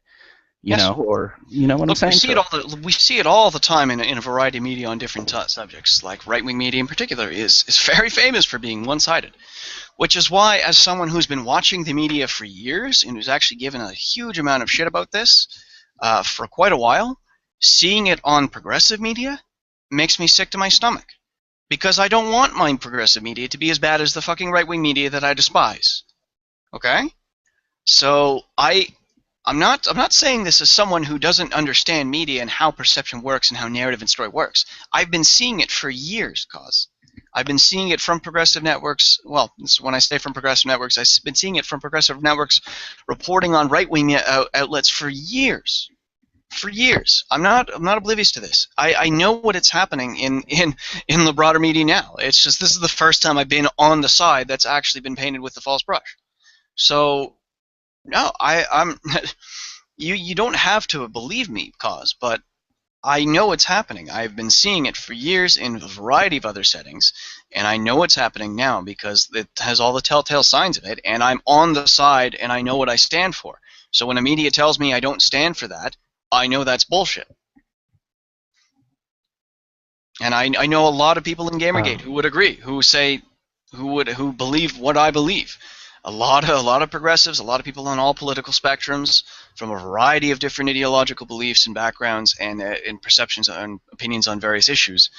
You know what I'm saying? We see it all the time in a variety of media on different subjects. Like right-wing media in particular is very famous for being one-sided, which is why, as someone who's been watching the media for years and who's actually given a huge amount of shit about this for quite a while, seeing it on progressive media makes me sick to my stomach, because I don't want my progressive media to be as bad as the fucking right-wing media that I despise. Okay? So I'm not saying this as someone who doesn't understand media and how perception works and how narrative and story works. I've been seeing it for years, cause I've been seeing it from progressive networks. Well, when I say from progressive networks, I've been seeing it from progressive networks reporting on right-wing outlets for years. For years. I'm not oblivious to this. I know what it's happening in the broader media now. It's just this is the first time I've been on the side that's actually been painted with the false brush. So no, I'm you don't have to believe me, cause, but I know it's happening. I've been seeing it for years in a variety of other settings, and I know it's happening now because it has all the telltale signs of it, and I'm on the side and I know what I stand for. So when a media tells me I don't stand for that, I know that's bullshit. And I know a lot of people in Gamergate who would agree, who believe what I believe. A lot of progressives, a lot of people on all political spectrums, from a variety of different ideological beliefs and backgrounds and perceptions and opinions on various issues,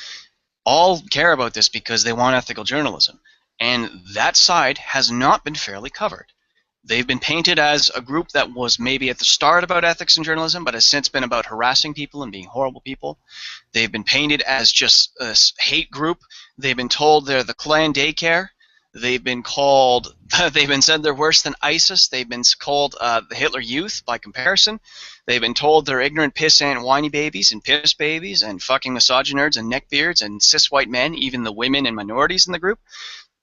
all care about this because they want ethical journalism. And that side has not been fairly covered. They've been painted as a group that was maybe at the start about ethics and journalism, but has since been about harassing people and being horrible people. They've been painted as just a hate group. They've been told they're the Klan daycare. They've been said they're worse than ISIS. They've been called the Hitler Youth by comparison. They've been told they're ignorant pissant whiny babies and piss babies and fucking misogynerds and neckbeards and cis white men, even the women and minorities in the group.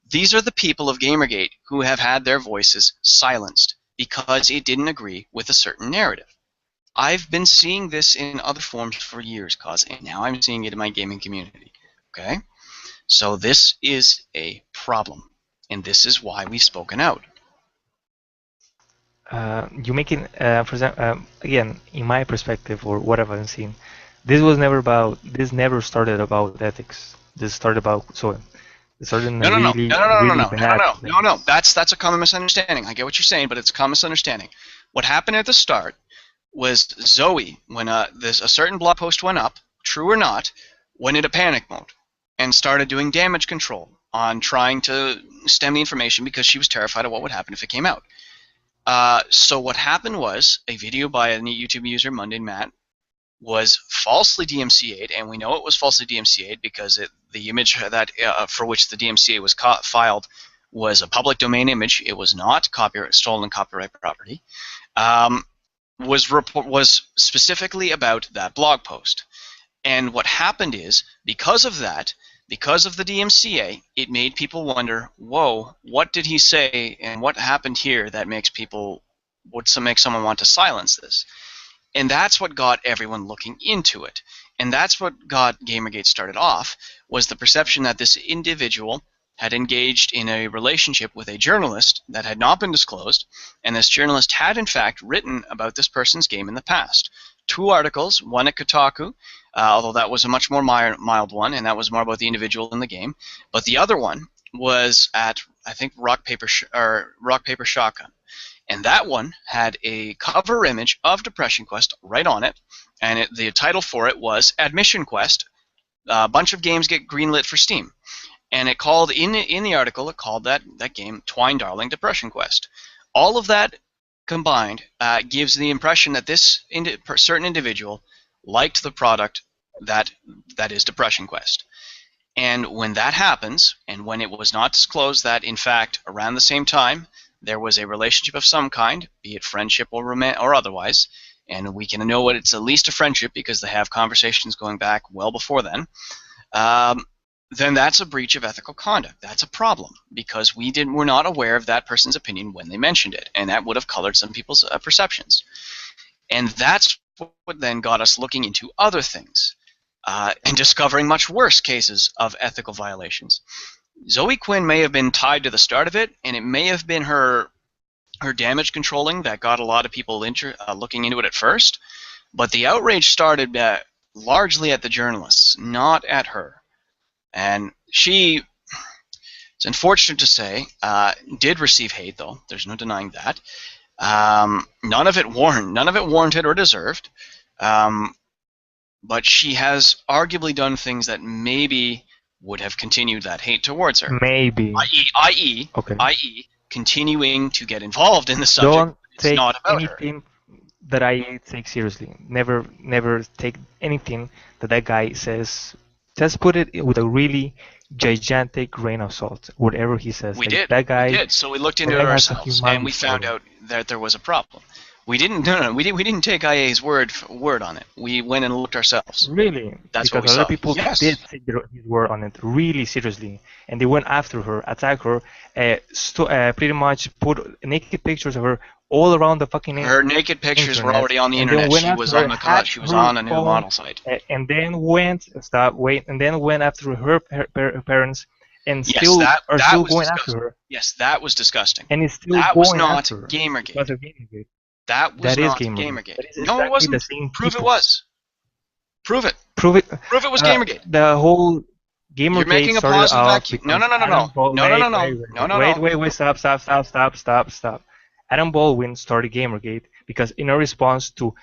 These are the people of Gamergate who have had their voices silenced because it didn't agree with a certain narrative. I've been seeing this in other forms for years, and now I'm seeing it in my gaming community. Okay? So this is a problem, and this is why we've spoken out. You making, for example, again, in my perspective or what I've seen, this never started about ethics. This started about soil. No. That's a common misunderstanding. I get what you're saying, but it's a common misunderstanding. What happened at the start was Zoe, when a certain blog post went up, true or not, went into panic mode and started doing damage control on trying to stem the information because she was terrified of what would happen if it came out. So what happened was a video by a YouTube user, Mundane Matt, was falsely DMCA'd, and we know it was falsely DMCA'd because the image that for which the DMCA was filed was a public domain image. It was not stolen copyright property. Was specifically about that blog post. And what happened is, because of that, because of the DMCA, it made people wonder, whoa, what did he say and what happened here that makes people would make someone want to silence this? And that's what got everyone looking into it. And that's what got Gamergate started off, was the perception that this individual had engaged in a relationship with a journalist that had not been disclosed, and this journalist had in fact written about this person's game in the past. 2 articles, one at Kotaku, although that was a much more mild one, and that was more about the individual in the game, but the other one was at, I think, Rock Paper Shotgun. And that one had a cover image of Depression Quest right on it, and the title for it was Admission Quest. A bunch of games get greenlit for Steam. And it called, in the article, it called that game Twine Darling Depression Quest. All of that combined gives the impression that this certain individual liked the product that is Depression Quest. And when that happens, and when it was not disclosed that, in fact, around the same time, there was a relationship of some kind, be it friendship or otherwise, and we can know it's at least a friendship because they have conversations going back well before then, then that's a breach of ethical conduct. That's a problem because we're not aware of that person's opinion when they mentioned it, and that would have colored some people's perceptions. And that's what then got us looking into other things and discovering much worse cases of ethical violations. Zoe Quinn may have been tied to the start of it, and it may have been her damage controlling that got a lot of people looking into it at first, but the outrage started largely at the journalists, not at her. And she, it's unfortunate to say, did receive hate, though. There's no denying that. None of it warranted or deserved. But she has arguably done things that maybe would have continued that hate towards her. Maybe. I.e., continuing to get involved in the subject. Don't it's take not about anything that I take seriously. Never take anything that guy says. Just put it with a really gigantic grain of salt, whatever he says. We like, did. That guy. We did. So we looked into it ourselves, and we found out that there was a problem. We didn't. No. We didn't take IA's word on it. We went and looked ourselves. Really? That's because what we other saw. people Yes. did take his word on it really seriously, and they went after her, attacked her, pretty much put naked pictures of her all around the fucking Her naked pictures internet. were already on the And then internet. went She after was her, on the hacked she was her on a new phone, model site. and then went after her parents, and Yes, still that still was going disgusting. after her. Yes, that was disgusting. And it's still that going was not after her Gamergate. because of Gamergate. That was That is not Gamergate. Gamergate. That is No, exactly it wasn't. the same Prove it people. was. Prove it. Prove it. Prove it was Gamergate. The whole Gamergate You're making a started positive off vacuum. because No. Adam Baldwin- Wait, stop. Adam Baldwin started Gamergate because in a response to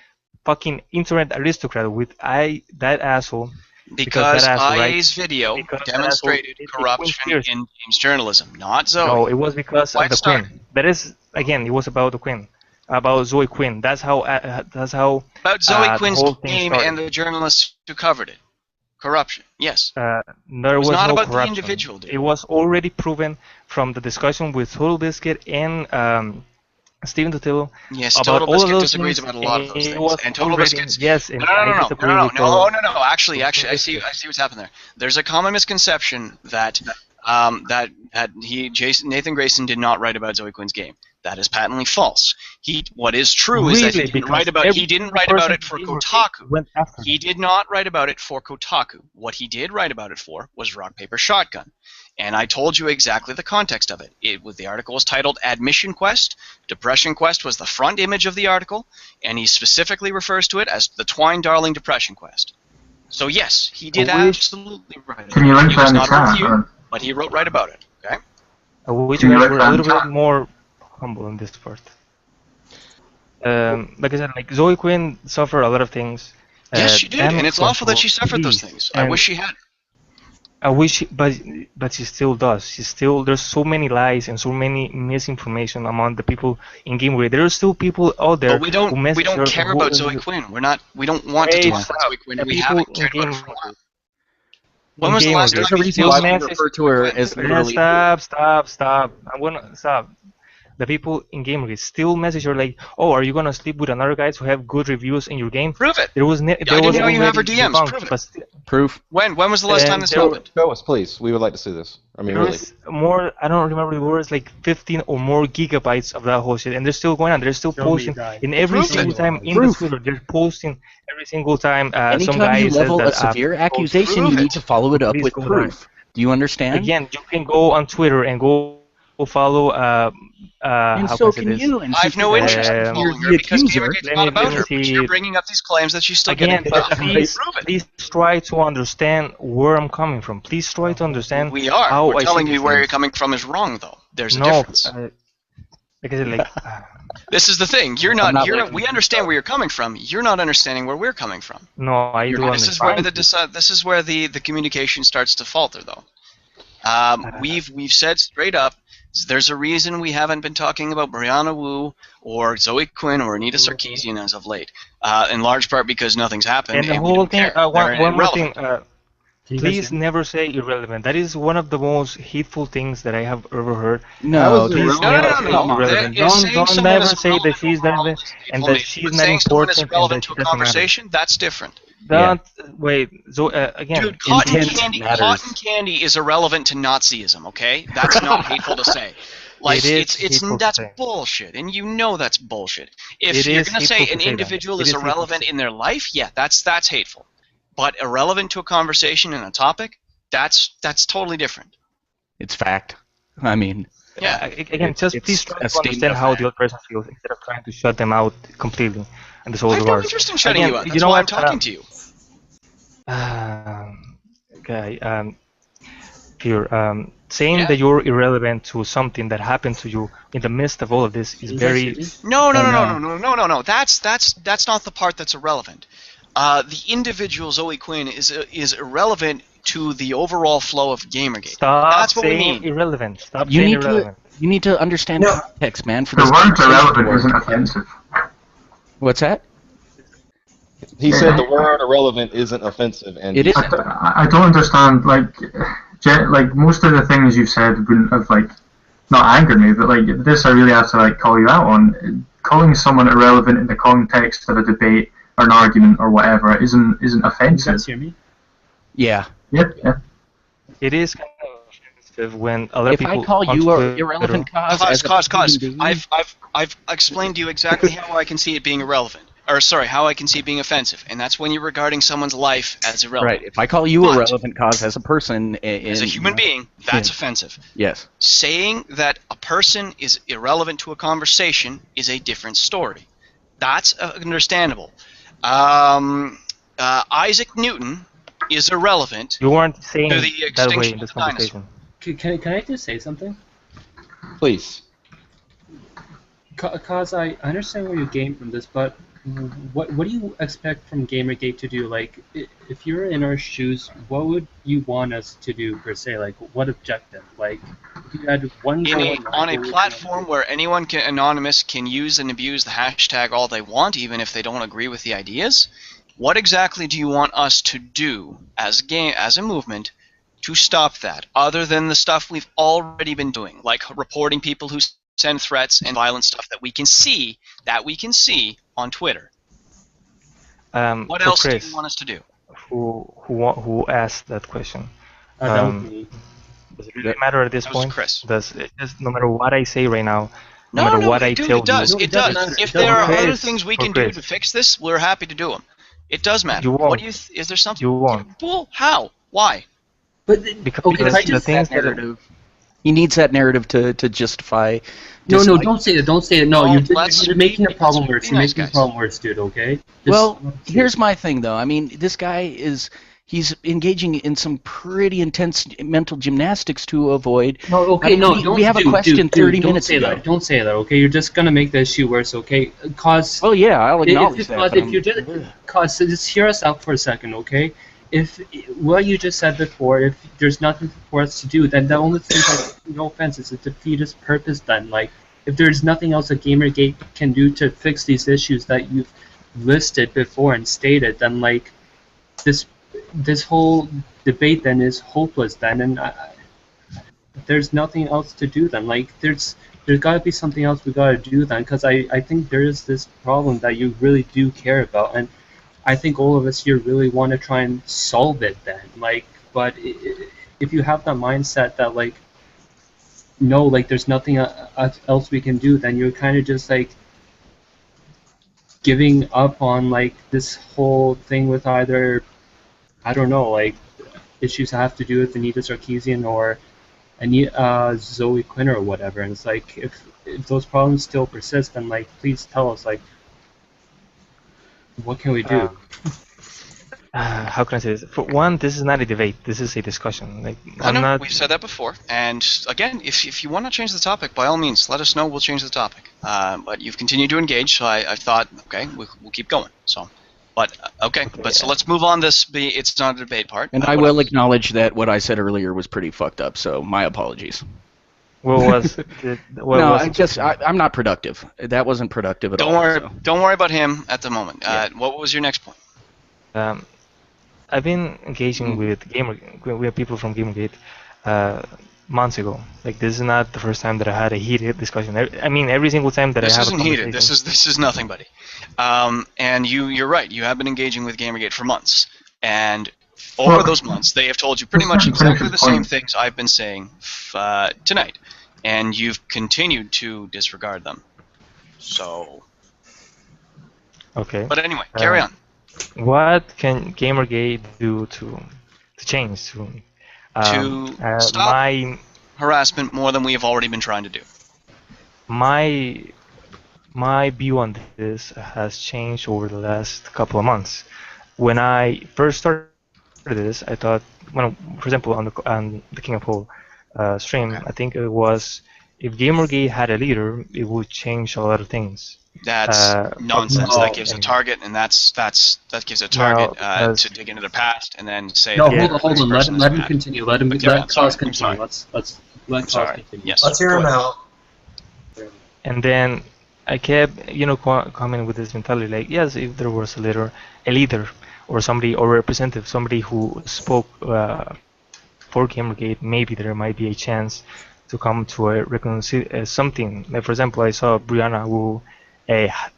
fucking internet aristocrat with that asshole. Because that asshole, IA's right? video Because that demonstrated asshole- corruption in games journalism, not Zoe. No, it was because Why of the it started. Queen. That is, again, it was about the Queen, about Zoe Quinn. That's how. About Zoe the Quinn's whole thing game started. and the journalists who covered it. Corruption, yes. There It was was not no about the corruption. individual, dude. It was already proven from the discussion with Total Biscuit and Steven Totillo. Yes, about Total all of Biscuit those disagrees things, about a lot of those it things. was And Total already- Biscuit's... Yes, and No. I disagree with Total- Actually, I see what's happened there. There's a common misconception that Nathan Grayson did not write about Zoe Quinn's game. That is patently false. What is true is that he didn't write about it for Kotaku. He did not write about it for Kotaku. What he did write about it for was Rock Paper Shotgun. And I told you exactly the context of it. The article was titled Admission Quest. Depression Quest was the front image of the article, and he specifically refers to it as the Twine Darling Depression Quest. So yes, he did absolutely write it. Can you link He was that in the not chat, reviewed, or- but he wrote right about it. Okay. I wish Can you we look were that a little up? bit more humble in this part. Like I said, like Zoe Quinn suffered a lot of things. Yes, she did, and damage it's awful that she control, suffered those please, things. I and wish she had. I wish, but she still does. There's so many lies and so many misinformation among the people in Gamergate. There are still people out there. But we don't care about Zoe Quinn. We don't want to talk about Zoe Quinn. We haven't cared about her for a while. When was the last time There's a you reason saw why we someone refer to her as literally. Stop. I'm gonna stop. The people in Gamergate still message her like, "Oh, are you gonna sleep with another guys who have good reviews in your game?" Prove it. There was I didn't know you have her already DMs. debunked, Prove it. but Proof. When was the last time this happened? Show us, please. We would like to see this. I mean, There really. was more, I don't remember the words, like 15 or more gigabytes of that whole shit, and they're still going on. They're still posting in every single time in the Twitter. They're posting every single time. Anytime some guy you level says a that, severe accusation, you need to follow it up with proof. Do you understand? Again, you can go on Twitter and go follow. And how so can I can say this? you. And I have no interest in following her because Gamergate's Let not me- about let me her. But see. you're bringing up these claims that she's still Again, getting but buff. please try to understand where I'm coming from. Please try to understand We are. how We're I telling see you where things. you're coming from is wrong, though. There's a No, difference. like I said, like This is the thing. You're I'm not. not You're. liking We understand where you're coming from. You're not understanding where we're coming from. no, I do This is where understand. this is where the communication starts to falter, though. We've said straight up, there's a reason we haven't been talking about Brianna Wu or Zoe Quinn or Anita Sarkeesian as of late. In large part because nothing's happened. And the we whole don't thing, care. They're one more irrelevant. thing, please never say irrelevant. That is one of the most hateful things that I have ever heard. No, please No, never no, say no, no. irrelevant. You're saying Don't someone never is say that she's not and that Only. she's But not saying someone is important and that relevant she to a doesn't matter. conversation, that's different. Don't wait. So again, Dude, cotton intent matters. candy is irrelevant to Nazism, okay? That's not hateful to say. Like It is hateful to that's say. bullshit, and you know that's bullshit. If It you're is gonna say hateful an to say that. individual It is is hateful to irrelevant say. in their life, yeah, that's hateful. But irrelevant to a conversation and a topic, that's totally different. It's fact. I mean, Yeah. Again, just it's please try a to statement understand of how fact. the other person feels instead of trying to shut them out completely. And this whole I have no divorce. interest in shutting Again, you out. That's you know why I'm what? talking to you. Okay. Here, saying that you're irrelevant to something that happened to you in the midst of all of this is very. No. That's not the part that's irrelevant. The individual Zoe Quinn is irrelevant to the overall flow of Gamergate. Stop That's what we saying mean. irrelevant. Stop you saying need irrelevant. to understand context, man. For The this word conversation to irrelevant work. isn't offensive. What's that? He said the word irrelevant isn't offensive, and It he- isn't. I don't understand. Like most of the things you've said wouldn't have not angered me, but this I really have to call you out on. Calling someone irrelevant in the context of a debate or an argument or whatever isn't offensive. You guys hear me? Yeah. Yeah. It is kind of offensive when other If people. I call on you an Twitter- irrelevant cause, as a Cause. human being- I've explained to you exactly how I can see it being irrelevant. Or sorry, how I can see it being offensive, and that's when you're regarding someone's life as irrelevant. Right. If I call you a But- relevant cause as a person, As a human being, that's offensive. Yes. Saying that a person is irrelevant to a conversation is a different story. That's understandable. Isaac Newton is irrelevant. You weren't saying To the that way extinction in this of the dinosaur. conversation. Can I just say something? please. Cause I understand where you gain from this, but what do you expect from Gamergate to do? Like, if you're in our shoes, what would you want us to do per se? Like, what objective? Like, if you had one goal in mind, On a what would you platform where anyone anonymous can use and abuse the hashtag all they want, even if they don't agree with the ideas, what exactly do you want us to do as a movement to stop that, other than the stuff we've already been doing, like reporting people who send threats and violent stuff that we can see on Twitter? What So else do Chris, you want us to do? Who asked that question? that was me. Does it really matter at this That was point? Chris. Does it just, no matter what I say right now, no No, matter what I dude, tell it does. you, It does. If there are other things we can do Chris, to fix this, we're happy to do them. It does matter. You won't. What do you? Is there something? you won't. Well, how? Why? But Because okay, if I the just things that are, narrative. He needs that narrative to justify. no, dislike. don't say it. Don't say it. No, you're making a problem worse. be You're nice, making a guys. problem worse, dude. Okay. Just- Well, here's my thing, though. I mean, this guy he's engaging in some pretty intense mental gymnastics to avoid. No, okay, I mean, no, we, don't. we have a dude, question dude, 30 don't minutes say ago. That. Don't say that. Okay, you're just gonna make the issue worse. Okay, cause. Well, yeah, I'll acknowledge that. Cause but if you just, cause so just hear us out for a second, okay? If what you just said before, if there's nothing for us to do, then the only thing, no offense, is to defeat its purpose. Then, like, if there's nothing else that Gamergate can do to fix these issues that you've listed before and stated, then like this whole debate then is hopeless. Then, and there's nothing else to do. Then, like, there's got to be something else we got to do then, because I think there is this problem that you really do care about, and I think all of us here really want to try and solve it then. Like, but if you have that mindset that like, no, like there's nothing else we can do, then you're kind of just like giving up on like this whole thing with either, I don't know, like issues that have to do with Anita Sarkeesian or Zoe Quinn or whatever. And it's like, if those problems still persist, then like please tell us, like, what can we do? How can I say this? For one, this is not a debate. This is a discussion. Like, We've said that before. And again, if you want to change the topic, by all means, let us know. We'll change the topic. But you've continued to engage, so I thought, okay, we'll keep going. So, but okay. But so let's move on. It's not a debate part. And I will acknowledge that what I said earlier was pretty fucked up. So my apologies. What was? I'm not productive. That wasn't productive at all. Don't worry about him at the moment. What was your next point? I've been engaging with people from Gamergate months ago. Like, this is not the first time that I had a heated discussion. I mean, every single time that I have a conversation. This isn't heated. This is nothing, buddy. And you're right. You have been engaging with Gamergate for months, and over those months, they have told you pretty much exactly the same things I've been saying tonight, and you've continued to disregard them. So. Okay. But anyway, carry on. What can Gamergate do to change to stop harassment more than we have already been trying to do? My view on this has changed over the last couple of months. When I first started this, I thought, for example, on the King of Pool stream, I think it was, if Gamergate had a leader, it would change a lot of things. That's nonsense. That gives a target, and that gives a target to dig into the past and then say. No, hold on. Let him continue. Let Klaus continue. Let's let Klaus continue. Yes. Let's hear him out. And then I kept, coming with this mentality, like, yes, if there was a leader, or somebody, or representative, somebody who spoke for Gamergate, maybe there might be a chance to come to a something. Like, for example, I saw Brianna who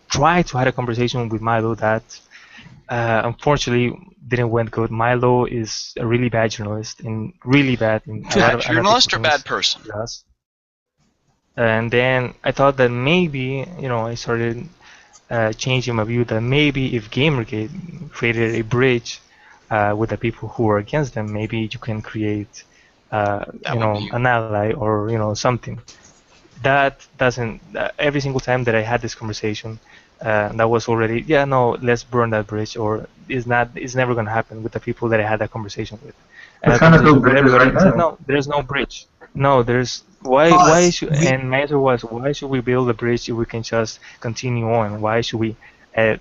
tried to have a conversation with Milo that unfortunately didn't went good. Milo is a really bad journalist and really bad in a lot of journalist or bad person. Yes. And then I thought that maybe, I started changing my view that maybe if Gamergate created a bridge with the people who are against them, maybe you can create an ally or something. That doesn't. Every single time that I had this conversation, that was already, let's burn that bridge, or it's never going to happen with the people that I had that conversation with. No, there's no bridge. No, there's why should, and my answer was, why should we build a bridge if we can just continue on? Why should we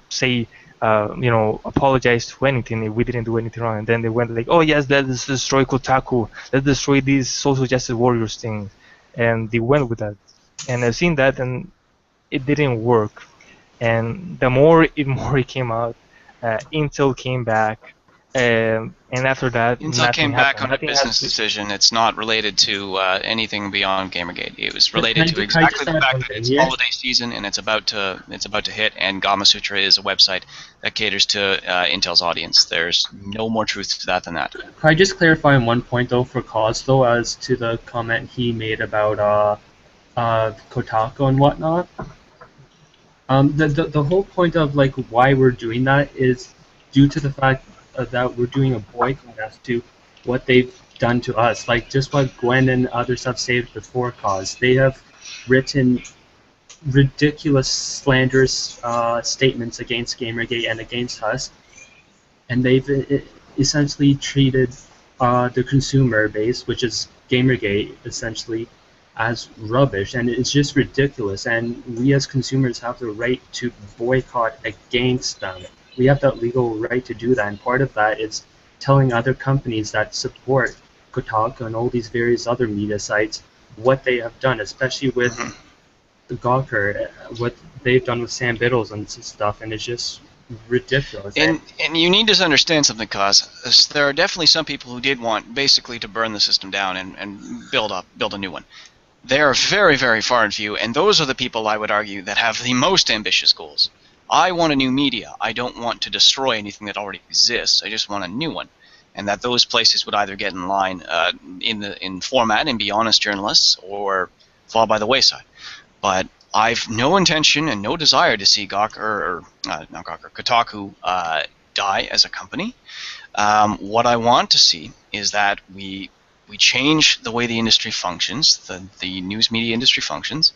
say apologize to anything if we didn't do anything wrong? And then they went like, oh yes, let's destroy Kotaku, let's destroy these social justice warriors things, and they went with that. And I've seen that, and it didn't work. And the more it came out, Intel came back, and after that, Intel came back on a business decision. It's not related to anything beyond Gamergate. It was related to exactly the fact that it's holiday season and it's about to hit. And Gamasutra is a website that caters to Intel's audience. There's no more truth to that than that. Can I just clarify on one point though for Cause though, as to the comment he made about Kotaku and whatnot? The whole point of like why we're doing that is due to the fact that we're doing a boycott as to what they've done to us. Like just what Gwen and others have said before Cause. They have written ridiculous slanderous statements against Gamergate and against us, and they've essentially treated the consumer base, which is Gamergate, essentially as rubbish, and it's just ridiculous. And we as consumers have the right to boycott against them. We have that legal right to do that, and part of that is telling other companies that support Kotaku and all these various other media sites what they have done, especially with the Gawker, what they've done with Sam Biddles and stuff, and it's just ridiculous. And you need to understand something, Cause. There are definitely some people who did want basically to burn the system down and build a new one. They are very, very far and few, and those are the people, I would argue, that have the most ambitious goals. I want a new media. I don't want to destroy anything that already exists. I just want a new one. And that those places would either get in line in format and be honest journalists, or fall by the wayside. But I've no intention and no desire to see Kotaku die as a company. What I want to see is that we change the way the industry functions, the news media industry functions,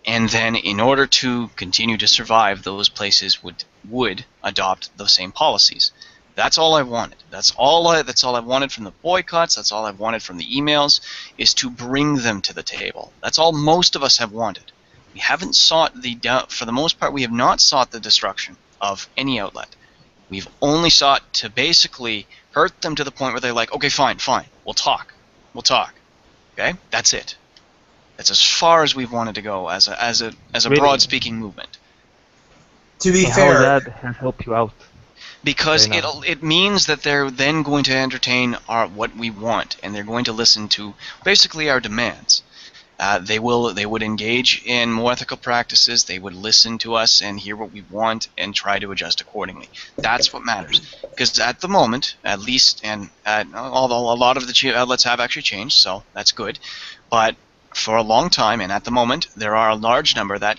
and then in order to continue to survive, those places would adopt the same policies. That's all I wanted. That's all I wanted from the boycotts. That's all I've wanted from the emails, is to bring them to the table. That's all most of us have wanted. We haven't sought for the most part, we have not sought the destruction of any outlet. We've only sought to basically hurt them to the point where they're like, okay, fine, we'll talk. Okay, that's it. That's as far as we've wanted to go as a Really? broad speaking movement. To be And fair, how that has helped you out? Because Right now. it means that they're then going to entertain what we want, and they're going to listen to basically our demands. They would engage in more ethical practices. They would listen to us and hear what we want and try to adjust accordingly. That's what matters. Because at the moment, at least, and although a lot of the outlets have actually changed, so that's good, but for a long time, and at the moment, there are a large number that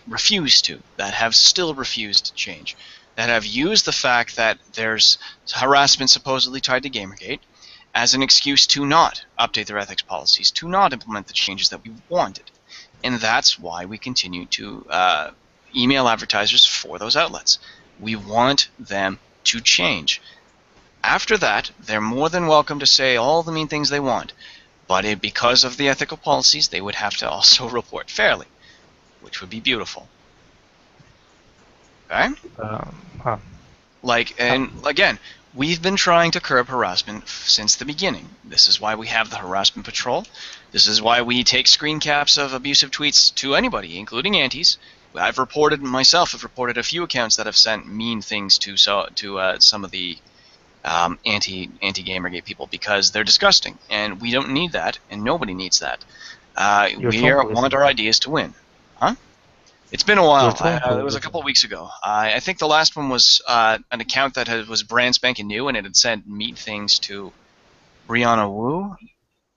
have still refused to change, that have used the fact that there's harassment supposedly tied to Gamergate as an excuse to not update their ethics policies, to not implement the changes that we wanted. And that's why we continue to email advertisers for those outlets. We want them to change. After that, they're more than welcome to say all the mean things they want, but because of the ethical policies, they would have to also report fairly, which would be beautiful. Okay? And again, we've been trying to curb harassment since the beginning. This is why we have the harassment patrol. This is why we take screen caps of abusive tweets to anybody, including antis. I've reported a few accounts that have sent mean things to some of the anti-Gamergate people because they're disgusting, and we don't need that, and nobody needs that. We want our ideas to win. Huh? It's been a while. It was a couple of weeks ago. I think the last one was an account that was brand spanking new, and it had sent mean things to Brianna Wu,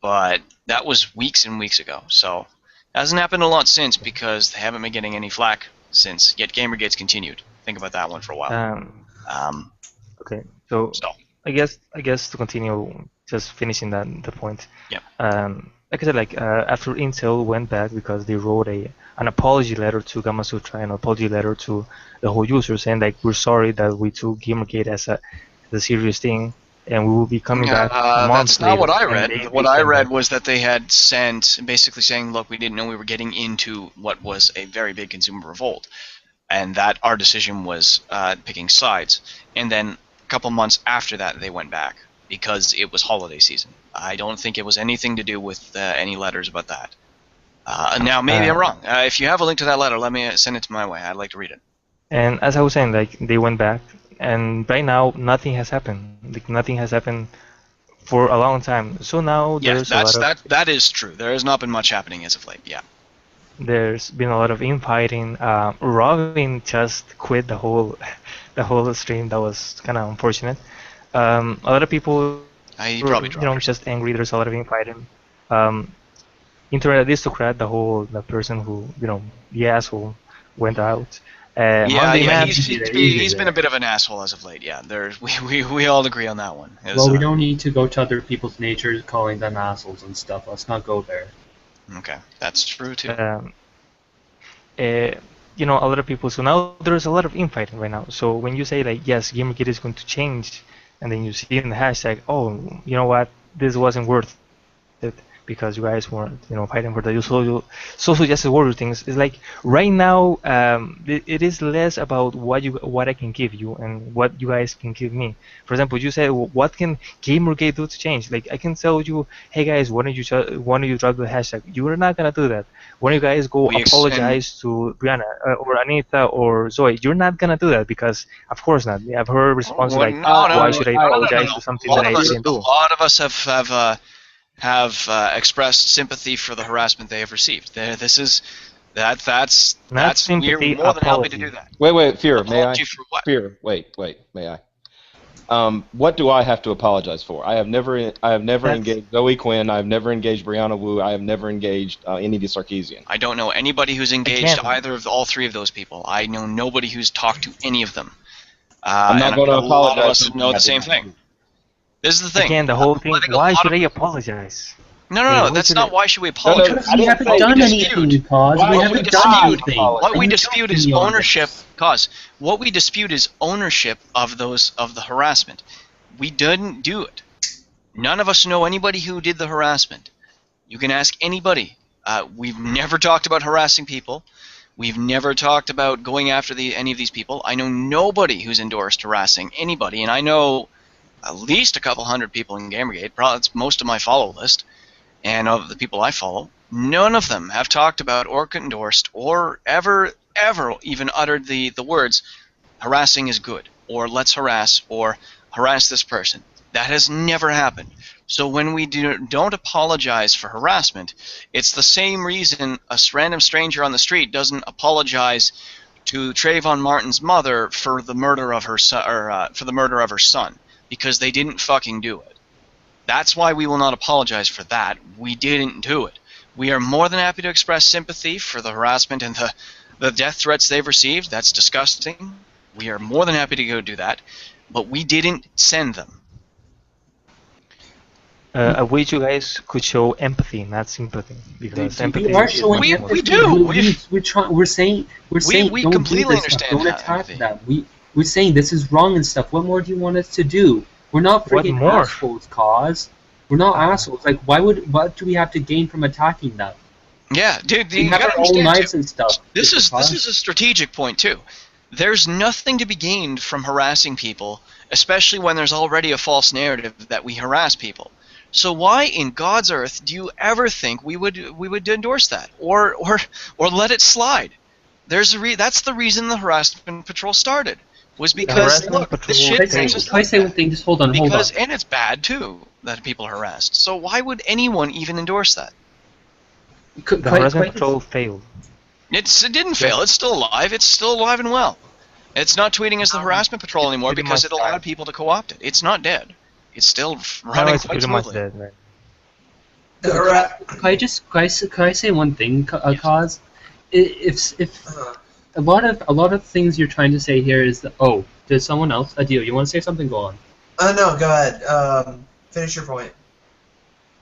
but that was weeks and weeks ago. So it hasn't happened a lot since because they haven't been getting any flack since. Yet Gamergate's continued. Think about that one for a while. Okay, so I guess to continue, just finishing the point. Yep. Like I said, after Intel went back because they wrote an apology letter to Gamasutra, an apology letter to the whole user, saying we're sorry that we took Gamergate as a serious thing, and we will be coming back months later. That's not what I read. What I read was that they had sent basically saying, look, we didn't know we were getting into what was a very big consumer revolt, and that our decision was picking sides. And then a couple months after that, they went back because it was holiday season. I don't think it was anything to do with any letters about that. Now, maybe I'm wrong. If you have a link to that letter, let me send it to my way. I'd like to read it. And as I was saying, they went back, and right now nothing has happened. Nothing has happened for a long time. So now there's that is true. There has not been much happening as of late. Yeah. There's been a lot of infighting. Robin just quit the whole stream. That was kind of unfortunate. A lot of people were, just angry. There's a lot of infighting. Internet Aristocrat, the person who, the asshole, went out. He's been a bit of an asshole as of late. Yeah, we all agree on that one. Well, we don't need to go to other people's natures, calling them assholes and stuff. Let's not go there. Okay, that's true too. A lot of people. So now there's a lot of infighting right now. So when you say yes, Gamergate is going to change, and then you see in the hashtag, oh, you know what, this wasn't worth it because you guys weren't, fighting for the social justice warrior things. It's right now, it is less about what I can give you and what you guys can give me. For example, you said, what can Gamergate do to change? I can tell you, hey guys, why don't you drop the hashtag? You are not gonna do that. Why don't you guys go apologize to Brianna or Anita or Zoe? You're not gonna do that because, of course not. You have her response why should I apologize to something that I didn't do? A lot of us have expressed sympathy for the harassment they have received. This is That's sympathy, we're more than happy to apology. do that. Wait, Fear, may I? Apology for what? Fear, wait, may I? What do I have to apologize for? I have never engaged Zoe Quinn. I have never engaged Brianna Wu. I have never engaged any of the Sarkeesian. I don't know anybody who's engaged to either of all three of those people. I know nobody who's talked to any of them. I'm not and going to a lot of apologize. us know the same thing. This is the thing. Again, the whole thing. Why should I apologize? No, that's not why should we apologize. Because we haven't done anything, Cause. We haven't done anything. What we dispute is ownership. Cause what we dispute is ownership of the harassment. We didn't do it. None of us know anybody who did the harassment. You can ask anybody. We've never talked about harassing people. We've never talked about going after any of these people. I know nobody who's endorsed harassing anybody, and I know at least a couple hundred people in Gamergate. Probably it's most of my follow list, and of the people I follow. None of them have talked about or endorsed or ever even uttered the words harassing is good, or let's harass, or harass this person. That has never happened. So when we don't apologize for harassment, it's the same reason a random stranger on the street doesn't apologize to Trayvon Martin's mother for the murder of her son, because they didn't fucking do it. That's why we will not apologize for that. We didn't do it. We are more than happy to express sympathy for the harassment and the death threats they've received. That's disgusting. We are more than happy to go do that, but we didn't send them. I wish you guys could show empathy, not sympathy, because empathy. We are showing empathy. We do. We're saying we don't completely do this stuff. understand Don't that, attack empathy. them. We're saying this is wrong and stuff. What more do you want us to do? We're not What freaking more? assholes, Cause. We're not assholes. Like, what do we have to gain from attacking them? Yeah, dude, We you have gotta our own understand, lives too. and stuff. This is a strategic point too. There's nothing to be gained from harassing people, especially when there's already a false narrative that we harass people. So why in God's earth do you ever think we would endorse that or let it slide? That's the reason the harassment patrol started. Was because look, this shit Can I say one thing? Just hold on. and it's bad too that people are harassed. So why would anyone even endorse that? The harassment patrol failed. It didn't fail. It's still alive. It's still alive and well. It's not tweeting as the harassment patrol anymore pretty because much it allowed people to co-opt it. It's not dead. It's still running quite smoothly. Dead, right? Can I say one thing, Cause? If a lot of things you're trying to say here is that there's someone else. Adil, you want to say something? Go on. No, go ahead. Finish your point.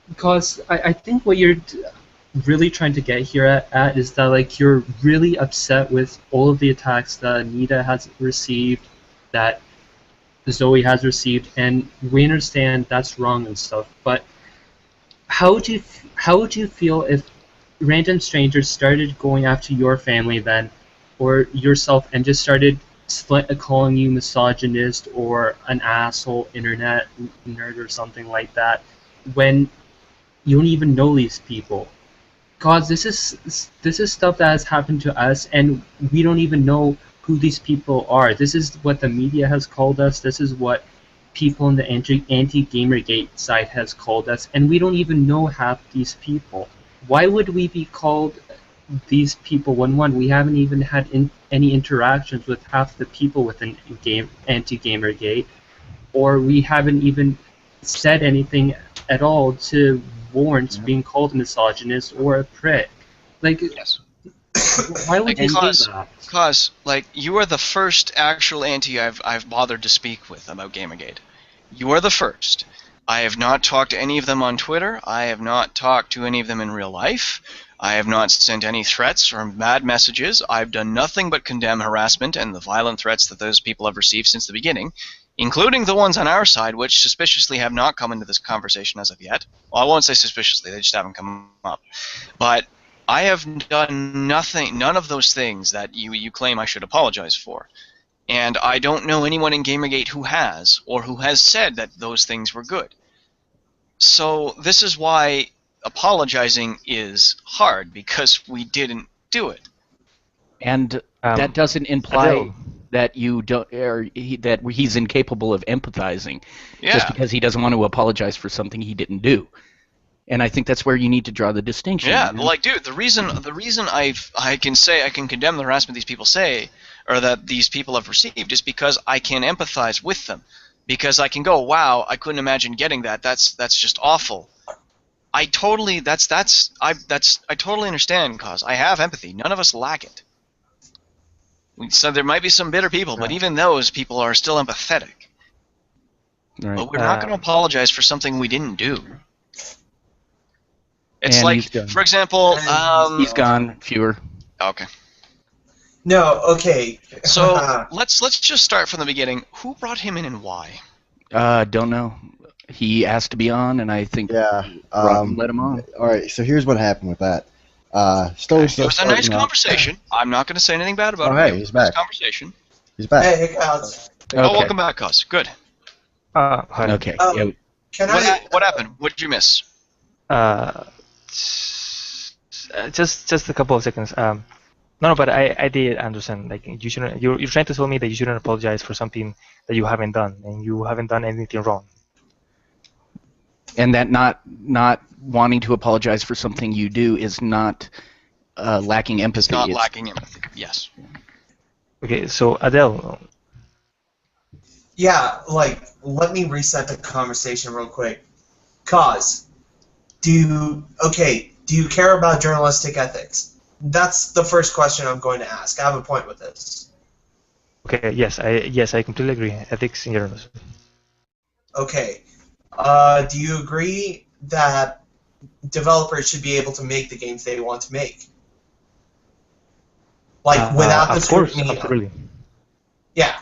Because I think what you're really trying to get here at is that like you're really upset with all of the attacks that Anita has received, that Zoe has received, and we understand that's wrong and stuff. But how would you feel if random strangers started going after your family then, or yourself, and just started calling you misogynist or an asshole internet nerd or something like that, when you don't even know these people? Because this is stuff that has happened to us, and we don't even know who these people are. This is what the media has called us. This is what people in the anti-Gamergate side has called us, and we don't even know half these people. Why would we be called these people when we haven't even had any interactions with half the people within anti-Gamergate, or we haven't even said anything at all to warrant being called a misogynist or a prick? Like, yes. Why would you do that? Because, like, you are the first actual anti I've bothered to speak with about Gamergate. You are the first. I have not talked to any of them on Twitter. I have not talked to any of them in real life. I have not sent any threats or bad messages. I've done nothing but condemn harassment and the violent threats that those people have received since the beginning, including the ones on our side, which suspiciously have not come into this conversation as of yet. Well, I won't say suspiciously, they just haven't come up. But I have done nothing, none of those things that you claim I should apologize for. And I don't know anyone in Gamergate who has, or who has said that those things were good. So this is why apologizing is hard, because we didn't do it. And that doesn't imply that you don't, or that he's incapable of empathizing, just because he doesn't want to apologize for something he didn't do. And I think that's where you need to draw the distinction. Yeah, man. like, dude, the reason I can condemn the harassment these people say, or that these people have received, is because I can empathize with them, because I can go, wow, I couldn't imagine getting that. That's just awful. I totally understand, cause I have empathy. None of us lack it. So there might be some bitter people, but even those people are still empathetic. Right. But we're not going to apologize for something we didn't do. It's And like, he's gone. for example, He's gone. Fewer. Okay. No, okay. So let's just start from the beginning. Who brought him in and why? Don't know. He asked to be on, and I think Robin let him on. All right, so here's what happened with that. It was a nice conversation. I'm not going to say anything bad about Oh, it. hey, he's back. Nice conversation. He's back. Hey, Cos. Oh, welcome back, Cos. Good. Okay. Can What happened? What did you miss? Just a couple of seconds. No, but I did understand. Like you shouldn't. You're trying to tell me that you shouldn't apologize for something that you haven't done, and you haven't done anything wrong. And that not wanting to apologize for something you do is not lacking empathy. It's not lacking empathy. Yes. Okay, so Adele. Yeah, like, let me reset the conversation real quick. Cause, do you care about journalistic ethics? That's the first question I'm going to ask. I have a point with this. Okay, yes, I completely agree. Ethics in journalism. Okay. Do you agree that developers should be able to make the games they want to make? Like, without the of course, scrutiny? absolutely. Yeah.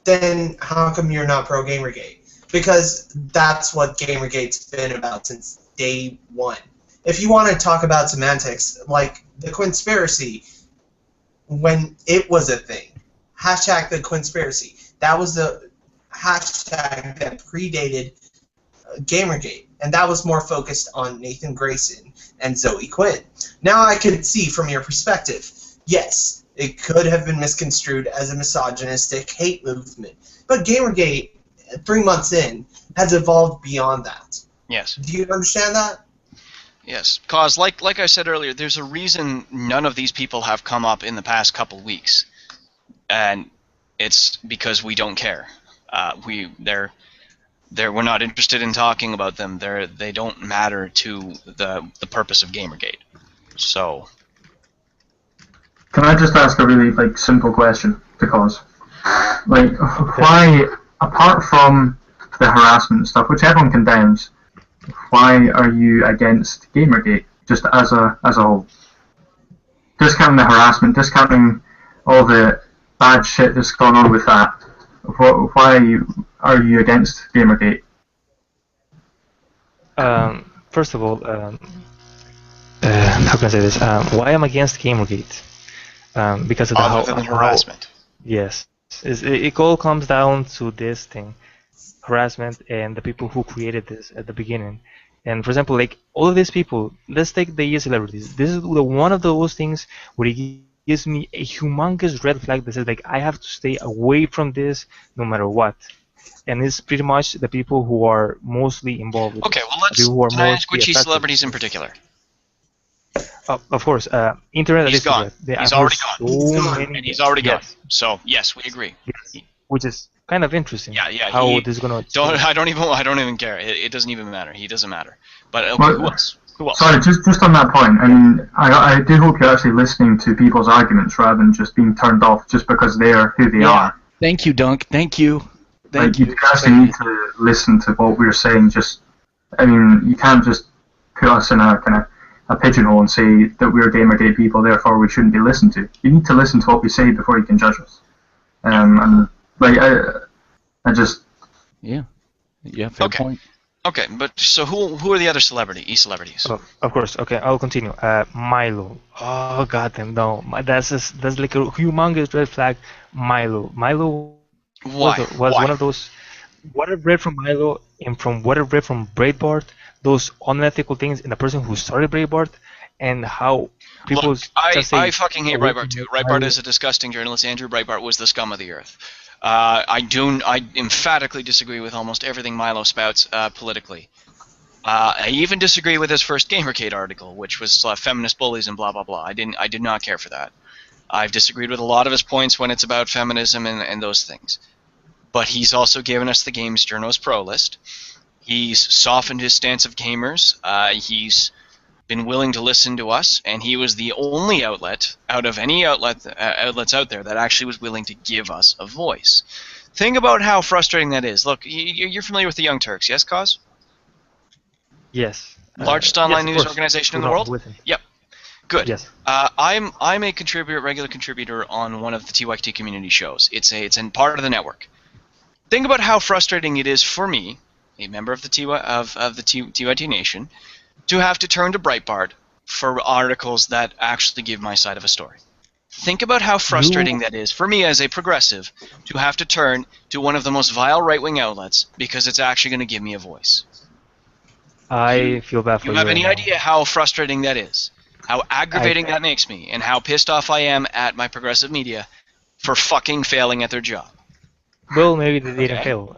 Then how come you're not pro Gamergate? Because that's what Gamergate's been about since day one. If you want to talk about semantics, like the Quinspiracy, when it was a thing, hashtag the Quinspiracy, that was the hashtag that predated Gamergate, and that was more focused on Nathan Grayson and Zoe Quinn. Now I can see from your perspective, yes, it could have been misconstrued as a misogynistic hate movement, but Gamergate, 3 months in, has evolved beyond that. Yes. Do you understand that? Yes, cause like I said earlier, there's a reason none of these people have come up in the past couple weeks, and it's because we don't care. We're not interested in talking about them. They don't matter to the purpose of Gamergate. So. Can I just ask a really simple question? Because, why, apart from the harassment stuff, which everyone condemns, why are you against Gamergate, just as a whole? Discounting the harassment, discounting all the bad shit that's gone on with that, why are you against Gamergate? First of all, how can I say this? Why I'm against Gamergate? Because of the harassment. Yes, it all comes down to this thing. Harassment and the people who created this at the beginning. And for example, all of these people, let's take the celebrities. This is one of those things where it gives me a humongous red flag that says I have to stay away from this no matter what. And it's pretty much the people who are mostly involved with Okay, well can I ask which celebrities in particular? Of course, internet. He's gone. He's already gone. And he's already gone. Yes. So yes, we agree. Yes. Which is kind of interesting. Yeah. How this is gonna? I don't even care. It doesn't even matter. He doesn't matter. But okay, who else? Sorry, just on that point. I mean, I do hope you're actually listening to people's arguments rather than just being turned off just because they're who they are. Thank you, Dunk. Thank you. You actually need to listen to what we're saying. You can't just put us in a pigeonhole and say that we're Gamergate people, therefore we shouldn't be listened to. You need to listen to what we say before you can judge us. Fair point. Okay, but so who are the other celebrities? Oh, of course. Okay, I'll continue. Milo. Oh goddamn no! That's like a humongous red flag. Milo Why? was one of those. What I've read from Milo and from what I've read from Breitbart, those unethical things in the person who started Breitbart, and how people I fucking hate Breitbart too. Breitbart is a disgusting journalist. Andrew Breitbart was the scum of the earth. I emphatically disagree with almost everything Milo spouts politically. I even disagree with his first Gamergate article, which was feminist bullies and blah blah blah. I did not care for that. I've disagreed with a lot of his points when it's about feminism and those things. But he's also given us the Games Journos Pro list. He's softened his stance of gamers. He's been willing to listen to us, and he was the only outlet out of any outlets out there that actually was willing to give us a voice. Think about how frustrating that is. Look, you're familiar with the Young Turks, yes, Cause? Yes. Largest online news organization in the world? Yep. Good. Yes. I'm a regular contributor on one of the TYT community shows. It's in part of the network. Think about how frustrating it is for me, a member of the TYT Nation, to have to turn to Breitbart for articles that actually give my side of a story. Think about how frustrating that is for me as a progressive to have to turn to one of the most vile right-wing outlets because it's actually going to give me a voice. I feel bad for you. You have right any now. idea how frustrating that is? How aggravating that makes me, and how pissed off I am at my progressive media for fucking failing at their job. Well, maybe they didn't fail.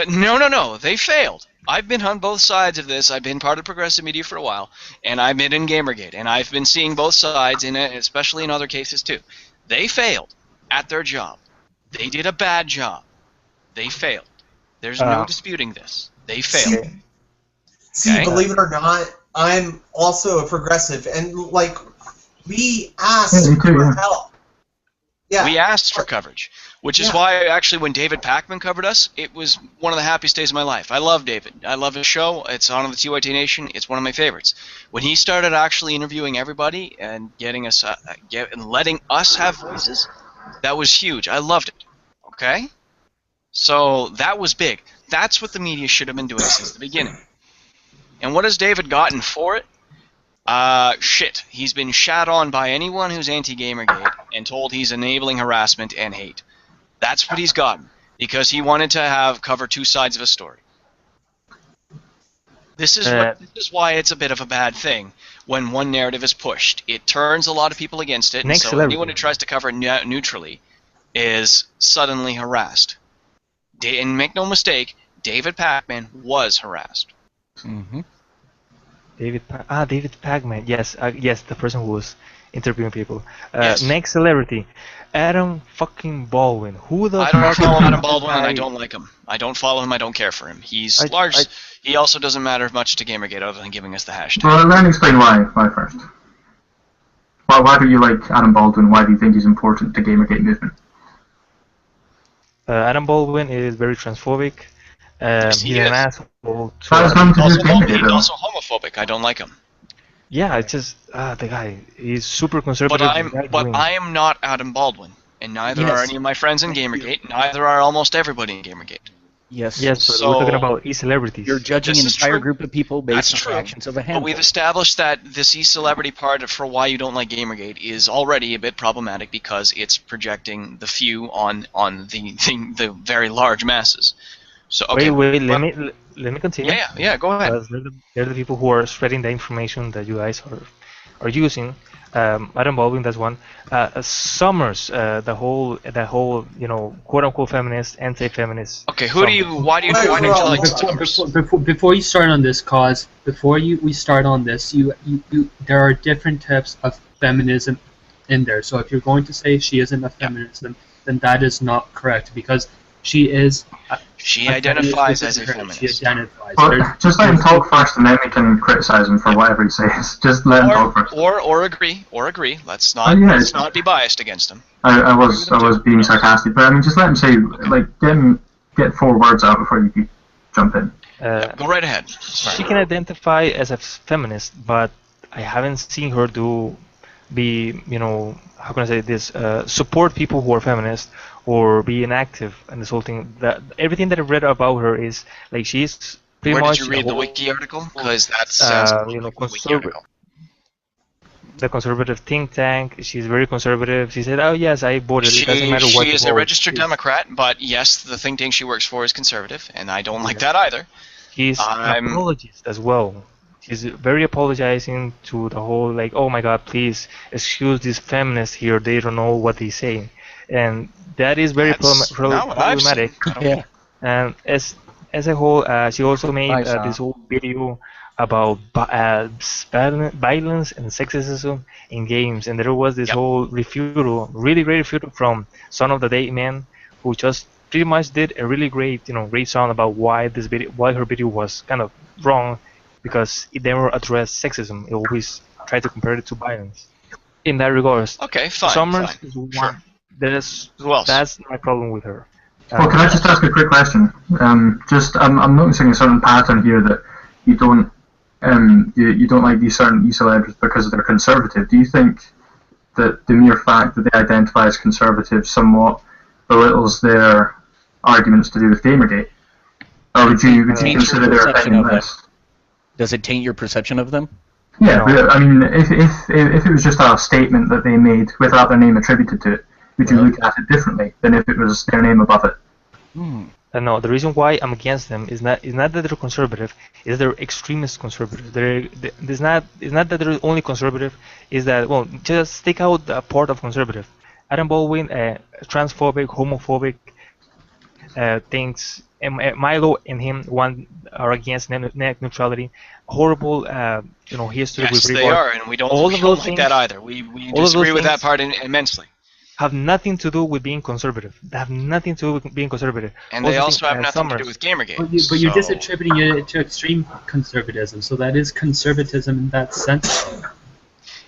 No, they failed. I've been on both sides of this. I've been part of progressive media for a while, and I've been in Gamergate, and I've been seeing both sides, especially in other cases too. They failed at their job. They did a bad job. They failed. There's no disputing this. They failed. See, believe it or not, I'm also a progressive, and like we asked for help. Yeah. We asked for coverage, which is why actually when David Pakman covered us, it was one of the happiest days of my life. I love David. I love his show. It's on the TYT Nation. It's one of my favorites. When he started actually interviewing everybody and getting us, and letting us have voices, that was huge. I loved it. Okay? So that was big. That's what the media should have been doing since the beginning. And what has David gotten for it? Shit. He's been shat on by anyone who's anti-Gamergate and told he's enabling harassment and hate. That's what he's gotten, because he wanted to cover two sides of a story. This is why it's a bit of a bad thing when one narrative is pushed. It turns a lot of people against it, and so anyone who tries to cover it neutrally is suddenly harassed. And make no mistake, David Pakman was harassed. Mm-hmm. David Pakman. Yes, yes, the person who was interviewing people. Yes. Next celebrity, Adam fucking Baldwin. Who the? I don't follow Adam Baldwin, and I don't like him. I don't follow him. I don't care for him. He's large. He also doesn't matter much to Gamergate other than giving us the hashtag. Well, let me explain why first. Why do you like Adam Baldwin? Why do you think he's important to Gamergate movement? Adam Baldwin is very transphobic. He's an asshole. He's also homophobic. I don't like him. Yeah, it's just the guy. He's super conservative. But I am not Adam Baldwin, and neither are any of my friends in Gamergate. Neither are almost everybody in Gamergate. Yes. Yes, but we're talking about e-celebrities. You're judging an entire group of people based on the actions of a handful. But we've established that this e-celebrity part for why you don't like Gamergate is already a bit problematic because it's projecting the few on the very large masses. So okay. Wait. Let me continue. Yeah. Go ahead. They're the people who are spreading the information that you guys are using. Adam Baldwin, that's one. Summers, the whole quote unquote feminist, anti-feminist. Okay, why do you like Summers? Before you start on this cause, we start on this, there are different types of feminism in there. So if you're going to say she isn't a feminism, then that is not correct because she is. She identifies as a feminist. She identifies. Well, just let him talk first, and then we can criticize him for whatever he says. Just let him talk first. Or agree. Let's not be biased against him. I was being sarcastic, but I mean, just let him say, like, get 4 words out before you jump in. Go right ahead. She can identify as a feminist, but I haven't seen her how can I say this? Support people who are feminist or be inactive in this whole thing. Everything that I read about her is like she's pretty much. Where did you read the wiki article? Because that sounds the conservative think tank. She's very conservative. She said, "Oh yes, I voted. It doesn't matter what." She is a registered Democrat, but yes, the think tank she works for is conservative, and I don't like that either. She's an apologist as well. She's very apologizing to the whole like, oh my God, please excuse these feminists here. They don't know what they say, and that is very problematic. Yeah. And as a whole, she also made Bye, Sam. this whole video about violence and sexism in games, and there was this whole refutal, really great refutal from Son of the Day Man, who just pretty much did a really great, great song about why her video was kind of wrong, because it never addressed sexism. It always tried to compare it to violence. In that regards, Okay, fine. Summers fine. is one. Sure. Who else? That's my problem with her. Well, can I just ask a quick question? I'm noticing a certain pattern here that you don't you don't like these certain e-celebs because they're conservative. Do you think that the mere fact that they identify as conservative somewhat belittles their arguments to do with Gamergate? Or would you consider their opinion less? Does it taint your perception of them? Yeah, but I mean, if it was just a statement that they made without their name attributed to it, would you look at it differently than if it was their name above it? No, the reason why I'm against them is not that they're conservative, is they're extremist conservative. It's not that they're only conservative, is that, well, just take out the part of conservative. Adam Baldwin, transphobic, homophobic things. Milo and him, one are against net neutrality. Horrible, history. Yes, with they regard. are, and we don't All of those like things, that either. We all of disagree those with that things part immensely. have nothing to do with being conservative. They have nothing to do with being conservative. And they also have nothing to do with Gamergate. But you're just attributing it to extreme conservatism, so that is conservatism in that sense.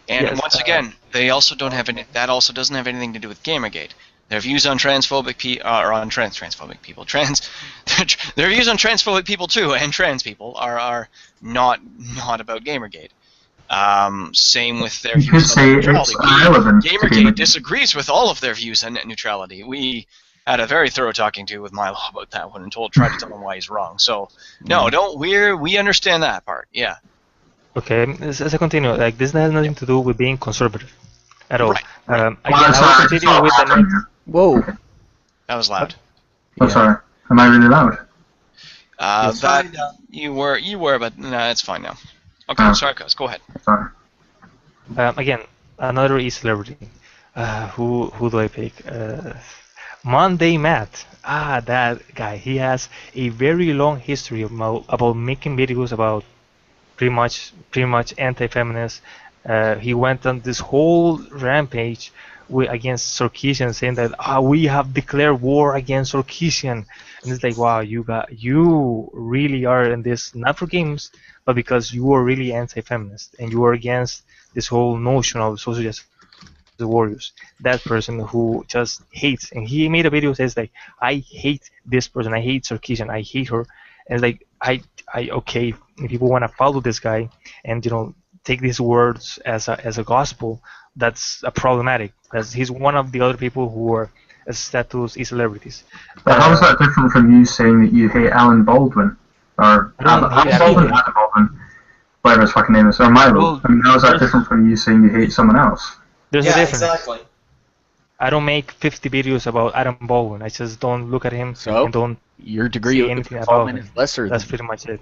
And Yes, once again, they also don't have any. That also doesn't have anything to do with Gamergate. Their views on transphobic transphobic people, their views on transphobic people too, and trans people are not about Gamergate. Same with their You could views on say neutrality. it's irrelevant to Gamergate Gamergate. disagrees with all of their views on net neutrality. We had a very thorough talking to with Milo about that one and tried to tell him why he's wrong. So no, we understand that part. Yeah. Okay, as I continue, like this has nothing to do with being conservative at all. Again, Well, I will continue with the next. Whoa. That was loud. I'm sorry. Am I really loud? You were, but no, it's fine now. Okay, sorry, Cuz, go ahead. Sorry. Again, another e-celebrity. Who do I pick? Monday Matt. That guy. He has a very long history about making videos about pretty much anti-feminist. He went on this whole rampage against Sarkeesian, saying that we have declared war against Sarkeesian, and it's like, wow, you really are in this not for games, but because you are really anti-feminist and you are against this whole notion of social justice warriors. That person who just hates, and he made a video that says like, I hate this person, I hate Sarkeesian, I hate her, and like okay, if people want to follow this guy and take these words as a gospel, that's problematic. He's one of the other people who are status e-celebrities. But how is that different from you saying that you hate Alan Baldwin? Or Adam Baldwin, whatever his fucking name is, or Milo. Well, I mean, how is that different from you saying you hate someone else? There's a difference. Exactly. I don't make 50 videos about Adam Baldwin. I just don't look at him and don't your degree say of anything about involvement him. is lesser. That's pretty much it.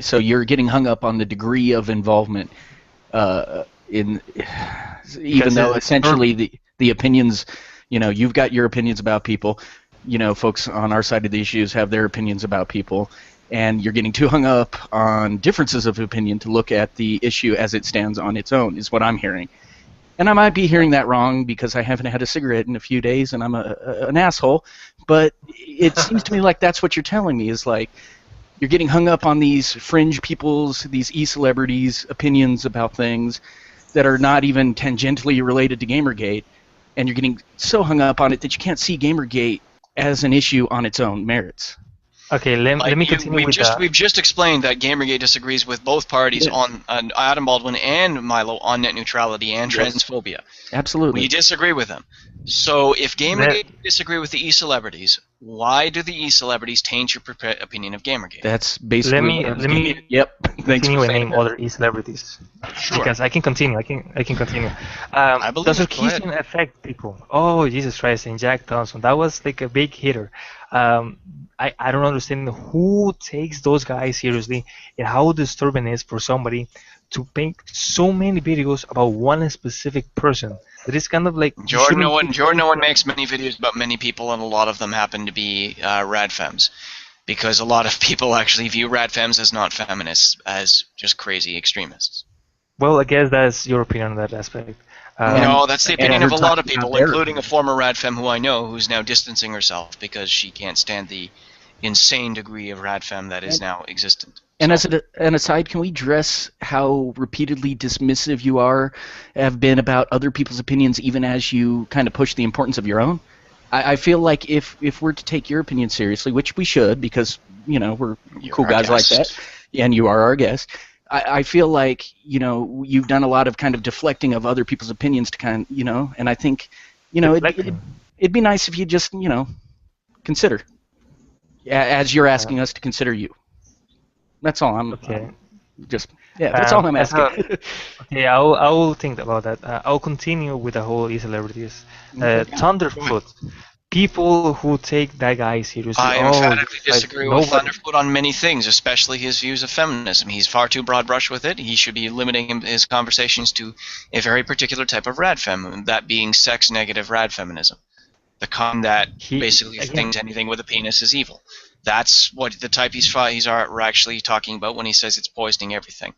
So you're getting hung up on the degree of involvement, even though essentially the opinions, you've got your opinions about people, folks on our side of the issues have their opinions about people, and you're getting too hung up on differences of opinion to look at the issue as it stands on its own, is what I'm hearing. And I might be hearing that wrong because I haven't had a cigarette in a few days and I'm an asshole, but it seems to me like that's what you're telling me, is like you're getting hung up on these fringe people's, these e-celebrities' opinions about things that are not even tangentially related to Gamergate, and you're getting so hung up on it that you can't see Gamergate as an issue on its own merits. Okay, let me continue with that. We've just explained that Gamergate disagrees with both parties on Adam Baldwin and Milo on net neutrality and transphobia. Absolutely. We disagree with them. So if Gamergate disagree with the e-celebrities, why do the e-celebrities taint your opinion of Gamergate? That's basically. Let me Yep. Thanks continue for and saying name that. other e-celebrities. Sure. Because I can continue. I can continue. I believe Does it. Go ahead. Sarkeesian affect people? Oh, Jesus Christ! And Jack Thompson. That was like a big hitter. I don't understand who takes those guys seriously and how disturbing it is for somebody to make so many videos about one specific person. That is kind of like Jordan Owen makes many videos about many people, and a lot of them happen to be rad femmes. because a lot of people actually view radfems as not feminists, as just crazy extremists. Well, I guess that's your opinion on that aspect. No, that's the opinion of a lot of people, their including a former radfem who I know, who's now distancing herself because she can't stand the insane degree of radfem that is now existent. And as an aside, can we address how repeatedly dismissive you have been about other people's opinions, even as you kind of push the importance of your own? I feel like if we're to take your opinion seriously, which we should, because we're cool guys like that, and you are our guest. I feel like you've done a lot of kind of deflecting of other people's opinions to kind of and I think it'd be nice if you just consider, as you're asking us to consider you. That's all I'm. Okay. That's all I'm asking. Okay, I will think about that. I'll continue with the whole e-celebrities. Thunderfoot. People who take that guy seriously. I emphatically disagree with Thunderfoot on many things, especially his views of feminism. He's far too broad brush with it. He should be limiting his conversations to a very particular type of radfem, that being sex-negative radfeminism. The kind that basically thinks anything with a penis is evil. That's what the type he's actually talking about when he says it's poisoning everything.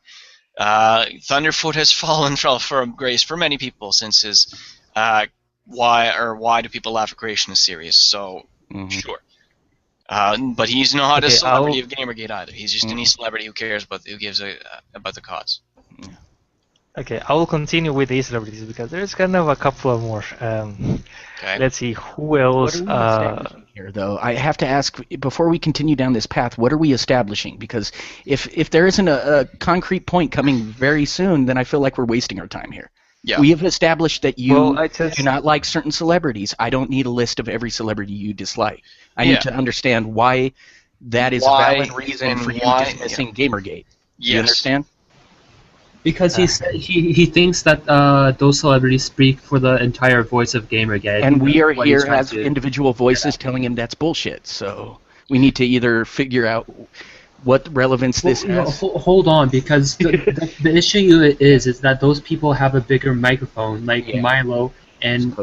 Thunderfoot has fallen from grace for many people since his why do people laugh at creation is serious. So sure, but he's not a celebrity of Gamergate either. He's just any celebrity who cares about about the cause. Okay, I will continue with these celebrities because there's kind of a couple of more. Let's see, who else? Here, though, I have to ask before we continue down this path. What are we establishing? Because if there isn't a concrete point coming very soon, then I feel like we're wasting our time here. Yeah. We have established that you do not like certain celebrities. I don't need a list of every celebrity you dislike. I need to understand why that is a valid reason for you dismissing Gamergate. Yes. You understand? Because he thinks that those celebrities speak for the entire voice of Gamergate. And we are here as individual voices telling him that's bullshit. So we need to either figure out what relevance this has. Hold on, because the issue is that those people have a bigger microphone, like Milo and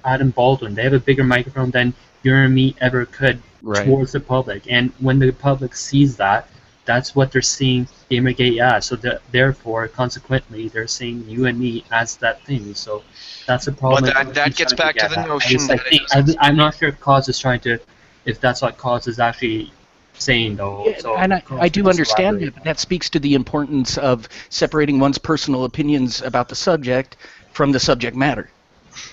Adam Baldwin. They have a bigger microphone than you and me ever could towards the public. And when the public sees that, that's what they're seeing Gamergate as. So therefore, consequently, they're seeing you and me as that thing. So that's a problem. But that gets back to the notion I'm not sure if Cause is trying to, if that's what Cause is actually saying, though. Yeah, so and I do understand that, but that speaks to the importance of separating one's personal opinions about the subject from the subject matter.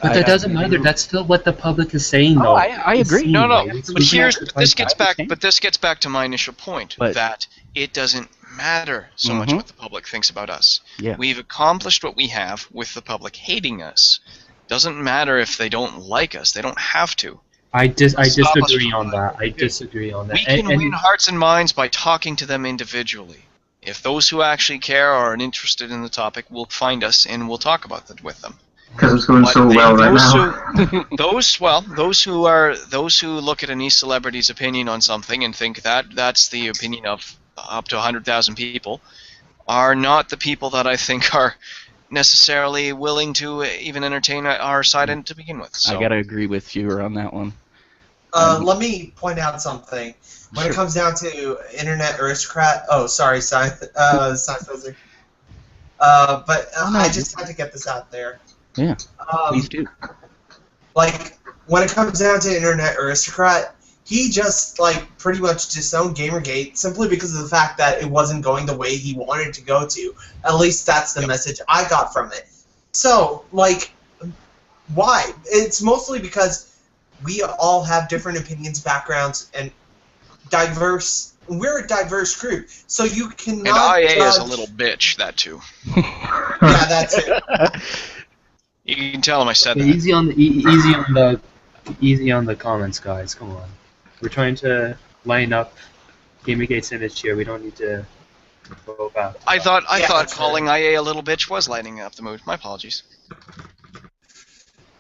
But that doesn't matter. That's still what the public is saying, though. I agree. No. But this gets back to my initial point that it doesn't matter so much what the public thinks about us. Yeah. We've accomplished what we have with the public hating us. Doesn't matter if they don't like us. They don't have to. I disagree on that. I disagree on that. We can win hearts and minds by talking to them individually. If those who actually care or are interested in the topic will find us and we'll talk about that with them. Because it's going so well right now. Those who look at any celebrity's opinion on something and think that that's the opinion of up to 100,000 people are not the people that I think are necessarily willing to even entertain our side to begin with. So. I gotta agree with you on that one. Let me point out something. When it comes down to internet aristocrat, Seinfeld. I just had to get this out there. Yeah, please do. Like, when it comes down to internet aristocrat, he just, pretty much disowned Gamergate simply because of the fact that it wasn't going the way he wanted it to go to. At least that's the message I got from it. So, why? It's mostly because we all have different opinions, backgrounds, and diverse. We're a diverse group, so you cannot. And IA is a little bitch. That too. Yeah, that's it. You can tell him I said that. Easy on the comments, guys. Come on, we're trying to line up Gamergate's image here. We don't need to go back. I thought calling IA a little bitch was lighting up the mood. My apologies.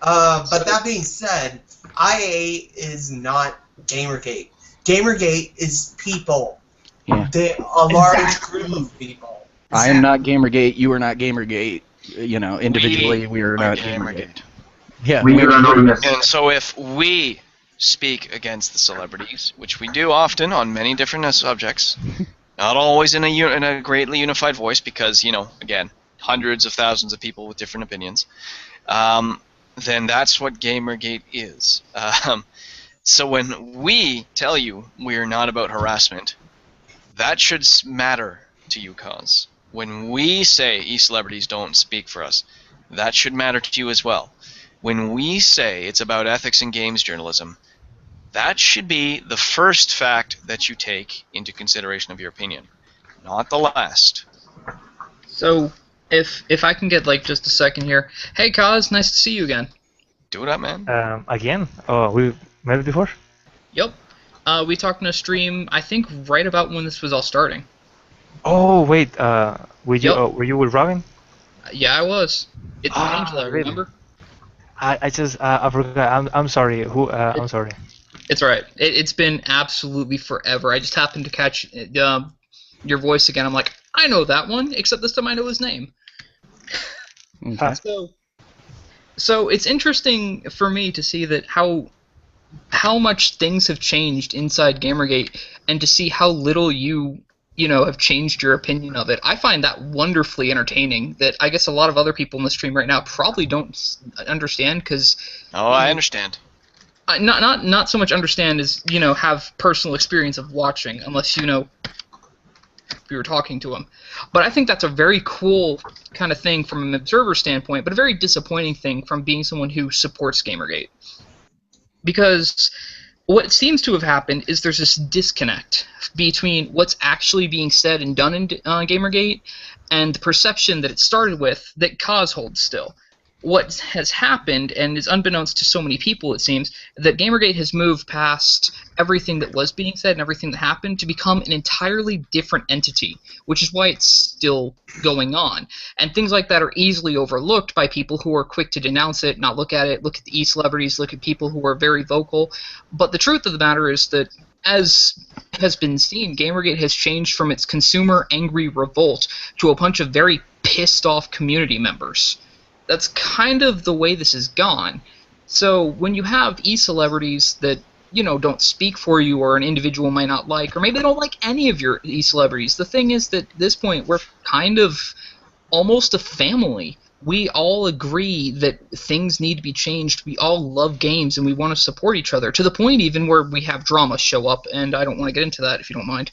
But that being said, IA is not Gamergate. Gamergate is people. Yeah. A large group of people. I am not Gamergate. You are not Gamergate. Individually, we are not Gamergate. Yeah. And so if we speak against the celebrities, which we do often on many different subjects, not always in a greatly unified voice because, again, hundreds of thousands of people with different opinions, then that's what Gamergate is. So when we tell you we're not about harassment, that should matter to you, Cause. When we say e-celebrities don't speak for us, that should matter to you as well. When we say it's about ethics in games journalism, that should be the first fact that you take into consideration of your opinion, not the last. So, if I can get just a second here. Hey, Kaz, nice to see you again. Do it up, man. Again? Oh, we met before? Yep. We talked in a stream, I think, right about when this was all starting. Oh, wait. Were you with Robin? Yeah, I was. It's Angela, really? remember? I forgot. I'm sorry. I'm sorry. It's alright. It's been absolutely forever. I just happened to catch your voice again. I'm like, I know that one, except this time I know his name. Okay. So it's interesting for me to see that how much things have changed inside Gamergate, and to see how little you have changed your opinion of it. I find that wonderfully entertaining. That I guess a lot of other people in the stream right now probably don't understand because. Oh, I understand. Not so much understand as have personal experience of watching, unless we were talking to them. But I think that's a very cool kind of thing from an observer standpoint, but a very disappointing thing from being someone who supports Gamergate. Because what seems to have happened is there's this disconnect between what's actually being said and done in Gamergate and the perception that it started with that Kaz holds still. What has happened, and is unbeknownst to so many people it seems, that Gamergate has moved past everything that was being said and everything that happened to become an entirely different entity, which is why it's still going on. And things like that are easily overlooked by people who are quick to denounce it, not look at it, look at the e-celebrities, look at people who are very vocal. But the truth of the matter is that, as has been seen, Gamergate has changed from its consumer angry revolt to a bunch of very pissed off community members. That's kind of the way this has gone. So when you have e-celebrities that, don't speak for you, or an individual might not like, or maybe they don't like any of your e-celebrities, the thing is that at this point we're kind of almost a family. We all agree that things need to be changed. We all love games and we want to support each other, to the point even where we have drama show up, and I don't want to get into that if you don't mind.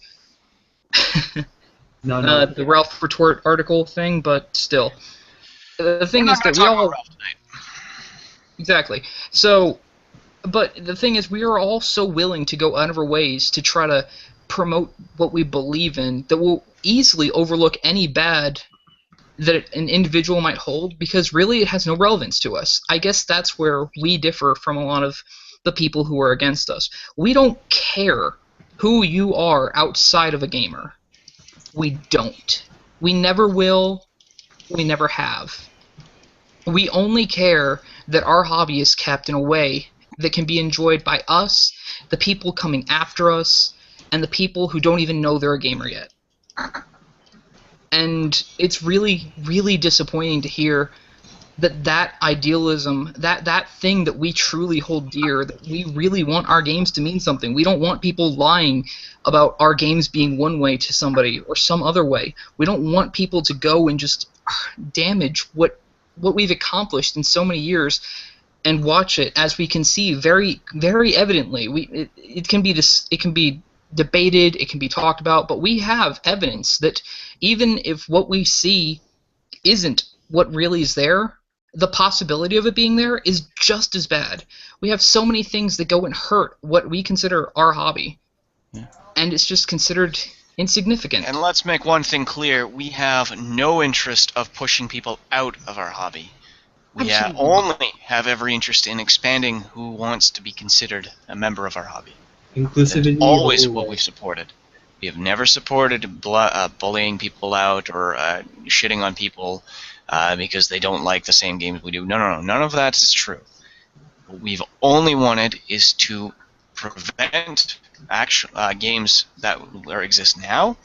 No. The Ralph Retort article thing, but still. The thing is that we all... Exactly. So, but the thing is, we are all so willing to go out of our ways to try to promote what we believe in that we'll easily overlook any bad that an individual might hold, because really it has no relevance to us. I guess that's where we differ from a lot of the people who are against us. We don't care who you are outside of a gamer. We don't. We never will. We never have. We only care that our hobby is kept in a way that can be enjoyed by us, the people coming after us, and the people who don't even know they're a gamer yet. And it's really, really disappointing to hear that idealism, that thing that we truly hold dear, that we really want our games to mean something. We don't want people lying about our games being one way to somebody or some other way. We don't want people to go and just damage what we've accomplished in so many years and watch it, as we can see very, very evidently. It can be debated, it can be talked about, but we have evidence that even if what we see isn't what really is there, the possibility of it being there is just as bad. We have so many things that go and hurt what we consider our hobby, and it's just considered insignificant. And let's make one thing clear: we have no interest of pushing people out of our hobby. We only have every interest in expanding who wants to be considered a member of our hobby. Inclusivity. That's always what we've supported. We have never supported bullying people out or shitting on people because they don't like the same games we do. No. None of that is true. What we've only wanted is to prevent games that exist now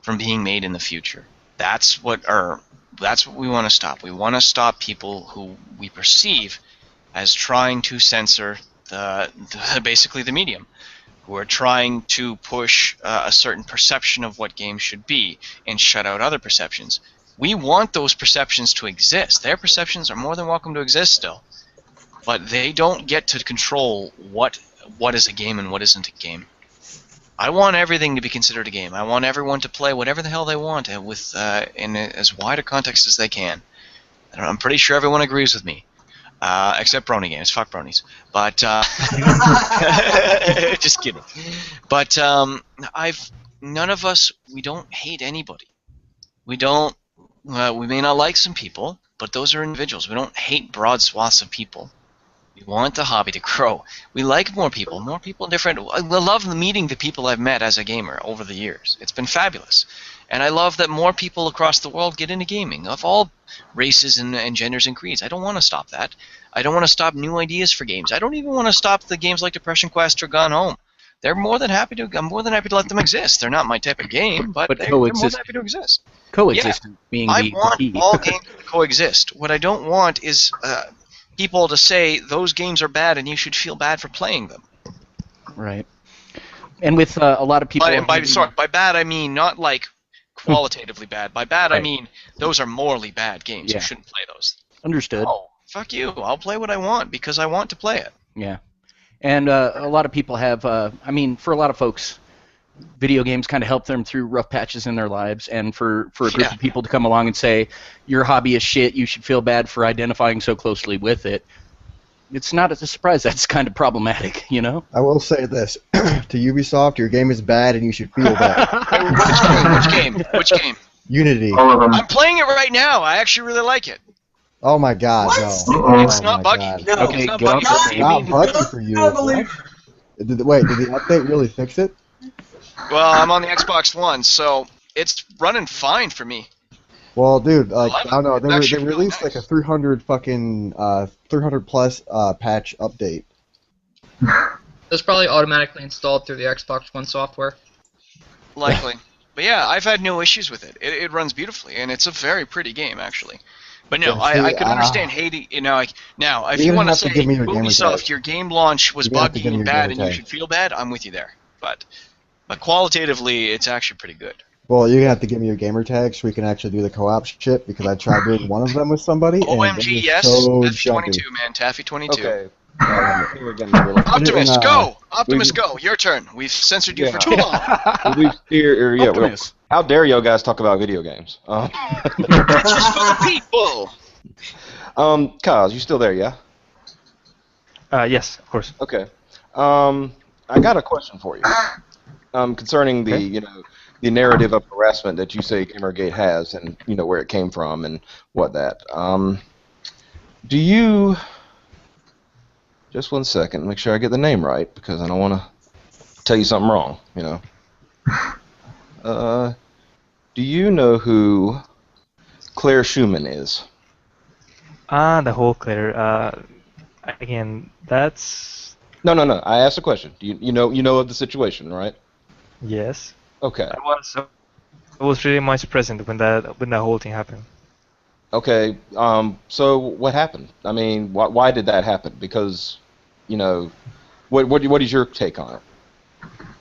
from being made in the future. That's what we want to stop. We want to stop people who we perceive as trying to censor basically the medium, who are trying to push a certain perception of what games should be and shut out other perceptions. We want those perceptions to exist. Their perceptions are more than welcome to exist still, but they don't get to control what is a game and what isn't a game. I want everything to be considered a game. I want everyone to play whatever the hell they want with in as wide a context as they can. I'm pretty sure everyone agrees with me, except Brony games. Fuck Bronies. But just kidding. But none of us, we don't hate anybody. We don't. We may not like some people, but those are individuals. We don't hate broad swaths of people. We want the hobby to grow. We like more people different. I love meeting the people I've met as a gamer over the years. It's been fabulous. And I love that more people across the world get into gaming, of all races and genders and creeds. I don't want to stop that. I don't want to stop new ideas for games. I don't even want to stop the games like Depression Quest or Gone Home. I'm more than happy to let them exist. They're not my type of game, but they're more than happy to exist. Coexistence being I the want key. all games to coexist. What I don't want is people to say those games are bad and you should feel bad for playing them. Right. And with a lot of people... By bad I mean not like qualitatively bad. By bad I Right. mean those are morally bad games. Yeah. You shouldn't play those. Understood. Oh, fuck you. I'll play what I want because I want to play it. Yeah. And a lot of people have, for a lot of folks, video games kind of help them through rough patches in their lives, and for a group of people to come along and say, your hobby is shit, you should feel bad for identifying so closely with it, it's not a surprise that's kind of problematic, you know? I will say this. To Ubisoft, your game is bad and you should feel bad. Which game? Unity. I'm playing it right now. I actually really like it. Oh my god, no. It's not buggy. God. No, it's not buggy. It's not buggy for you. Wait, did the update really fix it? Well, I'm on the Xbox One, so it's running fine for me. Well, dude, like I don't know, they released like a 300 plus patch update. That's probably automatically installed through the Xbox One software. Likely. But yeah, I've had no issues with it. It runs beautifully, and it's a very pretty game, actually. But no, I can understand hating. Now, if you want to say, Ubisoft, your game launch was buggy and bad, and you should feel bad, I'm with you there. But qualitatively, it's actually pretty good. Well, you're gonna have to give me your gamer tag so we can actually do the co-op shit, because I tried doing one of them with somebody. OMG, and yes, so F22, man, Taffy22. Okay. Optimus, go! Optimus, go! Your turn. We've censored you for too long. How dare you guys talk about video games? It's just for the people. Kaz, you still there? Yeah. Yes, of course. Okay. I got a question for you. Concerning the narrative of harassment that you say Gamergate has, and where it came from and what that. Do you? Just one second, make sure I get the name right, because I don't want to tell you something wrong. Do you know who Claire Schumann is? The whole Claire. Again, that's. No. I asked a question. Do you know of the situation, right? Yes. Okay. I was really much present when that whole thing happened. Okay. So what happened? I mean, why did that happen? Because, what is your take on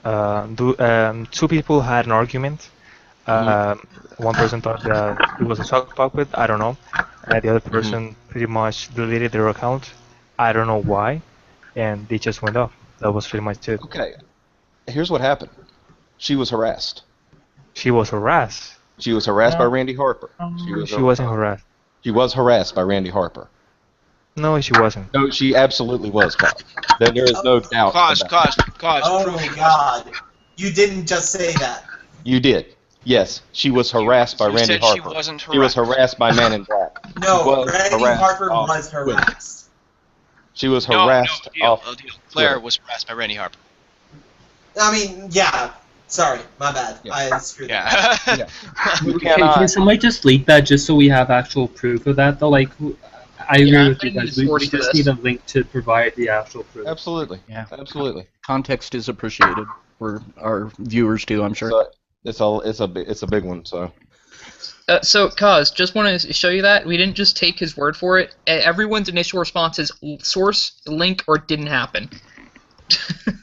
it? Two people had an argument. One person thought that it was a talk with. I don't know. The other person pretty much deleted their account. I don't know why, and they just went off. That was pretty much it. Okay. Here's what happened. She was harassed. She was harassed. She was harassed by Randy Harper. She wasn't harassed. She was harassed by Randy Harper. No, she wasn't. No, she absolutely was, Kaz. Then there is no doubt. Kaz. Oh my god. You didn't just say that. You did. Yes, she was harassed by Randy Harper. She wasn't harassed. She was harassed by Man in Black. No, Randy Harper was harassed. She was harassed off Claire was harassed by Randy Harper. I mean, yeah. Sorry, my bad. Yeah. I screwed that. Can somebody just leak that just so we have actual proof of that, though? Like, I agree with you guys. We just need a link to provide the actual proof. Absolutely. Yeah. Absolutely. Context is appreciated for our viewers too, I'm sure. So it's a big one. So. So, Kaz, just want to show you that we didn't just take his word for it. Everyone's initial response is source, link, or didn't happen.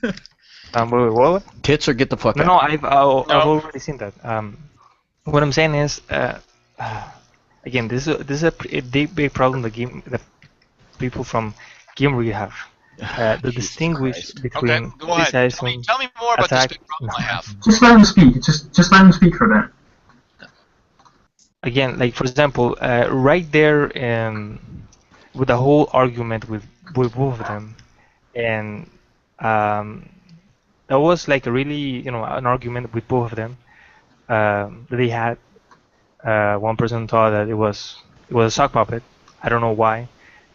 Wait, what? Tits or get the fuck out. No, I've already seen that. What I'm saying is, again, this is a big problem the people from Gamergate have. The distinguish between Okay, go ahead. criticizing, Tell me more about attack. this big problem I have. Just let him speak. Just let him speak for a bit. Again, like for example, right there, with the whole argument with both of them, and that was like a really, an argument with both of them. They had one person thought that it was a sock puppet. I don't know why.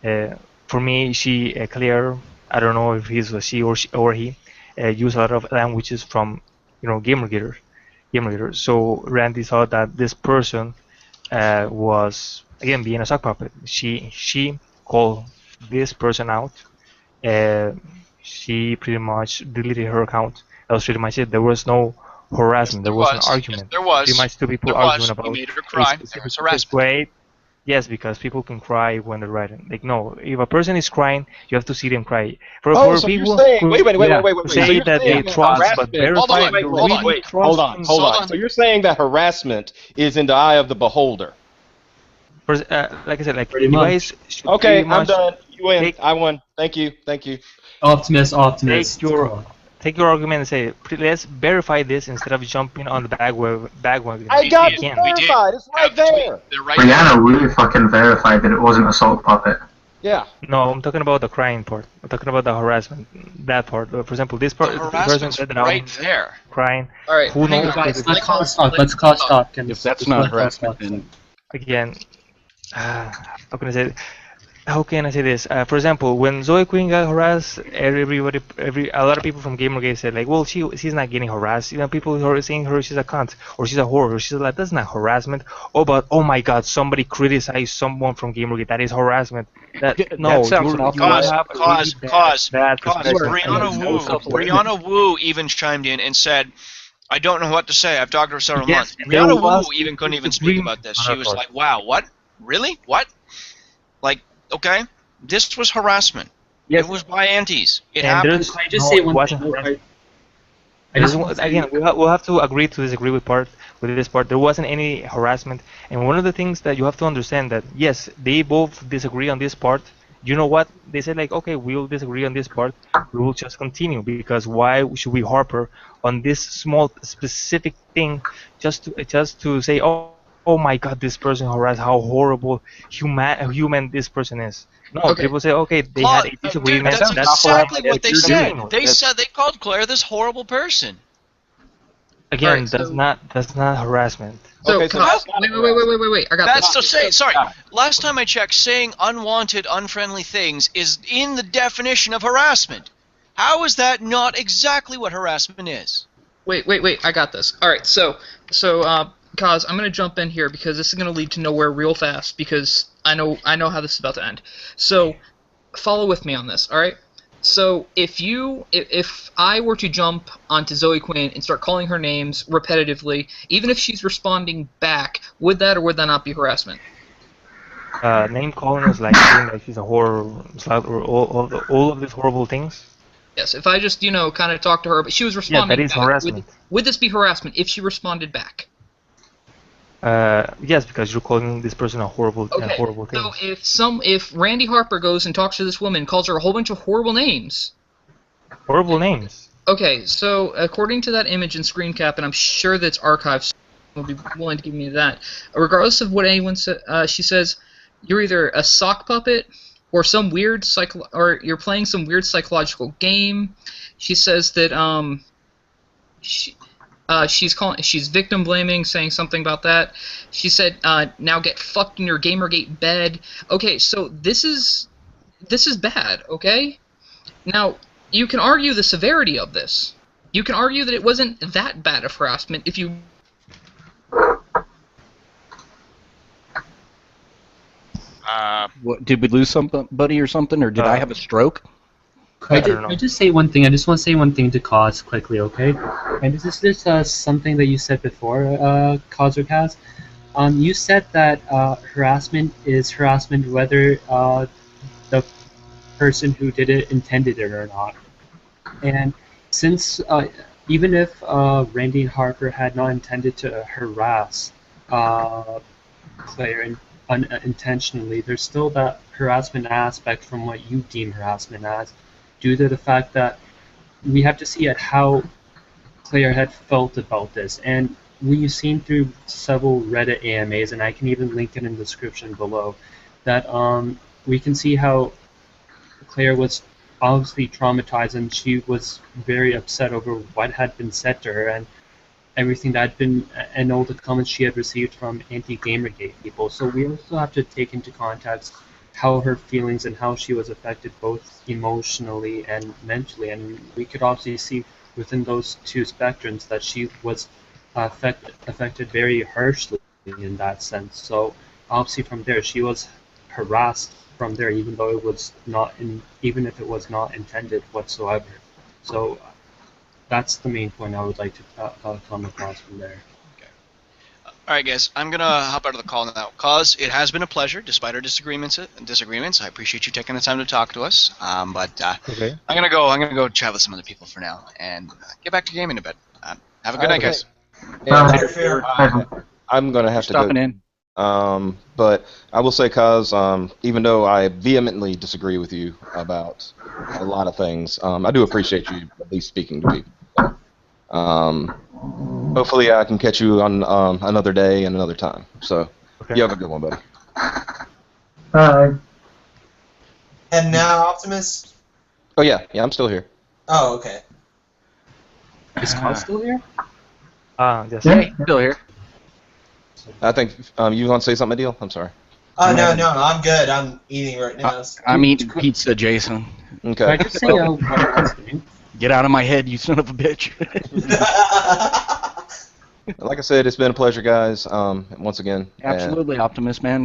For me, Claire, I don't know if he's a she or he, used a lot of languages from Gamergater. So Randy thought that this person was again being a sock puppet. She called this person out. She pretty much deleted her account. That was pretty much it. There was no harassment. There was an argument. Yes, there was. Pretty much two people There arguing was. about You made her cry. There was harassment. Yes, because people can cry when they're writing. Like no, if a person is crying, you have to see them cry. So people you're saying, wait. say that they trust, but verify. Hold on. So you're saying that harassment is in the eye of the beholder. Like I said, like you guys should okay, pretty much I'm done. You win. I won. Thank you. Optimus. Take your argument and say, let's verify this instead of jumping on the bandwagon. I got it verified. It's right there. Brianna really fucking verified that it wasn't a sock puppet. Yeah. No, I'm talking about the crying part. I'm talking about the harassment, that part. For example, this part, the person said that right there. Crying. All right. Who knows? Let's call stop. If that's not harassment, then again, how can I say this? For example, when Zoe Quinn got harassed, a lot of people from Gamergate said like, well, she's not getting harassed. People who are saying she's a cunt or she's a whore or she's like, that's not harassment. Oh my God, somebody criticized someone from Gamergate. That is harassment. Brianna Wu even chimed in and said, I don't know what to say. I've talked to her several months. Brianna Wu even couldn't even speak about this. She was like, wow, what? Really? What? Like, okay, this was harassment. Yes. It was by aunties. It happened. I just say one thing. Again, we'll have to agree to disagree with this part. There wasn't any harassment, and one of the things that you have to understand that yes, they both disagree on this part. You know what? They said like, okay, we'll disagree on this part. We will just continue because why should we harper on this small specific thing just to say, oh my God, this person harassed, how horrible human this person is. No, people say, okay, they had a disagreement. That's exactly what they said. They called Claire this horrible person. Again, that's not harassment. So, wait, I got this. Sorry. Last time I checked, saying unwanted, unfriendly things is in the definition of harassment. How is that not exactly what harassment is? Wait, I got this. All right, so Kaz, I'm gonna jump in here because this is gonna lead to nowhere real fast because I know how this is about to end. So follow with me on this, all right? So if I were to jump onto Zoe Quinn and start calling her names repetitively, even if she's responding back, would that or would that not be harassment? Name calling is like saying that she's a whore, or all of these horrible things. Yes, if I just kind of talk to her, but she was responding. Yeah, that is back, harassment. Would this be harassment if she responded back? Yes, because you're calling this person a horrible thing. So if Randy Harper goes and talks to this woman, calls her a whole bunch of horrible names. Horrible names. Okay, so according to that image in screen cap, and I'm sure that's archived, so will be willing to give me that. Regardless of what anyone said, she says you're either a sock puppet or some weird or you're playing some weird psychological game. She says that she's victim blaming, saying something about that. She said, "Now get fucked in your Gamergate bed." Okay, so this is bad. Okay, now you can argue the severity of this. You can argue that it wasn't that bad of harassment if you. What, did we lose somebody or something, or did I have a stroke? I just say one thing. I just want to say one thing to Kaz quickly, okay? And this is something that you said before, Kaz or Kaz. You said that harassment is harassment whether the person who did it intended it or not. And since even if Randy and Harper had not intended to harass Claire unintentionally, there's still that harassment aspect from what you deem harassment as, due to the fact that we have to see at how Claire had felt about this. And we've seen through several Reddit AMAs, and I can even link it in the description below, that we can see how Claire was obviously traumatized, and she was very upset over what had been said to her and everything that had been, and all the comments she had received from anti-Gamergate people. So we also have to take into context how her feelings and how she was affected both emotionally and mentally, and we could obviously see within those two spectrums that she was affected very harshly in that sense. So obviously from there she was harassed from there, even though it was not even if it was not intended whatsoever. So that's the main point I would like to come across from there. All right, guys, I'm gonna hop out of the call now. Cause it has been a pleasure, despite our disagreements. I appreciate you taking the time to talk to us. Okay. I'm gonna go chat with some other people for now and get back to gaming a bit. Have a good night, guys. I'm gonna have to go. Stopping in. But I will say, Kaz, even though I vehemently disagree with you about a lot of things, I do appreciate you at least speaking to people. Hopefully I can catch you on another day and another time. So, you have a good one, buddy. Bye. And now, Optimus? Oh, yeah, I'm still here. Oh, okay. Is Kaz still here? Yes. Yeah, still here. I think you want to say something, Adil? I'm sorry. Oh, no, I'm good. I'm eating right now. I'm eating pizza, Jason. Okay. Can I just say one last thing? Get out of my head, you son of a bitch. Like I said, it's been a pleasure, guys. Once again. Absolutely, Optimus, man.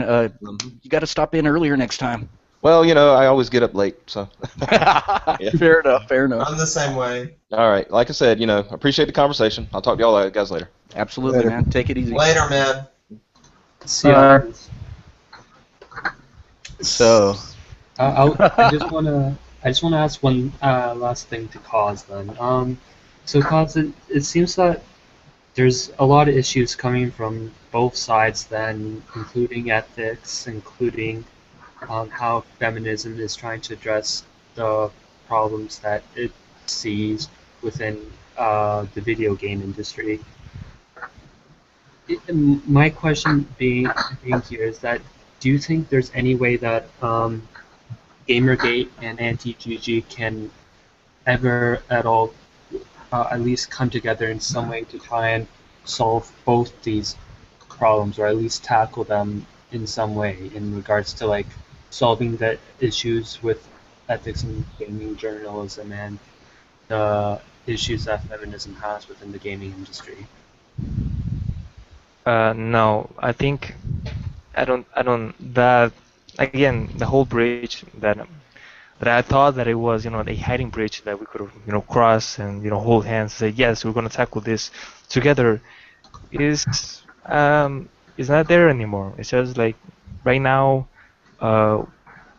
You got to stop in earlier next time. Well, I always get up late, so. Yeah. Fair enough. I'm the same way. All right. Like I said, appreciate the conversation. I'll talk to y'all guys later. Absolutely, Later. man. Take it easy. Later, man. See ya. So. I just wanna ask one last thing to Cause then. So Cause, it seems that there's a lot of issues coming from both sides then, including ethics, including how feminism is trying to address the problems that it sees within the video game industry. My question being here is that, do you think there's any way that Gamergate and Anti-GG can ever at all at least come together in some way to try and solve both these problems, or at least tackle them in some way in regards to like solving the issues with ethics in gaming journalism and the issues that feminism has within the gaming industry? No, I think I don't that again, the whole bridge that I thought that it was, a hiding bridge that we could have, cross and, hold hands and say, yes, we're going to tackle this together, is not there anymore. It's just like right now,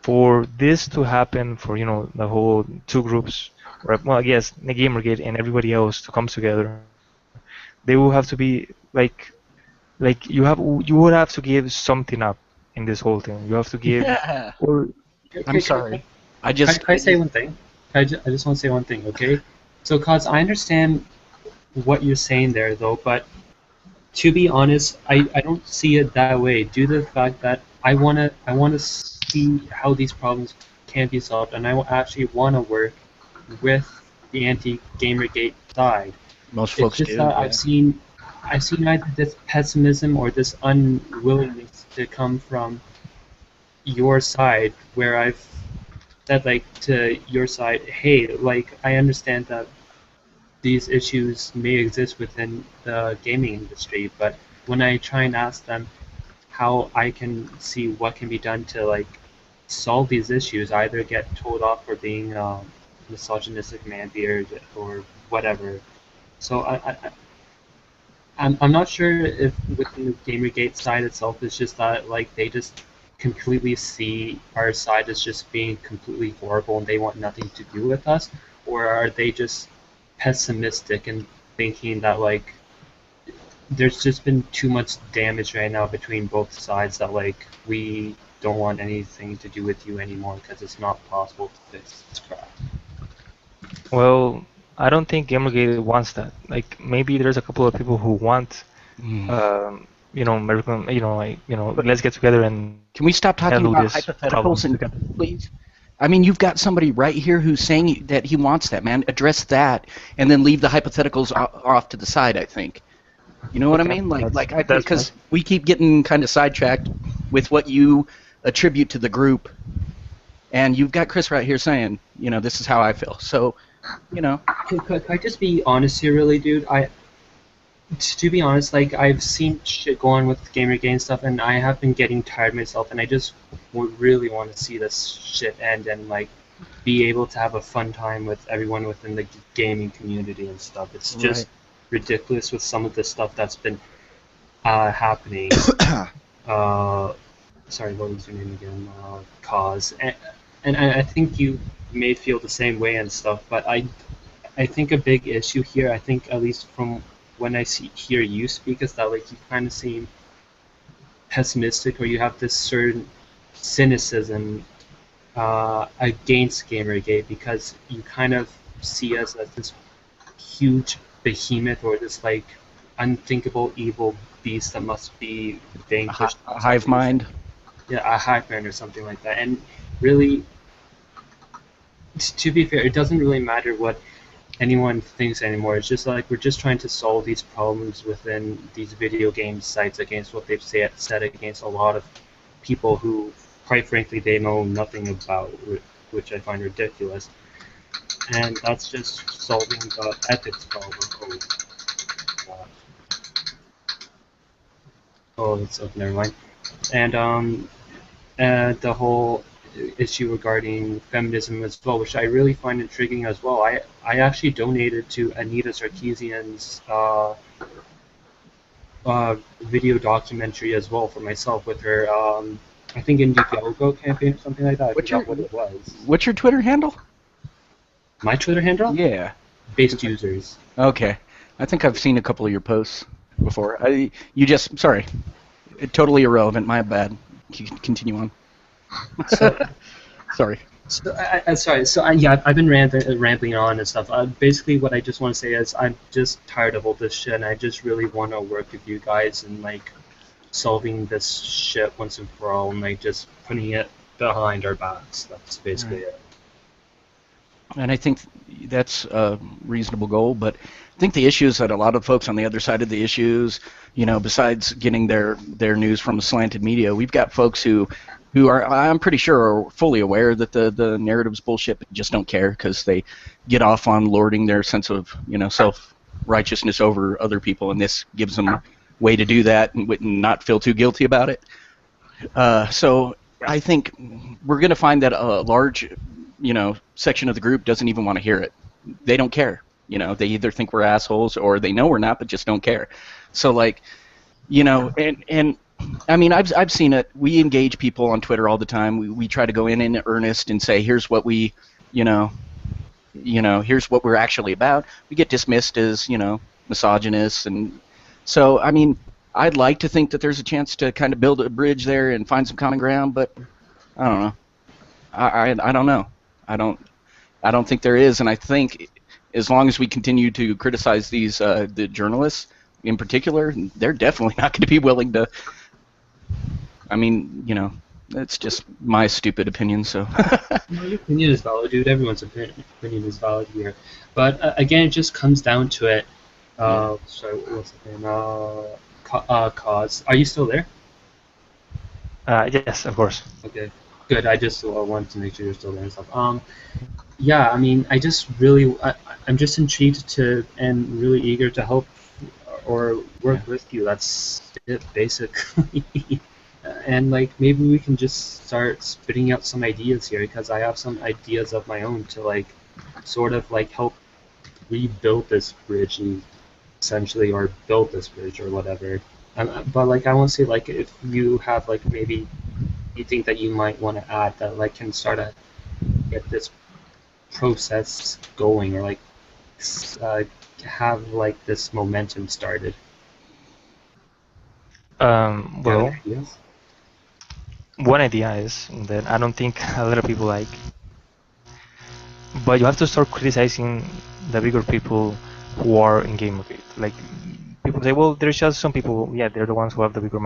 for this to happen, for, the whole two groups, well, I guess the Gamergate and everybody else to come together, they will have to be like you would have to give something up in this whole thing. You have to give. Yeah. Or, I'm sorry. Can I say one thing? I just want to say one thing, okay? So, Cause, I understand what you're saying there, though, but to be honest, I don't see it that way, due to the fact that I wanna see how these problems can be solved, and I actually want to work with the anti-Gamergate side. Most folks it's just do. That Yeah. I've seen either this pessimism or this unwillingness to come from your side, where I've said to your side, hey, I understand that these issues may exist within the gaming industry, but when I try and ask them how I can see what can be done to solve these issues, I either get told off for being misogynistic manbeard or whatever. So I'm not sure if within the Gamergate side itself, it's just that like they just completely see our side as just being completely horrible and they want nothing to do with us, or are they just pessimistic and thinking that like there's just been too much damage right now between both sides that like we don't want anything to do with you anymore because it's not possible to fix this crap. Well, I don't think Gamergate wants that. Like maybe there's a couple of people who want, American, let's get together and can we stop talking handle about this hypotheticals problem. please? I mean, you've got somebody right here who's saying that he wants that, man. Address that, and then leave the hypotheticals off to the side. I think. You know what I mean? Because we keep getting kind of sidetracked with what you attribute to the group, and you've got Chris right here saying, this is how I feel. So, Could I just be honest here, really, dude? To be honest, like I've seen shit go on with Gamergate and stuff, and I have been getting tired myself, and I just would really want to see this shit end and like be able to have a fun time with everyone within the gaming community and stuff. It's just ridiculous with some of the stuff that's been happening. Sorry, what was your name again? Cause, and I think you may feel the same way and stuff, but I think a big issue here, I think at least from when I hear you speak, is that like you kind of seem pessimistic, or you have this certain cynicism against Gamergate because you kind of see us as this huge behemoth or this like unthinkable evil beast that must be vanquished. A hive mind. Yeah, a hive mind or something like that. And really, to be fair, it doesn't really matter what anyone thinks anymore. It's just like we're just trying to solve these problems within these video game sites against what they've said against a lot of people who, quite frankly, they know nothing about, which I find ridiculous. And that's just solving the ethics problem. It's up. Never mind. And the whole issue regarding feminism as well, which I really find intriguing as well. I actually donated to Anita Sarkeesian's video documentary as well for myself with her, I think Indiegogo campaign or something like that. I forgot what it was. What's your Twitter handle? My Twitter handle? Yeah. Based users. Okay. I think I've seen a couple of your posts before. Sorry. Totally irrelevant. My bad. Continue on. Sorry. Sorry. So I've been rambling on and stuff. Basically, what I just want to say is I'm just tired of all this shit, and I just really want to work with you guys and like solving this shit once and for all, and like just putting it behind our backs. That's basically it. And I think that's a reasonable goal, but I think the issue is that a lot of folks on the other side of the issues, besides getting their news from slanted media, we've got folks who are, I'm pretty sure, are fully aware that the narrative's bullshit, but just don't care because they get off on lording their sense of, self-righteousness over other people, and this gives them a way to do that and not feel too guilty about it. So I think we're going to find that a large section of the group doesn't even want to hear it. They don't care. They either think we're assholes or they know we're not, but just don't care. So and I mean, I've seen it. We engage people on Twitter all the time. We try to go in earnest and say, here's what we, here's what we're actually about. We get dismissed as, misogynists. And so, I mean, I'd like to think that there's a chance to kind of build a bridge there and find some common ground, but I don't know. I don't know. I don't think there is, and I think as long as we continue to criticize these the journalists in particular, they're definitely not going to be willing to. I mean, that's just my stupid opinion. So. No, your opinion is valid, dude. Everyone's opinion is valid here, but again, it just comes down to it. Sorry, what's the name? Cause. Are you still there? Yes, of course. Okay. Good. I just wanted to make sure you're still there and stuff. Yeah, I mean, I just really, I'm just intrigued to and really eager to help or work with you. That's it, basically. And like maybe we can just start spitting out some ideas here, because I have some ideas of my own to like sort of like help rebuild this bridge and essentially, or build this bridge or whatever. But like I want to say, like if you have like maybe you think that you might want to add that like can start to get this process going, or like have like this momentum started. Well, one idea is that I don't think a lot of people like, but you have to start criticizing the bigger people who are in Gamergate. Like people say, well, there's just some people, yeah, they're the ones who have the bigger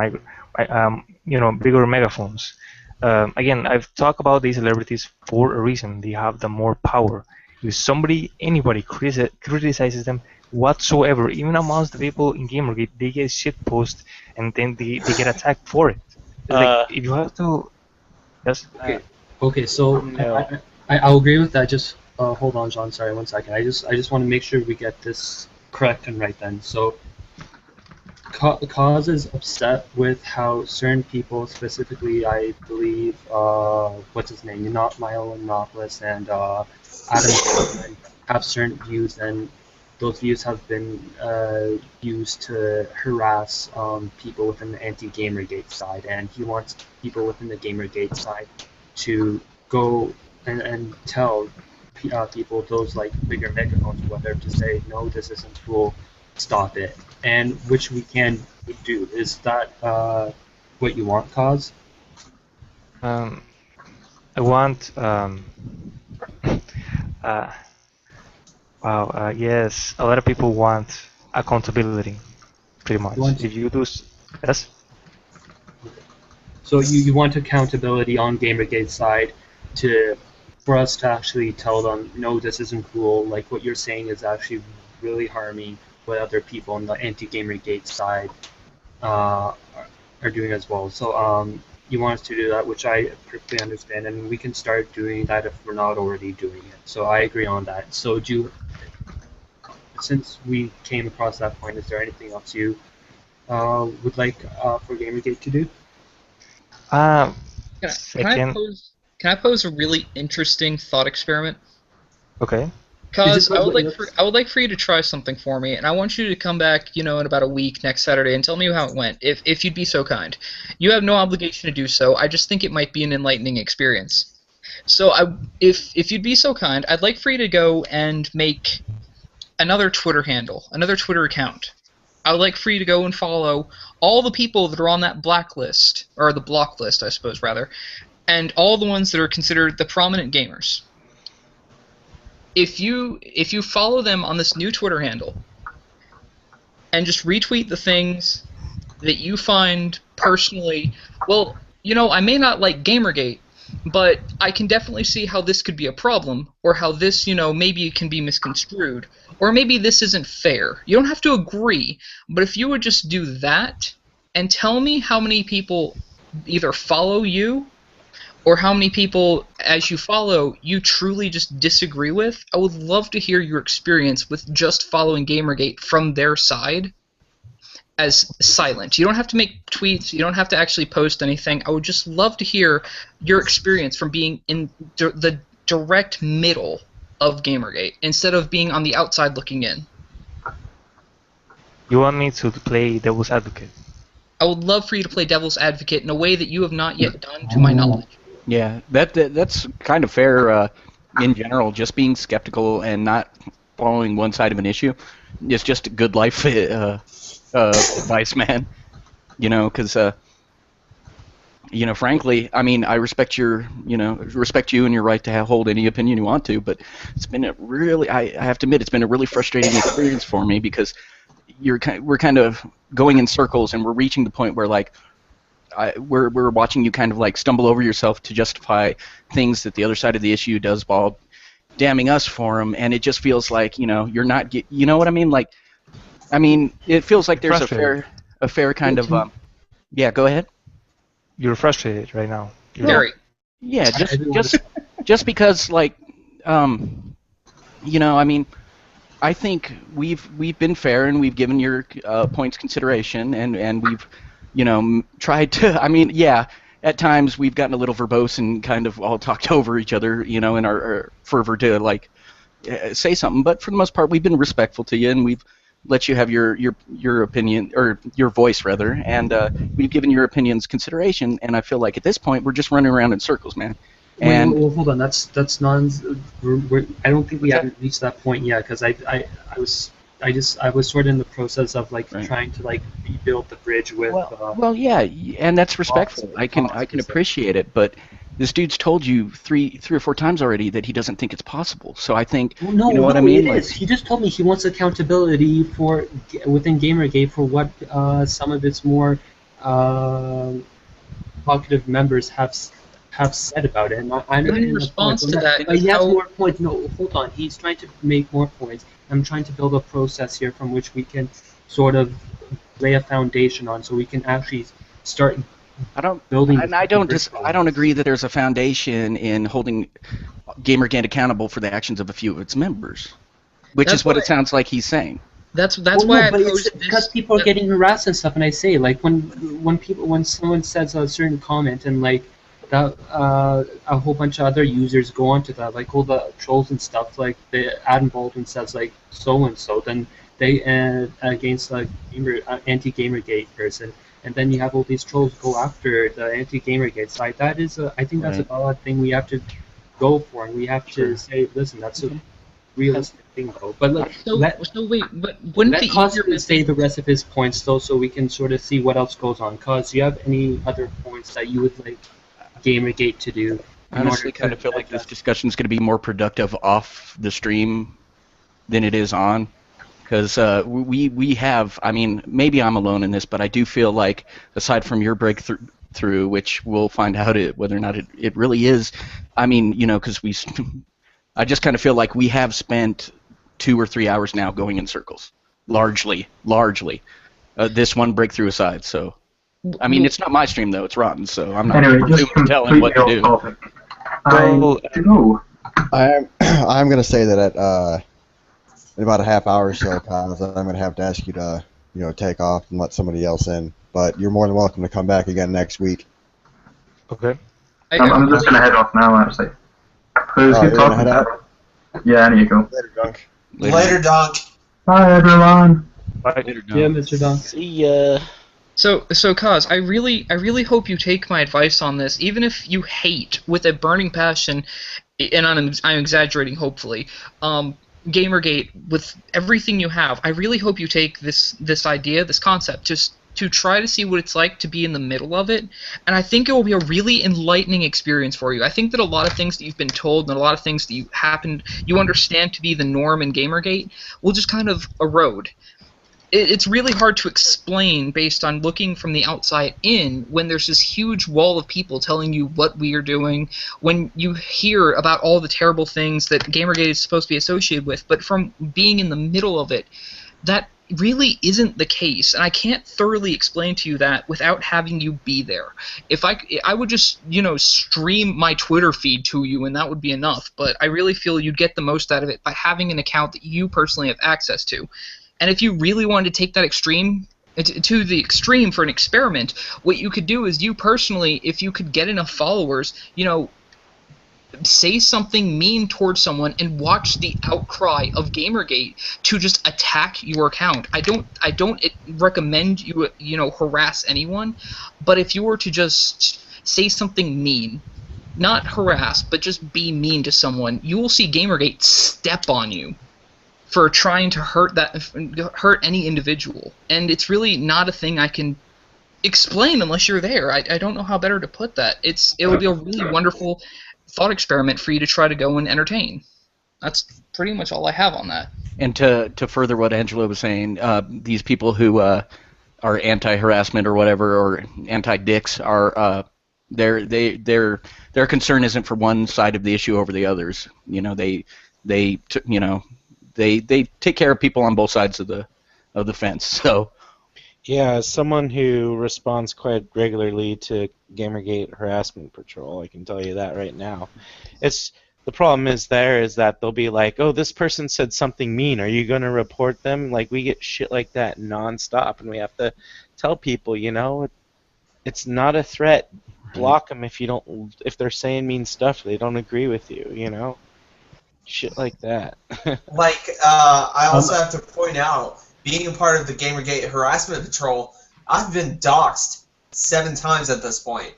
bigger megaphones. Again, I've talked about these celebrities for a reason. They have the more power. If anybody criticizes them whatsoever, even amongst the people in Gamergate, they get shitpost and then they get attacked for it. Like, if you have to, yes. Okay. So No. I'll agree with that. Just hold on, John. Sorry, 1 second. I just want to make sure we get this correct and right. Then, so Cause is upset with how certain people, specifically, I believe, what's his name, Milo Yiannopoulos and Adam Goldman, have certain views, and those views have been used to harass people within the anti-Gamergate side, and he wants people within the Gamergate side to go and tell people, those like bigger megaphones, whether to say, no, this isn't cool, stop it, and which we can do. Is that what you want, Cause? I want yes, a lot of people want accountability, pretty much. If you do, yes. So you want accountability on Gamergate's side for us to actually tell them, no, this isn't cool. Like what you're saying is actually really harming what other people on the anti-Gamergate side are doing as well. So you want us to do that, which I perfectly understand, and we can start doing that if we're not already doing it. So I agree on that. So since we came across that point, is there anything else you would like for Gamergate to do? Can I pose a really interesting thought experiment? Okay. Because I would like for you to try something for me, and I want you to come back, in about a week next Saturday and tell me how it went, if you'd be so kind. You have no obligation to do so. I just think it might be an enlightening experience. So if you'd be so kind, I'd like for you to go and make another Twitter handle, another Twitter account. I would like for you to go and follow all the people that are on that blacklist, or the block list, I suppose, rather, and all the ones that are considered the prominent gamers. If you follow them on this new Twitter handle and just retweet the things that you find personally, well, I may not like Gamergate, but I can definitely see how this could be a problem, or how this, maybe it can be misconstrued, or maybe this isn't fair. You don't have to agree, but if you would just do that and tell me how many people either follow you or how many people, as you follow, you truly just disagree with, I would love to hear your experience with just following Gamergate from their side as silent. You don't have to make tweets. You don't have to actually post anything. I would just love to hear your experience from being in the direct middle of Gamergate instead of being on the outside looking in. You want me to play devil's advocate? I would love for you to play devil's advocate in a way that you have not yet done, to my knowledge. Yeah, that's kind of fair in general. Just being skeptical and not following one side of an issue is just good life advice, man. Because frankly, I mean, I respect you and your right to hold any opinion you want to, but it's been I have to admit, it's been a really frustrating experience for me, because we're kind of going in circles, and we're reaching the point where we're watching you kind of like stumble over yourself to justify things that the other side of the issue does while damning us for them, and it just feels like you're not you know what I mean? Like, I mean, it feels like there's a fair kind of yeah. Go ahead. You're frustrated right now. Very. Yeah, just because I mean, I think we've been fair, and we've given your points consideration, and we've tried to. I mean, yeah, at times we've gotten a little verbose and kind of all talked over each other, in our fervor to say something. But for the most part, we've been respectful to you, and let you have your opinion, or your voice rather, and we've given your opinions consideration. And I feel like at this point we're just running around in circles, man. And well, hold on, that's non. I don't think we haven't reached that point yet, because I was sort of in the process of like trying to like rebuild the bridge with. Well, yeah, and that's respectful. I can appreciate it, but this dude's told you three or four times already that he doesn't think it's possible. So I think you know what I mean. It is. He just told me he wants accountability within Gamergate for what some of its more talkative members have said about it. And I'm in response to that. He has more points. No, hold on. He's trying to make more points. I'm trying to build a process here from which we can sort of lay a foundation on, so we can actually start. I don't agree that there's a foundation in holding Gamergate accountable for the actions of a few of its members, which is what it sounds like he's saying. That's why I posed this. Because people are getting harassed and stuff, and I say like when someone says a certain comment and like that a whole bunch of other users go onto that, like all the trolls and stuff, like the Adam Baldwin says like so and so, then they against a anti-Gamergate person. And then you have all these trolls go after the anti-Gamergate side. That is, I think that's a valid thing we have to go for, and we have to say, listen, that's a realistic thing, though. But wait, but wouldn't the easier to say the rest of his points, though, so we can sort of see what else goes on? Cause do you have any other points that you would like Gamergate to do? I honestly kind of feel like this discussion is going to be more productive off the stream than it is on. Because we have, I mean, maybe I'm alone in this, but I do feel like, aside from your breakthrough, which we'll find out whether or not it really is, I mean, you know, because I just kind of feel like we have spent 2 or 3 hours now going in circles, largely, this one breakthrough aside. So, I mean, it's not my stream though; it's Rotten, so I'm not telling what to do. I'm gonna say that in about a half hour or so, Kyle, I'm going to have to ask you to, take off and let somebody else in. But you're more than welcome to come back again next week. Okay. I'm just going to head off now, actually. Who's good talking? Head out? Yeah, I need to go. Later, Dunk. Later, Dunk. Bye, everyone. Bye. Later, Dunk. Yeah, Mr. Dunk. See ya. So Kaz, I really hope you take my advice on this, even if you hate with a burning passion, and I'm exaggerating, hopefully. Gamergate, with everything you have, I really hope you take this idea, this concept, just to try to see what it's like to be in the middle of it, and I think it will be a really enlightening experience for you. I think that a lot of things that you've been told and a lot of things that you understand to be the norm in Gamergate will just kind of erode. It's really hard to explain based on looking from the outside in when there's this huge wall of people telling you what we are doing, when you hear about all the terrible things that Gamergate is supposed to be associated with, but from being in the middle of it, that really isn't the case, and I can't thoroughly explain to you that without having you be there. If I would just, stream my Twitter feed to you, and that would be enough, but I really feel you'd get the most out of it by having an account that you personally have access to. And if you really wanted to take that to the extreme for an experiment, what you could do is you personally, if you could get enough followers, say something mean towards someone and watch the outcry of Gamergate to just attack your account. I don't recommend you harass anyone, but if you were to just say something mean, not harass, but just be mean to someone, you will see Gamergate step on you for trying to hurt any individual. And it's really not a thing I can explain unless you're there. I don't know how better to put that. It would be a really wonderful thought experiment for you to try to go and entertain. That's pretty much all I have on that. And to further what Angelo was saying, these people who are anti-harassment or whatever, or anti-dicks, are their concern isn't for one side of the issue over the others. They take care of people on both sides of the fence. So, yeah, as someone who responds quite regularly to Gamergate harassment patrol, I can tell you that right now. The problem is that they'll be like, oh, this person said something mean. Are you going to report them? Like, we get shit like that nonstop, and we have to tell people, it's not a threat. Block them if they're saying mean stuff. They don't agree with you. Shit like that. I also have to point out, being a part of the Gamergate harassment patrol, I've been doxxed 7 times at this point.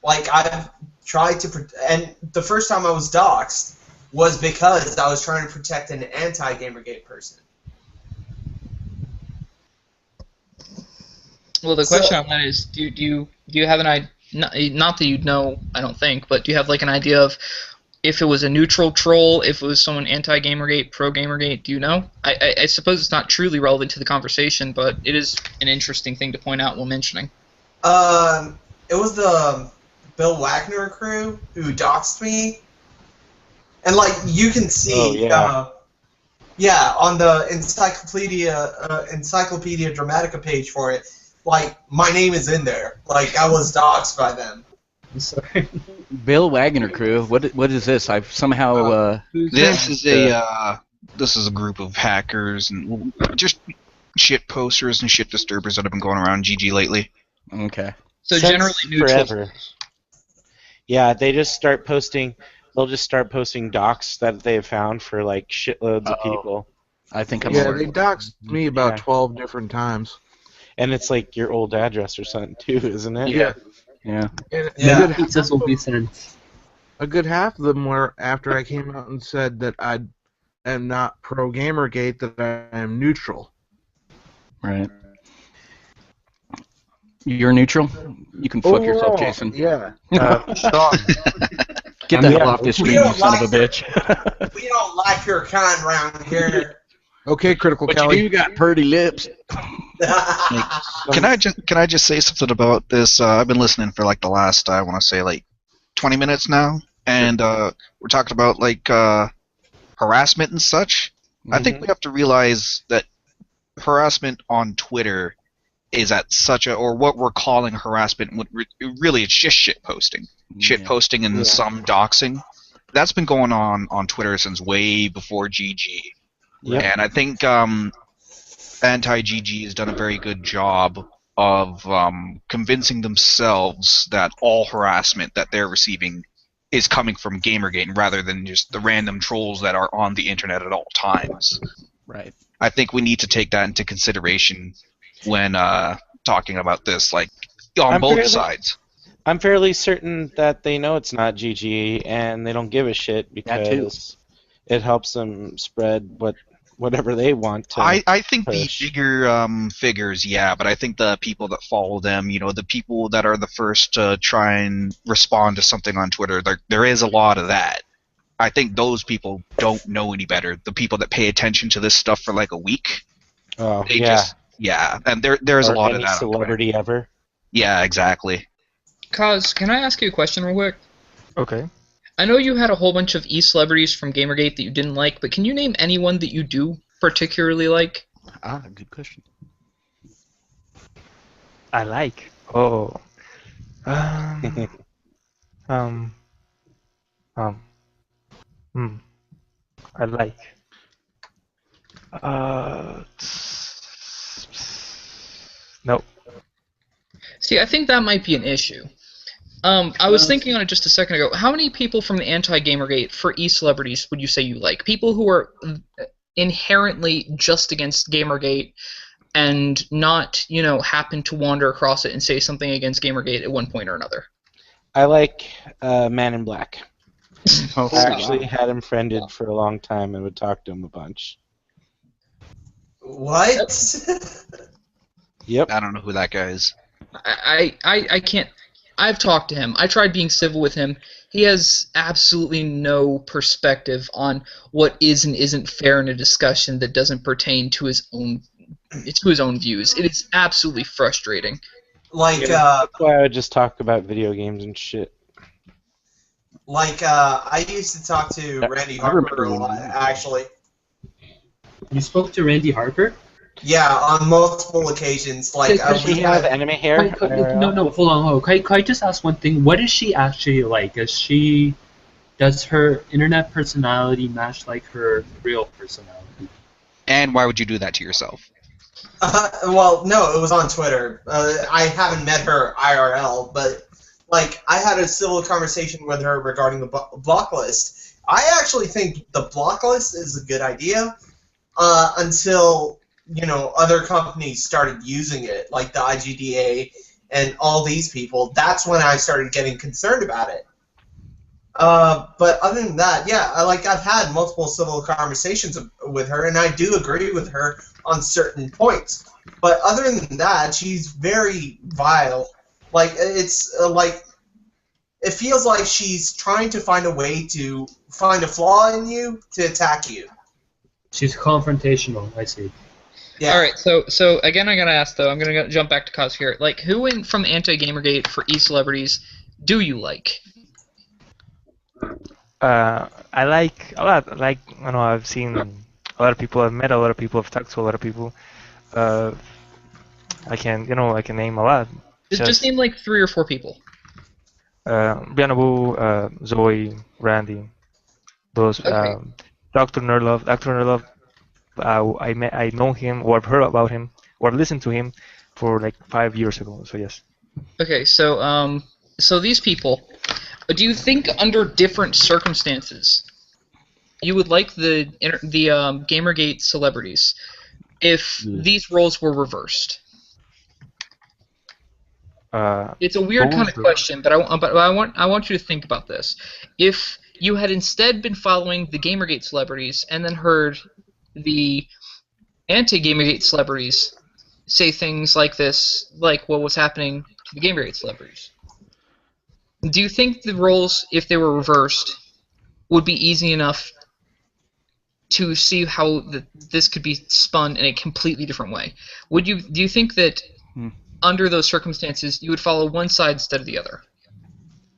Like, I've tried to, and the first time I was doxxed was because I was trying to protect an anti-Gamergate person. Well, the question on that is, do you have an idea? Not that you'd know, I don't think, but do you have like an idea of if it was a neutral troll, if it was someone anti-Gamergate, pro-Gamergate? Do you know? I suppose it's not truly relevant to the conversation, but it is an interesting thing to point out while mentioning. It was the Bill Wagner crew who doxed me, and like you can see, on the Encyclopedia Dramatica page for it. Like, my name is in there. Like, I was doxxed by them. I'm sorry. Bill Wagner crew. What is this? I've somehow. This is a group of hackers and just shit posters and shit disturbers that have been going around GG lately. Okay. So Since generally neutral. forever. Yeah, they just start posting. They'll just start posting docs that they've found for like shitloads of people. I think I'm. Yeah, they doxed me about 12 different times. And it's like your old address or something too, isn't it? Yeah. Yeah. And Pizzas will be sent. a good half of them were after I came out and said that I am not pro Gamergate, that I am neutral. Right. You're neutral? You can fuck yourself, Jason. Yeah. Sean. Get the hell off this stream, you son of a bitch. We don't like your kind around here. Okay, Critical But Kelly. you got pretty lips. Can I just say something about this? I've been listening for like the last, I want to say, like 20 minutes now, and we're talking about like harassment and such. I think we have to realize that harassment on Twitter is at such a, or what we're calling harassment, really it's just shit posting. Shit posting and some doxing. That's been going on Twitter since way before GG. Yep. And I think anti-GG has done a very good job of convincing themselves that all harassment that they're receiving is coming from Gamergate rather than just the random trolls that are on the internet at all times. Right. I think we need to take that into consideration when talking about this, like, on both sides. I'm fairly certain that they know it's not GG and they don't give a shit because it helps them spread whatever they want to I think push. the bigger figures, yeah, but I think the people that follow them, the people that are the first to try and respond to something on Twitter, there is a lot of that. I think those people don't know any better. The people that pay attention to this stuff for like a week, and there's a lot of that. Celebrity ever. Yeah, exactly. Kaz, can I ask you a question real quick? Okay. I know you had a whole bunch of e-celebrities from Gamergate that you didn't like, but can you name anyone that you do particularly like? Good question. I like. Oh. I like. Nope. See, I think that might be an issue. I was thinking on it just a second ago. How many people from the anti-Gamergate for e-celebrities would you say you like? People who are inherently just against Gamergate and not, happen to wander across it and say something against Gamergate at one point or another. I like Man in Black. I actually had him friended for a long time and would talk to him a bunch. What? Yep. I don't know who that guy is. I can't. I've talked to him. I tried being civil with him. He has absolutely no perspective on what is and isn't fair in a discussion that doesn't pertain to his own views. It is absolutely frustrating. Like, that's why I would just talk about video games and shit. Like, I used to talk to Randy Harper a lot, actually. You spoke to Randy Harper? Yeah, on multiple occasions. Like, does she have anime hair? No, hold on. Can I just ask one thing? What is she actually like? Does her internet personality match like her real personality? And why would you do that to yourself? Well, no, it was on Twitter. I haven't met her IRL, but like I had a civil conversation with her regarding the block list. I actually think the block list is a good idea until other companies started using it, like the IGDA and all these people, that's when I started getting concerned about it. But other than that, yeah, I've had multiple civil conversations with her, and I do agree with her on certain points. But other than that, she's very vile. It feels like she's trying to find a way to find a flaw in you to attack you. She's confrontational, I see. Yeah. All right, so again, I gotta ask though. I'm gonna jump back to Cos here. Like, who from Anti-Gamergate for e-celebrities do you like? I like a lot. Like, I've seen a lot of people. I've met a lot of people. I've talked to a lot of people. I can name a lot. Just name like 3 or 4 people. Bianabu, Zoe, Randy, those. Okay. Dr. Nerlov. Dr. Nerlov. I know him, or I've heard about him, or I've listened to him for like 5 years ago. So yes. Okay, so these people, do you think under different circumstances, you would like the Gamergate celebrities if these roles were reversed? It's a weird kind of question, but I want you to think about this. If you had instead been following the Gamergate celebrities and then heard the anti-Gamergate celebrities say things like this, like what was happening to the Gamergate celebrities, do you think the roles, if they were reversed, would be easy enough to see how this could be spun in a completely different way? Do you think that under those circumstances you would follow one side instead of the other?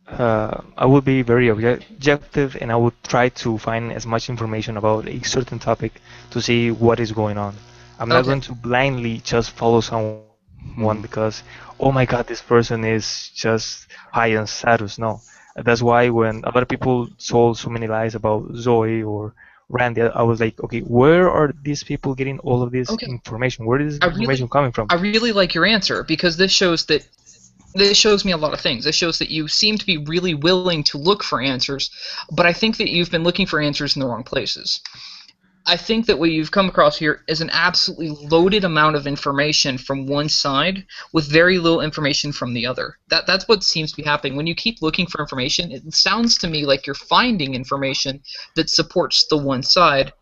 I would be very objective, and I would try to find as much information about a certain topic to see what is going on. I'm not going to blindly just follow someone because, oh my god, this person is just high in status. No. That's why when a lot of people told so many lies about Zoe or Randy, I was like, okay, where are these people getting all of this information? Where is this information coming from? I really like your answer, because this shows me a lot of things. This shows that you seem to be really willing to look for answers, but I think that you've been looking for answers in the wrong places. I think that what you've come across here is an absolutely loaded amount of information from one side with very little information from the other. That's what seems to be happening. When you keep looking for information, it sounds to me like you're finding information that supports the one side.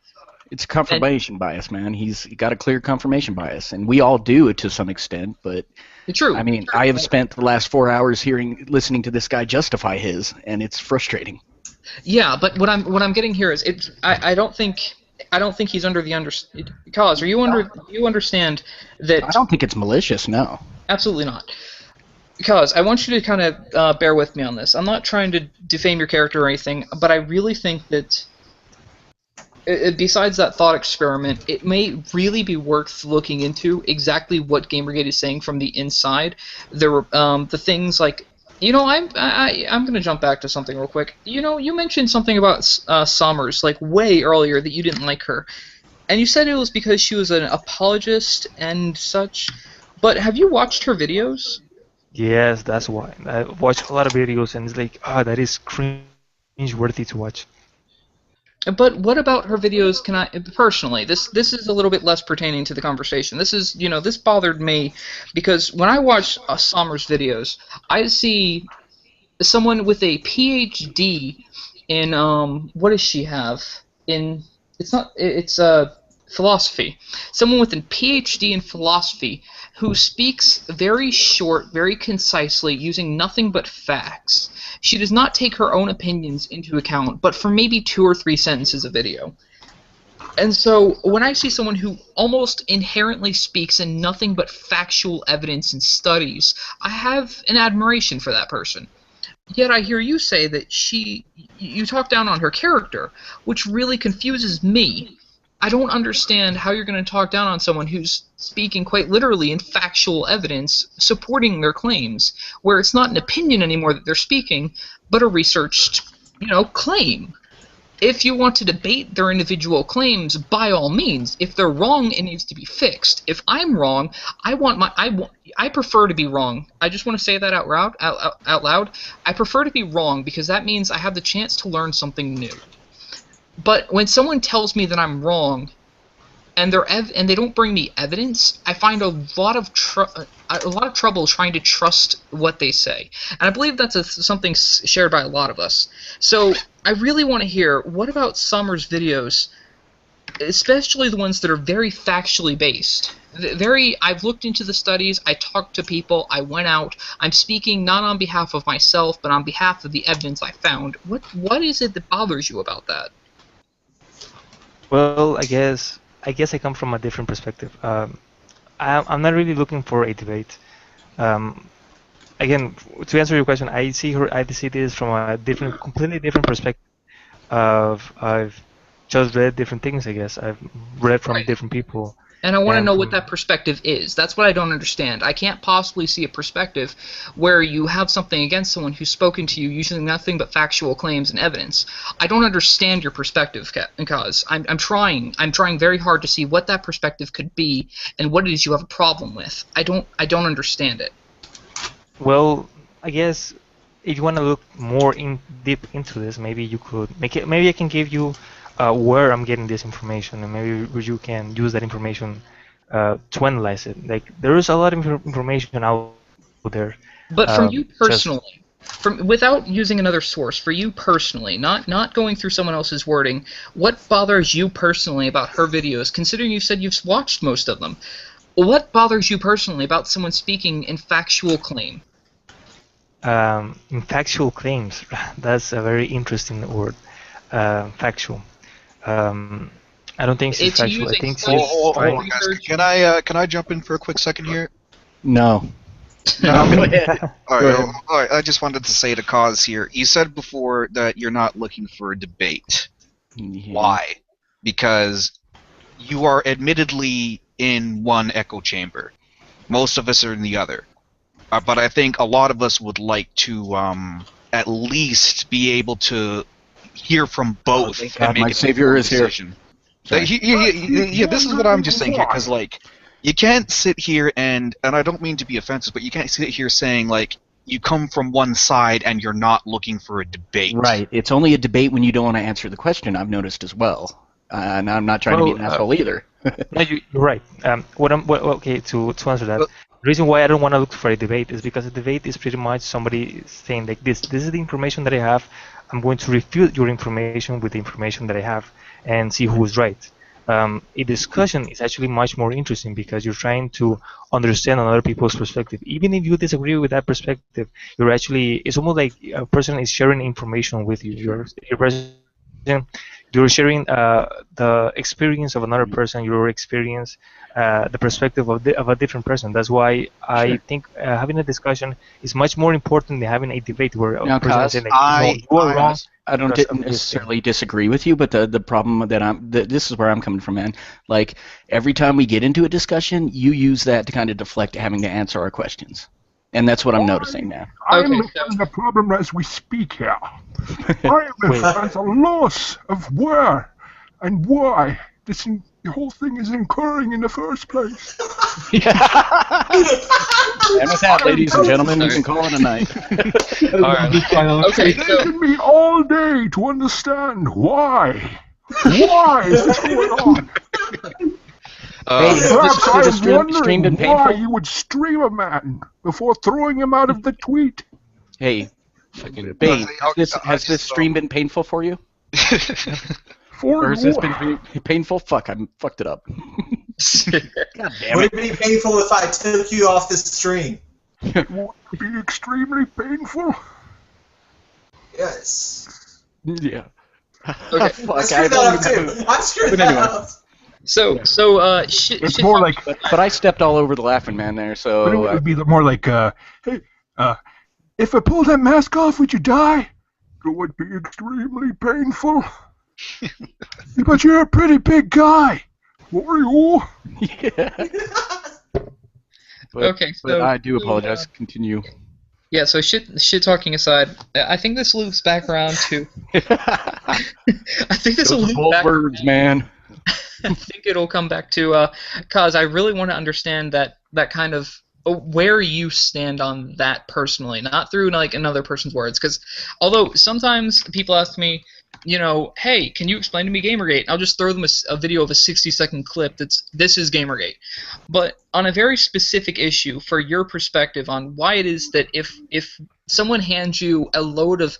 It's confirmation bias, man. He's got a clear confirmation bias, and we all do it to some extent, but true. I mean, I have spent the last 4 hours listening to this guy justify his, and it's frustrating. Yeah, but what I'm getting here is I don't think he's under the cause. You understand that? I don't think it's malicious. No. Absolutely not. Because I want you to kind of bear with me on this. I'm not trying to defame your character or anything, but I really think that besides that thought experiment, it may really be worth looking into exactly what Gamergate is saying from the inside. There were the things like, I'm going to jump back to something real quick. You mentioned something about Sommers, like way earlier, that you didn't like her. And you said it was because she was an apologist and such. But have you watched her videos? Yes, that's why. I watched a lot of videos, and it's like, that is cringe-worthy to watch. But what about her videos? Can I personally? This is a little bit less pertaining to the conversation. This is this bothered me because when I watch Sommers' videos, I see someone with a PhD in what does she have in? It's philosophy. Someone with a PhD in philosophy who speaks very short, very concisely, using nothing but facts. She does not take her own opinions into account, but for maybe 2 or 3 sentences of video. And so when I see someone who almost inherently speaks in nothing but factual evidence and studies, I have an admiration for that person. Yet I hear you say that you talk down on her character, which really confuses me. I don't understand how you're going to talk down on someone who's speaking quite literally in factual evidence supporting their claims, where it's not an opinion anymore that they're speaking, but a researched, claim. If you want to debate their individual claims, by all means. If they're wrong, it needs to be fixed. If I'm wrong, I prefer to be wrong. I just want to say that out loud. I prefer to be wrong because that means I have the chance to learn something new. But when someone tells me that I'm wrong, and they don't bring me evidence, I find a lot of trouble trying to trust what they say. And I believe that's something shared by a lot of us. So I really want to hear, what about Summer's videos, especially the ones that are very factually based? I've looked into the studies, I talked to people, I went out, I'm speaking not on behalf of myself, but on behalf of the evidence I found. What is it that bothers you about that? Well, I guess I come from a different perspective. I'm not really looking for a debate. Again, to answer your question, I see this from a completely different perspective. I've just read different things. I guess I've read from different people. And I want to know what that perspective is. That's what I don't understand. I can't possibly see a perspective where you have something against someone who's spoken to you using nothing but factual claims and evidence. I don't understand your perspective, because I'm trying very hard to see what that perspective could be and what it is you have a problem with. I don't understand it. Well, I guess if you want to look more deep into this, maybe you could maybe I can give you where I'm getting this information, and maybe you can use that information to analyze it. Like, there is a lot of information out there. But from you personally, without using another source, for you personally, not going through someone else's wording, what bothers you personally about her videos? Considering you said you've watched most of them, what bothers you personally about someone speaking in factual claim? In factual claims, that's a very interesting word. Factual. I don't think she's factual. I think she's Hold on, guys. Can I jump in for a quick second here? No. All right. I just wanted to say to Cause here. You said before that you're not looking for a debate. Yeah. Why? Because you are admittedly in one echo chamber. Most of us are in the other. But I think a lot of us would like to at least be able to hear from both. God, my savior is here. Yeah, this is what I'm just saying here, because like, you can't sit here and I don't mean to be offensive, but you can't sit here saying like you come from one side and you're not looking for a debate. Right. It's only a debate when you don't want to answer the question. I've noticed as well, and I'm not trying to be an asshole either. No, you're right. Okay, to answer that. The reason why I don't want to look for a debate is because a debate is pretty much somebody saying like this is the information that I have, I'm going to refute your information with the information that I have and see who is right. A discussion is actually much more interesting because you're trying to understand other people's perspective. Even if you disagree with that perspective, it's almost like a person is sharing information with you. You're sharing the experience of another person, your experience, the perspective of a different person. That's why I think having a discussion is much more important than having a debate where a person is saying, like, you are wrong. I don't necessarily disagree with you, but the problem that this is where I'm coming from, man. Like, every time we get into a discussion, you use that to kind of deflect having to answer our questions. And that's what I'm noticing now. I'm having a problem as we speak here. I am at a loss of where and why the whole thing is occurring in the first place. And with that, ladies and gentlemen, you can call it a night. Okay, it's taken me all day to understand why. Why is this going on? Perhaps I was wondering why you would stream a man before throwing him out of the tweet. Hey, Bane, has this stream been painful for you? Or has this been painful? Fuck, I fucked it up. God damn Would it. it be painful if I took you off the stream? Would it be extremely painful? Yes. Yeah. Okay. Fuck, I screwed that up too. I screwed that up. It's more like. But I stepped all over the laughing man there, so. But it would be more like, hey, if I pull that mask off, would you die? It would be extremely painful. But you're a pretty big guy. What are you? Yeah. But I do apologize. Continue. Yeah, so shit talking aside, I think this loops back around to. I think this will loop back. Words, man. I think it'll come back to, cause I really want to understand that kind of where you stand on that personally, not through like another person's words. Because although sometimes people ask me, hey, can you explain to me Gamergate? I'll just throw them a video of a 60-second clip this is Gamergate. But on a very specific issue, for your perspective on why it is that if someone hands you a load of,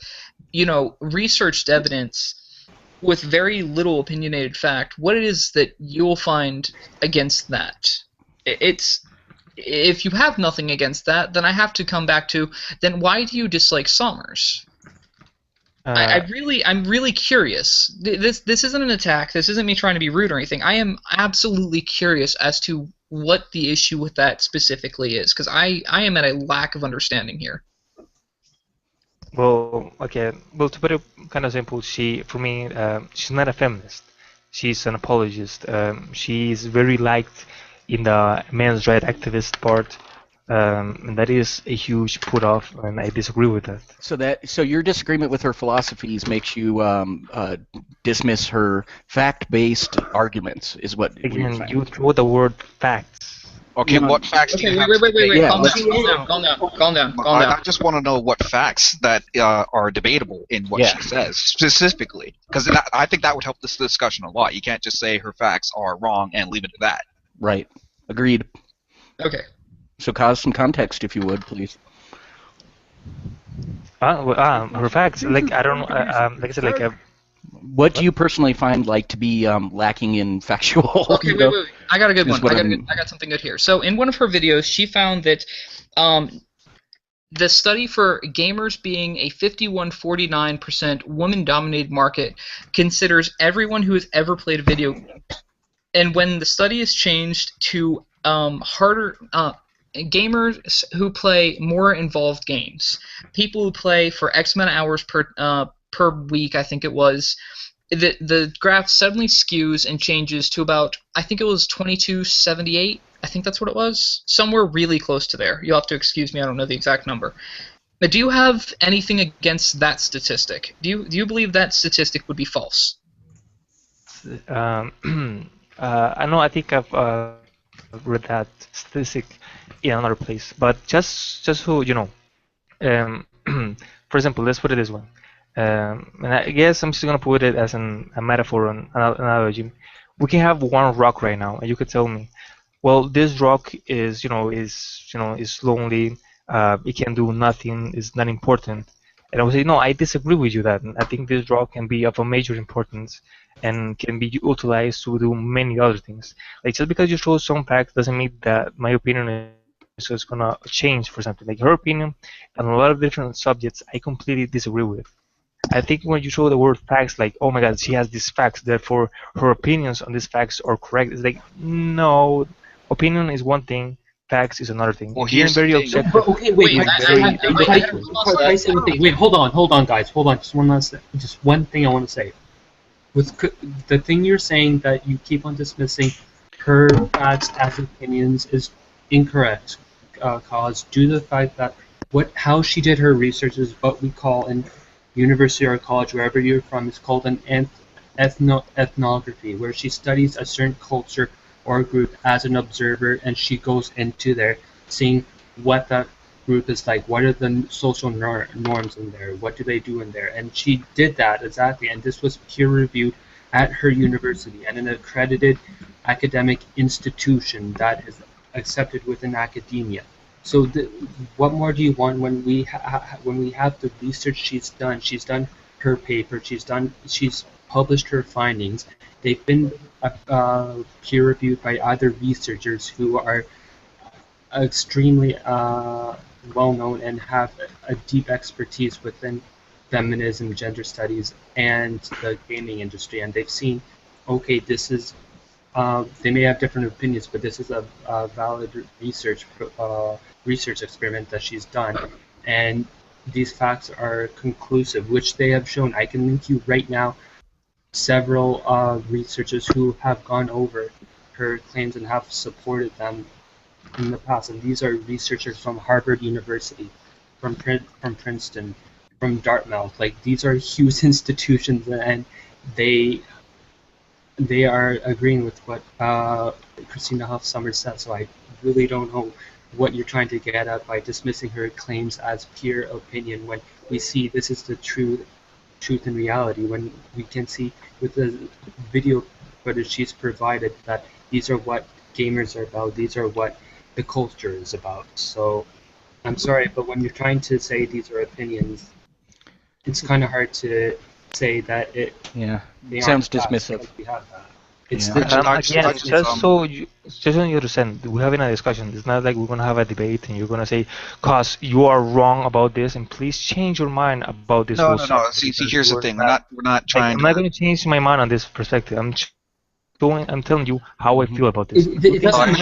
researched evidence with very little opinionated fact, what it is that you'll find against that? If you have nothing against that, then I have to come back to, then why do you dislike Sommers? I'm really curious. This isn't an attack. This isn't me trying to be rude or anything. I am absolutely curious as to what the issue with that specifically is, because I am at a lack of understanding here. Well, okay. Well, to put it kind of simple, for me, she's not a feminist. She's an apologist. She's very liked in the men's rights activist part. And that is a huge put off, and I disagree with that. So your disagreement with her philosophies makes you dismiss her fact-based arguments, is what? Again, you throw the word facts. Okay, what facts do you have? Wait. Yeah, Calm down. I just want to know what facts that are debatable in what she says specifically, because I think that would help this discussion a lot. You can't just say her facts are wrong and leave it to that. Right. Agreed. Okay. So cause some context, if you would, please. Her facts, like I don't know, like I said, what do you personally find to be lacking in factual? Okay, wait. I got a good one. I got something good here. So in one of her videos, she found that the study for gamers being a 51-49% woman-dominated market considers everyone who has ever played a video game. And when the study is changed to harder gamers who play more involved games, people who play for X amount of hours per week, I think it was, the graph suddenly skews and changes to about, I think it was 2278. I think that's what it was. Somewhere really close to there. You'll have to excuse me, I don't know the exact number. But do you have anything against that statistic? Do you believe that statistic would be false? I know. I think I've read that statistic in another place, but just so you know, for example, let's put it this way, and I guess I'm just gonna put it as a metaphor, an analogy. We can have one rock right now, and you could tell me, well, this rock is lonely, it can do nothing, it's not important. And I would say, no, I disagree with you that. I think this rock can be of a major importance and can be utilized to do many other things. Like, just because you show some facts doesn't mean that my opinion is going to change for something. Like, her opinion on a lot of different subjects, I completely disagree with. I think when you show the word facts, like, oh my god, she has these facts, therefore her opinions on these facts are correct, it's like, no, opinion is one thing, facts is another thing. Well, here's very objective. Okay, wait, hold on, guys, hold on. Just one thing I want to say. With the thing you're saying that you keep on dismissing her facts as opinions is incorrect, cause due to the fact that how she did her research is what we call in university or college, wherever you're from, is called an ethnography, where she studies a certain culture or group as an observer, and she goes into there seeing what that group is like, what are the social norms in there, what do they do in there, and she did that exactly, and this was peer reviewed at her university and an accredited academic institution that is accepted within academia. So what more do you want when we have the research she's done? She's done her paper, she's published her findings. They've been peer reviewed by other researchers who are extremely well known and have a deep expertise within feminism, gender studies, and the gaming industry. And they've seen, okay, this is, they may have different opinions, but this is a valid research experiment that she's done. And these facts are conclusive, which they have shown. I can link you right now several researchers who have gone over her claims and have supported them in the past, and these are researchers from Harvard University, from Princeton, from Dartmouth. Like, these are huge institutions, and they are agreeing with what Christina Hoff Sommers said. So I really don't know what you're trying to get at by dismissing her claims as pure opinion when we see this is the true truth and reality when we can see with the video footage she's provided that these are what gamers are about, these are what the culture is about. So I'm sorry, but when you're trying to say these are opinions, it's kind of hard to say that it. Yeah, they sounds aren't facts dismissive. because we have that. It's Yeah. the Again, just so you understand, we're having a discussion. It's not like we're gonna have a debate and you're gonna say, "Cause you are wrong about this," and please change your mind about this. No, whole no, no. subject, See, because here's the we're thing. We're not trying I'm not to. gonna change my mind on this perspective. I'm telling you how I feel about this. It doesn't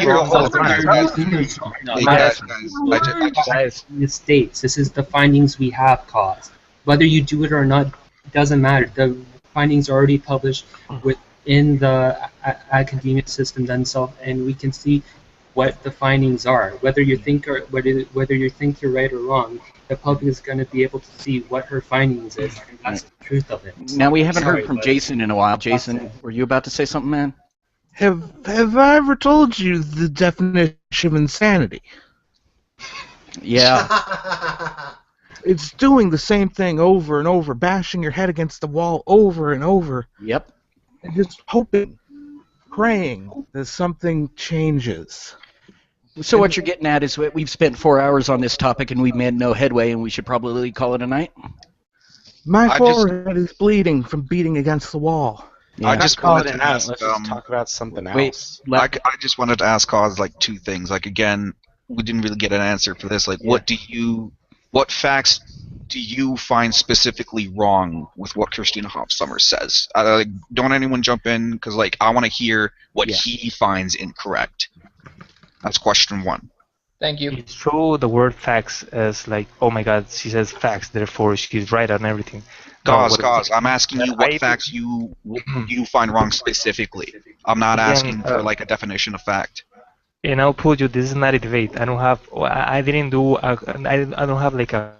Guys, the states. This is the findings we have caused. Whether you do it or not, it doesn't matter. The findings are already published within the academia system themselves, and we can see what the findings are. Whether you think you're right or wrong, the public is going to be able to see what her findings is, and that's the truth of it. Now we haven't heard from but- Jason in a while. Jason, were you about to say something, man? Have I ever told you the definition of insanity? Yeah. It's doing the same thing over and over, bashing your head against the wall over and over. Yep. And just hoping, praying that something changes. So what you're getting at is we've spent 4 hours on this topic and we've made no headway, and we should probably call it a night. My forehead is bleeding from beating against the wall. Yeah. I just call wanted it to out. ask. Let's just talk about something wait, else. I just wanted to ask Cause like two things. Like again, we didn't really get an answer for this. Like, what facts do you find specifically wrong with what Christina Hofsummer says? Don't anyone jump in, because like I want to hear what he finds incorrect. That's question one. Thank you. It's true the word facts as like, oh my god, she says facts, therefore she's right on everything. Cause, I'm asking you what facts you find wrong specifically. I'm not asking for like a definition of fact. And I'll put you, this is not a debate. I don't have like a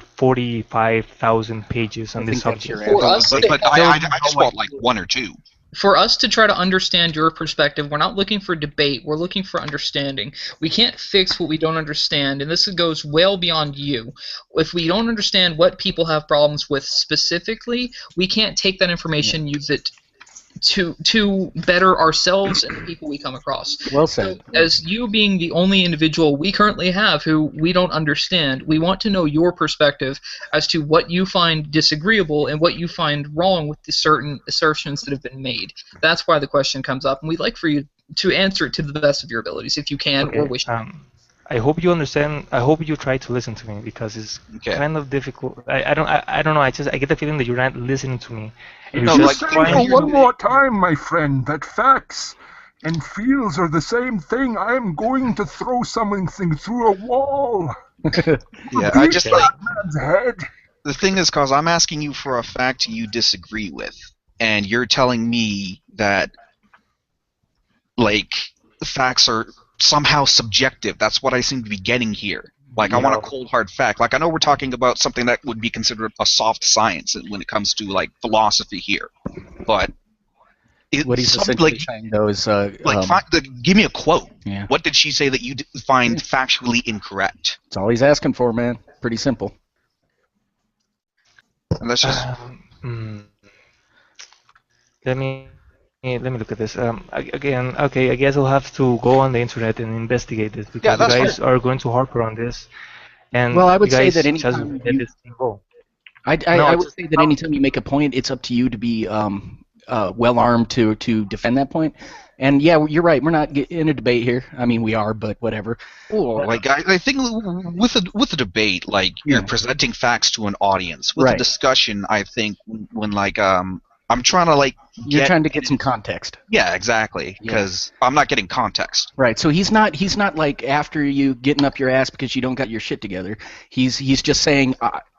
45,000 pages on this subject. But I just want like one or two. For us to try to understand your perspective, we're not looking for debate, we're looking for understanding. We can't fix what we don't understand, and this goes well beyond you. If we don't understand what people have problems with specifically, we can't take that information, use it to better ourselves and the people we come across. Well said. So, as you being the only individual we currently have who we don't understand, we want to know your perspective as to what you find disagreeable and what you find wrong with the certain assertions that have been made. That's why the question comes up, and we'd like for you to answer it to the best of your abilities, if you can or wish. I hope you understand. I hope you try to listen to me, because it's kind of difficult. I don't know. I get the feeling that you're not listening to me. And No, you're just just say trying for one more time, my friend, that facts and feels are the same thing. I am going to throw something through a wall. Yeah, I just like man's head. the thing is, Cause I'm asking you for a fact you disagree with, and you're telling me that like the facts are somehow subjective. That's what I seem to be getting here. Like, I want a cold hard fact. Like, I know we're talking about something that would be considered a soft science when it comes to like philosophy here, but what he's essentially saying though is give me a quote. Yeah. What did she say that you find factually incorrect? That's all he's asking for, man. Pretty simple. And that's just. Let me look at this. Again, okay, I guess I'll have to go on the internet and investigate this, because you guys are going to harper on this. And well, I would you say guys that just anytime let this thing go. I would say that anytime you make a point, it's up to you to be well armed to defend that point. And yeah, you're right. We're not in a debate here. I mean, we are, but whatever. Well, like I think with a debate, like you're presenting facts to an audience. With a discussion, I think when like I'm trying to like you're trying to get some context. Yeah, exactly. Because I'm not getting context. Right. So he's not like after you getting up your ass because you don't got your shit together. He's just saying,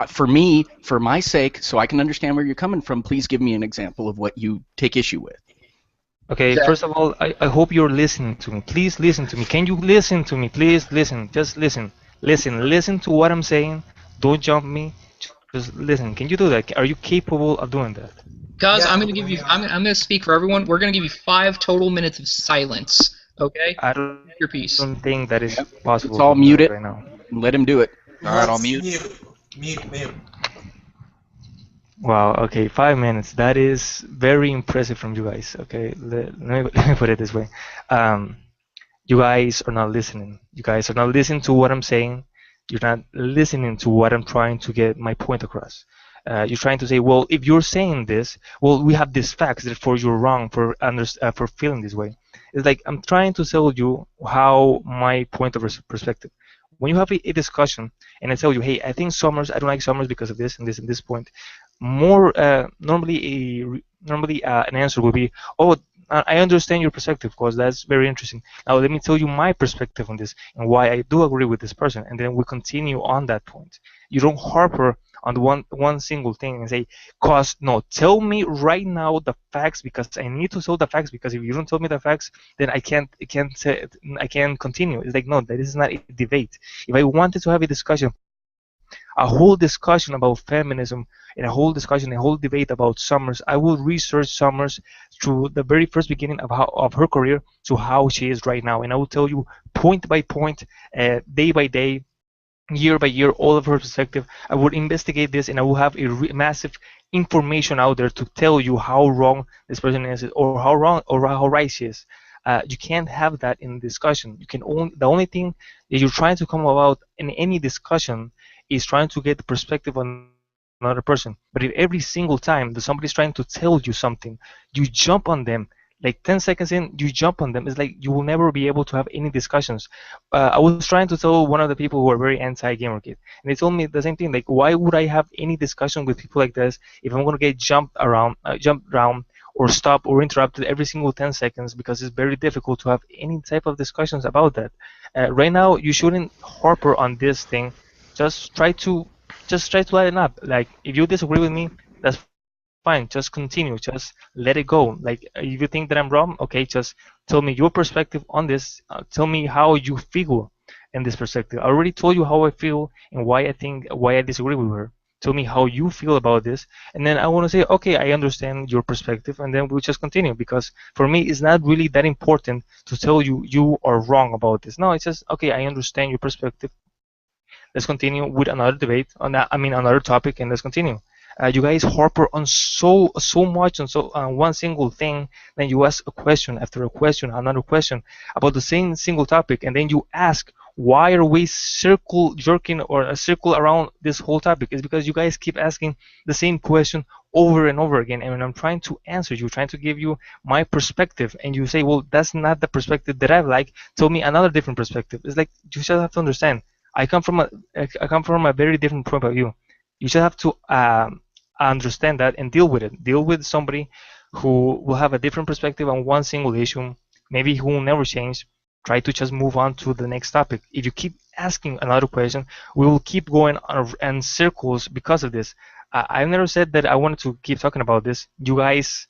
for me, for my sake, so I can understand where you're coming from. Please give me an example of what you take issue with. Okay. First of all, I hope you're listening to me. Please listen to me. Can you listen to me? Please listen. Just listen. Listen to what I'm saying. Don't jump me. Just listen. Can you do that? Are you capable of doing that? Guys, I'm going to speak for everyone. We're going to give you 5 total minutes of silence. Okay? I don't think that is possible. Let's all mute it right now. and let him do it. All right, I'll mute. Mute. Wow, okay, 5 minutes. That is very impressive from you guys. Okay, let me put it this way. Um, you guys are not listening. You guys are not listening to what I'm saying. You're not listening to what I'm trying to get my point across. You're trying to say, well, if you're saying this, well, we have these facts, therefore you're wrong for feeling this way. It's like I'm trying to tell you how my point of perspective. When you have a discussion and I tell you, hey, I think Summers, I don't like Summers because of this and this and this point. Normally an answer would be, oh, I understand your perspective because that's very interesting. Now let me tell you my perspective on this and why I do agree with this person, and then we continue on that point. You don't harbor on the one single thing and say, "Cause no, tell me right now the facts because I need to tell the facts because if you don't tell me the facts, then I can't continue." It's like no, that is not a debate. If I wanted to have a whole discussion about feminism and a whole debate about Summers, I will research Summers through the very first beginning of her career to how she is right now, and I will tell you point by point, day by day, year by year, all of her perspective. I would investigate this, and I will have a massive information out there to tell you how wrong this person is, or how wrong or how right she is. You can't have that in discussion. The only thing that you're trying to come about in any discussion is trying to get the perspective on another person. But if every single time that somebody's trying to tell you something, you jump on them, like 10 seconds in, you jump on them, it's like you will never be able to have any discussions. I was trying to tell one of the people who are very anti-Gamergate, and they told me the same thing, like, why would I have any discussion with people like this if I'm going to get jumped around, or stopped or interrupted every single 10 seconds, because it's very difficult to have any type of discussions about that. Right now, you shouldn't harbor on this thing. Just try to lighten up. Like, if you disagree with me, that's fine. Just continue. Just let it go. Like, if you think that I'm wrong, okay, just tell me your perspective on this. Tell me how you feel in this perspective. I already told you how I feel and why I disagree with her. Tell me how you feel about this, and then I want to say, okay, I understand your perspective, and then we'll just continue, because for me, it's not really that important to tell you you are wrong about this. No, it's just, okay, I understand your perspective. Let's continue with another debate on that. I mean, another topic, and let's continue. You guys harbor on so much on one single thing. Then you ask a question after a question, another question about the same single topic, and then you ask, why are we circle jerking or a circle around this whole topic? It's because you guys keep asking the same question over and over again. And when I'm trying to answer you, trying to give you my perspective, and you say, well, that's not the perspective that I like. Tell me another different perspective. It's like, you just have to understand. I come from a very different point of view. You just have to understand that and deal with it. Deal with somebody who will have a different perspective on one single issue. Maybe he will never change. Try to just move on to the next topic. If you keep asking another question, we will keep going in circles because of this. I've never said that I wanted to keep talking about this. You guys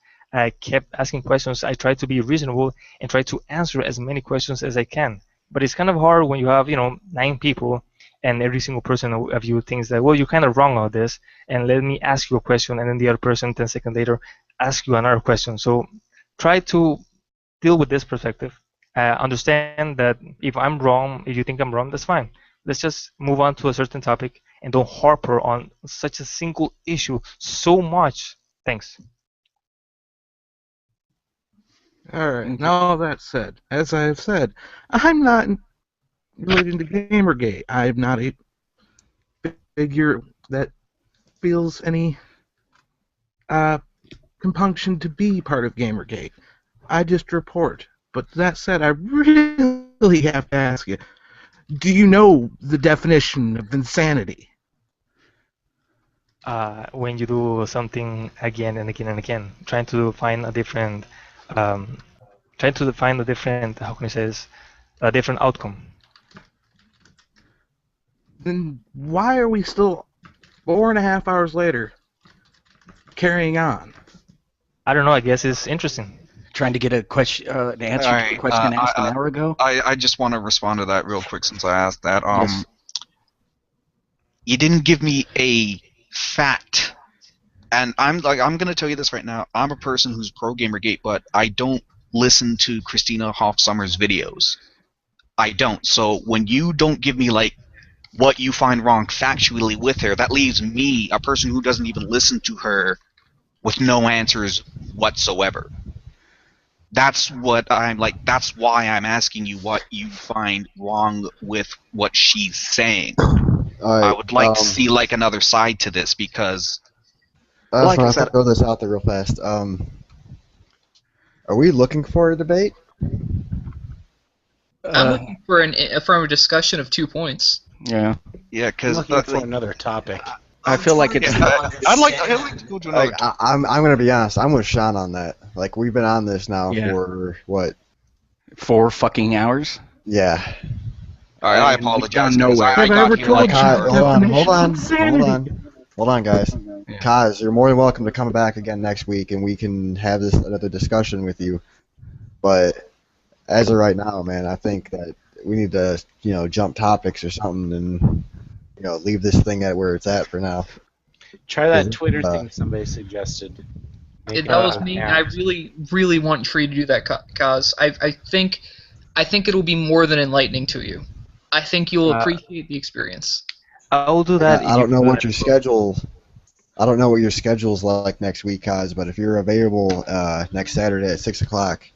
kept asking questions. I tried to be reasonable and try to answer as many questions as I can. But it's kind of hard when you have, 9 people, and every single person of you thinks that, well, you're kind of wrong on this, and let me ask you a question, and then the other person 10 seconds later ask you another question. So try to deal with this perspective. Understand that if I'm wrong, if you think I'm wrong, that's fine. Let's just move on to a certain topic and don't harbor on such a single issue so much. Thanks. Alright, now all that said, as I have said, I'm not related to Gamergate. I'm not a figure that feels any compunction to be part of Gamergate. I just report. But that said, I really have to ask you, do you know the definition of insanity? When you do something again and again and again, trying to find a different, how can I say this, a different outcome. Then why are we still 4.5 hours later carrying on? I don't know. I guess it's interesting. Trying to get an answer to a question asked an hour ago. I just want to respond to that real quick since I asked that. Yes. You didn't give me a fact, and I'm going to tell you this right now. I'm a person who's pro Gamergate, but I don't listen to Christina Hoff Sommers videos. I don't. So when you don't give me like what you find wrong factually with her. That leaves me, a person who doesn't even listen to her, with no answers whatsoever. That's what I'm like. That's why I'm asking you what you find wrong with what she's saying. Right, I would like to see like another side to this because, like I said, throw this out there real fast. Are we looking for a debate? I'm looking for a discussion of 2 points. Yeah. Yeah, because looking for another topic. I feel like it's. I'd like to go to another. I'm gonna be honest. I'm with Sean on that. Like we've been on this now Yeah. for what? 4 fucking hours. Yeah. All right, I apologize. Nowhere. I got here like, Hold on, guys. Kaz, you're more than welcome to come back again next week, and we can have this another discussion with you. But as of right now, man, I think that we need to, jump topics or something, and leave this thing at where it's at for now. Try that Twitter thing somebody suggested. That was me. I really, really want for you to do that, Kaz. I think it'll be more than enlightening to you. I think you'll appreciate the experience. I will do that. I don't know what your schedule. I don't know what your schedule's like next week, Kaz. But if you're available next Saturday at 6 o'clock,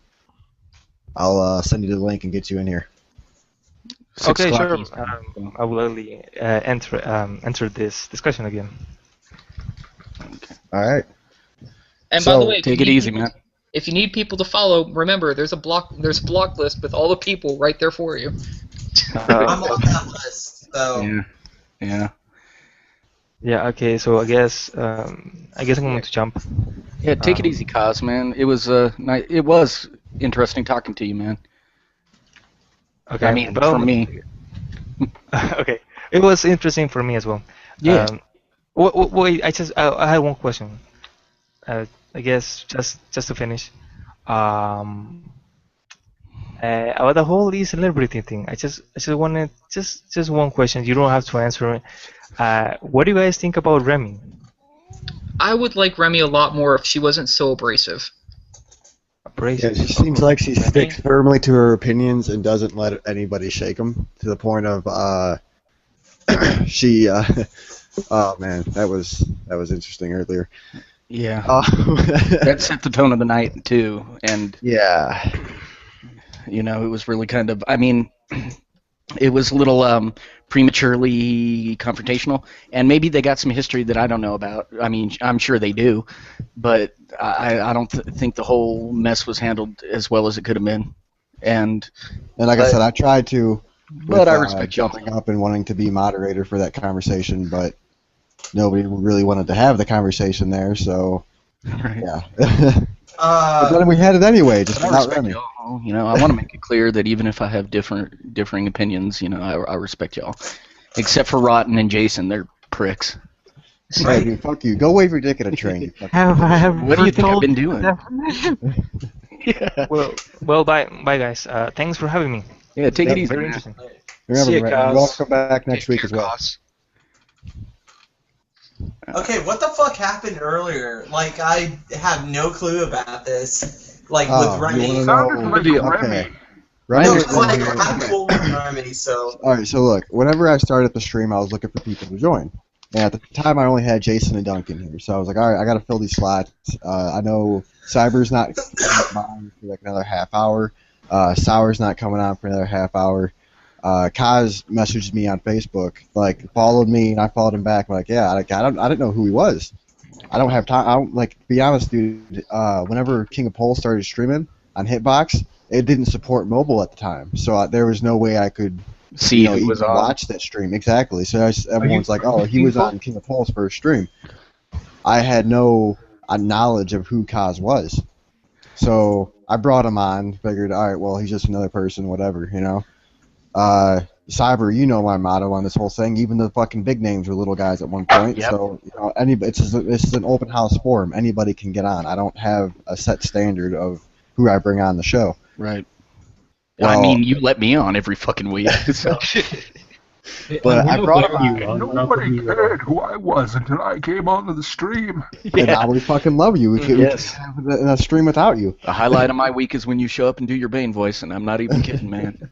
I'll send you the link and get you in here. Okay, sure. I will only enter this discussion again. All right. And by the way, take it easy, man. If you need people to follow, remember there's a block list with all the people right there for you. I'm on that list, so. Yeah. Yeah. Okay. So I guess I'm going to jump. Yeah. Take it easy, Kaz, man. It was it was interesting talking to you, man. Okay. I mean, for me. Okay. It was interesting for me as well. Yeah. Wait. I had one question. I guess just to finish. About the whole celebrity thing, I just wanted just one question. You don't have to answer it. What do you guys think about Remy? I would like Remy a lot more if she wasn't so abrasive. Yeah, she seems like she sticks firmly to her opinions and doesn't let anybody shake them to the point of she. Oh man, that was interesting earlier. Yeah. That set the tone of the night too, and yeah. It was really kind of. I mean, it was a little prematurely confrontational, and maybe they got some history that I don't know about. I mean, I'm sure they do, but I don't think the whole mess was handled as well as it could have been. And like I said, I tried to. But I respect jumping up and wanting to be moderator for that conversation, but nobody really wanted to have the conversation there. So yeah. But then we had it anyway, just without Remy. I want to make it clear that even if I have differing opinions, I respect y'all. Except for Rotten and Jason, they're pricks. Hey, dude, fuck you. Go wave your dick at a train. What do you think I've been doing? Yeah. Well, bye, guys. Thanks for having me. Yeah, take it easy. Very interesting. Remember, you all come back next week as well. Okay, what the fuck happened earlier? Like, I have no clue about this. Like, with Remy. Okay. Right? No, like, I'm cool with Remy, so. Alright, so look, whenever I started the stream, I was looking for people to join. And at the time, I only had Jason and Duncan here, so I was like, alright, I gotta fill these slots. I know Cyber's not coming on for like another half hour. Sour's not coming on for another half hour. Kaz messaged me on Facebook, like followed me, and I followed him back. I'm like, yeah, I didn't know who he was. I don't have time. I don't, like, to be honest, dude. Whenever King of Pole started streaming on Hitbox, it didn't support mobile at the time, so there was no way I could see who even was on. watch that stream. Exactly. So everyone's like, oh, he was on King of Pole's first stream. I had no knowledge of who Kaz was, so I brought him on. Figured, all right, well, he's just another person, whatever, Cyber, you know my motto on this whole thing. Even the fucking big names were little guys at one point. Yep. So it's an open house forum. Anybody can get on. I don't have a set standard of who I bring on the show. Right. Well, I mean, you let me on every fucking week. So. But I brought him on. Nobody cared who I was until I came onto the stream. And now we fucking love you. We can have a stream without you. The highlight of my week is when you show up and do your Bane voice, and I'm not even kidding, man.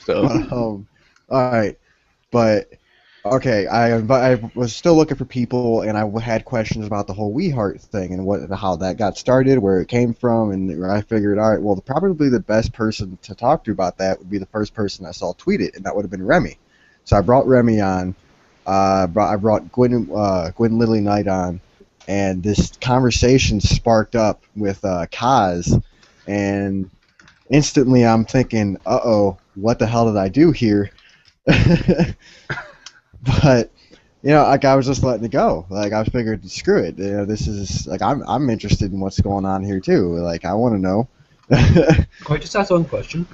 So. All right, but Okay, I was still looking for people, and I had questions about the whole We Heart thing and how that got started, where it came from, and I figured, all right, well, probably the best person to talk to about that would be the first person I saw tweet it, and that would have been Remy. So I brought Remy on. I brought Gwen Lily Knight on, and this conversation sparked up with Kaz, and instantly I'm thinking, uh-oh, what the hell did I do here? But like I was just letting it go. Like I figured, screw it. This is like I'm interested in what's going on here too. Like I want to know. Can I just ask one question?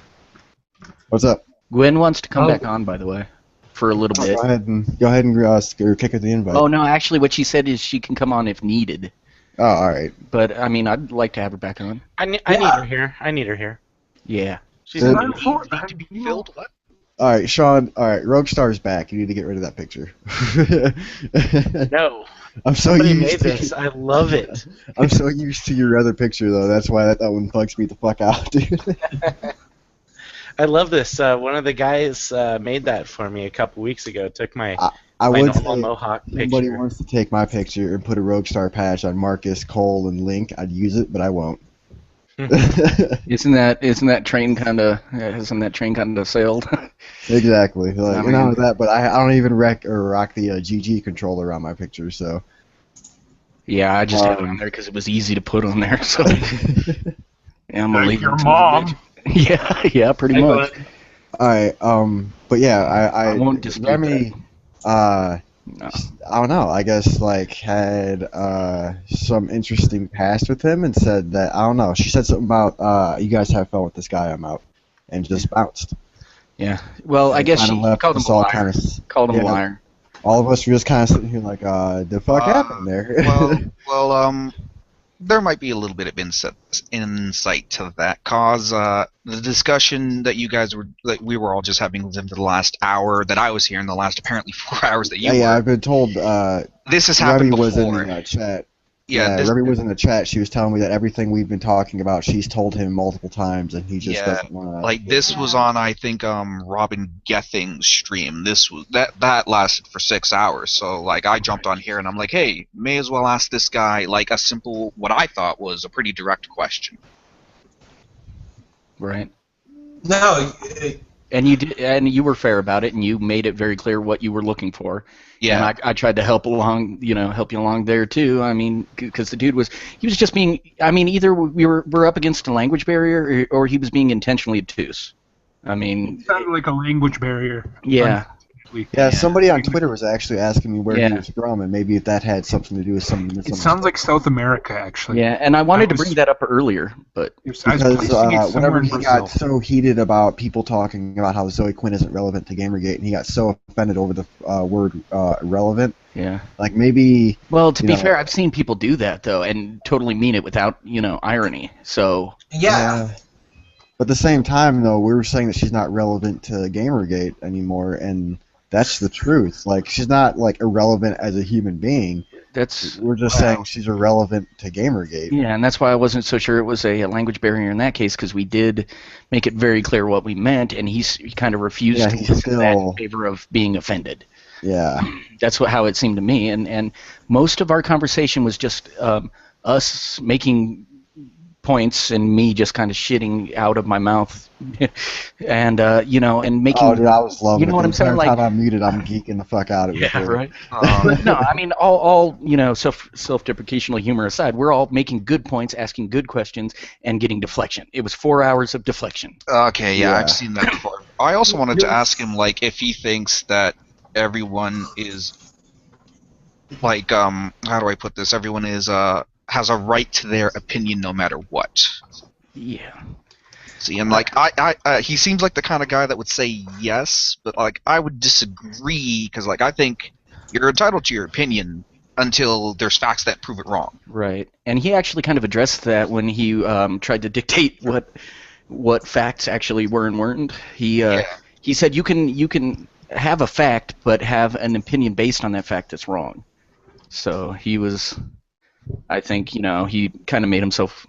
What's up? Gwen wants to come back on, by the way, for a little bit. Go ahead and kick her the invite. Oh no, actually, what she said is she can come on if needed. Oh, all right. But I mean, I'd like to have her back on. I need her here. I need her here. Yeah. She's need to be filled. What? All right, Sean. All right, Roguestar's back. You need to get rid of that picture. No. I'm so Somebody used made to this. I love it. I'm so used to your other picture though. That's why that one bugs me the fuck out, dude. I love this. One of the guys made that for me a couple weeks ago. Took my I my would normal say mohawk if somebody picture. wants to take my picture and put a Roguestar patch on Marcus, Cole, and Link, I'd use it, but I won't. Isn't that train kind of sailed? Exactly. Like, I mean- not that, but I don't even rock the GG controller on my picture, so. Yeah, I just had it on there because it was easy to put on there. So yeah, I'm gonna leave your it to mom. Yeah, pretty much. All right, but yeah, I won't dispute Remy, I don't know. I guess like had some interesting past with him and said that I don't know. She said something about you guys have fun with this guy. I'm out, and just bounced. Yeah. Well, I guess she called him a liar. Called him a liar. All of us were just kind of sitting here like, the fuck happened there? Well, there might be a little bit of insight to that, cause the discussion that we were all just having within the last hour that I was here in the last apparently 4 hours that you were. Yeah, I've been told. This has happened Remy was in before. the chat. Yeah, Remy was in the chat. She was telling me that everything we've been talking about, she's told him multiple times, and he just doesn't want to. Like this was on, I think, Robin Gething's stream. This was that lasted for 6 hours. So like I jumped on here and I'm like, hey, may as well ask this guy like a simple, what I thought was a pretty direct question. Right. No. And you did, and you were fair about it, and you made it very clear what you were looking for. Yeah. And I tried to help you along there too. I mean, because the dude was just being. I mean, either we're up against a language barrier, or he was being intentionally obtuse. I mean, It sounded like a language barrier. yeah. Yeah, somebody on Twitter was actually asking me where he was from, and maybe if that had something to do with some. It sounds like South America, actually. Yeah, and I wanted to bring that up earlier, but Because whenever he got so heated about people talking about how Zoe Quinn isn't relevant to Gamergate, and he got so offended over the word irrelevant. Yeah. Like maybe. Well, to be fair, I've seen people do that though, and totally mean it without irony. So. Yeah. But at the same time, though, we were saying that she's not relevant to Gamergate anymore, and that's the truth. Like, she's not like irrelevant as a human being. We're just saying she's irrelevant to Gamergate. Yeah, and that's why I wasn't so sure it was a language barrier in that case, because we did make it very clear what we meant, and he kind of refused to listen that in favor of being offended. Yeah. That's how it seemed to me, and most of our conversation was just us making points and me just kind of shitting out of my mouth, and and making. Oh, dude, I was loving it. You know what I'm saying? Like, I'm muted, I'm geeking the fuck out of it. Yeah, right. But no, I mean, all self-deprecational humor aside, we're all making good points, asking good questions, and getting deflection. It was 4 hours of deflection. Okay, yeah, I've seen that before. I also wanted to ask him like if he thinks that everyone is like how do I put this? Everyone is has a right to their opinion no matter what. Yeah. See, and like I he seems like the kind of guy that would say yes, but like I would disagree because like I think you're entitled to your opinion until there's facts that prove it wrong. Right, and he actually kind of addressed that when he tried to dictate what facts actually were and weren't. He said you can have a fact, but have an opinion based on that fact that's wrong. So he was. I think, he kind of made himself...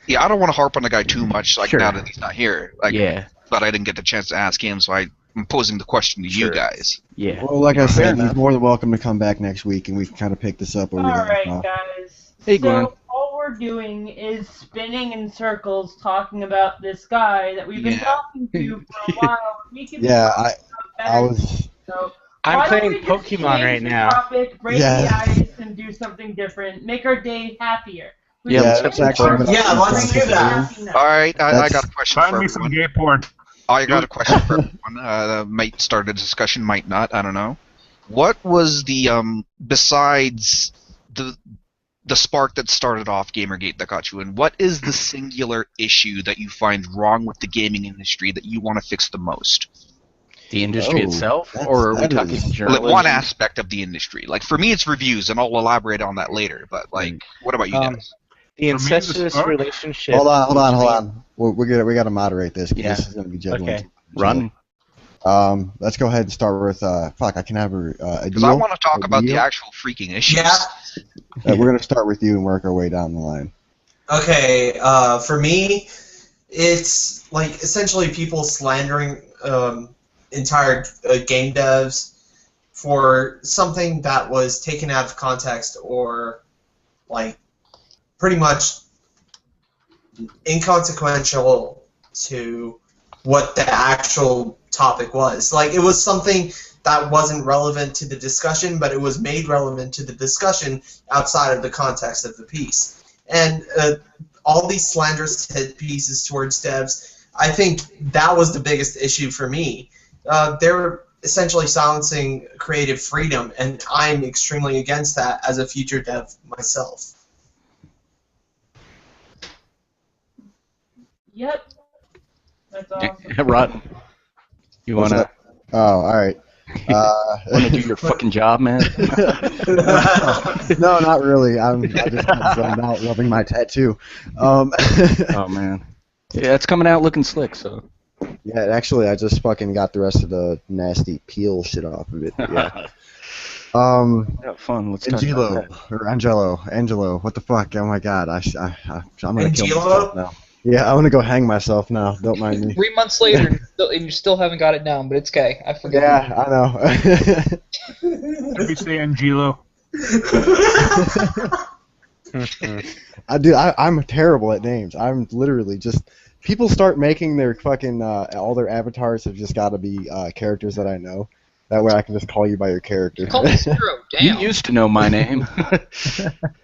Yeah, I don't want to harp on the guy too much, like, now that he's not here. Like, yeah. But I didn't get the chance to ask him, so I I'm posing the question to you guys. Yeah. Well, like I Fair said, he's enough. more than welcome to come back next week, and we can kind of pick this up where we left Alright, off. guys. Hey, so Glenn. all we're doing is spinning in circles talking about this guy that we've been talking to for a while. We can Yeah, talk about I better was. things, so I'm why don't playing we just Pokemon change right the now. Topic, break Yeah. the ice and do something different. Make our day happier. We Yeah, can that's change actually our what Yeah, I'm let's do that. happiness. All right, I That's- got a question Find for me some everyone. gay porn. I got a question for everyone. Might start a discussion, might not. I don't know. What was the besides the spark that started off Gamergate that got you in? What is the singular issue that you find wrong with the gaming industry that you want to fix the most? The industry Oh, itself, that's- or are we that talking is- journalism? Like one aspect of the industry. Like for me, it's reviews, and I'll elaborate on that later. But like, what about you guys? The For me, the incestuous spark- relationship. Hold on. between- We got to moderate this because Yeah. this is going to be juggling. Okay. Run. Let's go ahead and start with. Fuck, I can have a Because deal. I want to talk A about the deal? actual freaking issues. Yeah. We're going to start with you and work our way down the line. Okay, for me, it's like essentially people slandering entire game devs for something that was taken out of context or like pretty much inconsequential to what the actual topic was. Like it was something that wasn't relevant to the discussion, but it was made relevant to the discussion outside of the context of the piece. And all these slanderous hit pieces towards devs, I think that was the biggest issue for me. They're essentially silencing creative freedom, and I'm extremely against that as a future dev myself. Yep. That's awesome. Rotten. You What's wanna up? Oh, all right. wanna do your fucking job, man? No, not really. I just got zoned out rubbing my tattoo. Oh man. Yeah, it's coming out looking slick. So. Yeah, actually, I just fucking got the rest of the nasty peel shit off of it. Yeah. Yeah, fun. Let's talk about Angelo. What the fuck? Oh my god, I'm gonna kill Angelo? myself now. Yeah, I'm gonna go hang myself now. Don't mind me. 3 months later, and you still haven't got it down, but it's okay. I forget. Yeah, I know. Let me say Angelo. I'm terrible at names. I'm literally just. People start making their fucking all their avatars have just got to be characters that I know. That way I can just call you by your character. Call me Zero. You Damn. used to know my name.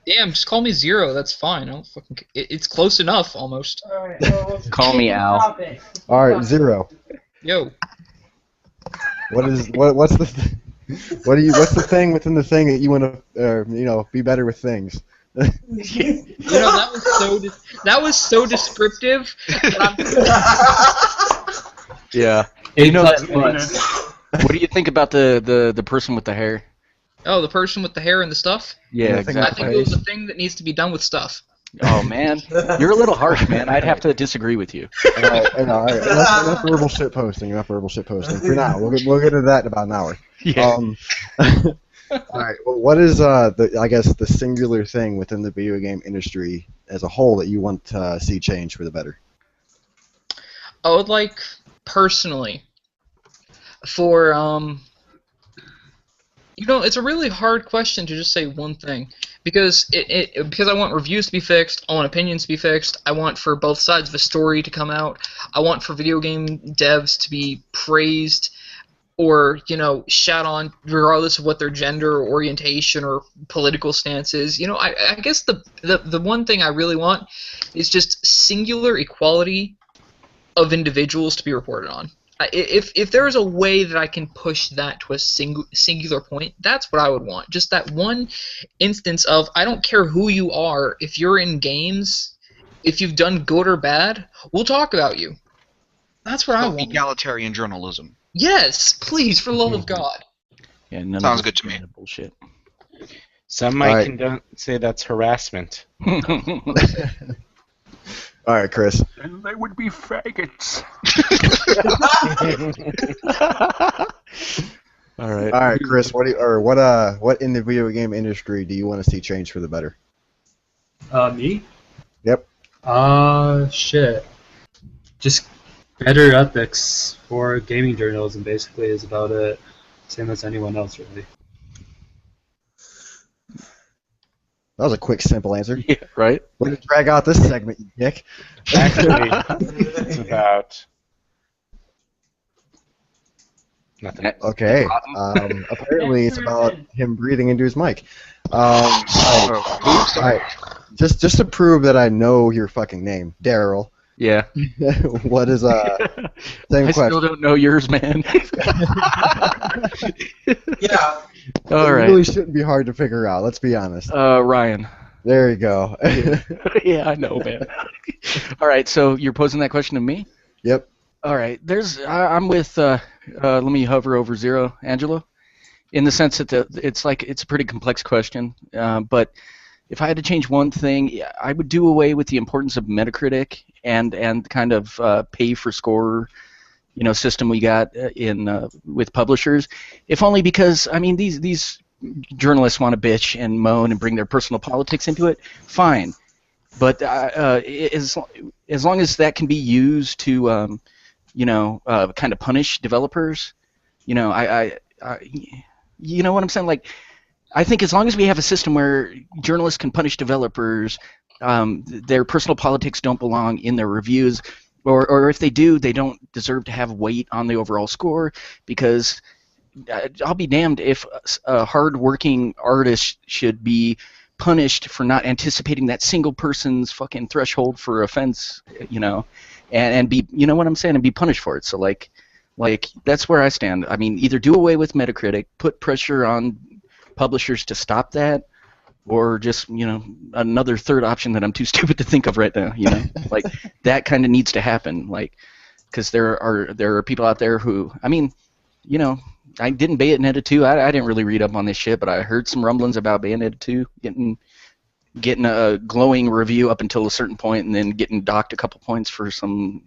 Damn, just call me Zero. That's fine. I don't fucking. It's close enough, almost. All right. Well, let's Call me change the Al. topic. All right, Zero. Yo. What's the thing within the thing that you want to be better with things? You know that was so descriptive. That Yeah. A You know, plus plus. what do you think about the person with the hair? oh, the person with the hair and the stuff. Yeah, I think I exactly. think it was a thing that needs to be done with stuff. Oh man, you're a little harsh, man. I'd have to disagree with you. All right. Enough verbal shit posting. For now, we'll get to that in about an hour. Yeah. All right. Well, what is the singular thing within the video game industry as a whole that you want to see change for the better? I would like personally for it's a really hard question to just say one thing because because I want reviews to be fixed, I want opinions to be fixed, I want for both sides of a story to come out, I want for video game devs to be praised or shat on regardless of what their gender or orientation or political stance is. I guess the one thing I really want is just singular equality of individuals to be reported on. If there is a way that I can push that to a singular point, that's what I would want. Just that one instance of, I don't care who you are, if you're in games, if you've done good or bad, we'll talk about you. That's what I want. Egalitarian journalism. Yes, please, for the love of God. Yeah, none Sounds of good to me. Bullshit. Some might All right. say that's harassment. All right, Chris. And they would be faggots. All right. All right, Chris. What in the video game industry do you want to see change for the better? Me? Yep. Shit. Just Better ethics for gaming journalism basically is about it. Same as anyone else, really. That was a quick, simple answer. Yeah, right? Way to drag out this segment, you dick. Actually, it's about nothing. Okay. Apparently, it's about him breathing into his mic. All right. Just to prove that I know your fucking name, Daryl. Yeah. What is same I question? still don't know yours, man. Yeah. All it right. really shouldn't be hard to figure out. Let's be honest. Ryan. There you go. Yeah, I know, man. All right, so you're posing that question to me? Yep. All right. I'm with. Let me hover over zero, Angelo. In the sense that it's a pretty complex question, but if I had to change one thing, I would do away with the importance of Metacritic and kind of pay for score, system we got in with publishers. If only because these journalists want to bitch and moan and bring their personal politics into it. Fine, but as long as that can be used to kind of punish developers, I you know what I'm saying? Like, I think as long as we have a system where journalists can punish developers, their personal politics don't belong in their reviews, or if they do, they don't deserve to have weight on the overall score, because I'll be damned if a hard-working artist should be punished for not anticipating that single person's fucking threshold for offense, and be, you know what I'm saying, and be punished for it. So like that's where I stand. Either do away with Metacritic, put pressure on publishers to stop that, or just another third option that I'm too stupid to think of right now. Like that kind of needs to happen. Like, because there are people out there who I didn't Bayonetta 2. I didn't really read up on this shit, but I heard some rumblings about Bayonetta 2 getting a glowing review up until a certain point, and then getting docked a couple points for some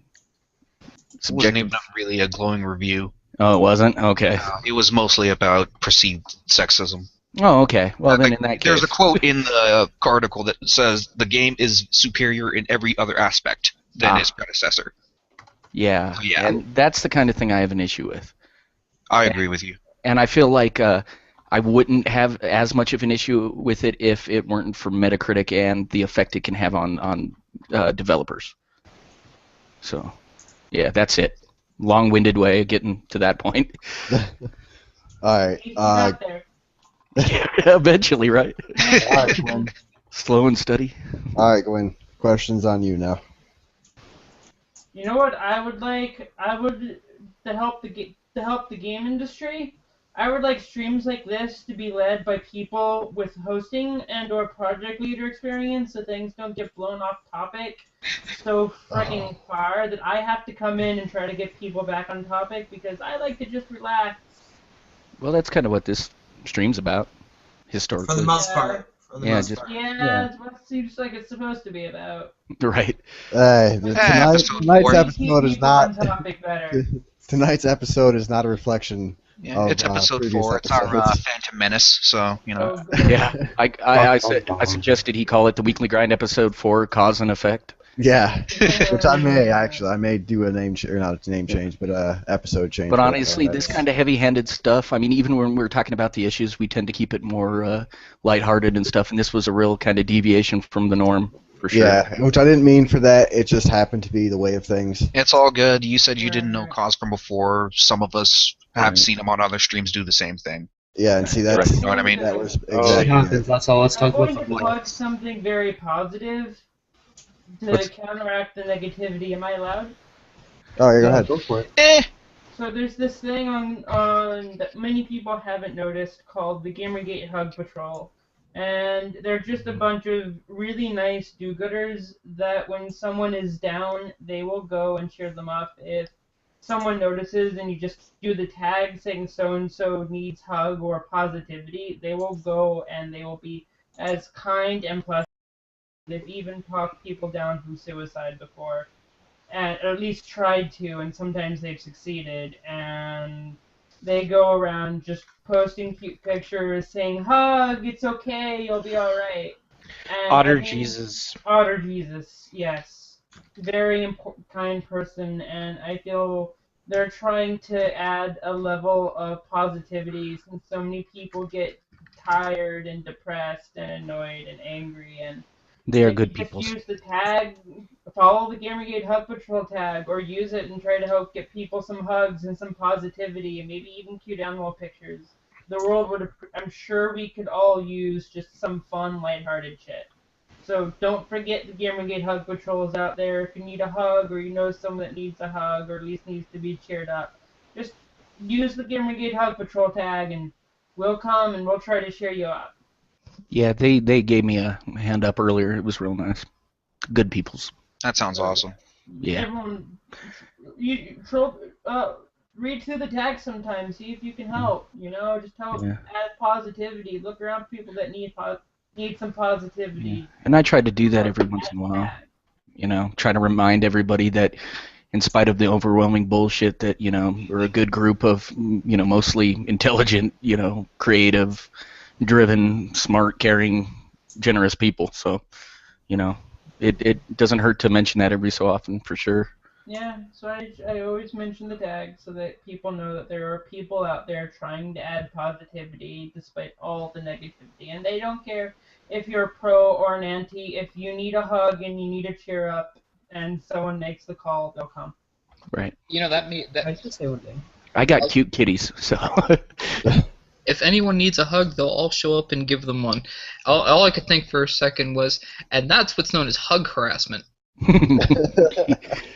It wasn't even really a glowing review. Oh, it wasn't? Okay. It was mostly about perceived sexism. Oh, okay. Well, then in that case... There's a quote in the article that says the game is superior in every other aspect than its predecessor. Yeah. So, yeah. And that's the kind of thing I have an issue with. I agree with you. And I feel like I wouldn't have as much of an issue with it if it weren't for Metacritic and the effect it can have on developers. So, yeah, that's it. Long-winded way of getting to that point. All right. Eventually, right? All right, Gwen. Slow and steady. All right, Gwen. Questions on you now. You know what I would like? To help the game industry, I would like streams like this to be led by people with hosting and or project leader experience, so things don't get blown off topic so freaking far that I have to come in and try to get people back on topic, because I like to just relax. Well, that's kind of what this stream's about, historically. For the most part. That's what it seems like it's supposed to be about. Right. Tonight's episode is not. Topic better. Tonight's episode is not a reflection. Yeah, of, it's episode 4. It's episodes. our Phantom Menace, so Yeah, I suggested he call it the Weekly Grind episode 4, Cause and Effect. Yeah, which I may do a name not a name change, but episode change. But honestly, this kind of heavy-handed stuff, even when we're talking about the issues, we tend to keep it more lighthearted and stuff, and this was a real kind of deviation from the norm, for sure. Yeah, which I didn't mean for that. It just happened to be the way of things. It's all good. You said you didn't know Cause from before. Some of us have seen him on other streams do the same thing. Yeah, and see that's you know what I mean. That was exactly. That's all. Let's talk I'm about going to plug something very positive to counteract the negativity. Am I allowed? Oh, yeah, go ahead. Go for it. So there's this thing on that many people haven't noticed called the Gamergate Hug Patrol. And they're just a bunch of really nice do-gooders that when someone is down, they will go and cheer them up. If someone notices and you just do the tag saying so-and-so needs hug or positivity, they will go and they will be as kind and pleasant. They've even talked people down from suicide before, and or at least tried to, and sometimes they've succeeded. And they go around just posting cute pictures, saying, "Hug, it's okay, you'll be all right." And Otter Jesus. Otter Jesus, yes. very kind person, and I feel they're trying to add a level of positivity since so many people get tired and depressed and annoyed and angry, and They are if good you just people. use the tag, follow the Gamergate Hug Patrol tag, or use it and try to help get people some hugs and some positivity, and maybe even cute animal pictures. The world would, I'm sure we could all use just some fun, lighthearted shit. So don't forget the Gamergate Hug Patrol is out there. If you need a hug, or you know someone that needs a hug, or at least needs to be cheered up, just use the Gamergate Hug Patrol tag, and we'll come and we'll try to cheer you up. Yeah, they gave me a hand up earlier. It was real nice. Good peoples. That sounds awesome. Yeah. Everyone, read through the tag sometimes. See if you can help. You know, just help Yeah. add positivity. Look around for people that need some positivity. And I try to do that every once in a while. You know, try to remind everybody that in spite of the overwhelming bullshit that, you know, we're a good group of, you know, mostly intelligent, you know, creative, driven, smart, caring, generous people. So, you know, it doesn't hurt to mention that every so often, for sure. Yeah, so I always mention the tag so that people know that there are people out there trying to add positivity despite all the negativity. And they don't care if you're a pro or an anti. If you need a hug and you need a cheer up and someone makes the call, they'll come. Right. You know, that I just say one thing. I got cute kitties, so. If anyone needs a hug, they'll all show up and give them one. All I could think for a second was, and that's what's known as hug harassment.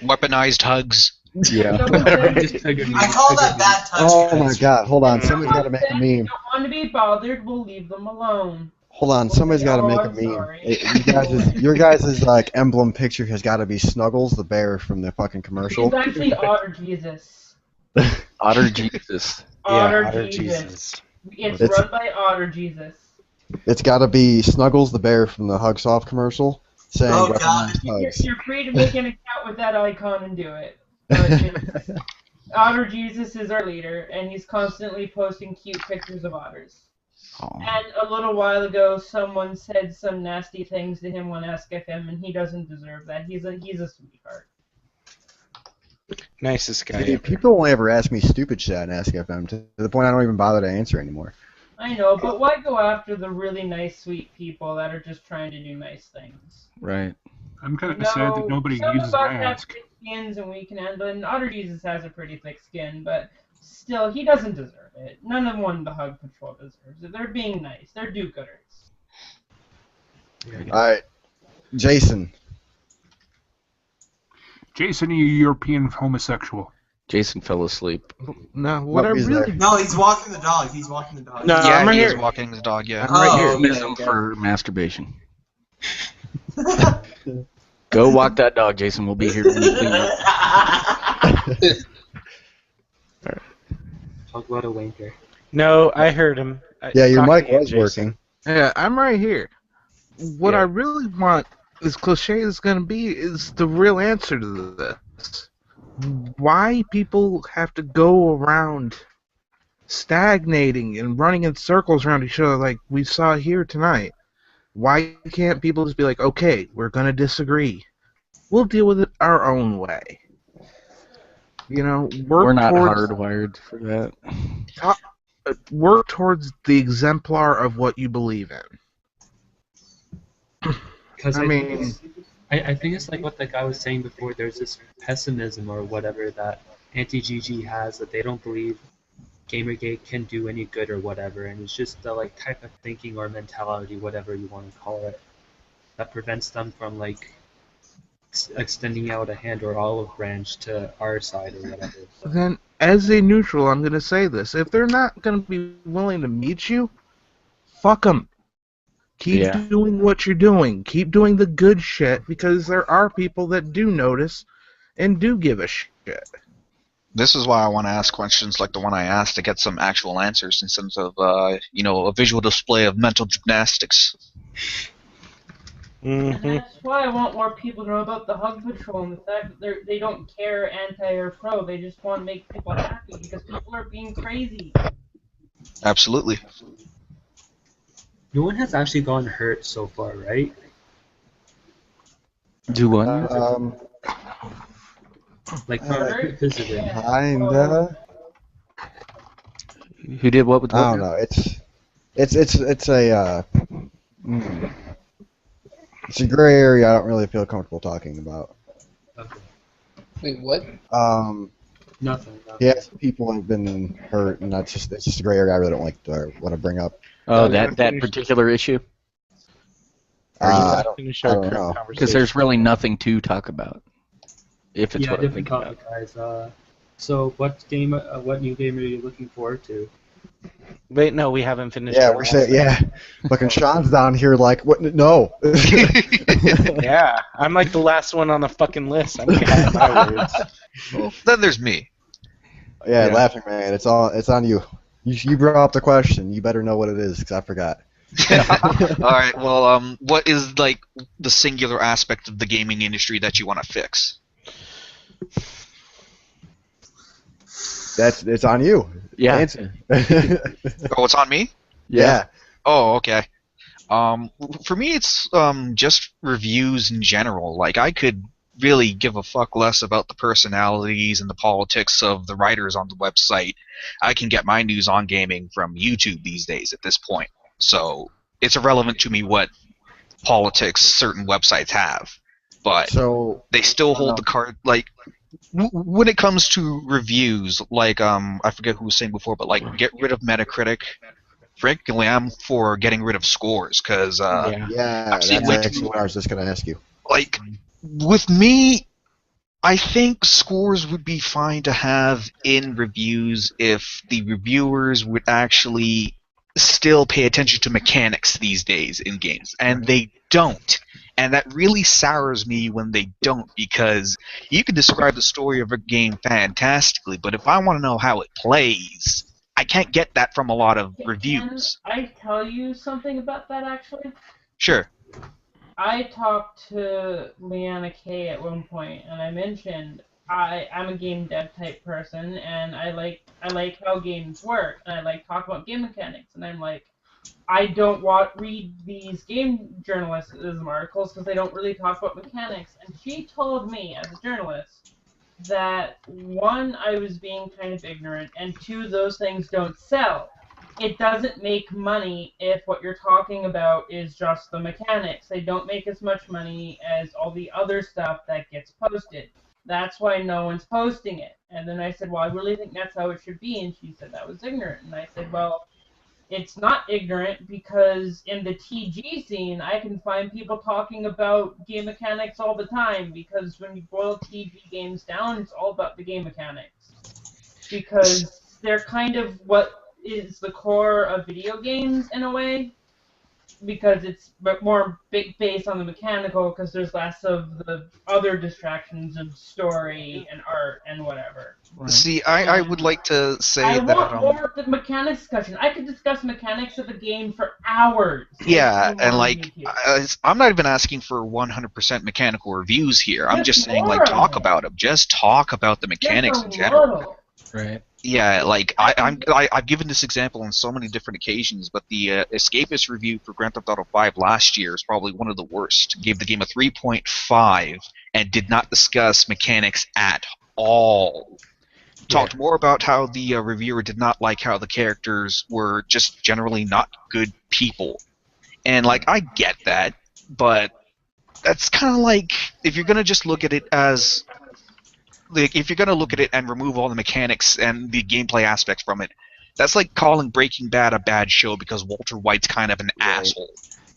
Weaponized hugs. Yeah. I call that bad touch. Oh my god, hold on. Somebody's got to make a meme. If you don't want to be bothered, we'll leave them alone. Hold on, somebody's got to make a I'm meme. sorry. Your guys' like emblem picture has got to be Snuggles, the bear from the fucking commercial. He's actually Otter Jesus. Otter Jesus. Otter Jesus. It's run by Otter Jesus. It's got to be Snuggles, the bear from the HugSoft commercial, saying Oh, weaponized God. hugs. You're free to make an account with that icon and do it. But Otter Jesus is our leader, and he's constantly posting cute pictures of otters. And a little while ago, someone said some nasty things to him on AskFM, and he doesn't deserve that. He's a sweetheart. Nicest guy. Dude, people won't ever ask me stupid shit on AskFM to the point I don't even bother to answer anymore. I know, but why go after the really nice, sweet people that are just trying to do nice things? Right. I'm kind of sad that nobody some uses of us have Ask. thick skins and we can handle it, and Otter Jesus has a pretty thick skin, but still, he doesn't deserve it. None of one the Hug Patrol deserves it. They're being nice. They're do-gooders. Alright, Jason. Jason, you European homosexual. Jason fell asleep. No, what I Nope, he's really there. No, he's walking the dog. He's walking the dog. No, Yeah, I'm right he is here. walking the dog, yeah. I'm right here. Oh, Use okay, them okay. for masturbation. Go walk that dog, Jason. We'll be here when you clean up. Talk about a wanker. No, I heard him. Yeah, your Talking mic to you, was Jason. working. Yeah, I'm right here. What Yeah. I really want, as cliche as it's going to be, is the real answer to this. Why people have to go around stagnating and running in circles around each other like we saw here tonight. Why can't people just be like, okay, we're going to disagree. We'll deal with it our own way. You know, We're not hardwired for that. Work towards the exemplar of what you believe in. Because I mean, I think it's like what the guy was saying before. There's this pessimism or whatever that anti-GG has, that they don't believe Gamergate can do any good or whatever, and it's just the like type of thinking or mentality, whatever you want to call it, that prevents them from like extending out a hand or olive branch to our side or whatever. then, as a neutral, I'm going to say this. If they're not going to be willing to meet you, fuck them. Keep doing what you're doing. Keep doing the good shit, because there are people that do notice and do give a shit. This is why I want to ask questions like the one I asked to get some actual answers instead of, you know, a visual display of mental gymnastics. And that's why I want more people to know about the Hug Patrol and the fact that they don't care anti or pro. They just want to make people happy because people are being crazy. Absolutely. No one has actually gotten hurt so far, right? Do what? Like visited. Kinda. Who did what with what? I don't know. It's a it's a gray area. I don't really feel comfortable talking about. Wait, what? Nothing. Yeah, people have been hurt, and it's just a gray area I really don't like to want to bring up. Oh, that particular issue? I don't know. Because there's really nothing to talk about. If it's yeah, what I'm different thinking topic, guys. So, what new game are you looking forward to? Wait, no, we haven't finished. Yeah, our we're last saying, yeah. Fucking Sean's down here like, what? No. Yeah, I'm like the last one on the fucking list. I'm getting my words. Well, then there's me. Yeah, Laughing Man, it's on you. You brought up the question. You better know what it is, because I forgot. All right. Well, what is like the singular aspect of the gaming industry that you want to fix? It's on you. Yeah. Answer. Oh, it's on me? Yeah. Oh, okay. For me, it's just reviews in general. Like, I could really give a fuck less about the personalities and the politics of the writers on the website. I can get my news on gaming from YouTube these days at this point. So it's irrelevant to me what politics certain websites have. But they still hold the card. Like, when it comes to reviews, like, I forget who was saying before, but, like, get rid of Metacritic. Frankly, I'm for getting rid of scores, because that's actually what I was just going to ask you. Like, with me, I think scores would be fine to have in reviews if the reviewers would actually still pay attention to mechanics these days in games, and they don't. And that really sours me when they don't, because you can describe the story of a game fantastically, but if I want to know how it plays, I can't get that from a lot of reviews. Can I tell you something about that, actually? Sure. I talked to Leanna Kay at one point, and I mentioned I'm a game dev type person, and I like how games work, and I like talk about game mechanics, and I'm like, I don't read these game journalism articles because they don't really talk about mechanics. And she told me, as a journalist, that one, I was being kind of ignorant, and two, those things don't sell. It doesn't make money if what you're talking about is just the mechanics. They don't make as much money as all the other stuff that gets posted. That's why no one's posting it. And then I said, well, I really think that's how it should be. And she said that was ignorant. And I said, well, it's not ignorant, because in the TG scene, I can find people talking about game mechanics all the time, because when you boil TG games down, it's all about the game mechanics. Because they're kind of what is the core of video games, in a way, because it's more based on the mechanical, because there's less of the other distractions of story and art and whatever. See, I would like to say I that... want more of the mechanics discussion. I could discuss mechanics of the game for hours. Yeah, and like, I'm not even asking for 100% mechanical reviews here. I'm just saying, like, talk about them. Just talk about the mechanics in general. Right. Yeah, like, I've given this example on so many different occasions, but the Escapist review for Grand Theft Auto 5 last year is probably one of the worst. Gave the game a 3.5 and did not discuss mechanics at all. Talked more about how the reviewer did not like how the characters were just generally not good people. And, like, I get that, but that's kind of like, if you're going to just look at it as... Like, if you're going to look at it and remove all the mechanics and the gameplay aspects from it, that's like calling Breaking Bad a bad show because Walter White's kind of an asshole.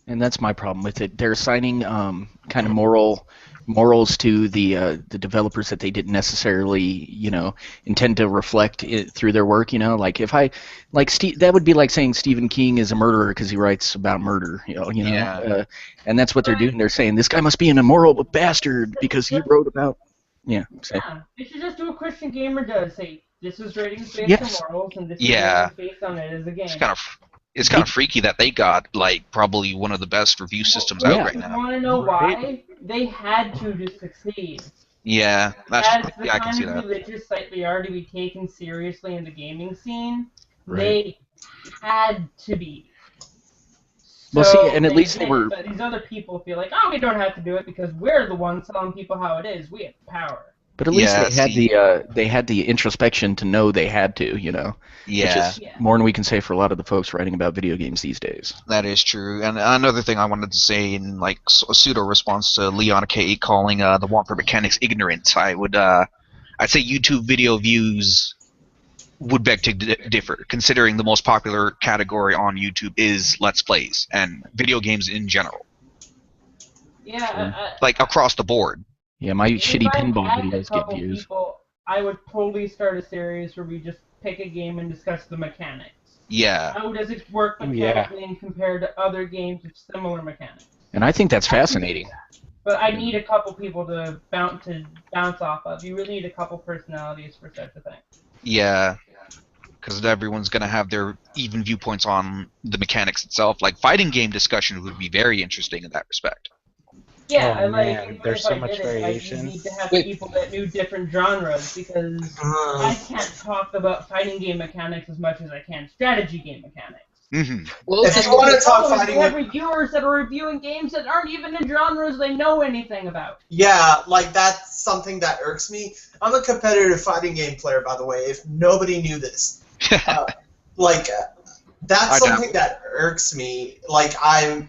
And that's my problem with it. They're assigning kind of morals to the developers that they didn't necessarily, intend to reflect it through their work. Like if that would be like saying Stephen King is a murderer because he writes about murder. Yeah. And that's what they're doing. They're saying this guy must be an immoral bastard because he wrote about. Yeah. They should just do what Christian Gamer does. Say this is ratings based on morals, and this is ratings based on it as a game. It's kind of freaky that they got like probably one of the best review systems out right now. You want to know why? They had to succeed. Yeah, As the I can see kind of that. religious site they are to be taken seriously in the gaming scene, Right. they had to be. Well, see, and at least they were. But these other people feel like, oh, we don't have to do it because we're the ones telling people how it is. We have power. But at least they had the introspection to know they had to, you know. Yeah. Which is more than we can say for a lot of the folks writing about video games these days. That is true. And another thing I wanted to say in like a pseudo response to Leon K calling the Want for Mechanics ignorant, I'd say YouTube video views would beg to differ, considering the most popular category on YouTube is Let's Plays and video games in general. Yeah. Like across the board. Yeah, my shitty pinball If I had videos a couple get views. people, I would totally start a series where we just pick a game and discuss the mechanics. Yeah. How does it work mechanically and compared to other games with similar mechanics? And I think that's fascinating. But I need a couple people to bounce off of. You really need a couple personalities for such a thing. Yeah. Because everyone's going to have their even viewpoints on the mechanics itself. Like, fighting game discussion would be very interesting in that respect. Yeah, Oh, like, man, there's so much variation. You need to have people that knew different genres because I can't talk about fighting game mechanics as much as I can strategy game mechanics. Mm-hmm. Well, if you want to talk fighting game, reviewers that are reviewing games that aren't even in genres they know anything about. Yeah, like that's something that irks me. I'm a competitive fighting game player, by the way. If nobody knew this, that's something that irks me. Like I'm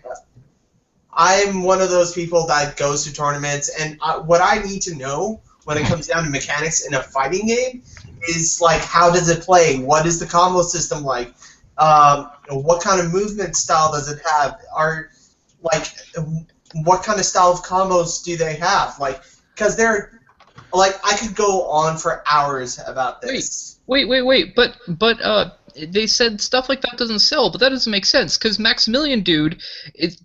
one of those people that goes to tournaments, and what I need to know when it comes down to mechanics in a fighting game is like how does it play? What is the combo system like? What kind of movement style does it have? What kind of style of combos do they have? Like, because they're like I could go on for hours about this. Wait, but they said stuff like that doesn't sell, but that doesn't make sense because Maximilian Dude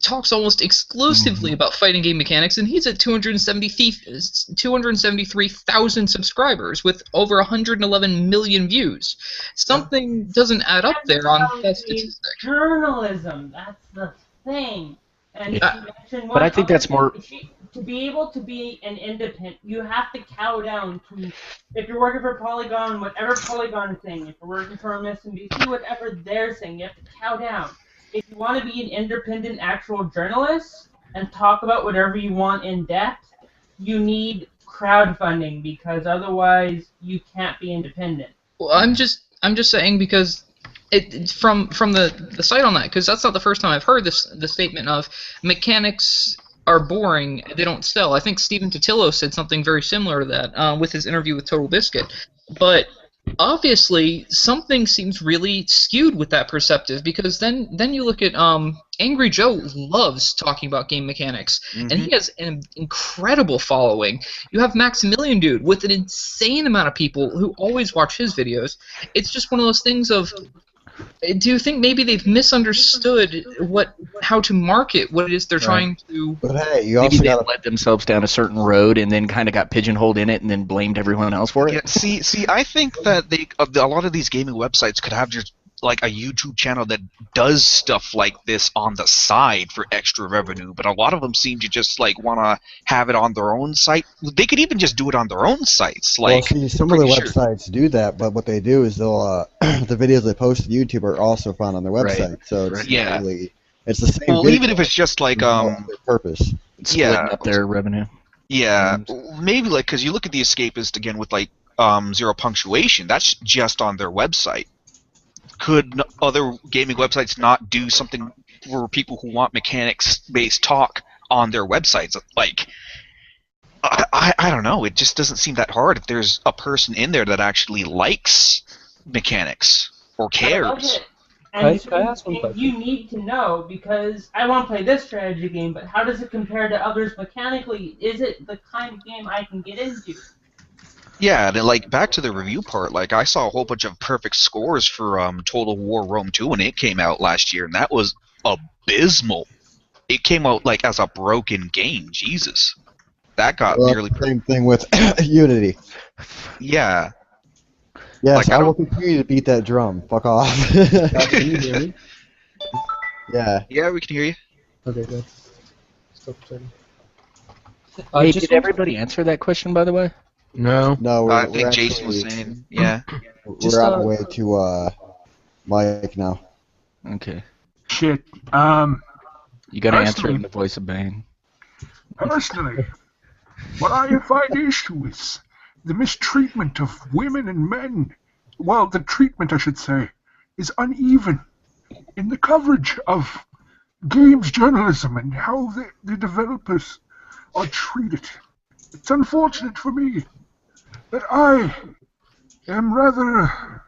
talks almost exclusively about fighting game mechanics, and he's at 273,000 subscribers with over 111 million views. Something doesn't add up there on that statistic. Journalism, that's the thing. And but I think that's more. To be able to be an independent, you have to cow down to, if you're working for Polygon, whatever Polygon is saying, if you're working for MSNBC, whatever they're saying, you have to cow down. If you want to be an independent actual journalist and talk about whatever you want in depth, you need crowdfunding because otherwise you can't be independent. Well, I'm just saying because from the site on that, because that's not the first time I've heard the statement of mechanics are boring, they don't sell. I think Stephen Totillo said something very similar to that with his interview with Total Biscuit. But obviously, something seems really skewed with that perspective because then you look at Angry Joe loves talking about game mechanics, and he has an incredible following. You have Maximilian Dude with an insane amount of people who always watch his videos. It's just one of those things of. Do you think maybe they've misunderstood how to market what it is they're trying to? But hey, maybe they led themselves down a certain road and then kind of got pigeonholed in it and then blamed everyone else for it. Yeah, see, I think that a lot of these gaming websites could have just like a YouTube channel that does stuff like this on the side for extra revenue, but a lot of them seem to just like want to have it on their own site. They could even just do it on their own sites. Like, well, see, some of the websites do that, but what they do is they'll the videos they post to YouTube are also found on their website, so it's really, it's the same. Well, even if it's just like their purpose, splitting up their revenue. Yeah, maybe like because you look at the Escapist again with like Zero Punctuation, that's just on their website. Could other gaming websites not do something for people who want mechanics-based talk on their websites? Like, I don't know. It just doesn't seem that hard if there's a person in there that actually likes mechanics or cares. And you need to know because I want to play this strategy game, but how does it compare to others mechanically? Is it the kind of game I can get into? Yeah, and like back to the review part, like I saw a whole bunch of perfect scores for Total War Rome 2 when it came out last year, and that was abysmal. It came out like as a broken game. Jesus, that got nearly same thing with Unity. Yeah. Yes, like, I will continue to beat that drum. Fuck off. Can you hear me? Yeah. Yeah, we can hear you. Okay, good. Stop chatting. Hey, did everybody answer that question, by the way? No. No, I think Jason was saying, yeah. We're on our way to Mike now. Okay. Shit. You gotta answer Personally- in the voice of Bane. Personally, what I find issue is the mistreatment of women and men. Well, the treatment, I should say, is uneven in the coverage of games journalism and how the developers are treated. It's unfortunate for me that I am rather...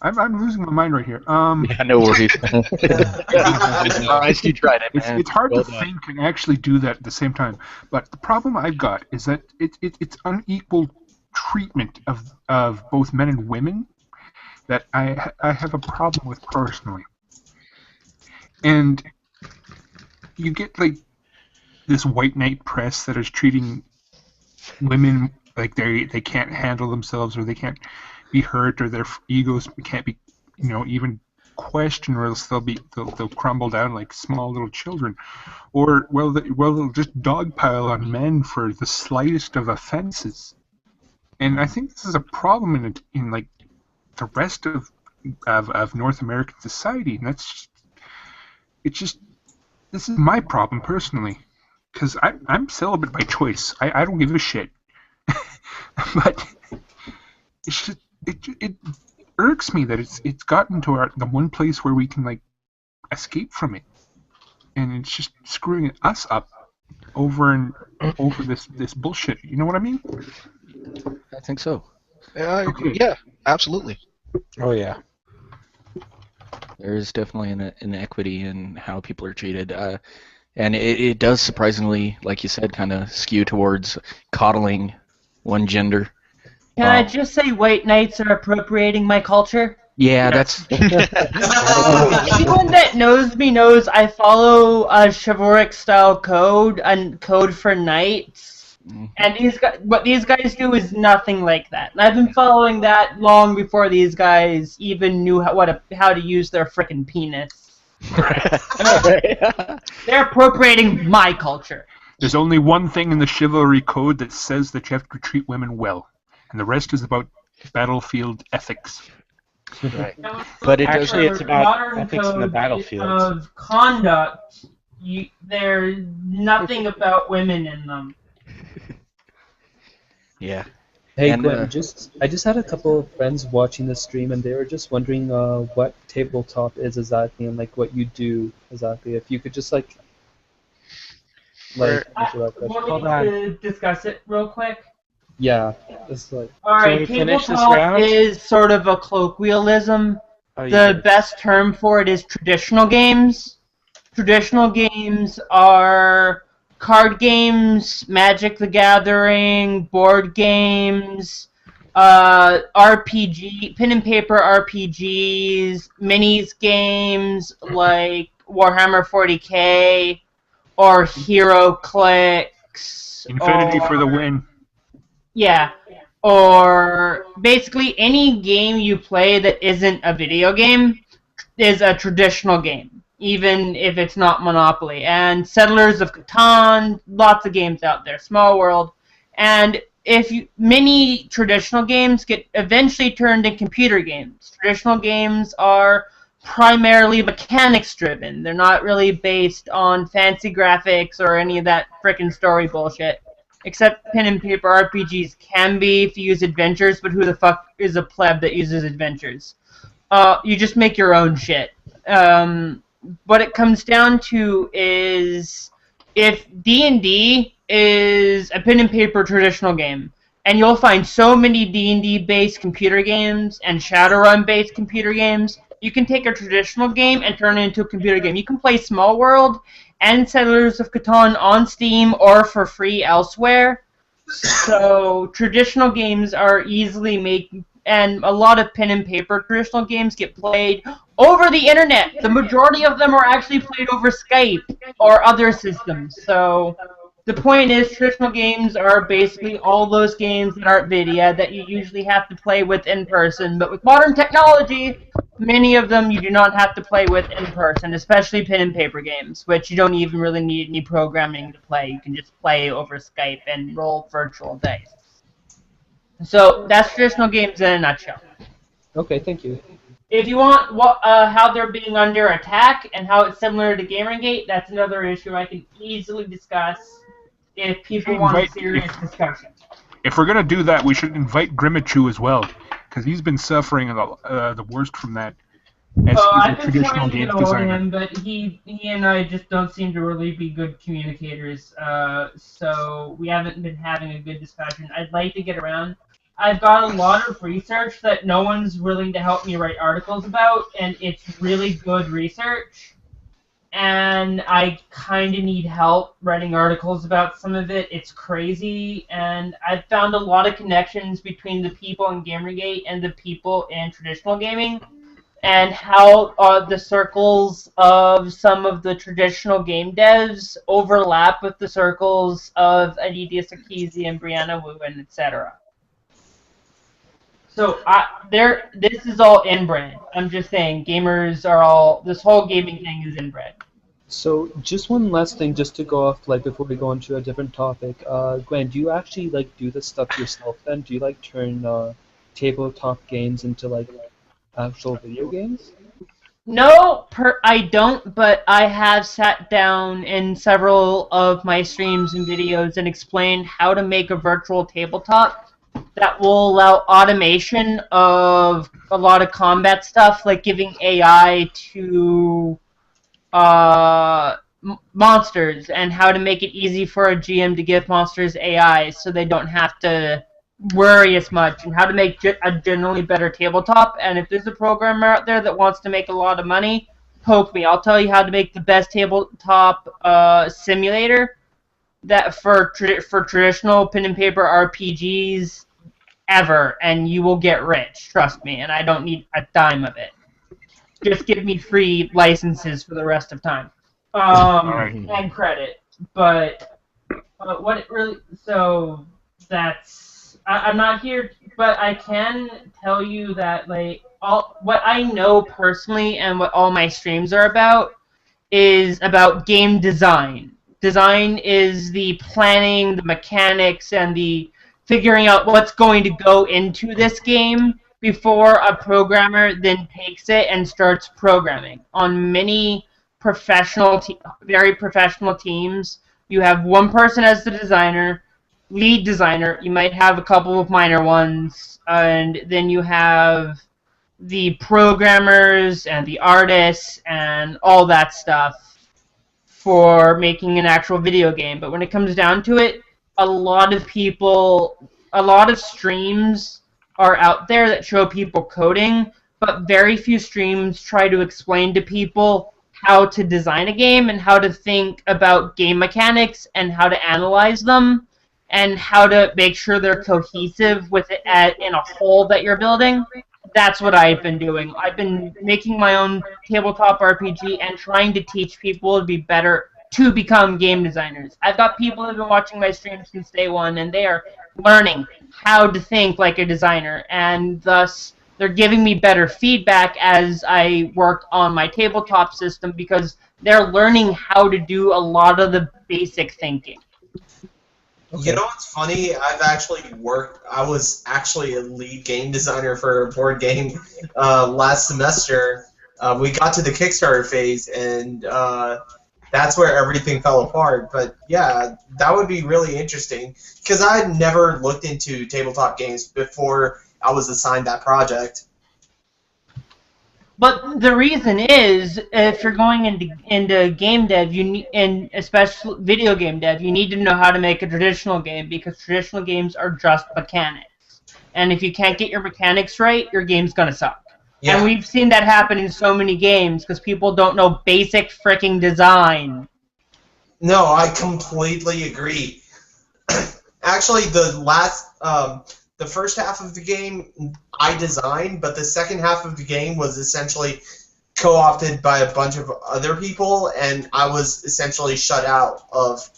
I'm losing my mind right here. Yeah, no worries. Nice, you tried it, man. It's hard Well to done. think and actually do that at the same time. But the problem I've got is that it's unequal treatment of both men and women that I have a problem with personally. And you get like this white knight press that is treating women like they can't handle themselves, or they can't be hurt, or their egos can't be, even questioned, or else they'll crumble down like small little children, or they'll just dogpile on men for the slightest of offenses. And I think this is a problem in like the rest of North American society, and this is my problem personally, because I'm celibate by choice. I don't give a shit. But it irks me that it's gotten to the one place where we can like escape from it, and it's just screwing us up over and over this bullshit. You know what I mean? I think so. Yeah, absolutely. Oh yeah. There is definitely an inequity in how people are treated, and it does surprisingly, like you said, kind of skew towards coddling one gender. Can I just say white knights are appropriating my culture? Yeah, that's. Anyone that knows me knows I follow a chivalric style code and code for knights, and what these guys do is nothing like that. And I've been following that long before these guys even knew how to use their frickin' penis. They're appropriating my culture. There's only one thing in the chivalry code that says that you have to treat women well, and the rest is about battlefield ethics. Right. But it does. Actually, it's about Modern ethics in the code battlefield. of conduct. There's nothing about women in them. Yeah. Hey, And, Glenn, I just had a couple of friends watching the stream, and they were just wondering what tabletop is exactly, and like what you do exactly. If you could just answer that question. Want me to discuss it real quick? Yeah, it's like. Alright, tabletop is sort of a colloquialism. The best term for it is traditional games. Traditional games are card games, Magic the Gathering, board games, RPG, pen and paper RPGs, minis games like Warhammer 40k, or HeroClix. Infinity for the win. Yeah. Or basically any game you play that isn't a video game is a traditional game, even if it's not Monopoly. And Settlers of Catan, lots of games out there, Small World. And many traditional games get eventually turned into computer games. Traditional games are primarily mechanics driven. They're not really based on fancy graphics or any of that frickin' story bullshit. Except pen and paper RPGs can be if you use adventures, but who the fuck is a pleb that uses adventures? You just make your own shit. What it comes down to is if D&D is a pen and paper traditional game, and you'll find so many D&D based computer games and Shadowrun based computer games, you can take a traditional game and turn it into a computer game. You can play Small World and Settlers of Catan on Steam or for free elsewhere. So traditional games are easily made, and a lot of pen and paper traditional games get played over the internet. The majority of them are actually played over Skype or other systems. So the point is, traditional games are basically all those games that aren't video that you usually have to play with in person. But with modern technology, many of them you do not have to play with in person, especially pen and paper games, which you don't even really need any programming to play. You can just play over Skype and roll virtual dice. So that's traditional games in a nutshell. Okay, thank you. If you want how they're being under attack and how it's similar to Gamergate, that's another issue I can easily discuss if people want a serious discussion. If we're gonna do that, we should invite Grimichu as well, because he's been suffering the worst from that. As I've he's a been traditional trying to games get hold of designer. him, but he and I just don't seem to really be good communicators. So we haven't been having a good discussion. I'd like to get around. I've got a lot of research that no one's willing to help me write articles about, and it's really good research. And I kind of need help writing articles about some of it. It's crazy, and I've found a lot of connections between the people in Gamergate and the people in traditional gaming, and how the circles of some of the traditional game devs overlap with the circles of Aditya Sarkeesian and Brianna Wu and etc. So this is all inbred. I'm just saying, gamers are all. This whole gaming thing is inbred. So just one last thing, just to go off, like before we go on to a different topic. Gwen, do you actually like do this stuff yourself? Then do you like turn tabletop games into like actual video games? No, I don't. But I have sat down in several of my streams and videos and explained how to make a virtual tabletop that will allow automation of a lot of combat stuff, like giving AI to monsters, and how to make it easy for a GM to give monsters AI so they don't have to worry as much, and how to make a generally better tabletop. And if there's a programmer out there that wants to make a lot of money, poke me. I'll tell you how to make the best tabletop simulator that for traditional pen and paper RPGs ever, and you will get rich. Trust me, and I don't need a dime of it. Just give me free licenses for the rest of time, and credit. But what it really, so that's, I'm not here, but I can tell you that like what I know personally and what all my streams are about is about game design. Design is the planning, the mechanics, and the figuring out what's going to go into this game before a programmer then takes it and starts programming. On many very professional teams, you have one person as the designer, lead designer. You might have a couple of minor ones, and then you have the programmers and the artists and all that stuff for making an actual video game. But when it comes down to it, a lot of streams are out there that show people coding, but very few streams try to explain to people how to design a game and how to think about game mechanics and how to analyze them and how to make sure they're cohesive with it in a whole that you're building. That's what I've been doing. I've been making my own tabletop RPG and trying to teach people to be better to become game designers. I've got people who have been watching my streams since day one, and they are learning how to think like a designer, and thus they're giving me better feedback as I work on my tabletop system because they're learning how to do a lot of the basic thinking. Okay. You know what's funny? I was actually a lead game designer for a board game last semester. We got to the Kickstarter phase, and that's where everything fell apart. But yeah, that would be really interesting because I had never looked into tabletop games before I was assigned that project. But the reason is, if you're going into game dev, and especially video game dev, you need to know how to make a traditional game because traditional games are just mechanics. And if you can't get your mechanics right, your game's gonna suck. Yeah. And we've seen that happen in so many games because people don't know basic fricking design. No, I completely agree. Actually, the first half of the game I designed, but the second half of the game was essentially co-opted by a bunch of other people, and I was essentially shut out of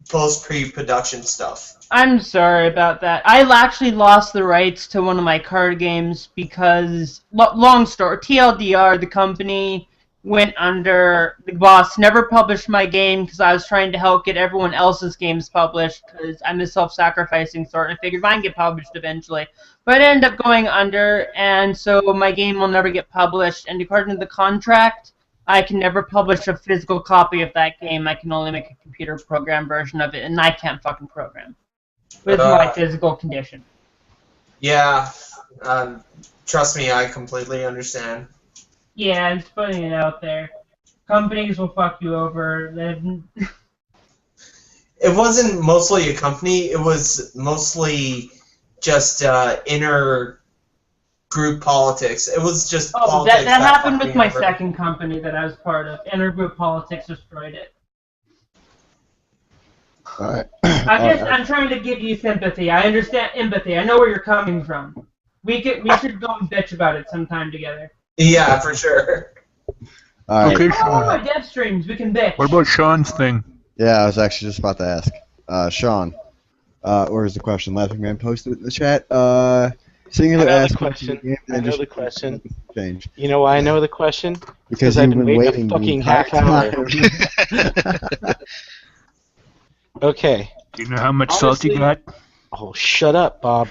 post-pre-production stuff. I'm sorry about that. I actually lost the rights to one of my card games because, long story, TLDR, the company, went under. The boss never published my game because I was trying to help get everyone else's games published because I'm a self-sacrificing sort. I figured mine get published eventually. But it ended up going under, and so my game will never get published. And according to the contract, I can never publish a physical copy of that game. I can only make a computer program version of it, and I can't fucking program with my physical condition. Yeah, trust me, I completely understand. Yeah, I'm just putting it out there. Companies will fuck you over. It wasn't mostly a company. It was mostly just inner group politics. It was just politics. That happened with my second company that I was part of. Intergroup politics destroyed it. All right. I'm trying to give you sympathy. I understand empathy. I know where you're coming from. We should go and bitch about it sometime together. Yeah, for sure. All right. Okay, Oh, my dev streams. We can bitch. What about Sean's thing? Yeah, I was actually just about to ask. Sean, where's the question? Laughing Man posted it in the chat. Singular I know ask the question. I know the question. Change. You know why I know the question? Because I've you've been been waiting waiting a fucking the half hour. entire Okay. Do you know how much salt you got? Oh, shut up, Bob.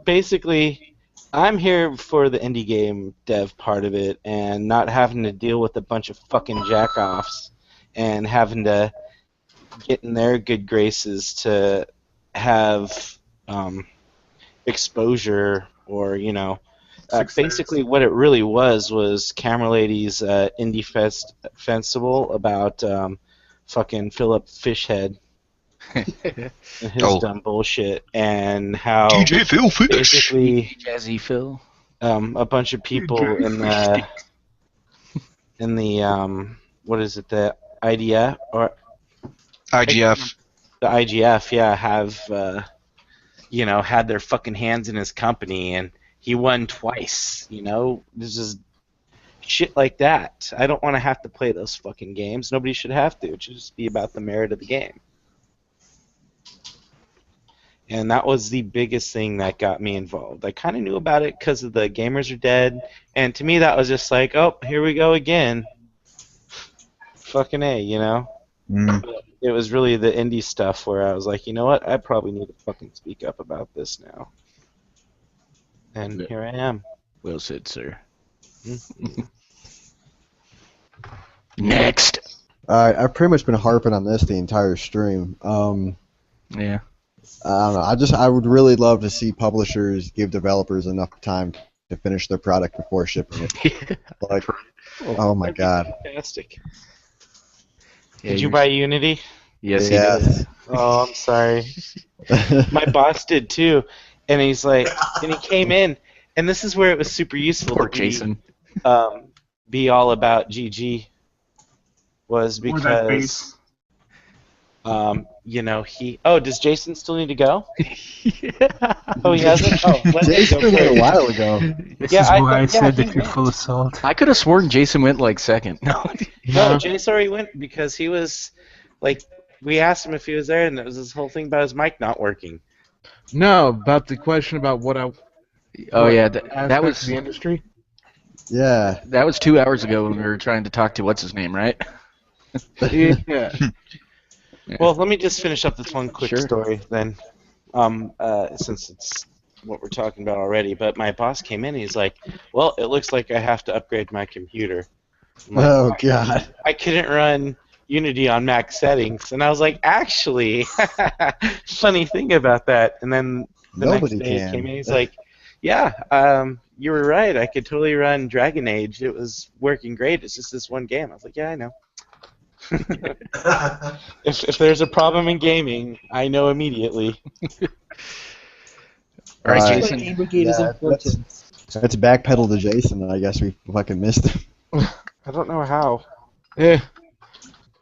Basically, I'm here for the indie game dev part of it and not having to deal with a bunch of fucking jack-offs and having to get in their good graces to have exposure or, you know, basically what it really was Camera Lady's Indie Festival about fucking Philip Fishhead and his dumb bullshit and how DJ Phil Fish. basically Jazzy Phil. A bunch of people in the what is it, the IDF or IGF. The IGF, yeah, have you know, had their fucking hands in his company, and he won twice. You know, this is shit like that. I don't want to have to play those fucking games. Nobody should have to. It should just be about the merit of the game. And that was the biggest thing that got me involved. I kind of knew about it because of the Gamers Are Dead, and to me that was just like, oh, here we go again. Fucking A, you know? But it was really the indie stuff where I was like, you know what, I probably need to fucking speak up about this now. And here I am. Well said, sir. Next. Alright, I've pretty much been harping on this the entire stream. Yeah. I don't know. I would really love to see publishers give developers enough time to finish their product before shipping it. Like, oh my god. Fantastic. Yeah, Did you buy Unity? Yes, he did. Oh, I'm sorry. My boss did too, and he's like, and he came in, and this is where it was super useful. Poor to be, Jason. Be all about GG was because, you know, he. Oh, does Jason still need to go? Yeah. Oh, he hasn't. Oh, Jason went a while ago. This is why I said that you're full of salt. I could have sworn Jason went like second. No, Jason already went because he was like. We asked him if he was there, and it was this whole thing about his mic not working. No, about the question about what I. Oh yeah, that aspects was of the industry. Yeah. That was 2 hours ago when we were trying to talk to what's his name, right? Yeah. Well, let me just finish up this one quick Sure. story then, since it's what we're talking about already. But my boss came in and he's like, well, it looks like I have to upgrade my computer. I'm like, Oh god. I couldn't run Unity on max settings. And I was like, actually, funny thing about that. And then the Nobody next day he can. came in, he's like, yeah, you were right. I could totally run Dragon Age. It was working great. It's just this one game. I was like, yeah, I know. If there's a problem in gaming, I know immediately. All right, Alright. Jason. That's backpedal to Jason. I guess we fucking missed him. I don't know how. Yeah.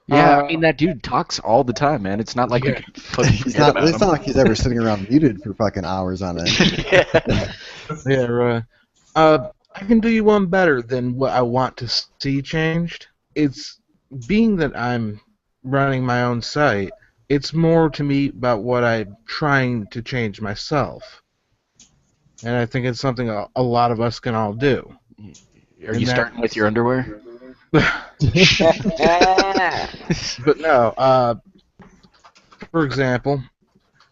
Yeah, I mean that dude talks all the time, man. It's not like we can It's not like he's ever sitting around muted for fucking hours on end. Yeah, right. I can do you one better than what I want to see changed. It's being that I'm running my own site. It's more to me about what I'm trying to change myself. and I think it's something a lot of us can all do. Are you starting with your underwear? But no, for example,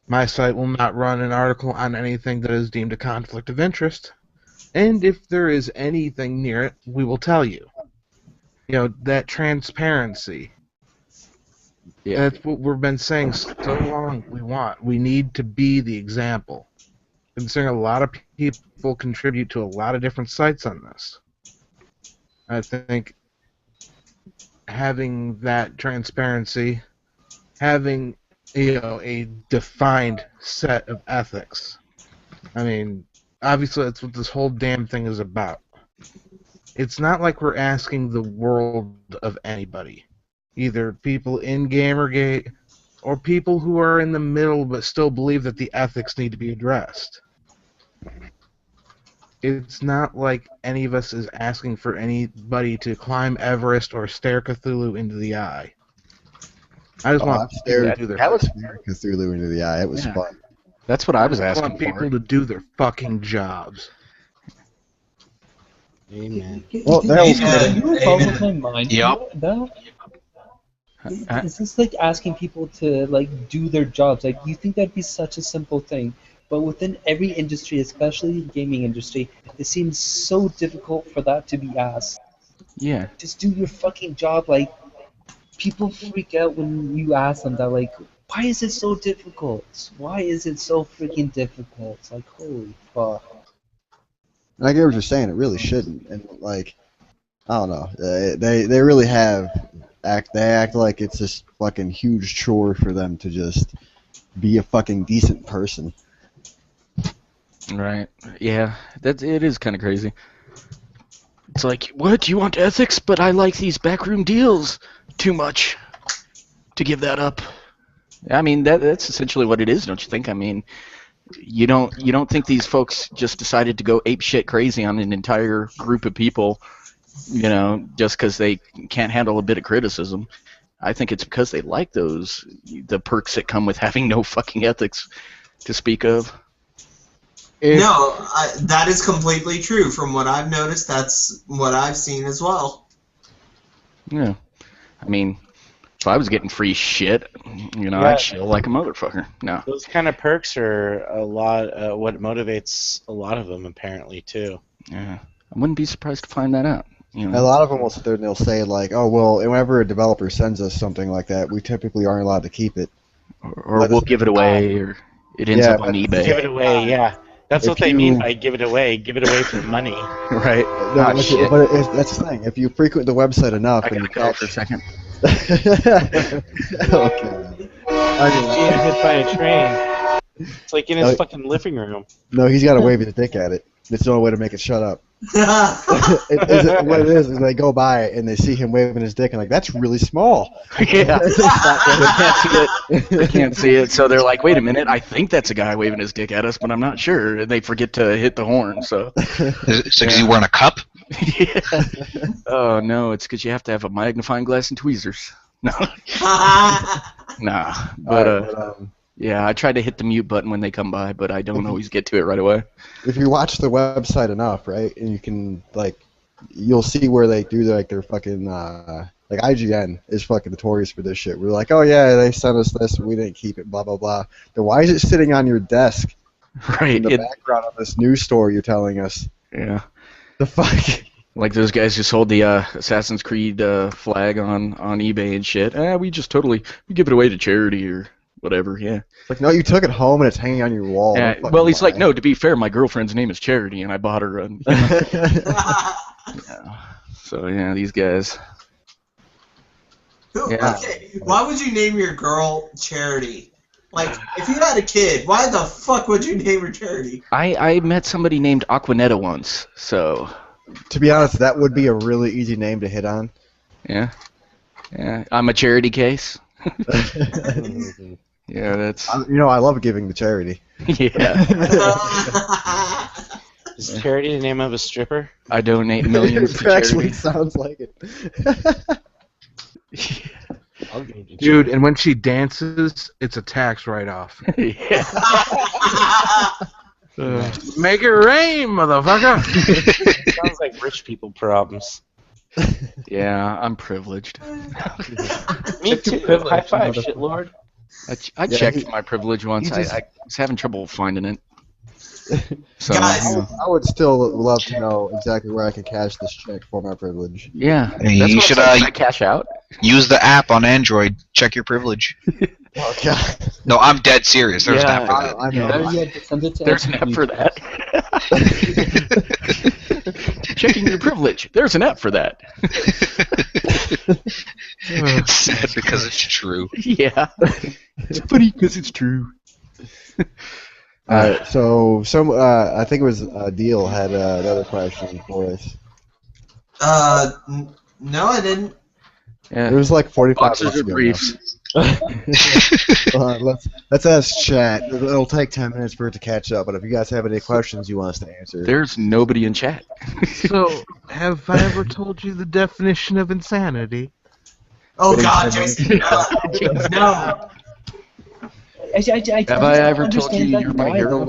my site will not run an article on anything that is deemed a conflict of interest, and if there is anything near it, we will tell you. You know, that transparency. Yeah. That's what we've been saying so long we want. We need to be the example. Considering a lot of people contribute to a lot of different sites on this. I think having that transparency, having a defined set of ethics. I mean, obviously that's what this whole damn thing is about. It's not like we're asking the world of anybody. Either people in Gamergate or people who are in the middle but still believe that the ethics need to be addressed. It's not like any of us is asking for anybody to climb Everest or stare Cthulhu into the eye. I just want people to do their Cthulhu into the eye. It was fun. That's what I was I asking want people to do their fucking jobs. Amen. Well, you know what boggles my mind Yep. about? Is this like asking people to like do their jobs? Like, you think that'd be such a simple thing, but within every industry, especially the gaming industry, it seems so difficult for that to be asked. Yeah. Just do your fucking job. Like, people freak out when you ask them that. Like, why is it so difficult? Why is it so freaking difficult? It's like, holy fuck. And I get what you're saying. It really shouldn't. And like, I don't know. They really they act like it's this fucking huge chore for them to just be a fucking decent person. Right. Yeah. It is kind of crazy. It's like, what? You want ethics? But I like these backroom deals too much to give that up. I mean, that's essentially what it is, don't you think? I mean, you don't think these folks just decided to go ape shit crazy on an entire group of people, you know, just because they can't handle a bit of criticism. I think it's because they like the perks that come with having no fucking ethics to speak of. That is completely true. From what I've noticed, that's what I've seen as well. Yeah. I mean, if I was getting free shit, you know, Yeah. I'd chill like a motherfucker. No. Those kind of perks are a lot what motivates a lot of them, apparently, too. Yeah. I wouldn't be surprised to find that out. You know? A lot of them will sit there and they'll say like, "Oh well, whenever a developer sends us something like that, we typically aren't allowed to keep it, or we'll give it away, or it ends up on eBay." Give it away, yeah. That's what they mean by give it away. Give it away for money. Right. No, that's the thing. If you frequent the website enough, and you go for a second. Okay. Being hit by a train. It's like in his fucking living room. No, he's got to wave his dick at it. It's the only way to make it shut up. What it is they go by and they see him waving his dick and like, that's really small. Yeah. They can't see it, so they're like, wait a minute, I think that's a guy waving his dick at us, but I'm not sure. And they forget to hit the horn, so. Is he wearing a cup? Yeah. Oh, no, it's because you have to have a magnifying glass and tweezers. No. Nah. But, yeah, I tried to hit the mute button when they come by, but I don't always get to it right away. If you watch the website enough, right, and you can, like, you'll see where they do, like, their fucking, like, IGN is fucking notorious for this shit. We're like, oh, yeah, they sent us this, we didn't keep it, blah, blah, blah. Then why is it sitting on your desk right, in the background of this news story you're telling us? Yeah. The fuck? Like those guys just hold the Assassin's Creed flag on eBay and shit. We just we give it away to charity or whatever, yeah. Like, no, you took it home and it's hanging on your wall. Well, he's like, no, to be fair, my girlfriend's name is Charity, and I bought her a... Yeah. So, yeah, these guys. Yeah. Okay, why would you name your girl Charity? Like, if you had a kid, why the fuck would you name her Charity? I met somebody named Aquanetta once, so... To be honest, that would be a really easy name to hit on. Yeah. Yeah, I'm a charity case. Yeah, that's... You know, I love giving to charity. Yeah. Is charity the name of a stripper? I donate millions to It charity. actually sounds like it. Dude, and when she dances, it's a tax write-off. Yeah. Make it rain, motherfucker. Sounds like rich people problems. Yeah, I'm privileged. Me too. High five, shitlord. I checked my privilege once. I was having trouble finding it. So I would still love to know exactly where I can cash this check for my privilege. Yeah, You should cash out. Use the app on Android. Check your privilege. Oh, God. No, I'm dead serious. There's an app for that. I know. There's an app for that. Checking your privilege. There's an app for that. It's sad because it's true. Yeah. It's funny because it's true. Alright, so I think it was Deal had another question for us. No, I didn't. Yeah. It was like 45 Boxers minutes or ago. briefs. Let's ask chat. It'll take 10 minutes for it to catch up, but if you guys have any questions you want us to answer. There's nobody in chat. So, have I ever told you the definition of insanity? Oh God, Jason! No. Have I ever told you you're my hero?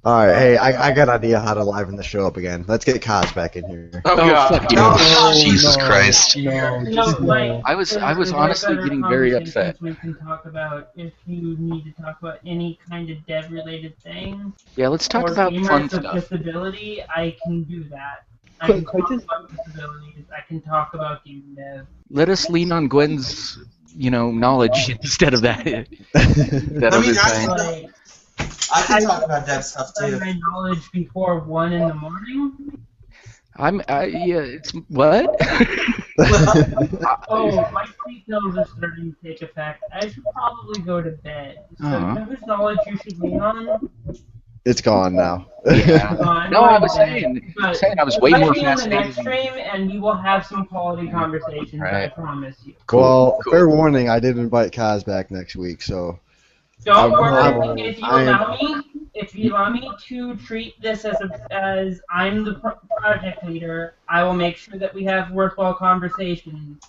Alright, hey, I got an idea how to liven the show up again. Let's get Kaz back in here. Oh, God. Jesus Christ. I was honestly getting very upset. We can talk about if you need to talk about any kind of dev-related thing. Yeah, let's talk or about gamers fun with stuff. Disability, I can do that. I can talk about disabilities. I can talk about game dev. Let us lean on Gwen's, knowledge instead of that. I can talk about dev stuff too. My knowledge before 1 in the morning. It's what? Oh, my sleep pills are starting to take effect. I should probably go to bed. So, whose knowledge you should lean on? It's gone now. Yeah. No, I was saying I was way more fascinated. fascinated. Next stream, and we will have some quality conversations. I promise you. Well, fair warning, I did invite Kaz back next week, so. Don't worry. If you allow me to treat this as I'm the project leader, I will make sure that we have worthwhile conversations.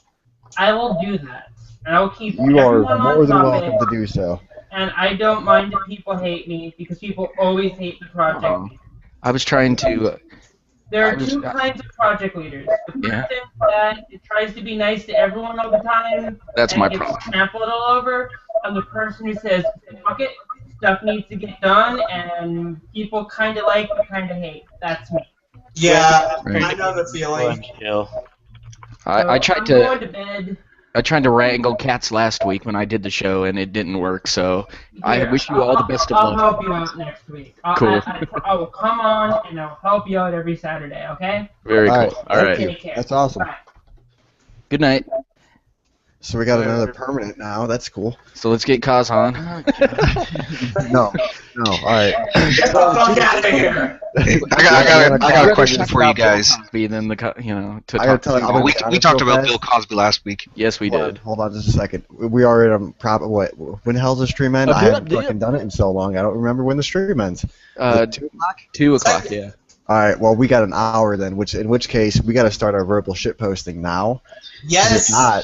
I will do that. And I will keep You are everyone more on than topic. welcome to do so. And I don't mind if people hate me, because people always hate the project leader. I was trying to. There are two kinds of project leaders. The person that tries to be nice to everyone all the time That's and my gets problem. trampled all over, and the person who says, fuck it, stuff needs to get done, and people kind of like but kind of hate. That's me. Yeah, Right. I know the feeling. I tried I'm to. going to bed. I tried to wrangle cats last week when I did the show, and it didn't work. So I Here, wish you all the best of I'll luck. help you out next week. Cool. I will come on and I'll help you out every Saturday, okay? Very All cool. right, All thank right. you. Take care. That's awesome. Bye. Good night. So we got another permanent now. That's cool. So let's get Kaz on. No. All right. Get the fuck out of here! I got a question for you guys. Then the to I gotta talk tell you, to. I'm gonna We be we honest talked real about fast. Bill Cosby last week. Yes, we did. Hold on just a second. We are at a what? When the hell's the stream end? I haven't fucking done it in so long. I don't remember when the stream ends. 2 o'clock. 2 o'clock. Yeah. All right. Well, we got an hour then. In which case we got to start our verbal shit posting now. Yes. If not,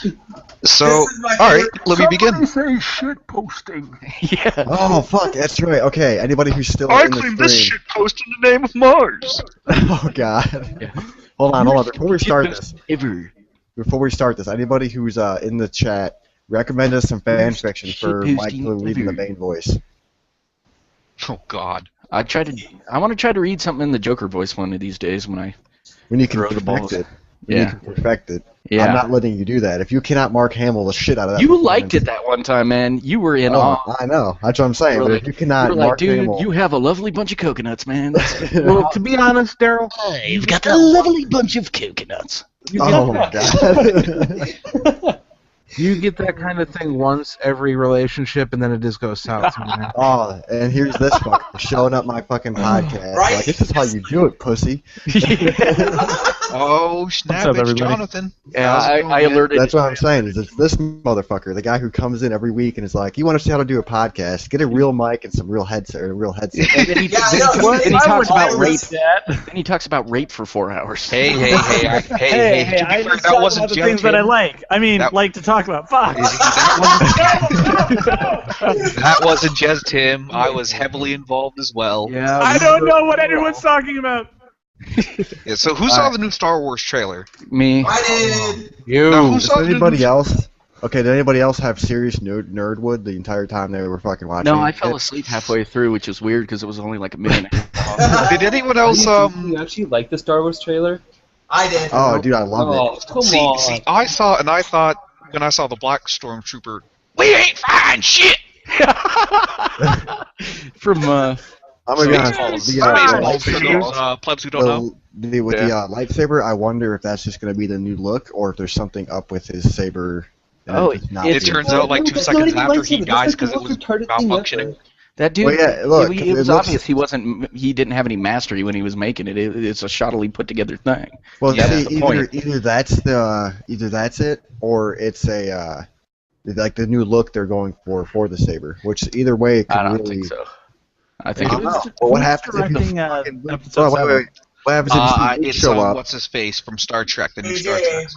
So, all right, let me begin. Say shit posting. Yeah. oh fuck, that's right. Okay. Anybody who's still I in the claim this stream. shit post in the name of Mars. Oh god. Hold on. Before we start this, anybody who's in the chat, recommend us some fan fiction for Mike leading the main voice. Oh God. I want to try to read something in the Joker voice one of these days when you can throw the perfect balls. it. Yeah. You can perfect it. Yeah. I'm not letting you do that. If you cannot Mark Hamill the shit out of that. You liked it that one time, man. You were in awe. I know. That's what I'm saying. You were But like- if you cannot you were like, Mark dude, Hamill, you have a lovely bunch of coconuts, man. Well, to be honest, Daryl, You've got a lovely bunch of coconuts. oh my god. you get that kind of thing once every relationship, and then it just goes south. Man. Oh, and here's this fucker showing up my fucking podcast. Right. Like, this is how you do it, pussy. Oh snap! up, It's everybody? Jonathan. Yeah, How's it going, I man? alerted. That's what I'm saying. Is it's this motherfucker, the guy who comes in every week and is like, "You want to see how to do a podcast? Get a real mic and some real headset or a real headset." And then he, Yeah, I know. then he I talks would about always rape. do that. Then he talks about rape for 4 hours. Hey! Hey, To be I fair, just that talk wasn't about the Joe things that I Tatum. like. I mean, That- like to talk talk about. Fuck. That wasn't just him. I was heavily involved as well. Yeah. I don't know what anyone's talking about. Yeah, so who saw the new Star Wars trailer? Me. I did. You. Now, who Does saw the new anybody else? Okay, did anybody else have serious nerdwood the entire time they were fucking watching? No, I fell asleep halfway through, which was weird because it was only like a minute and a half. Did anyone else? You actually like the Star Wars trailer? I did. Oh, dude, I love it. Come on. See, I thought when I saw the Black Stormtrooper, we ain't fine shit. From Oh my god, plebs who don't know. With the lightsaber, I wonder if that's just going to be the new look, or if there's something up with his saber. Oh, it turns out like 2 seconds after he dies because it was malfunctioning. That dude, well, yeah, look, it was obvious he didn't have any mastery when he was making it. It's a shoddily put together thing. Well, yeah, see, either that's it, or it's a like the new look they're going for the saber. Which either way, it could I don't really. think so. I think. Well, what happens if what happens if it's show up? what's his face from Star Trek, the new Star Trek.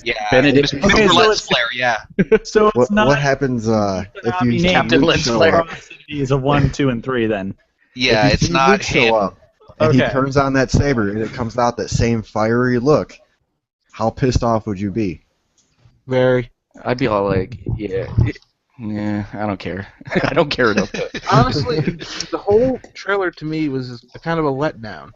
Yeah, Benedict. Okay, Lens Flare. Yeah. So it's not. What happens if you Captain Lens Flare? He's a 1, 2, and 3 then. Yeah, if it's not show him. up, and he turns on that saber, and it comes out that same fiery look. How pissed off would you be? Very. I'd be all like, yeah, I don't care. I don't care enough. Honestly, the whole trailer to me was kind of a letdown.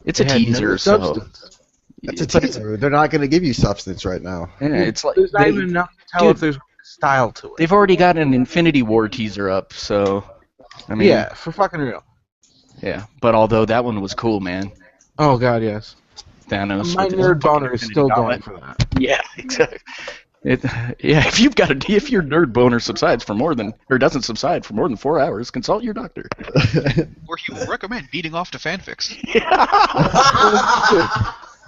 It's a It had teaser, no so substance. It's a teaser. They're not going to give you substance right now. yeah, it's like There's not even enough to tell dude, if there's style to it. they've already got an Infinity War teaser up, so I mean, Yeah, for fucking real. yeah. But although that one was cool, man. Oh god, yes. Thanos. My with his nerd boner fucking is still Infinity going Gauntlet. for that. Yeah, exactly. Yeah, if your nerd boner subsides for more than or doesn't subside for more than 4 hours, consult your doctor. Or he would recommend beating off to fanfics.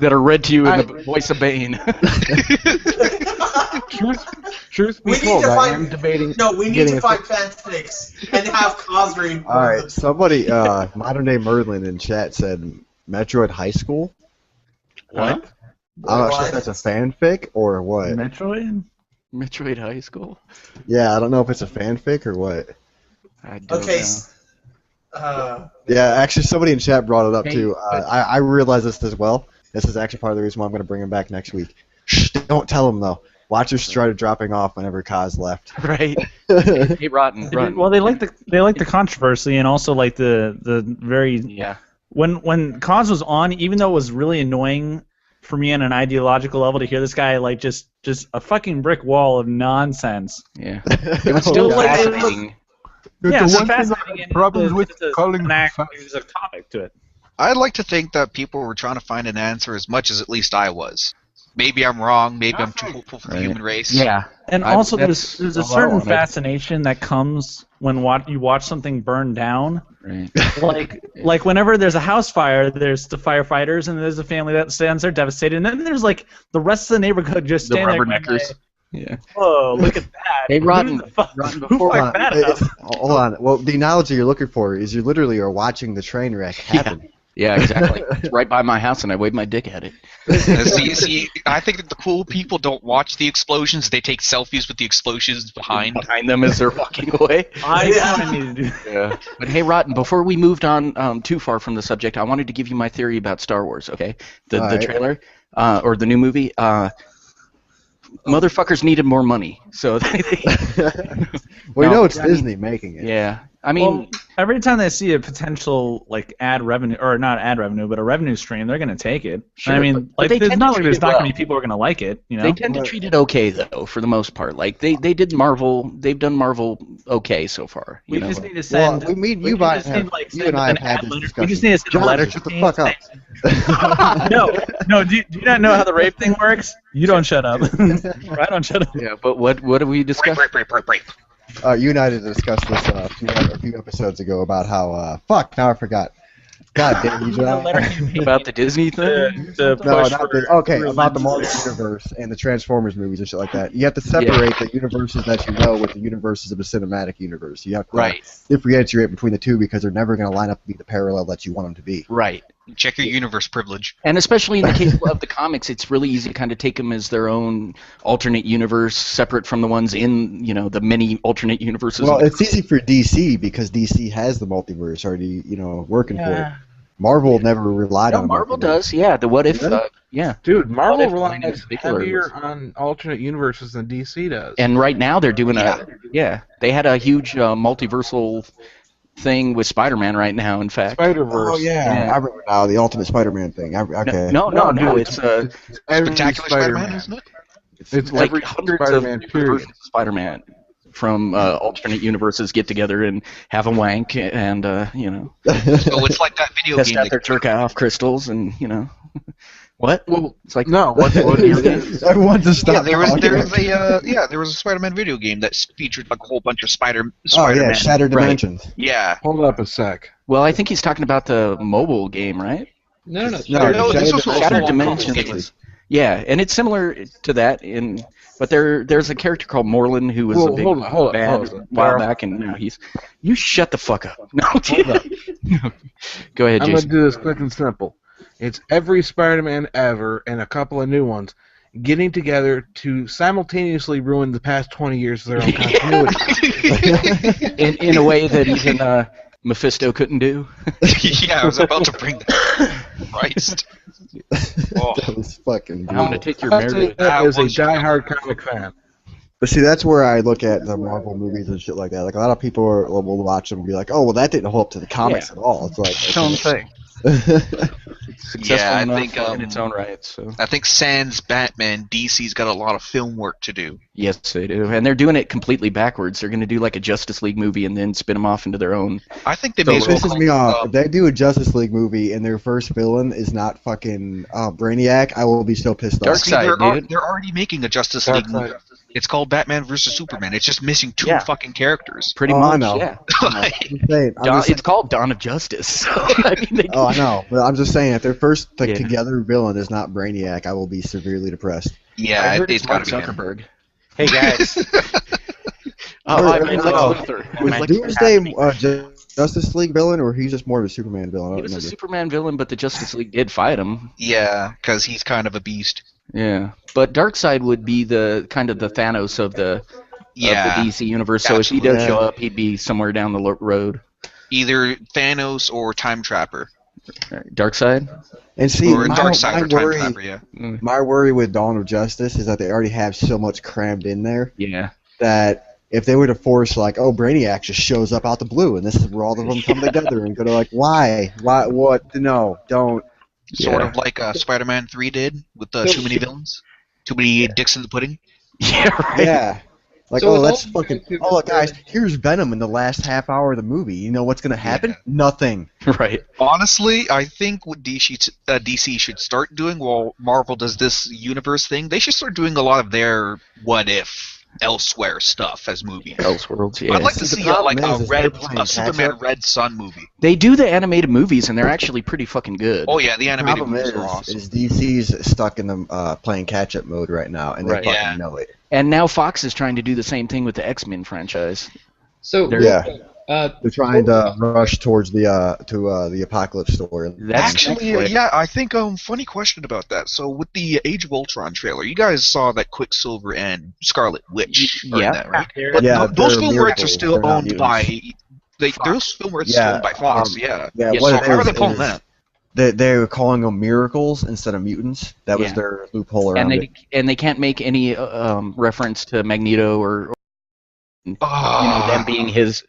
That are read to you in the voice of Bane. Truth be We need told, to I find. am debating. No, we need getting to a find fanfics and have Cos read. All right, somebody, modern day Merlin in chat said Metroid High School. What? I'm not sure if that's a fanfic or what. Metroid High School? Yeah, I don't know if it's a fanfic or what. I don't Okay. Yeah, actually, somebody in chat brought it up Hey, too. I realized this as well. This is actually part of the reason why I'm going to bring him back next week. Shh, don't tell him though. Watchers started dropping off whenever Kaz left. Right. Hey, Rotten. Well, they like the controversy and also like the very When Kaz was on, even though it was really annoying for me on an ideological level to hear this guy like just a fucking brick wall of nonsense. Yeah. It was still fascinating. Yeah, the it's one thing fascinating. problems with calling there's a topic to it. I'd like to think that people were trying to find an answer as much as at least I was. Maybe I'm wrong. Maybe I'm too hopeful for the human race. Yeah. And also, there's a certain fascination that comes when you watch something burn down. Right. Like whenever there's a house fire, there's the firefighters, and there's a family that stands there devastated, and then there's like the rest of the neighborhood just The standing there. rubberneckers. Yeah. Whoa! Look at that. Hey, Rotten. Who fucked Hold on. that up? Hold on. Well, the analogy you're looking for is you literally are watching the train wreck happen. Yeah, exactly. It's right by my house, and I wave my dick at it. See, I think that the cool people don't watch the explosions. They take selfies with the explosions behind them as they're walking away. I need to do. Yeah. But hey, Rotten, before we moved on too far from the subject, I wanted to give you my theory about Star Wars, okay? The All right. trailer, or the new movie. Motherfuckers needed more money, so Well, you know it's Disney making it. Yeah. I mean, Well, every time they see a potential like ad revenue, or not ad revenue, but a revenue stream, they're gonna take it. Sure, I mean, but like they there's tend not to like treat there's it not well. gonna be people who are gonna like it. You know, they tend to treat it okay though, for the most part. Like they've done Marvel okay so far. we know? just need to send. Well, you we might just have, need, like, you send and I an have had ad this letter. discussion. We just need to send a letter Shut to the me fuck up. No, do you not know how the rape thing works? You don't shut up. I don't shut up. Yeah, but what do we discuss? You and I did discuss this a few episodes ago about how fuck. Now I forgot. God damn you, John. About the Disney thing? No, not the, okay, about the Marvel Universe and the Transformers movies and shit like that. You have to separate the universes that you know with the universes of the cinematic universe. You have to differentiate between the two because they're never going to line up to be the parallel that you want them to be. Right. Check your universe privilege. And especially in the case of the comics, it's really easy to kind of take them as their own alternate universe, separate from the ones in, you know, the many alternate universes. Well, it's easy for DC because DC has the multiverse already, you know, working for it. Marvel never relied on it. Marvel does, yeah. The What If, Dude, Marvel What If relies heavier on alternate universes than DC does. And right now they're doing they had a huge multiversal thing with Spider-Man right now, in fact. Spider-Verse. Oh, yeah. I remember now, the Ultimate Spider-Man thing. Okay. No, it's Spectacular Spider-Man, isn't it? It's like hundreds Spider-Man of versions of Spider-Man from alternate universes get together and have a wank and, you know. So it's like that video test game. out their Turkoff crystals and, you know. What? Well, it's like no. What Everyone just stopped. There was a Spider-Man video game that featured like a whole bunch of Spider-Man. Shattered Dimensions. Right. Yeah. Hold up a sec. Well, I think he's talking about the mobile game, right? No. This was Shattered Dimensions. Yeah, and it's similar to that but there's a character called Morlun who was a big bad a while back, and now he's. You shut the fuck up. No. Hold up. Go ahead, Jason. I'm gonna do this quick and simple. It's every Spider-Man ever and a couple of new ones getting together to simultaneously ruin the past 20 years of their own continuity. in a way that even Mephisto couldn't do. Yeah, I was about to bring that. Christ. That was fucking I'm gonna take your merit. As a die-hard comic fan. But see, that's where I look at the Marvel movies and shit like that. Like, a lot of people will watch them and be like, oh, well, that didn't hold up to the comics at all. It's like... Its own thing. Yeah, I think in its own right. So I think sans Batman, DC's got a lot of film work to do. Yes, they do, and they're doing it completely backwards. They're going to do like a Justice League movie and then spin them off into their own. I think they may as well. Pisses me off. If they do a Justice League movie and their first villain is not fucking Brainiac, I will be so pissed off. Darkseid, they're already making a Justice League movie. It's called Batman vs Superman. It's just missing two fucking characters. Pretty much, I know. yeah. It's called Dawn of Justice. So, I mean, I know, but I'm just saying, if their first together villain is not Brainiac, I will be severely depressed. Yeah, it's got to be Zuckerberg. Hey guys. Was Doomsday Justice League villain, or he's just more of a Superman villain? He was a Superman villain, but the Justice League did fight him. Yeah, because he's kind of a beast. Yeah, but Darkseid would be the kind of the Thanos of the DC universe. So if he does show up, he'd be somewhere down the road. Either Thanos or Time Trapper. Darkseid. And see, my worry with Dawn of Justice is that they already have so much crammed in there. Yeah. That if they were to force like, oh, Brainiac just shows up out the blue, and this is where all of them come together, and go to like, why, what? No, don't. Sort of like Spider-Man 3 did with too many villains, too many dicks in the pudding. Yeah, right. Yeah. Like, so let's fucking. Oh, look, guys, here's Venom in the last half hour of the movie. You know what's gonna happen? Yeah. Nothing. Right. Honestly, I think what DC should start doing while Marvel does this universe thing, they should start doing a lot of their what if elsewhere stuff as movies. Elseworlds, yeah. I'd like to see a Superman Red Sun movie. They do the animated movies, and they're actually pretty fucking good. Oh yeah, the animated movies are awesome. Is DC's stuck in the playing catch-up mode right now, and they fucking know it. And now Fox is trying to do the same thing with the X-Men franchise. So they're trying to rush towards the Apocalypse story. I think funny question about that. So with the Age of Ultron trailer, you guys saw that Quicksilver and Scarlet Witch are in that, right? But those film rights are still owned by those film rights are still owned by Fox. So how are they pulling that? They were calling them miracles instead of mutants. That was their loophole around it. And they can't make any reference to Magneto or them being his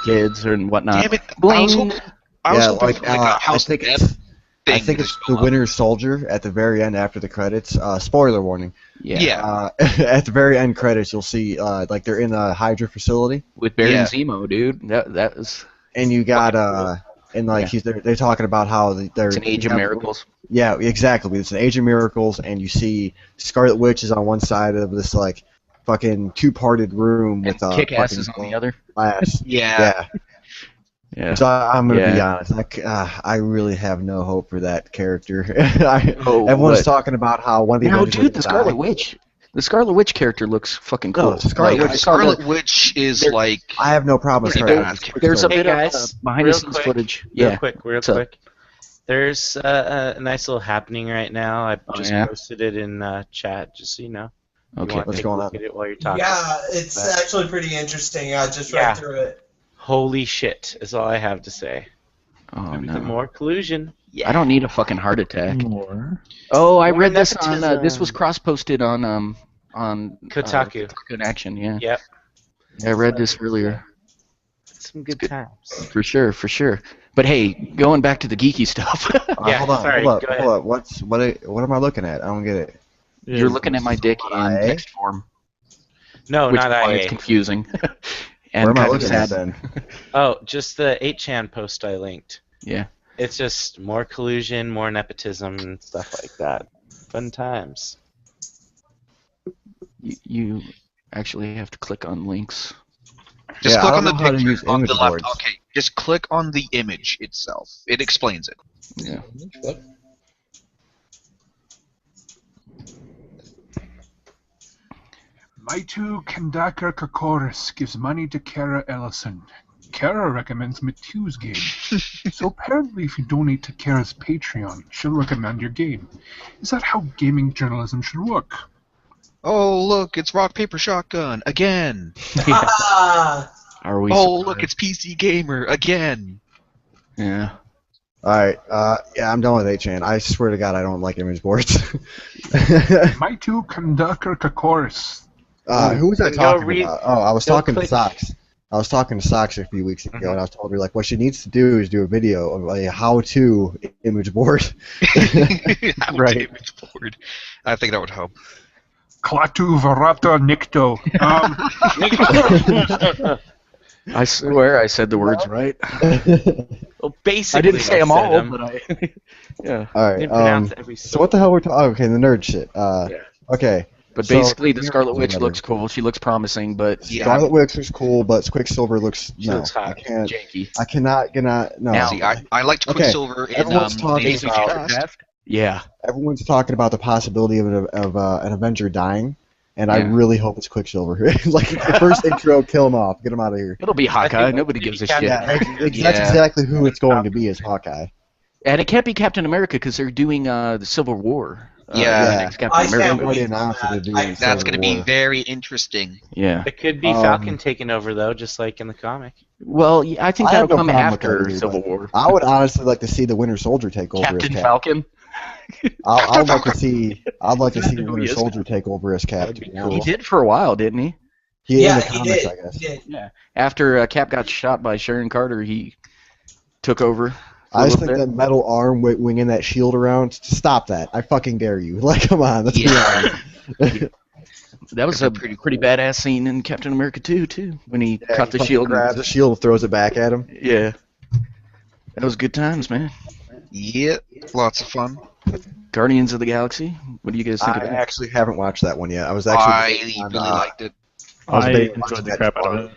kids and whatnot. Damn it! I think it's the Winter Soldier at the very end after the credits. Spoiler warning. Yeah. At the very end credits, you'll see like they're in a Hydra facility with Baron Zemo, dude. That was. And you got and like they're talking about how it's an Age of Miracles. Yeah, exactly. It's an Age of Miracles, and you see Scarlet Witch is on one side of this like fucking two-parted room with Kick-Ass is on the other. Glass. Yeah. Yeah. So I'm gonna be Yeah. honest. I really have no hope for that character. Oh, Everyone's what? talking about how one of the No, Avengers dude, the would die. Scarlet Witch. The Scarlet Witch character looks fucking cool. No, Scarlet Like, Witch. I saw Scarlet the- Witch is there- like. I have no problem with Pretty Scarlet badass Witch. There's a Quicksilver. bit Hey of guys, behind real the scenes quick, footage. Real Yeah. quick. What's up? There's a nice little happening right now. I Oh, just yeah? posted it in chat, just so you know. If Okay. you want to What's take going a look on? at it while you're talking. Yeah, it's But- actually pretty interesting. I just Yeah. read through it. Holy shit is all I have to say. Oh no. More collusion. I don't need a fucking heart attack. More. Oh, I More read this on. This was nepotism. cross-posted on Kotaku. Good Action. Yeah. Yep. I read this earlier. Some good times. For sure, for sure. But hey, going back to the geeky stuff. Yeah, hold on, sorry, hold go up, ahead. hold up. What am I looking at? I don't get it. You're looking at my dick in IA? text form. No, which not is why IA. it's confusing. and Where am I kind of looking at sad. then? Oh, just the 8chan post I linked. Yeah. It's just more collusion, more nepotism, and stuff like that. Fun times. You actually have to click on links. Just Yeah, I click don't on the know how to picture use on the image left. boards. Okay, just click on the image itself. It explains it. Yeah. Maitu Kandaka Kakoris gives money to Kara Ellison. Kara recommends Matu's game. So apparently if you donate to Kara's Patreon, she'll recommend your game. Is that how gaming journalism should work? Oh, look, it's Rock Paper Shotgun again. Are we? Oh, look, it's PC Gamer again. Yeah. Alright, yeah, I'm done with 8chan. I swear to God, I don't like image boards. Maitu Kandaka Kakoris. Who was I Go talking read- about? Oh, I was go talking to click- Socks. I was talking to Socks a few weeks ago, and I was told her like what she needs to do is do a video of a how-to image board. Right. Image board. I think that would help. Klatu Varata Nikto. I swear I said the words right. Well, basically, I didn't say them said all, them. but I. Yeah. All right. Didn't pronounce every So what the hell we're talking? Oh, okay, the nerd shit. Okay. But so- basically, the Scarlet Witch looks cool. She looks promising, but Scarlet Witch looks cool, but Quicksilver looks She no. looks hot, I can't. janky. I cannot no. Now- See, I liked Okay, Quicksilver in everyone's talking Days of Future about- Past. Yeah. Everyone's talking about the possibility of an Avenger dying, and I Yeah. really hope it's Quicksilver. Like the first intro, kill him off, get him out of here. It'll be Hawkeye. Nobody gives a shit. Yeah, that's exactly who it's going to be as Hawkeye. And it can't be Captain America because they're doing the Civil War. Yeah. the next Captain America. Already announced that they're doing That's Civil going to be War. very interesting. Yeah. It could be Falcon taking over though, just like in the comic. Well, I think I have that'll no come problem with after that either, Civil but War. I would honestly like to see the Winter Soldier take over Captain as Cap. Falcon. I'd like to see. I'd like to see the Who Winter he is. Soldier take over as Cap. He did for a while, didn't he? He in Yeah, the he comics, did. I guess. He did. Yeah. After Cap got shot by Sharon Carter, he took over. I just think that metal arm winging that shield around. Stop that! I fucking dare you! Like, come on, let's be honest. That was a pretty badass scene in Captain America 2, too, when he caught the shield. Grabs the shield and throws it back at him. Yeah. That was good times, man. Yep, lots of fun. Guardians of the Galaxy. What do you guys think I of that? actually haven't watched that one yet. I was I actually really liked it. I I enjoyed the crap out of it.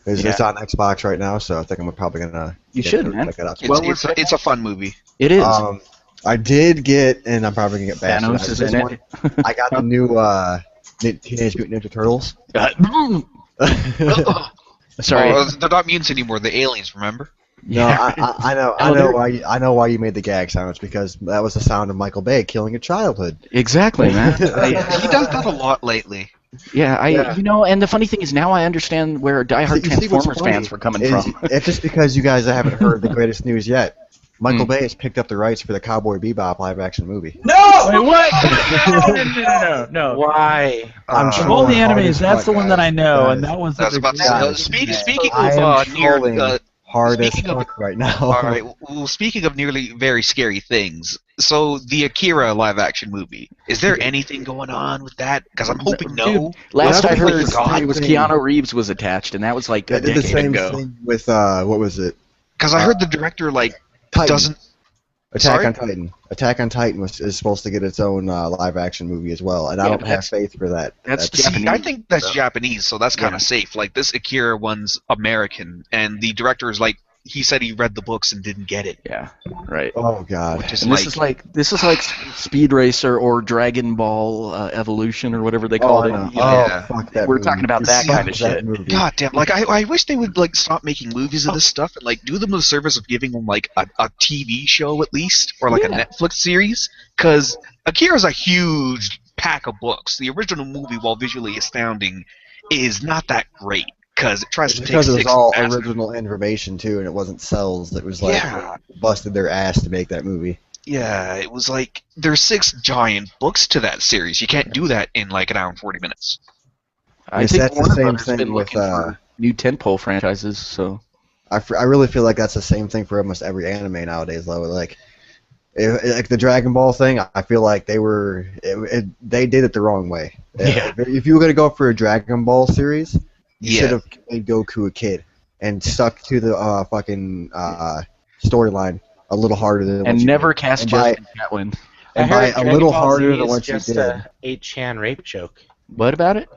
It's on Xbox right now, so I think I'm probably gonna. You get should, to man. Check it out. It's a fun movie. It is. I did get, and I'm probably gonna get Thanos bastardized is this in one. it. I got the new Teenage Mutant Ninja Turtles. Sorry. Oh, they're not mutants anymore. The aliens, remember? No, I know why you made the gag sound. It's because that was the sound of Michael Bay killing a childhood. Exactly, man. He does that a lot lately. Yeah, you know, and the funny thing is now I understand where diehard You see what's Transformers funny fans were coming is from. It's just because you guys haven't heard the greatest news yet. Michael Bay has picked up the rights for the Cowboy Bebop live-action movie. No! Wait, what? No. Why? I'm Of all the animes, that's the one that I know, guys. and that was That's the about speaking I of am near trolling hard as speaking of- fuck right now. all right. Well, speaking of nearly very scary things, so the Akira live-action movie. Is there anything going on with that? Because I'm hoping no. Dude, last I heard, God, it was Keanu Reeves was attached, and that was like a They did the decade same ago. thing with what was it? Because I heard the director Titan. doesn't. Attack Sorry? on Titan. Attack on Titan is supposed to get its own live-action movie as well, and I Yeah, don't but have faith for that. See, I think that's Japanese, so that's kind of safe. Like this Akira one's American, and the director is like he said he read the books and didn't get it. Yeah, right. Oh God. Which is And this is like Speed Racer or Dragon Ball Evolution or whatever they called it. no. Yeah. Fuck that We're movie. talking about that kind of shit. God damn! Like I wish they would like stop making movies of this stuff and like do them the service of giving them like a TV show at least or like a Netflix series. Because Akira's a huge pack of books. The original movie, while visually astounding, is not that great because it tries to take Because it was six all massive- original information too, and it wasn't cells that was like busted their ass to make that movie. Yeah, it was like there's 6 giant books to that series. You can't do that in like an hour and 40 minutes. I Yes, think that's the Warner same Brothers thing been with, looking for new tentpole franchises. So I really feel like that's the same thing for almost every anime nowadays, though. Like the Dragon Ball thing, I feel like they did it the wrong way. Yeah. If you were gonna go for a Dragon Ball series, you Yeah. should have made Goku a kid and stuck to the fucking storyline a little harder than what and you never did. cast And by- Justin Gatlin. and by a little harder than what you just did. a 8chan rape joke. What about it?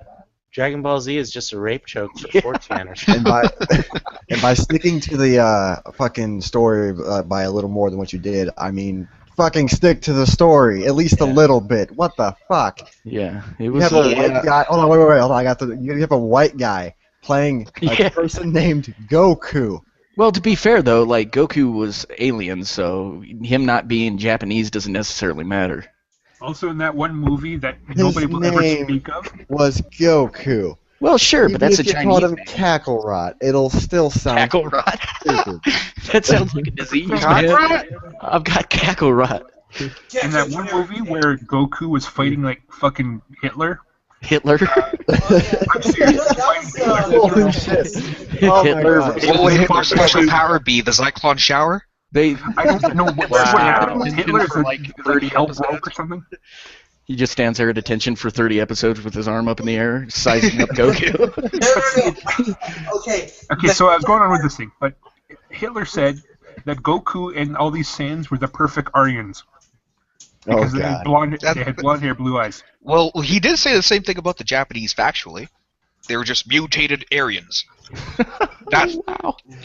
Dragon Ball Z is just a rape joke for 4chan or And something. by sticking to the fucking story by a little more than what you did, I mean fucking stick to the story at least a little bit. What the fuck? Yeah, it You was. have a white guy. Hold on, wait. Hold on, you have a white guy playing a person named Goku. Well, to be fair though, like Goku was alien, so him not being Japanese doesn't necessarily matter. Also, in that one movie that His nobody will ever name speak of. was Goku. Well, sure, Even but that's a if you Chinese called him name. Kakarot, it'll still sound Kakarot. stupid. That sounds like a disease. I've got Kakarot. In that one movie where Goku was fighting like fucking Hitler. Hitler. I'm serious. Holy shit. Oh my Hitler. God. What would Hitler's special power be? The Zyklon shower? They. I don't know what happened. Hitler is for like 30 help episodes. broke or something. He just stands there at attention for 30 episodes with his arm up in the air, sizing up Goku. Okay. Okay, so I was going on with this thing, but Hitler said that Goku and all these Saiyans were the perfect Aryans because they had blonde hair, blue eyes. Well, he did say the same thing about the Japanese factually. They were just mutated Aryans. That's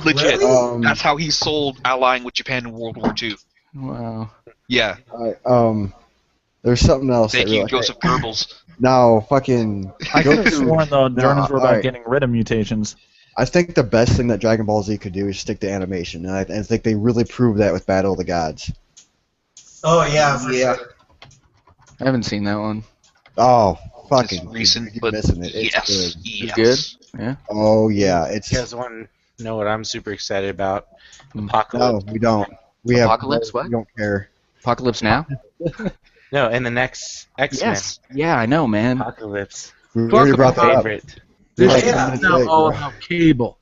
legit. Really? That's how he sold allying with Japan in World War II. Wow. Yeah. There's something else. Thank that you, really- Joseph Goebbels. No, fucking. I could have sworn though No, Germans were about alright. getting rid of mutations. I think the best thing that Dragon Ball Z could do is stick to animation, and I think they really proved that with Battle of the Gods. Oh yeah, for sure. I haven't seen that one. Oh, fucking recent, you're but missing it. It's yes, good. It's good? Yeah. Oh yeah, it's. You guys want to know what I'm super excited about? No, Apocalypse. we don't. We Apocalypse, have. what? We don't care. Apocalypse Now? No, in the next X-Men. Yes. Yeah, I know, man. Apocalypse. We already brought that up. Favorite. You're This like is 10 minutes now late, all bro. about cable.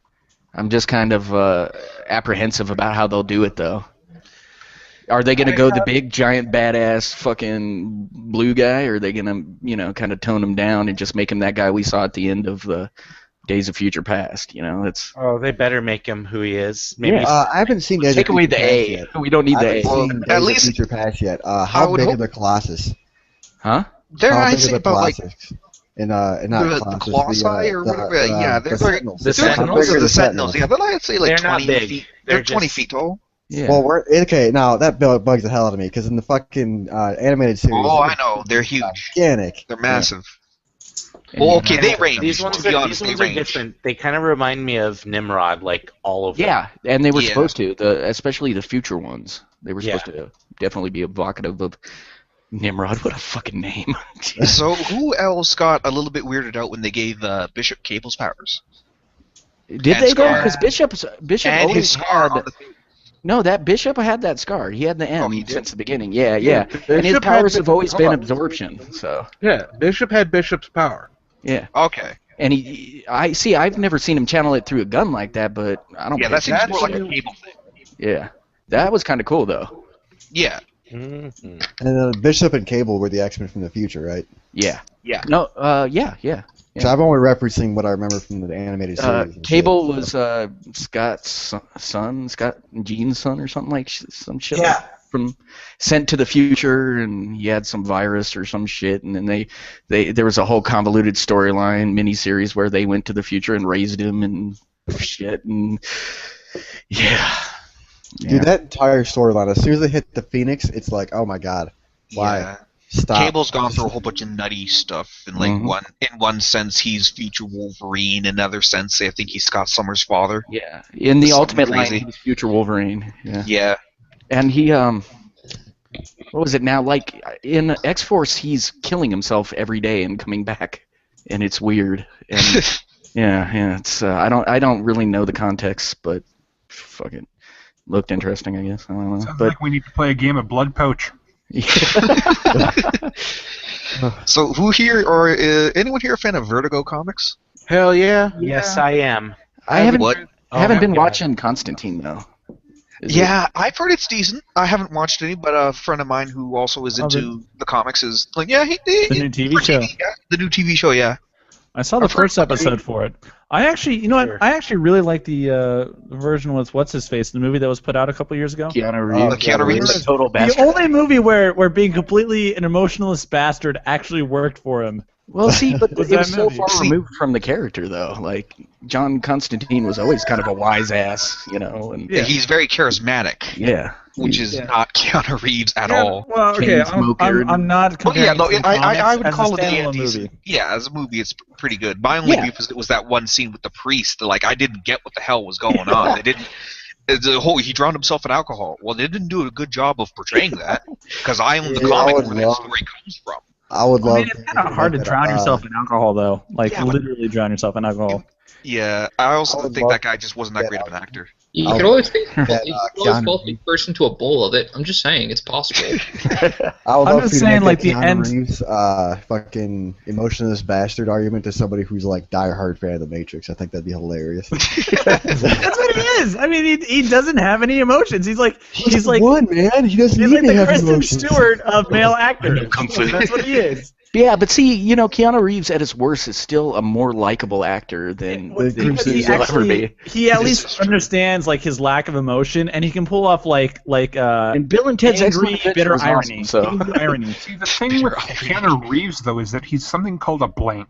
I'm just kind of apprehensive about how they'll do it, though. Are they going to go the big, giant, badass fucking blue guy, or are they going to, kind of tone him down and just make him that guy we saw at the end of the Days of Future Past? It's Oh, they better make him who he is. Maybe. I haven't seen Days take of away Future the Past A. yet. We don't need the I A. haven't seen At Days of least- Future Past yet. I How would big hope- are the Colossus? Huh? They're How I big say are the about like Colossus? Not the Colossus, Colossi or whatever. Yeah, they're Sentinels. they're Sentinels? bigger than the Sentinels. Yeah, but I'd say like They're not 20 big. feet. They're They're 20 just- feet tall. Yeah. Well, okay. Now that bugs the hell out of me because in the fucking animated series, Oh, I know. They're huge. gigantic. They're massive. Well, okay, they range. These ones, to be honest, these ones they are range. different. They kind of remind me of Nimrod, like all of them. Yeah, and they were Yeah. supposed to, especially the future ones. They were supposed to definitely be evocative of Nimrod. What a fucking name. So who else got a little bit weirded out when they gave Bishop Cable's powers? Did And they go? Scar. Because Bishop And always his scar had. on the No, that Bishop had that scar. He had the M he did? since the beginning. Yeah. And his Bishop had powers Bi- have always hold been on. absorption. So Yeah, Bishop had Bishop's power. yeah. Okay. And I've never seen him channel it through a gun like that, but I don't. Yeah, pay that seems attention more to like a shit. Cable thing. Yeah, that was kind of cool though. Yeah. Mm-hmm. And Bishop and Cable were the X-Men from the future, right? Yeah. Yeah. No. Yeah. So I'm only referencing what I remember from the animated series. and Cable shit, was Scott's son, Scott and Jean's son, or something like some shit. Yeah. Like, from sent to the future, and he had some virus or some shit, and then there was a whole convoluted storyline miniseries where they went to the future and raised him and shit, and Yeah. Dude, that entire storyline, as soon as they hit the Phoenix, it's like, oh my god, why? Yeah. Stop. Cable's gone through a whole bunch of nutty stuff, and like Mhm. in one sense he's future Wolverine, in another sense I think he's Scott Summers' father. Yeah. In the Something Ultimate line, crazy. he's future Wolverine. Yeah. Yeah. And he what was it now? Like in X-Force, he's killing himself every day and coming back, and it's weird. And yeah, it's I don't really know the context, but fuck it, looked interesting, I guess. I don't know. Sounds But like we need to play a game of Blood Pouch. So who here, or anyone here a fan of Vertigo comics? Hell yeah. Yes, I am. I haven't What? been watching Constantine though. Yeah, I've heard it's decent. I haven't watched any, but a friend of mine who also is into the comics is like, yeah, The new TV show. The new TV show, yeah. I saw the first episode for it. I actually, you know what? I actually really like the version with what's his face, the movie that was put out a couple years ago. Keanu Reeves. Keanu Reeves. A total The bastard. only movie where being completely an emotionless bastard actually worked for him. Well, see, but Was it that was so movie. far removed from the character, though. Like John Constantine was always kind of a wise ass, you know. And He's very charismatic. Yeah. Which is not Keanu Reeves at all. Well, okay, I'm not comparing no, it to I would comics call as it a a standalone decent. movie. Yeah, as a movie, it's pretty good. My only beef was that one scene with the priest. Like, I didn't get what the hell was going on. They didn't. The whole he drowned himself in alcohol. Well, they didn't do a good job of portraying that because I own the comic where that story comes from. I would love. It's kind of hard to drown yourself in alcohol, though. Like Yeah, but- literally drown yourself in alcohol. Yeah, I also think that guy just wasn't that great of an actor. You could always take Keanu fall first into a bowl of it. I'm just saying, it's possible. I would I'm love just for you to saying, make like, the the end- Reeves, fucking emotionless bastard argument to somebody who's like diehard fan of the Matrix. I think that'd be hilarious. That's what he is. I mean, he doesn't have any emotions. He's like one man. He doesn't he's need like to the have Kristen emotions. Stewart of male actors. That's what he is. Yeah, but see, you know, Keanu Reeves at his worst is still a more likable actor than Because he he'll ever be. actually, he at least understands like his lack of emotion, and he can pull off and Bill and Ted's angry, Excellent Adventure bitter was irony. awesome, so. He can do irony. See, the thing with Keanu Reeves, though, is that he's something called a blank,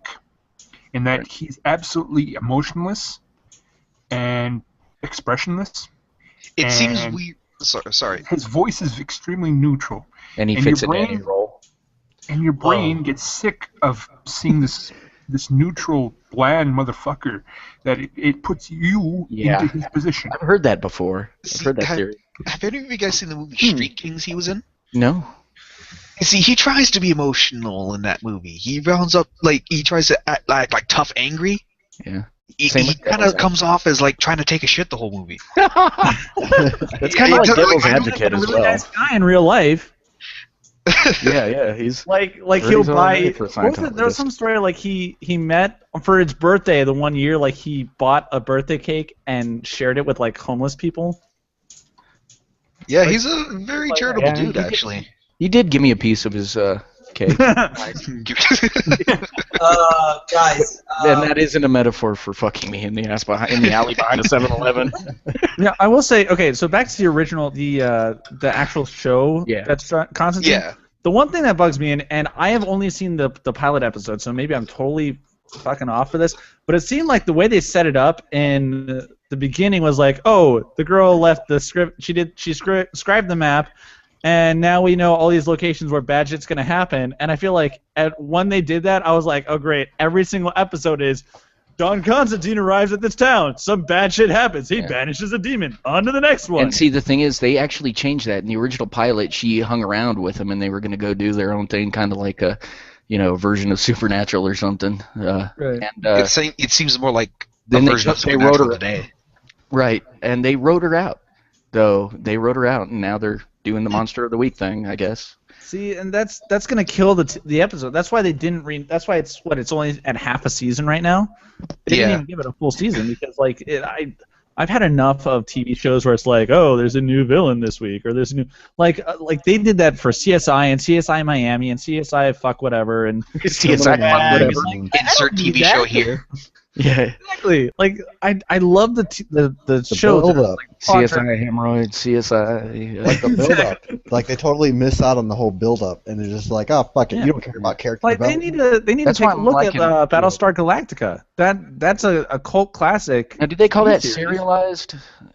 in that he's absolutely emotionless and expressionless. It seems and weird. Sorry. His voice is extremely neutral. And he And fits your in brain- any role. And your brain gets sick of seeing this neutral, bland motherfucker that it puts you into his position. I've heard that before. I've heard that theory. Have any of you guys seen the movie Street Kings he was in? No. You see, he tries to be emotional in that movie. He rounds up he tries to act like tough, angry. Yeah. He Same kind with Devil's of comes off as like trying to take a shit the whole movie. That's kind of like Devil's Advocate as Really well. nice guy in real life. Yeah, he's like Heard he'll he's all buy. right for What was it? There was Scientologist. some story like he met for his birthday the one year. Like he bought a birthday cake and shared it with like homeless people. Yeah, he's a very charitable Yeah, dude, he did- actually. He did give me a piece of his cake. Guys. And that isn't a metaphor for fucking me in the ass in the alley behind a 7-Eleven. Yeah, I will say. Okay, so back to the original, the actual show. Yeah. That's Constantine. Yeah. The one thing that bugs me, and I have only seen the pilot episode, so maybe I'm totally fucking off for this, but it seemed like the way they set it up in the beginning was like, oh, the girl left the script. She scribed the map, and now we know all these locations where bad shit's gonna happen. And I feel like when they did that, I was like, oh great, every single episode is Don Constantine arrives at this town. Some bad shit happens. He banishes a demon. On to the next one. And see, the thing is, they actually changed that. In the original pilot, she hung around with him, and they were going to go do their own thing, kind of like a, version of Supernatural or something. Right. And it seems more like a then version of they wrote Supernatural her today. Right, and they wrote her out. Though they wrote her out, and now they're doing the Monster of the Week thing, I guess. See, and that's gonna kill the episode. That's why they didn't That's why it's only at half a season right now. They didn't even give it a full season because I've had enough of TV shows where it's like, oh, there's a new villain this week, or there's a new like they did that for CSI and CSI Miami and CSI fuck whatever and CSI fuck whatever. Insert TV show here. Yeah. Exactly. Like I love the show. build-up. CSI hemorrhoid, CSI. Like the build-up. Like they totally miss out on the whole build-up, and they're just like, oh fuck it, you don't care about character Like they development. need to That's take why a I'm look at liking Battlestar Galactica. That's a cult classic. Now, do they call that series. serialized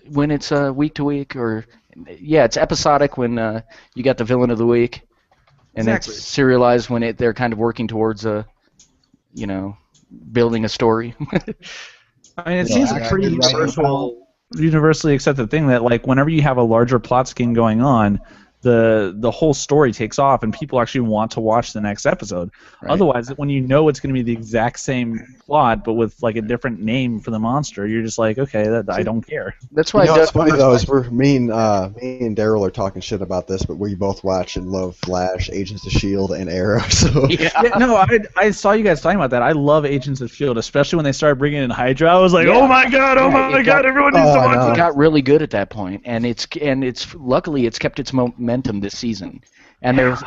when it's week to week, or yeah, it's episodic when you got the villain of the week, and Exactly. it's serialized when they're kind of working towards building a story. I mean, it seems a pretty universally accepted thing that like whenever you have a larger plot scheme going on, the whole story takes off and people actually want to watch the next episode. Right. Otherwise, when you know it's going to be the exact same plot but with like a different name for the monster, you're just like, okay, I don't care. That's You know what's funny though is me and Daryl are talking shit about this, but we both watch and love Flash, Agents of S.H.I.E.L.D. and Arrow. So No, I saw you guys talking about that. I love Agents of S.H.I.E.L.D., especially when they started bringing in Hydra. I was like, oh my god, everyone needs to watch It this. got really good at that point, and it's luckily it's kept its momentum this season. And there's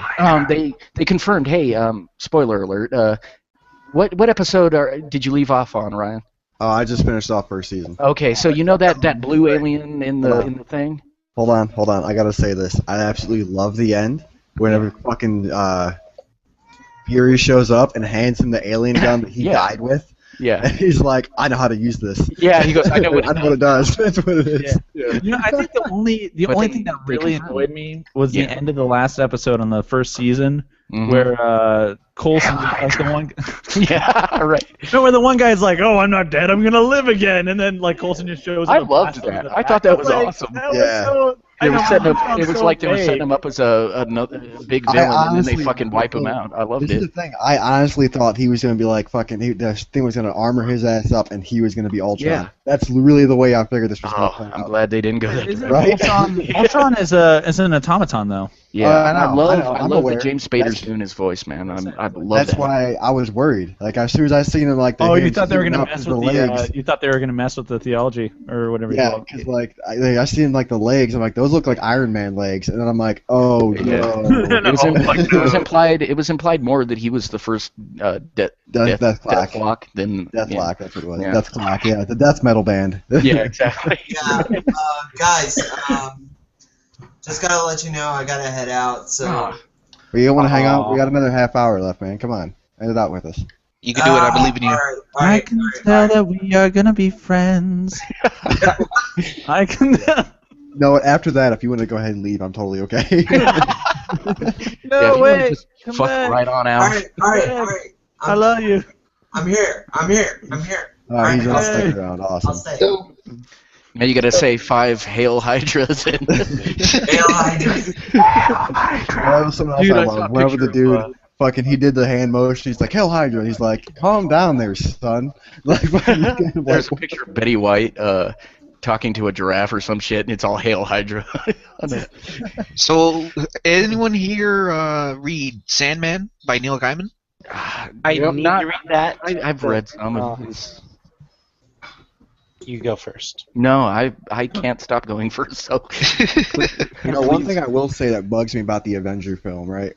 they confirmed, hey, spoiler alert, what episode did you leave off on, Ryan? Oh, I just finished off first season. Okay, so you know that blue alien in the thing? Hold on. I gotta say this. I absolutely love the end. Whenever fucking Fury shows up and hands him the alien gun that he died with. Yeah. And he's like, I know how to use this. Yeah, he goes, I know what it does. That's what it is. Yeah. You know, I think the only thing that really annoyed me was the end of the last episode on the first season, where Coulson was the one. Yeah, right. No, where the one guy's like, "Oh, I'm not dead. I'm gonna live again," and then like Coulson just shows. I up and loved blasts him in that. the I thought back. that was Like, awesome. that was Yeah. so- I They were know, setting it up. sounds It was so like they were setting vague. him up as another big I villain, and then honestly- they fucking wipe him out. I loved This is it. the thing. I honestly thought he was gonna be like fucking. The thing was gonna armor his ass up, and he was gonna be Ultron. Yeah. That's really the way I figured this was gonna play I'm out. glad they didn't go that Isn't direction. Right? Ultron is an automaton though. Yeah, I know, I love I'm that aware. James Spader's doing his voice, man. I love That's that. why I was worried. Like as soon as I seen him, like the Oh, you hands thought they were gonna up mess the with legs. you thought they were gonna mess with the theology or whatever. you Yeah, call it. because like I seen like the legs. I'm like, those look like Iron Man legs, and then I'm like, oh no. It was implied more that he was the first Deathlock than Deathlock, that's what it was. Yeah. Deathlock, yeah, the death metal band. Yeah, exactly. Yeah, guys, just gotta let you know I gotta head out. So Well, you want to hang out? We got another half hour left, man. Come on, end it out with us. You can do it. I believe in you. I can tell that we are gonna be friends. I can. No, after that, if you want to go ahead and leave, I'm totally okay. No way. Come fuck back. right on out. all right. I love you. I'm here. He's gonna stick around. I'll Awesome. stay. Now you gotta say 5 Hail Hydras and Hail Hydra. That was something else Dude, I I saw a loved. Whenever the picture dude of, fucking he did the hand motion, he's like, "Hell Hydra." He's like, "Calm down, there, son." Like, fucking, there's a picture of Betty White talking to a giraffe or some shit, and it's all Hail Hydra. So, anyone here read Sandman by Neil Gaiman? I need to read that. I've read some of it. You go first. No, I can't stop going first. So, You know, one thing I will say that bugs me about the Avenger film, right?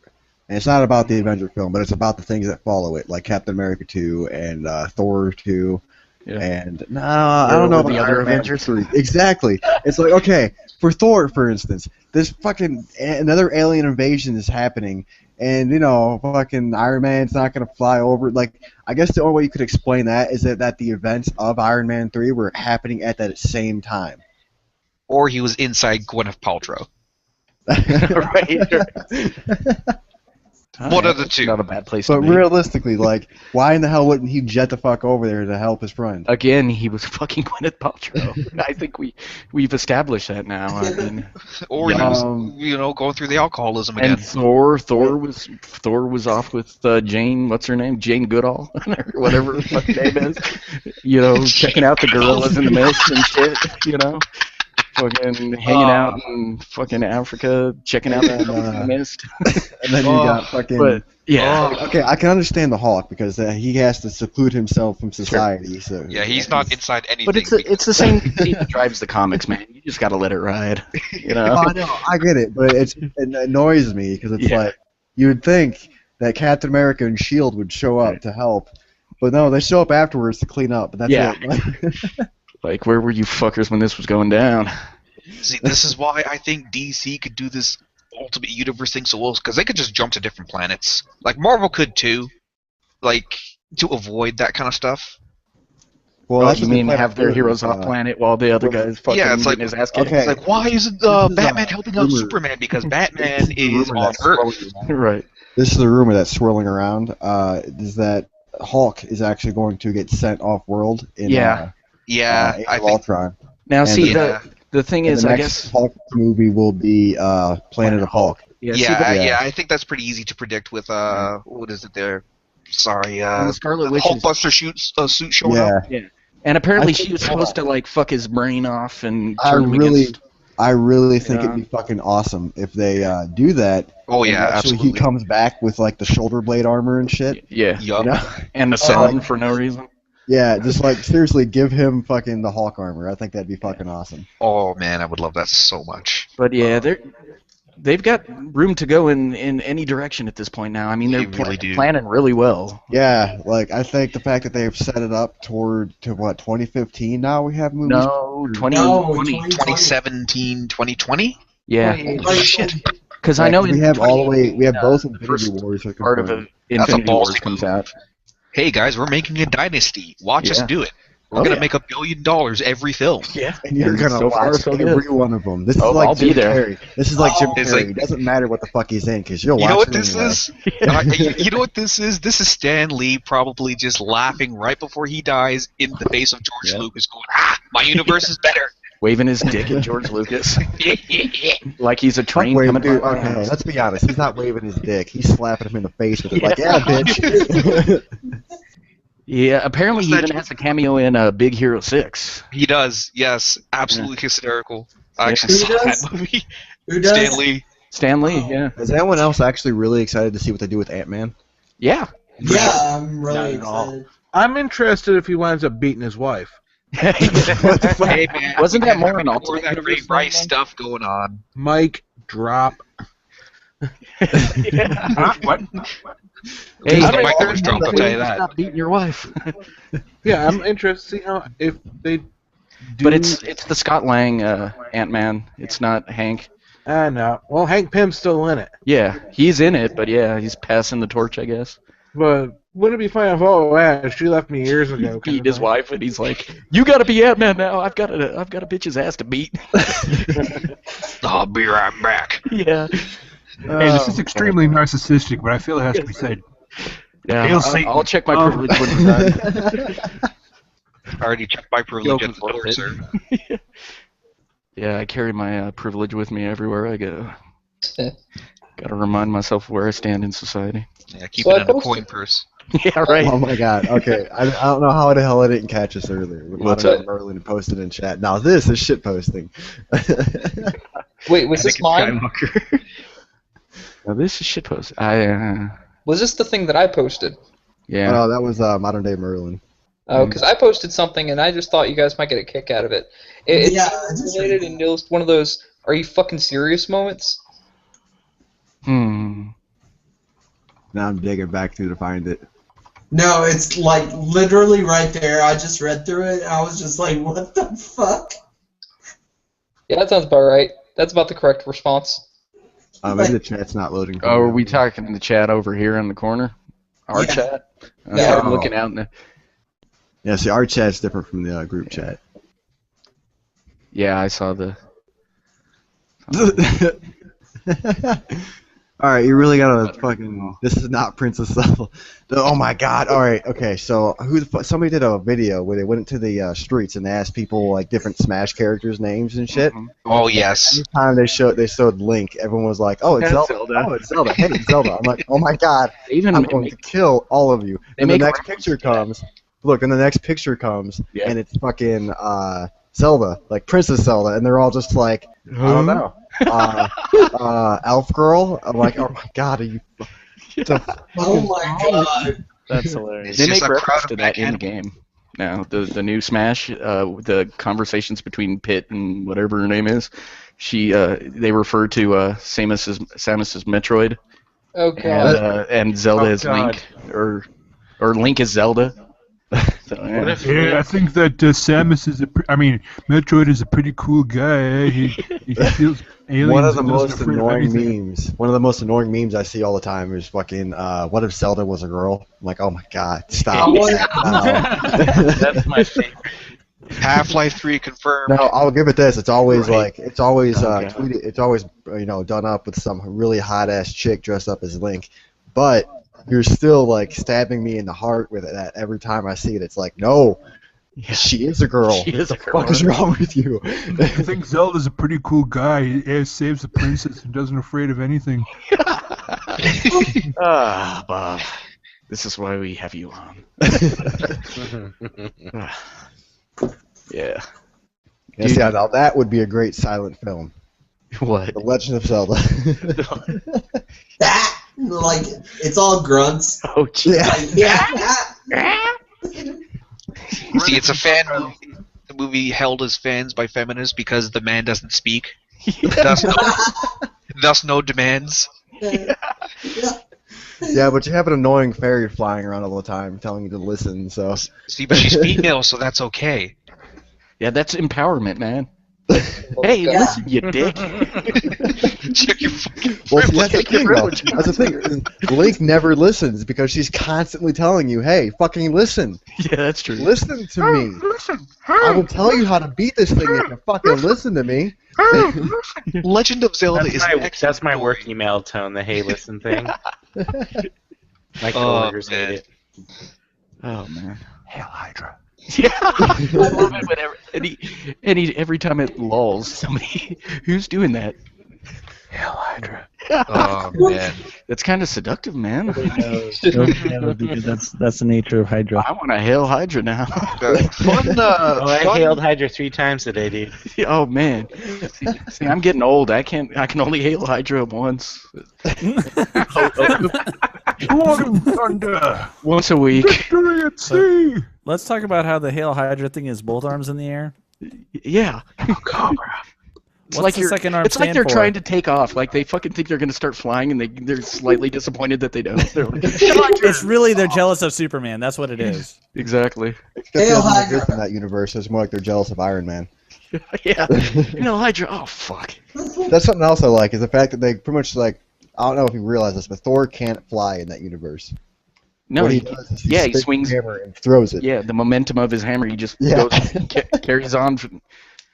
And it's not about the Avenger film, but it's about the things that follow it, like Captain America 2 and Thor 2. Yeah. And no, I don't know the about other Iron Man Avengers. 3. Exactly. It's like, okay, for Thor, for instance, this fucking another alien invasion is happening, and you know, fucking Iron Man's not gonna fly over. Like, I guess the only way you could explain that is that the events of Iron Man 3 were happening at that same time. Or he was inside Gwyneth Paltrow. right. One of the two. Not a bad place But to be. realistically, like, why in the hell wouldn't he jet the fuck over there to help his friend? Again, he was fucking Gwyneth Paltrow. I think we've established that now. I mean, Or he was, going through the alcoholism again. and Thor was off with Jane. What's her name? Jane Goodall, or whatever her fucking name is. You know, checking out the gorillas in the mist and shit. You know, fucking hanging out in fucking Africa, checking out the gorillas in the mist. And then you got fucking. But yeah, Okay, I can understand the Hulk because he has to seclude himself from society. So Yeah, he's not inside anything. but it's the same thing that drives the comics, man. You just gotta let it ride. You know. I know, I get it, but it annoys me because it's Yeah. like you would think that Captain America and Shield would show up to help, But no, they show up afterwards to clean up, and that's Yeah. it. Like, where were you fuckers when this was going down? See, this is why I think DC could do this Ultimate Universe thing so well, because they could just jump to different planets. Like, Marvel could too. Like, to avoid that kind of stuff. Well, Oh, you mean have their heroes off planet while the other guys fucking yeah, it's like, getting his ass kicked? it's like, why isn't Batman helping out Superman? Because Batman is on Earth. Right. This is the rumor that's swirling around. Is that Hulk is actually going to get sent off world in Age of Ultron. Now, And see, the thing and is, the I next guess Hulk movie will be Planet of Hulk. Yeah, I think that's pretty easy to predict with what is it there? Sorry, And the Scarlet Witch is- Hulkbuster suit showing up. Yeah. And apparently I she think- was supposed to like fuck his brain off and I turn him really against. think it'd be fucking awesome if they do that. Oh, and yeah, actually absolutely. he comes back with like the shoulder blade armor and shit. Yeah. You know? And the sun for no reason. Yeah, just like seriously, give him fucking the Hulk armor. I think that'd be fucking awesome. Oh man, I would love that so much. But yeah, they've got room to go in any direction at this point now. I mean, they're really do. planning really well. Yeah, like I think the fact that they've set it up to what 2015 now we have movies. No, 2020. 2017, 2020. Yeah. Holy shit. Because I know we in have all the way. We have 2018, both the Infinity first Wars. Are part of confirmed. That's a Infinity ballsy Wars comes out. Hey guys, we're making a dynasty. Watch us Yeah. do it. We're Oh, gonna yeah. make $1 billion every film. Yeah. And you're And gonna so far, watch so good. every one of them. This is Oh, like I'll Jim be there. Carrey. This is like Jim It's Carrey. like- It doesn't matter what the fuck he's in because you'll You watch know what him this anyway. is? You know what this is? This is Stan Lee probably just laughing right before he dies in the face of George Lucas, going, my universe is better. Waving his dick at George Lucas. Like he's a train Wait, coming dude, by. okay, let's be honest. He's not waving his dick. He's slapping him in the face with it. Like, yeah, bitch. Yeah, apparently he What's even that- has a cameo in Big Hero 6. He does, yes. Absolutely hysterical. I actually Who saw does? that movie. Who does? Stan Lee. Stan Lee, yeah. Is anyone else actually really excited to see what they do with Ant-Man? Yeah. Yeah, I'm really Not at all. excited. I'm interested if he winds up beating his wife. Hey man, Wasn't that more an more alternate that Ray universe Bryce thing? stuff going on? Mike, drop. What? Hey, Just hey, Mike Wars drop, I'll tell you that. Stop beating your wife. Yeah, I'm interested to see how if they do. But it's the Scott Lang Ant-Man. It's not Hank. I know. Well, Hank Pym's still in it. Yeah, he's in it, but yeah, he's passing the torch, I guess. But wouldn't it be funny if, oh, yeah, she left me years ago? kind Beat of his thing? wife, and he's like, "You gotta be Ant-Man now. I've got a bitch's ass to beat." I'll be right back. Yeah. Hey, this is extremely narcissistic, but I feel it has to be said. Yeah, Hail I'll Satan. check my privilege when it's done. I already checked my privilege at the door, sir. Yeah, I carry my privilege with me everywhere I go. Gotta remind myself where I stand in society. Yeah, keep So it I in a posted- coin purse. Yeah, right. Oh my god. Okay. I don't know how the hell I didn't catch this earlier. What's Modern up? Merlin posted in chat. Now this is shit posting. Wait, was this mine? Now this is shitpost. Was this the thing that I posted? Yeah. No, that was Modern Day Merlin. Oh, because I posted something and I just thought you guys might get a kick out of it. It's Yeah, it's just related and it was one of those "Are you fucking serious?" moments. Hmm. Now I'm digging back through to find it. No, it's like literally right there. I just read through it. I was just like, what the fuck? Yeah, that sounds about right. That's about the correct response. Maybe the chat's not loading. Oh, are we talking in the chat over here in the corner? Our Yeah. chat? Okay, Yeah. I'm looking out in the... Yeah, see, our chat's different from the group chat. Yeah, I saw the... Alright, you really gotta fucking. This is not Princess Zelda. Oh my god. Alright, okay, so somebody did a video where they went into the streets and they asked people like different Smash characters' names and shit. Oh yes. Anytime they showed Link, everyone was like, "Oh, it's Yeah, Zelda. Zelda. Oh, it's Zelda. Hey, it's Zelda." I'm like, "Oh my god, Even I'm going to kill all of you." They And the make next picture comes. Look, and the next picture comes, Yeah. and it's fucking Zelda, like Princess Zelda, and they're all just like, I don't know, Elf Girl. I'm like, oh my god, are you? Oh my god. That's hilarious. They It's make just a crowd reference of to that in the game. Now, the new Smash, the conversations between Pit and whatever her name is, they refer to Samus's Metroid, Oh god. and Zelda Oh, as God. Link, or or Link is Zelda. So, Yeah, I think that Samus is Metroid is a pretty cool guy. He feels aliens. One of the and most isn't afraid of annoying anything. memes. One of the most annoying memes I see all the time is fucking. What if Zelda was a girl? I'm like, oh my god, stop. That's my favorite. Half-Life 3 confirmed. No, I'll give it this. It's always Right. it's always God. tweeted. It's always done up with some really hot ass chick dressed up as Link, but you're still like stabbing me in the heart with that every time I see it. It's like, no, she is a girl. She is a What the fuck is wrong with you? I think Zelda's a pretty cool guy. He saves the princess and doesn't afraid of anything. Ah, Bob. This is why we have you on. Yeah. Yes, yeah, now that would be a great silent film. What? The Legend of Zelda. That, like, it's all grunts. Oh, geez. Yeah. See, it's a fan movie. The movie held as fans by feminists because the man doesn't speak. Thus no demands. Yeah, but you have an annoying fairy flying around all the time telling you to listen, so... See, but she's female, so that's okay. Yeah, that's empowerment, man. Hey, listen, you dick. Check your fucking Well, see, that's the thing, though. That's the thing. Link never listens because she's constantly telling you, hey, fucking listen. Yeah, that's true. Listen to me. I will tell you how to beat this thing if you fucking listen to me. Legend of Zelda That's my work email tone, the hey listen thing. My coworkers hate it. Oh, man. Hail Hydra. Yeah, I love it whenever every time it lulls somebody. Who's doing that? Hail Hydra. Oh man, that's kind of seductive, man. That's the nature of Hydra. I want to hail Hydra now. I hailed Hydra 3 times today, dude. Oh man, see, I'm getting old. I can only hail Hydra once. Thunder. Once a week. Victory at sea. Let's talk about how the Hail Hydra thing is both arms in the air. Yeah. Cobra. It's What's like the second arm It's like stand they're for? trying to take off. Like they fucking think they're gonna start flying, and they're slightly disappointed that they don't. They're like, It's really they're jealous of Superman. That's what it is. Exactly. Except it doesn't exist in that universe. It's more like they're jealous of Iron Man. Yeah. Hydra. Oh fuck. That's something else I like, is the fact that they pretty much like, I don't know if you realize this, but Thor can't fly in that universe. No, What he does is he spins swings the hammer and throws it. Yeah, the momentum of his hammer, he just Yeah. carries on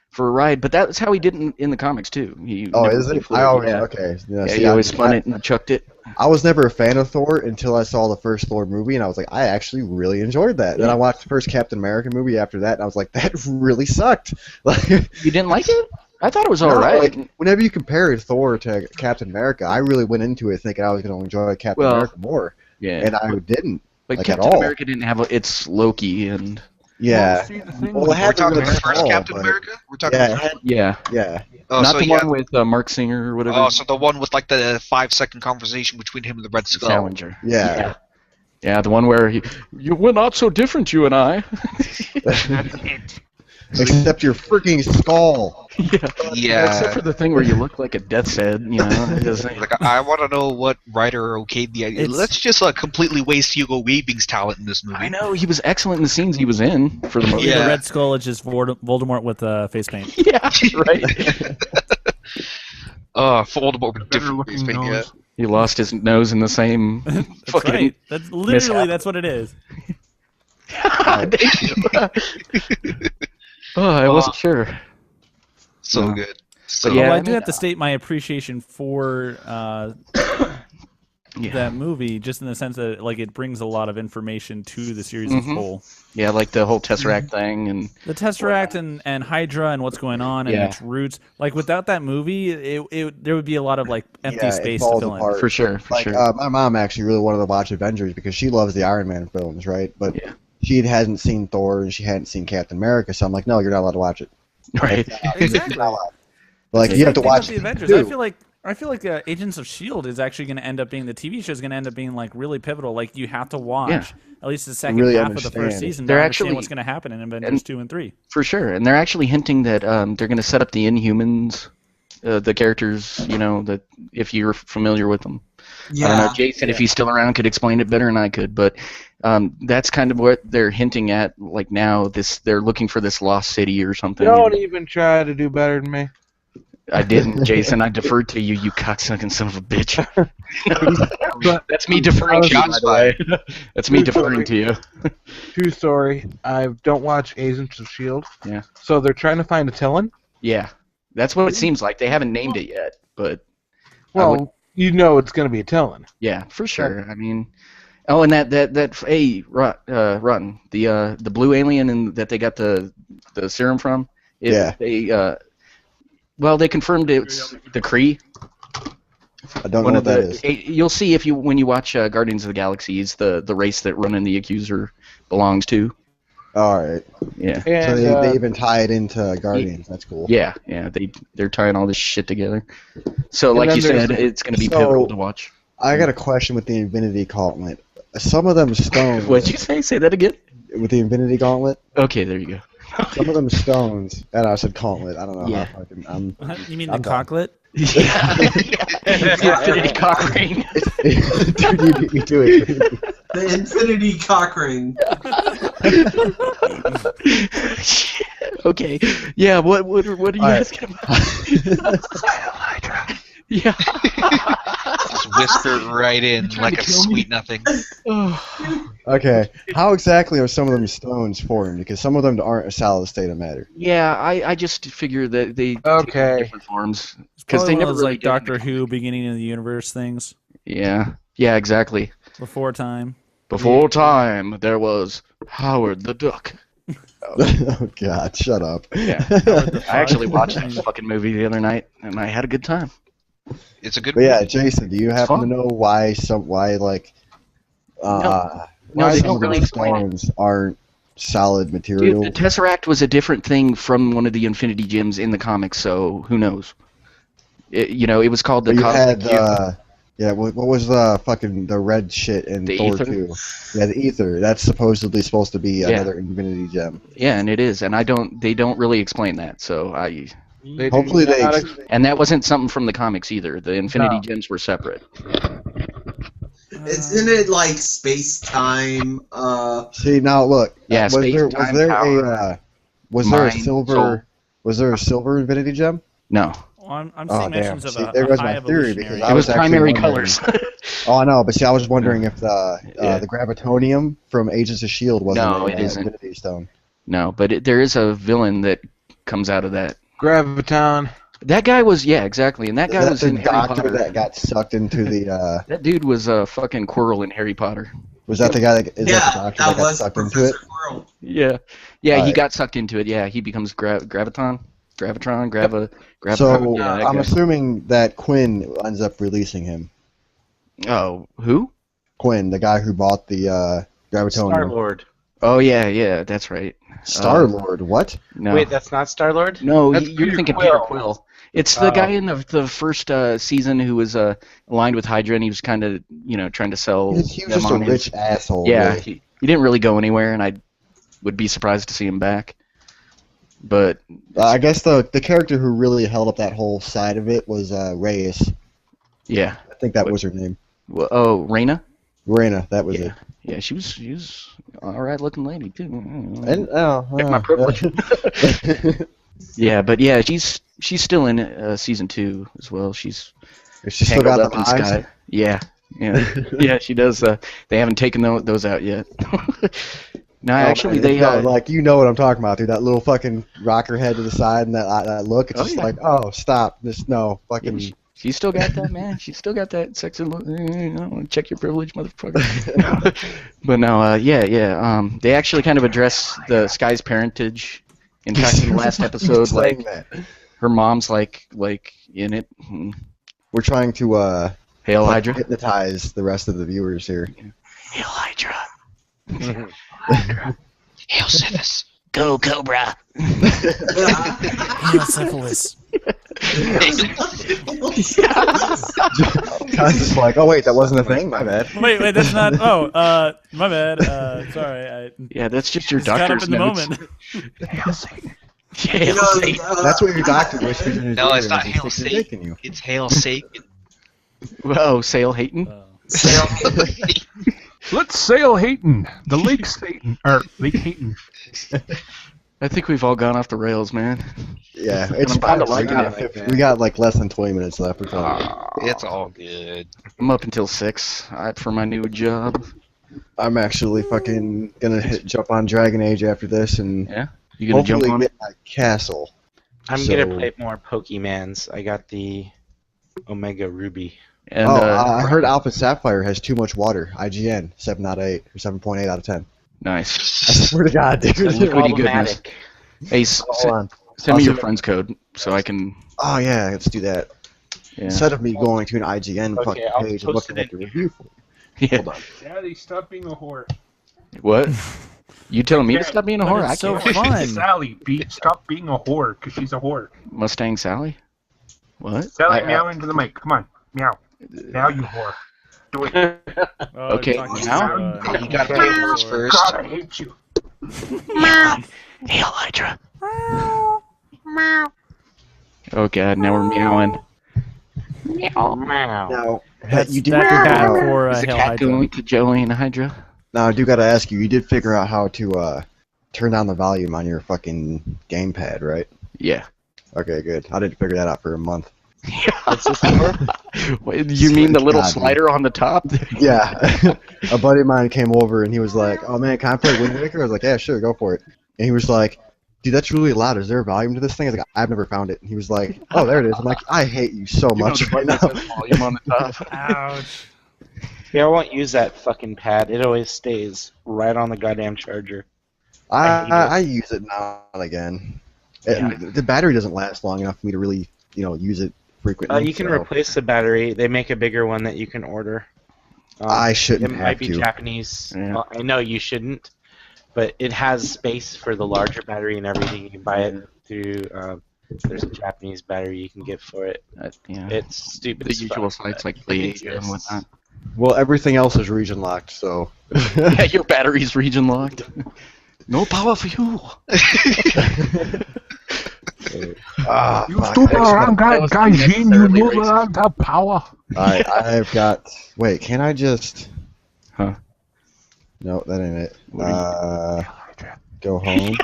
for a ride. But that's how he did in the comics too. He Oh, never is it? flew. I always Yeah. okay. Yeah, see, he always spun it and chucked it. I was never a fan of Thor until I saw the first Thor movie, and I was like, I actually really enjoyed that. Then I watched the first Captain America movie after that, and I was like, that really sucked. Like, you didn't like it? I thought it was no, alright. like, whenever you compare Thor to Captain America, I really went into it thinking I was going to enjoy Captain America more. Yeah. And I didn't. But like, Captain at all. America didn't have its Loki and. Yeah. Well, it had We're talking really the first small, Captain but- America? We're talking Yeah, it had- Yeah. Yeah. Oh, Not so the yeah. one with Mark Singer or whatever. Oh, so the one with like the 5-second conversation between him and the Red Skull. Salinger. Yeah. Yeah, the one where we're not so different, you and I. Except your freaking skull. Yeah. Except for the thing where you look like a death's head, you know. It doesn't- Like, I want to know what writer okayed the idea. It's- Let's just completely waste Hugo Weaving's talent in this movie. I know, he was excellent in the scenes he was in for the most The Red Skull is just Voldemort with face paint. Yeah, right. Voldemort with different face paint, yeah. He lost his nose in the same That's fucking right. That's literally mishap. that's what it is. Oh, I wasn't sure. So No. good. But yeah, I do have to state my appreciation for that movie, just in the sense that like it brings a lot of information to the series as a Mhm. whole. Yeah, like the whole Tesseract thing and The Tesseract and Hydra and what's going on and Yeah. its roots. Like without that movie, there would be a lot of like empty Yeah, it space to falls fill apart. in. For sure. Like, my mom actually really wanted to watch Avengers because she loves the Iron Man films, right? But she hadn't seen Thor and she hadn't seen Captain America, so I'm like, no, you're not allowed to watch it. Right. Exactly. Like, you have to Same thing watch with it the Avengers. too. I feel like Agents of Shield is actually going to end up being the TV show is going to end up being like really pivotal. Like you have to watch Yeah. at least the second Really half of the first understand. season They're to actually- understand what's going to happen in Avengers 2 and 3. For sure, and they're actually hinting that they're going to set up the Inhumans, the characters, you know, that if you're familiar with them. I don't know, Jason, if he's still around, could explain it better than I could, but that's kind of what they're hinting at. Like now, they're looking for this lost city or something. Don't even try to do better than me. I didn't, Jason. I deferred to you, you cocksucking son of a bitch. That's me deferring to you, by the way. That's me deferring to you. True story. I don't watch Agents of S.H.I.E.L.D. Yeah. So they're trying to find a Tillin? Yeah. That's what it seems like. They haven't named it yet, but... Well, you know it's going to be a Tillin. Yeah, for sure. I mean... Oh, and Rotten, the blue alien that they got the serum from. They confirmed it's the Kree. I don't know what that is. You'll see when you watch Guardians of the Galaxy. It's the race that Ronan the Accuser belongs to. All right. Yeah. So they even tie it into Guardians. That's cool. Yeah. They're tying all this shit together. So, like you said, it's going to be pivotal to watch. I got a question with the Infinity Gauntlet. Some of them stones. What'd you say? Say that again. With the Infinity Gauntlet. Okay, there you go. Some of them stones, and I said gauntlet. I don't know how fucking. You mean the cocklet? Yeah. Infinity cock ring. Dude, you beat me to it. The Infinity cock ring. Okay. Yeah. What are you asking about? Yeah. Just whispered right in like a sweet nothing. Okay. How exactly are some of them stones formed? Because some of them aren't a solid state of matter. Yeah, I just figure that they take different forms Because they never really Doctor Who beginning of the universe things. Yeah. Yeah. Exactly. Before time. Before time, there was Howard the Duck. Oh God! Shut up. Yeah. I actually watched that fucking movie the other night, and I had a good time. It's a good. But yeah, Jason, do you happen to know why some they don't really stones aren't solid material? Dude, the Tesseract was a different thing from one of the Infinity Gems in the comics, so who knows? It was called the Cosmic Cube. Yeah, what was the red shit in Thor 2? Yeah, the ether. That's supposedly supposed to be another Infinity Gem. Yeah, and it is, and they don't really explain that, so hopefully they. And that wasn't something from the comics either. The Infinity Gems were separate. Isn't it like space time? See now, look. Yeah, was space there time, power, mind, was there a silver Infinity Gem? No. Well, I'm seeing mentions of there a goes high my theory evolutionary. because it was primary colors. Oh, I know, but see, I was wondering if the Gravitonium from Agents of S.H.I.E.L.D. wasn't it isn't. Infinity Stone. No, but there is a villain that comes out of that. Graviton. That guy was, exactly, and that guy was in Harry Potter. That got sucked into the. That dude was a fucking Quirrell in Harry Potter. Was that the guy that? Is that the doctor that got sucked into it? Quirrell. Yeah, he got sucked into it. Yeah, he becomes Gravitron. Graviton. So I'm assuming that Quinn ends up releasing him. Oh, who? Quinn, the guy who bought the Gravitonium. Star-Lord. Oh yeah, that's right. Star-Lord, what? No. Wait, that's not Star-Lord? No, That's you're thinking Peter Quill. It's the guy in the first season who was aligned with Hydra, and he was kind of trying to sell. He was just a rich asshole. Yeah, really. he didn't really go anywhere, and I would be surprised to see him back. But I guess the character who really held up that whole side of it was Reyes. Yeah, I think that was her name. Well, oh, Reyna. Reyna, that was it. Yeah, she was all right looking lady too. And my privilege. Yeah, but yeah, she's still in season 2 as well. She's still got up the in Sky. Yeah, she does. They haven't taken those out yet. No, actually, they like you know what I'm talking about, dude. That little fucking rocker head to the side and that look. It's just like, oh, stop. Just no fucking. Yeah, she still got that, man. She still got that sexy look. Check your privilege, motherfucker. But no, they actually kind of address the Sky's parentage. In fact, in the last episode, like her mom's like in it. We're trying to Hail Hydra. Hypnotize the rest of the viewers here. Hail Hydra. Hail Syphis. Go Cobra. Hail Syphilis. Kind of just like, oh wait, that wasn't a thing. My bad. Wait, that's not. Oh, my bad. Sorry. Yeah, that's just your Caught doctor's up in the notes. moment. Hail Satan. That's what your doctor whispered in his ear. No, it's not as he's Hail fixing dick in Satan. you. It's Hail Satan. Whoa, Sail Hayton. Let's sail Hayton. The Lake Satan or Lake Hayton. I think we've all gone off the rails, man. Yeah, it's I'm fine. kinda liking it. We got like less than 20 minutes left. It's all good. I'm up until 6 for my new job. I'm actually fucking gonna jump on Dragon Age after this and You gonna jump hopefully on get it? my castle. I'm So- gonna play more Pokemans. I got the Omega Ruby. And, I heard Alpha Sapphire has too much water. IGN 7 out of 8 or 7.8 out of 10. Nice. I swear to God, dude. That's pretty goodness. Hey, Hold on. send me I'll your send- friend's code so I can. Oh yeah, let's do that. Yeah. Instead of me going to an IGN fucking I'll page and post looking it at the review for it. Yeah. Hold on. Daddy, stop being a whore. What? You telling me to stop being a whore? I it's so can't. fun. Sally, stop being a whore, because she's a whore. Mustang Sally? What? Sally, meow into the mic. Come on. Meow. Now you whore. Do it. Okay, now? You gotta pay yours first. God, I hate you. Hail Hydra. Oh god, now we're meowing. Now, That's you did that figure bad out. for Is the Hail cat Hydra. going to join Hydra? Now I do gotta ask you. You did figure out how to turn down the volume on your fucking gamepad, right? Yeah. Okay, good. I didn't figure that out for a month. Wait, you mean the little God, slider on the top? Yeah. A buddy of mine came over and he was like, "Oh man, can I play Wind Waker?" I was like, "Yeah, sure, go for it." And he was like, "Dude, that's really loud. Is there a volume to this thing?" I was like, "I've never found it." And he was like, "Oh, there it is." I'm like, "I hate you so much right now." Volume on the top. Ouch. Yeah, I won't use that fucking pad. It always stays right on the goddamn charger. I use it now and again. The battery doesn't last long enough for me to really, use it frequently. You can so replace the battery. They make a bigger one that you can order. I shouldn't It have might be to. Japanese. Yeah. Well, I know you shouldn't, but it has space for the larger battery and everything. You can buy it through. There's a Japanese battery you can get for it. Yeah. It's stupid. The as usual fuck, sites but like it PlayAsia and exists. whatnot. Well, everything else is region locked, so. Yeah, your battery's region locked. No power for you. You fuck, stupid I just around that was Gaijin, you unnecessarily move racist. around that power. I've got. Wait, can I just? Huh? No, that ain't it. What Go home.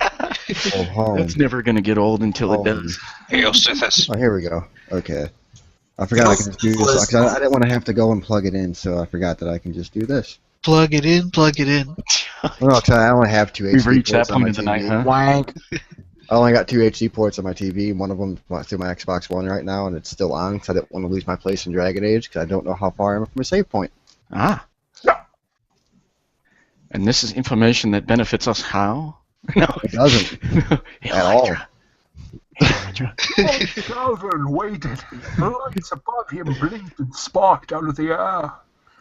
Go home. That's never gonna get old until it does. Hail Sithis. Oh, here we go. Okay. I forgot I can just do this because I didn't want to have to go and plug it in, so I forgot that I can just do this. Plug it in, plug it in. Well, no, 'cause I only have two We've HD reached ports that on my point of the TV. night, huh? Wank. I only got two HD ports on my TV. One of them through my Xbox One right now, and it's still on because I didn't want to lose my place in Dragon Age because I don't know how far I am from a save point. Ah. And this is information that benefits us how? No, it doesn't at all. Calvin waited. The lights above him blinked and sparked out of the air.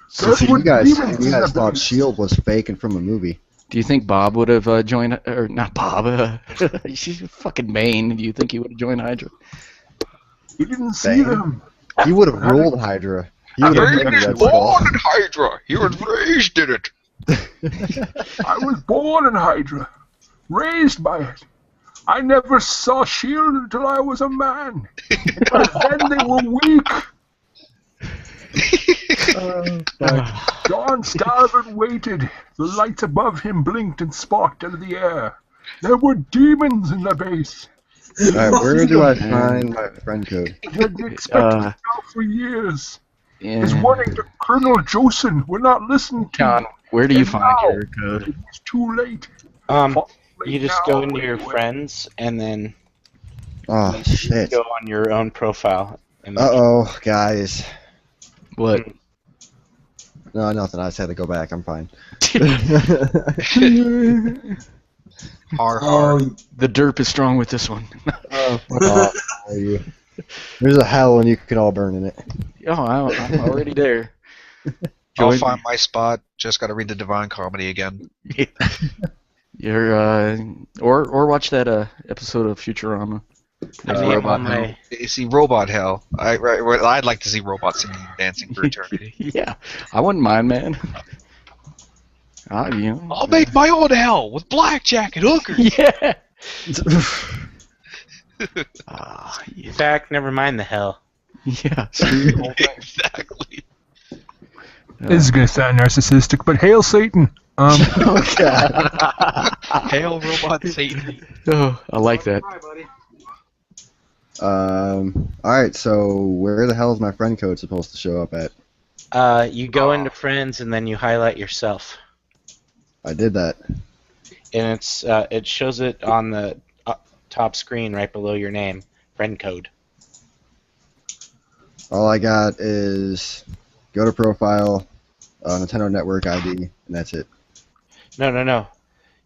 So There you were guys demons in the thought base. Shield was faking from a movie. Do you think Bob would have joined, or not Bob? She's fucking Bane. Do you think he would have joined Hydra? He didn't see Bane? them. He would have ruled Hydra. He would have Bane been is Red Skull. born in Hydra. He was raised in it. I was born in Hydra, raised by it. I never saw S.H.I.E.L.D. until I was a man. But then they were weak. John Starvin waited. The lights above him blinked and sparked out of the air. There were demons in the base. Alright, where do I find my friend code? He had been expecting it now for years. His Yeah. warning to Colonel Josen were not listened to. John, where do you And find now your code? It was too late. You just go into your friends and then Oh, shit. go on your own profile. And Uh-oh, guys. What? No, nothing. I just had to go back. I'm fine. The derp is strong with this one. Oh, fuck off. Are you? There's a hell and you can all burn in it. Oh, I'm already there. I'll Join- find my spot. Just got to read the Divine Comedy again. You're or watch that episode of Futurama. There's Robot Robot Hell. You see Robot Hell. I'd like to see robots singing and dancing for eternity. Yeah, I wouldn't mind, man. I'll make my own hell with blackjack and hookers. Yeah. In fact, never mind the hell. Yeah. Exactly. This is gonna sound narcissistic, but hail Satan. Hail robot Satan. Oh, I like that. Alright, so where the hell is my friend code supposed to show up at? You go into friends and then you highlight yourself. I did that. And it shows it on the top screen right below your name, friend code. All I got is go to profile, Nintendo Network ID, and that's it. No.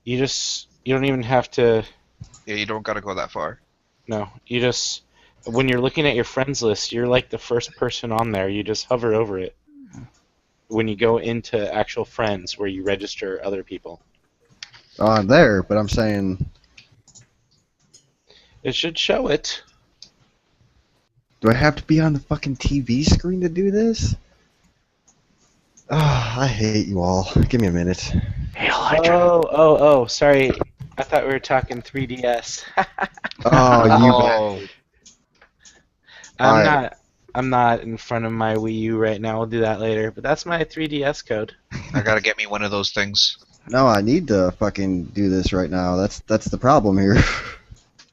You don't even have to. Yeah, you don't gotta go that far. No, you just, when you're looking at your friends list, you're like the first person on there. You just hover over it when you go into actual friends where you register other people. Oh, I'm there, but I'm saying... It should show it. Do I have to be on the fucking TV screen to do this? Oh, I hate you all. Give me a minute. Oh, sorry. I thought we were talking 3DS. Oh, you... I'm not in front of my Wii U right now. We'll do that later. But that's my 3DS code. I gotta get me one of those things. No, I need to fucking do this right now. That's the problem here.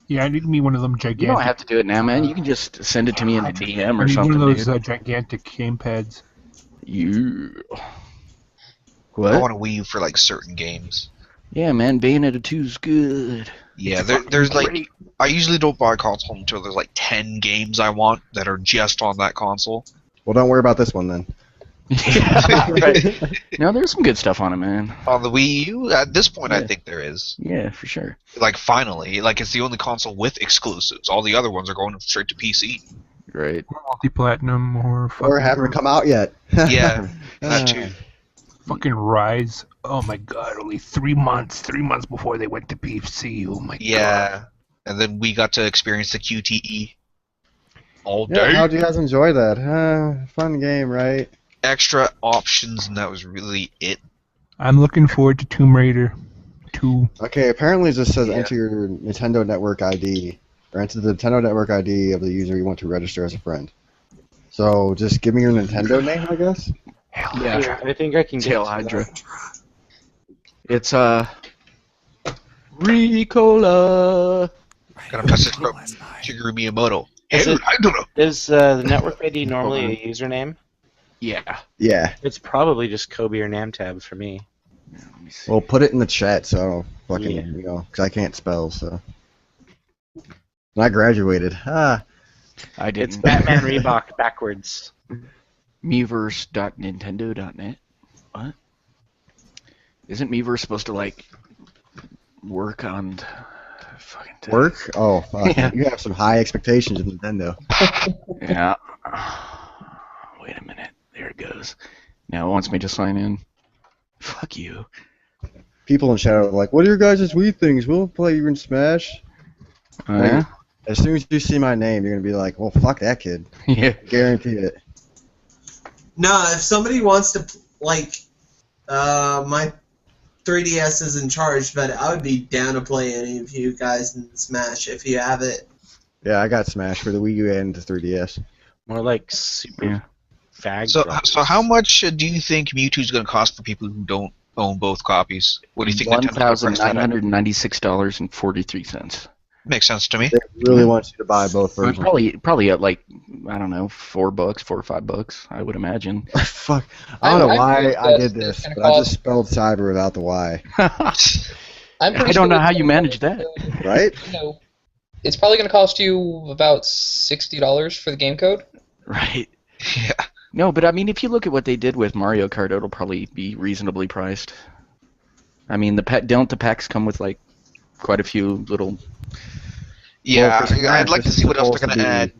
Yeah, I need me one of them gigantic. You don't have to do it now, man. You can just send it to me in a DM or something. One of those gigantic gamepads. You. What? I want a Wii U for like certain games. Yeah, man, Bayonetta 2's good. Yeah, there's like, I usually don't buy a console until there's like 10 games I want that are just on that console. Well, don't worry about this one then. Yeah, right. No, there's some good stuff on it, man. On the Wii U, at this point, Yeah. I think there is. Yeah, for sure. Like, finally, like it's the only console with exclusives. All the other ones are going straight to PC. Right. Multi-platinum or Or haven't come out yet. Yeah, that too. Fucking Rise. Oh my god, only 3 months. 3 months before they went to PC. Oh my god. Yeah, and then we got to experience the QTE all Yeah, day. how'd you guys enjoy that? Fun game, right? Extra options, and that was really it. I'm looking forward to Tomb Raider 2. Okay, apparently it just says enter your Nintendo Network ID, or enter the Nintendo Network ID of the user you want to register as a friend. So just give me your Nintendo name, I guess? Yeah, I think I can get Tail to Hydra. that. It's Ricola. Got a message from Shigeru Miyamoto. Is, Hey, it, I don't know. is the network ID normally a username? Yeah. Yeah. It's probably just Kobe or Namtab for me. Well, put it in the chat so fucking, Yeah. you know, because I can't spell, so. And I graduated. I didn't. It's Batman Reebok backwards. Miiverse.nintendo.net. What? Isn't Miiverse supposed to like work on fucking Work? Oh, fuck. Yeah. You have some high expectations of Nintendo. Yeah. Wait a minute. There it goes. Now it wants me to sign in. Fuck you. People in chat are like, what are your guys' Wii things? We'll play you in Smash. Yeah? As soon as you see my name, you're going to be like, well, fuck that kid. Yeah. Guarantee it. No, if somebody wants to, like, my 3DS is in charge, but I would be down to play any of you guys in Smash if you have it. Yeah, I got Smash for the Wii U and the 3DS. More like super fag. So how much do you think Mewtwo's going to cost for people who don't own both copies? What do you think? Nintendo's gonna price that at? $1,996.43. Makes sense to me. They really want you to buy both versions. Probably at like, I don't know, $4, $4 or $5, I would imagine. Fuck. I don't know why I did it's this, gonna but I just cost- spelled cyber without the Y. I'm pretty I don't know sure how it's you gonna managed that. Right? You know, it's probably going to cost you about $60 for the game code. Right. Yeah. No, but I mean, if you look at what they did with Mario Kart, it'll probably be reasonably priced. I mean, don't the packs come with like quite a few little? Yeah, Well, for Smash, I'd like to this see is what else they're supposed going to to add.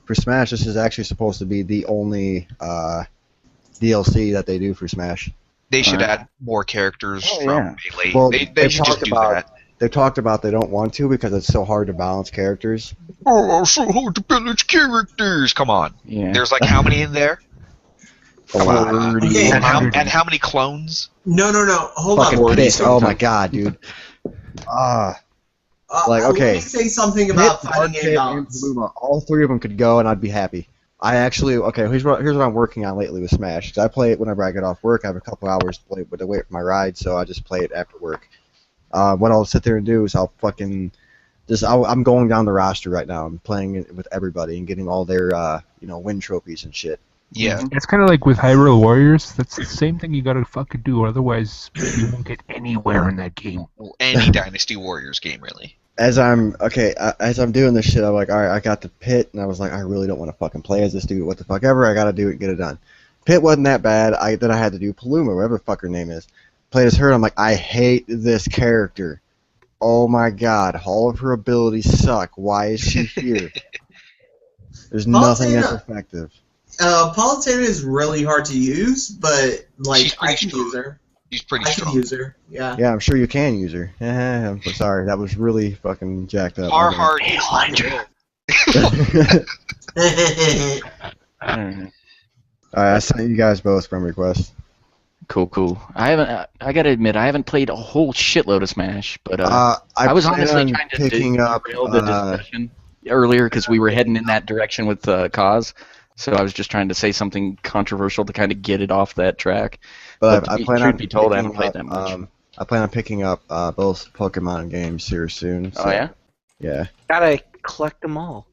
For Smash, this is actually supposed to be the only DLC that they do for Smash. They should Alright. add more characters Oh, from yeah. Melee. Well, they they've should just talked do about that. they've talked about they don't want to because it's so hard to balance characters. Oh, so hard to balance characters. Come on. Yeah. There's like how many in there? Okay. And how many clones? No, hold on. Fucking pissed. Oh my god, dude. Like, okay. Let me say something about Hit, fighting game Arcade, and balance. Paluma, all three of them could go, and I'd be happy. Here's what I'm working on lately with Smash. 'Cause I play it whenever I get off work. I have a couple hours to play, but to wait for my ride, so I just play it after work. What I'll sit there and do is I'm going down the roster right now. I'm playing it with everybody and getting all their win trophies and shit. Yeah. It's kind of like with Hyrule Warriors. That's the same thing you gotta fucking do, otherwise you won't get anywhere in that game. Well, any Dynasty Warriors game, really. As I'm doing this shit, I'm like, all right, I got the Pit, and I was like, I really don't want to fucking play as this dude. What the fuck ever, I gotta do it and get it done. Pit wasn't that bad. Then I had to do Paluma, whatever the fuck her name is. Played as her, I'm like, I hate this character. Oh my god, all of her abilities suck. Why is she here? There's nothing that's effective. Palutena is really hard to use, but like I can use her. She's pretty strong. I can use her. Yeah. Yeah, I'm sure you can use her. I'm sorry, that was really fucking jacked up. Hard. Alright, I sent you guys both friend requests. Cool. I gotta admit, I haven't played a whole shitload of Smash, but I was honestly trying to derail the discussion earlier because we were heading in that direction with Kaz. So I was just trying to say something controversial to kind of get it off that track. But I plan on I haven't played that much. I plan on picking up both Pokemon games here soon. So, oh yeah? Yeah. Gotta collect them all.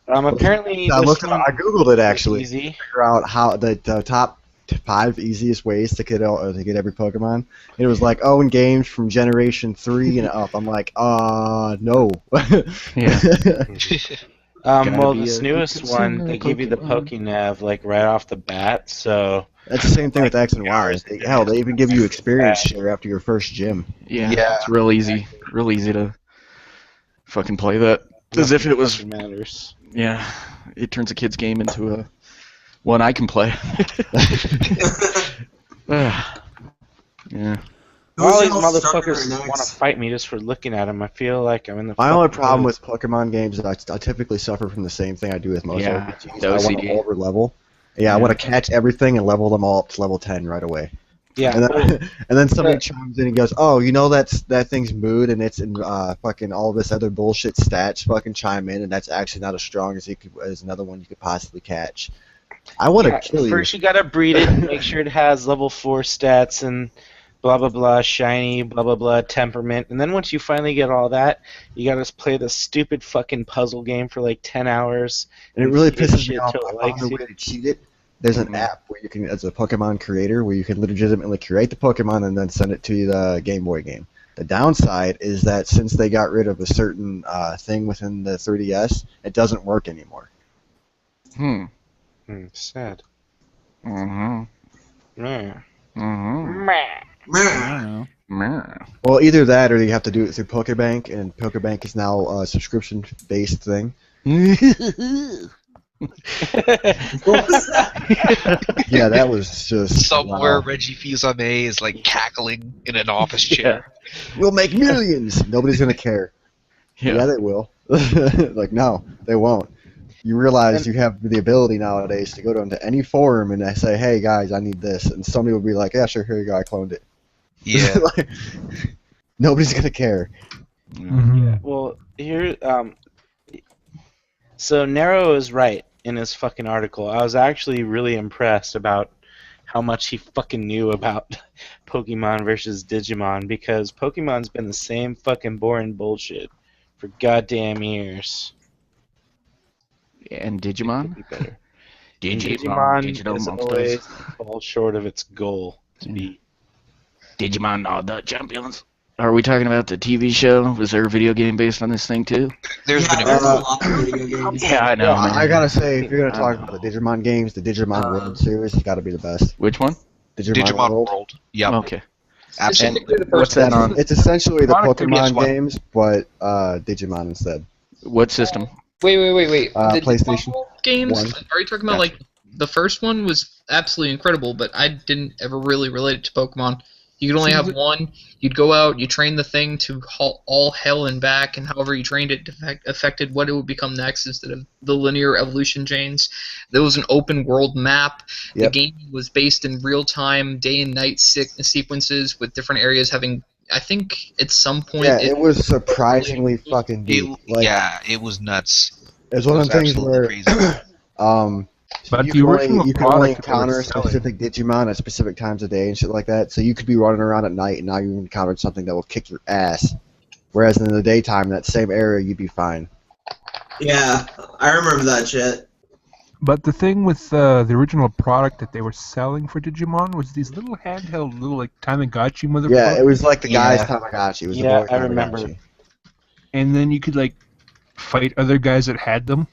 Apparently, I googled it actually. Easy. To figure out how the top 5 easiest ways to get every Pokemon. And it was like, in games from Generation 3 and up. I'm like, no. Yeah. Well, this newest one, they give you the Pokénav like right off the bat, so that's the same thing with X and Y. Hell, they even give you experience share after your first gym. Yeah, it's real easy to fucking play that as if it was matters. Yeah, it turns a kid's game into one I can play. Yeah. All these motherfuckers want to fight me just for looking at them. I feel like I'm in the. My only problem with Pokemon games is I typically suffer from the same thing I do with most RPGs. I want to over level. Yeah, I want to catch everything and level them all up to level 10 right away. Yeah. And then somebody chimes in and goes, "Oh, that thing's mood and it's in fucking all this other bullshit stats." Fucking chime in, and that's actually not as strong as another one you could possibly catch. I want to kill you. First, you gotta breed it and make sure it has level 4 stats and. Blah blah blah, shiny, blah blah blah, temperament, and then once you finally get all that, you gotta play this stupid fucking puzzle game for like 10 hours. And it really pisses me off. I found a way to cheat it. There's an app where you can, as a Pokemon creator, where you can legitimately create the Pokemon and then send it to the Game Boy game. The downside is that since they got rid of a certain thing within the 3DS, it doesn't work anymore. Sad. Mm-hmm. Yeah. Mm-hmm. Well, either that or you have to do it through Pokebank, and Pokebank is now a subscription-based thing. Yeah, that was just somewhere. Wow. Reggie Fils-Aimé is like cackling in an office chair. We'll make millions. Nobody's gonna care. Yeah, they will. Like, no, they won't. You realize you have the ability nowadays to go to any forum and say, "Hey guys, I need this," and somebody will be like, "Yeah, sure, here you go, I cloned it." Yeah. Like, nobody's gonna care. Yeah. Well, here, so Nero is right in his fucking article. I was actually really impressed about how much he fucking knew about Pokemon versus Digimon, because Pokemon's been the same fucking boring bullshit for goddamn years. And Digimon? Digimon is always falls short of its goal to be. Digimon are the champions. Are we talking about the TV show? Was there a video game based on this thing too? There's been a lot of video games. Yeah, I know. Man. I gotta say, if you're gonna talk about the Digimon games, the Digimon World series has got to be the best. Which one? Digimon World. Yeah. Okay. Absolutely. What's that on? It's essentially the Pokemon games, but Digimon instead. What system? Wait. The PlayStation games? 1. Are you talking about like the first one was absolutely incredible, but I didn't ever really relate it to Pokemon. You could only have one. You'd go out, you train the thing to halt all hell and back, and however you trained it affected what it would become next instead of the linear evolution chains. There was an open world map. Yep. The game was based in real time, day and night sequences with different areas having. I think at some point. Yeah, it was surprisingly fucking deep. Yeah, it was nuts. It's one of the things where But you the original you can only product that they were encounter selling- specific Digimon at specific times of day and shit like that. So you could be running around at night and now you encountered something that will kick your ass. Whereas in the daytime, in that same area, you'd be fine. Yeah, I remember that shit. But the thing with the original product that they were selling for Digimon was these little handheld, little like Tamagotchi motherfuckers. Yeah, it was like the guy's Tamagotchi. It was the Yeah, boy I remember. Tamagotchi. And then you could like fight other guys that had them.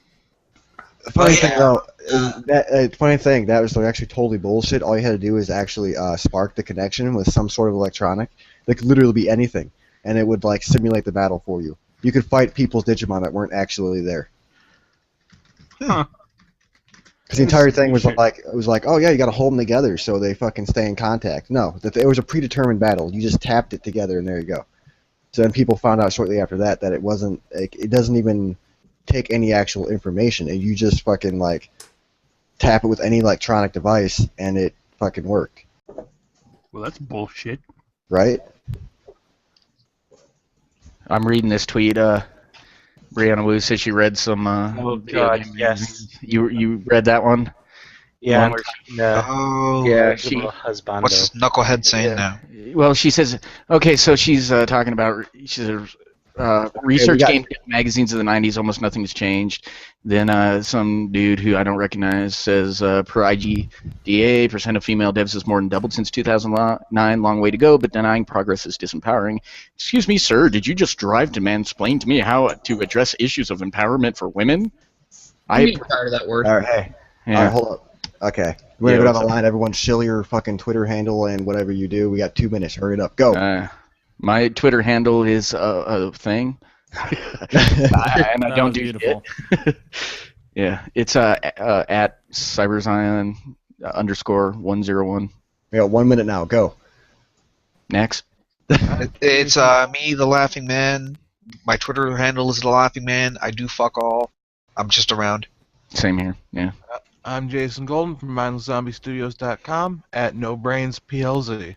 The funny thing though, funny thing that was like actually totally bullshit. All you had to do is actually spark the connection with some sort of electronic. That could literally be anything, and it would like simulate the battle for you. You could fight people's Digimon that weren't actually there. Huh. Because the entire thing was like, it was like, oh yeah, you got to hold them together so they fucking stay in contact. No, that it was a predetermined battle. You just tapped it together and there you go. So then people found out shortly after that it wasn't, it doesn't even take any actual information, and you just fucking like tap it with any electronic device and it fucking worked. Well, that's bullshit. Right? I'm reading this tweet. Brianna Wu says she read some. Oh God, yes. You read that one? Yeah. One where yeah, she. Husbando. What's this knucklehead saying now? Well, she says. Okay, so she's talking about. She says. Research game magazines of the 90s, almost nothing has changed. Then some dude who I don't recognize says, per IGDA, percent of female devs has more than doubled since 2009. Long way to go, but denying progress is disempowering. Excuse me, sir, did you just drive to mansplain to me how to address issues of empowerment for women? I'm getting tired of that word. All right, hey. Yeah. All right, hold up. Okay. We're going to go down the line. Everyone shill your fucking Twitter handle and whatever you do. We got 2 minutes. Hurry it up. Go. My Twitter handle is a thing, and I don't do beautiful. shit. Yeah, it's at CyberZion _101. We got 1 minute now. Go. Next. It's me, the Laughing Man. My Twitter handle is the Laughing Man. I do fuck all. I'm just around. Same here. Yeah. I'm Jason Golden from MindlessZombieStudios.com at NoBrainsPLZ.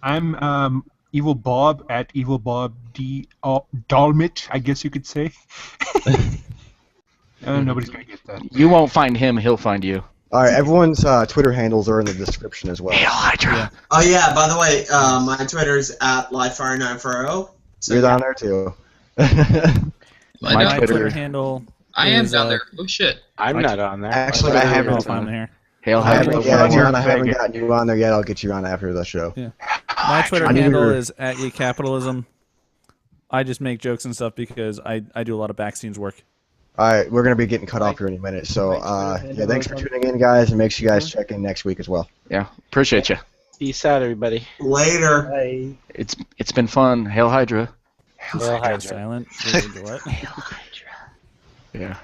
I'm Evil Bob at Evil Bob Dalmit, I guess you could say. Nobody's gonna get that. You won't find him; he'll find you. All right, everyone's Twitter handles are in the description as well. Hail Hydra. Oh yeah, by the way, my Twitter's at LiveFire940. So You're down there too. My Twitter handle. I am down there. Oh shit. I'm not on there. Actually, I haven't on there. Hail I Hydra. haven't gotten you on there yet. I'll get you on after the show. Yeah. My Twitter handle is @YeCapitalism. I just make jokes and stuff because I do a lot of backscenes work. All right, we're gonna be getting cut off here in a minute. So yeah, thanks for tuning in, guys, and make sure you guys check in next week as well. Yeah, appreciate you. Peace out, everybody. Later. Bye. It's been fun. Hail Hydra. Hail Hydra. Silent. Yeah.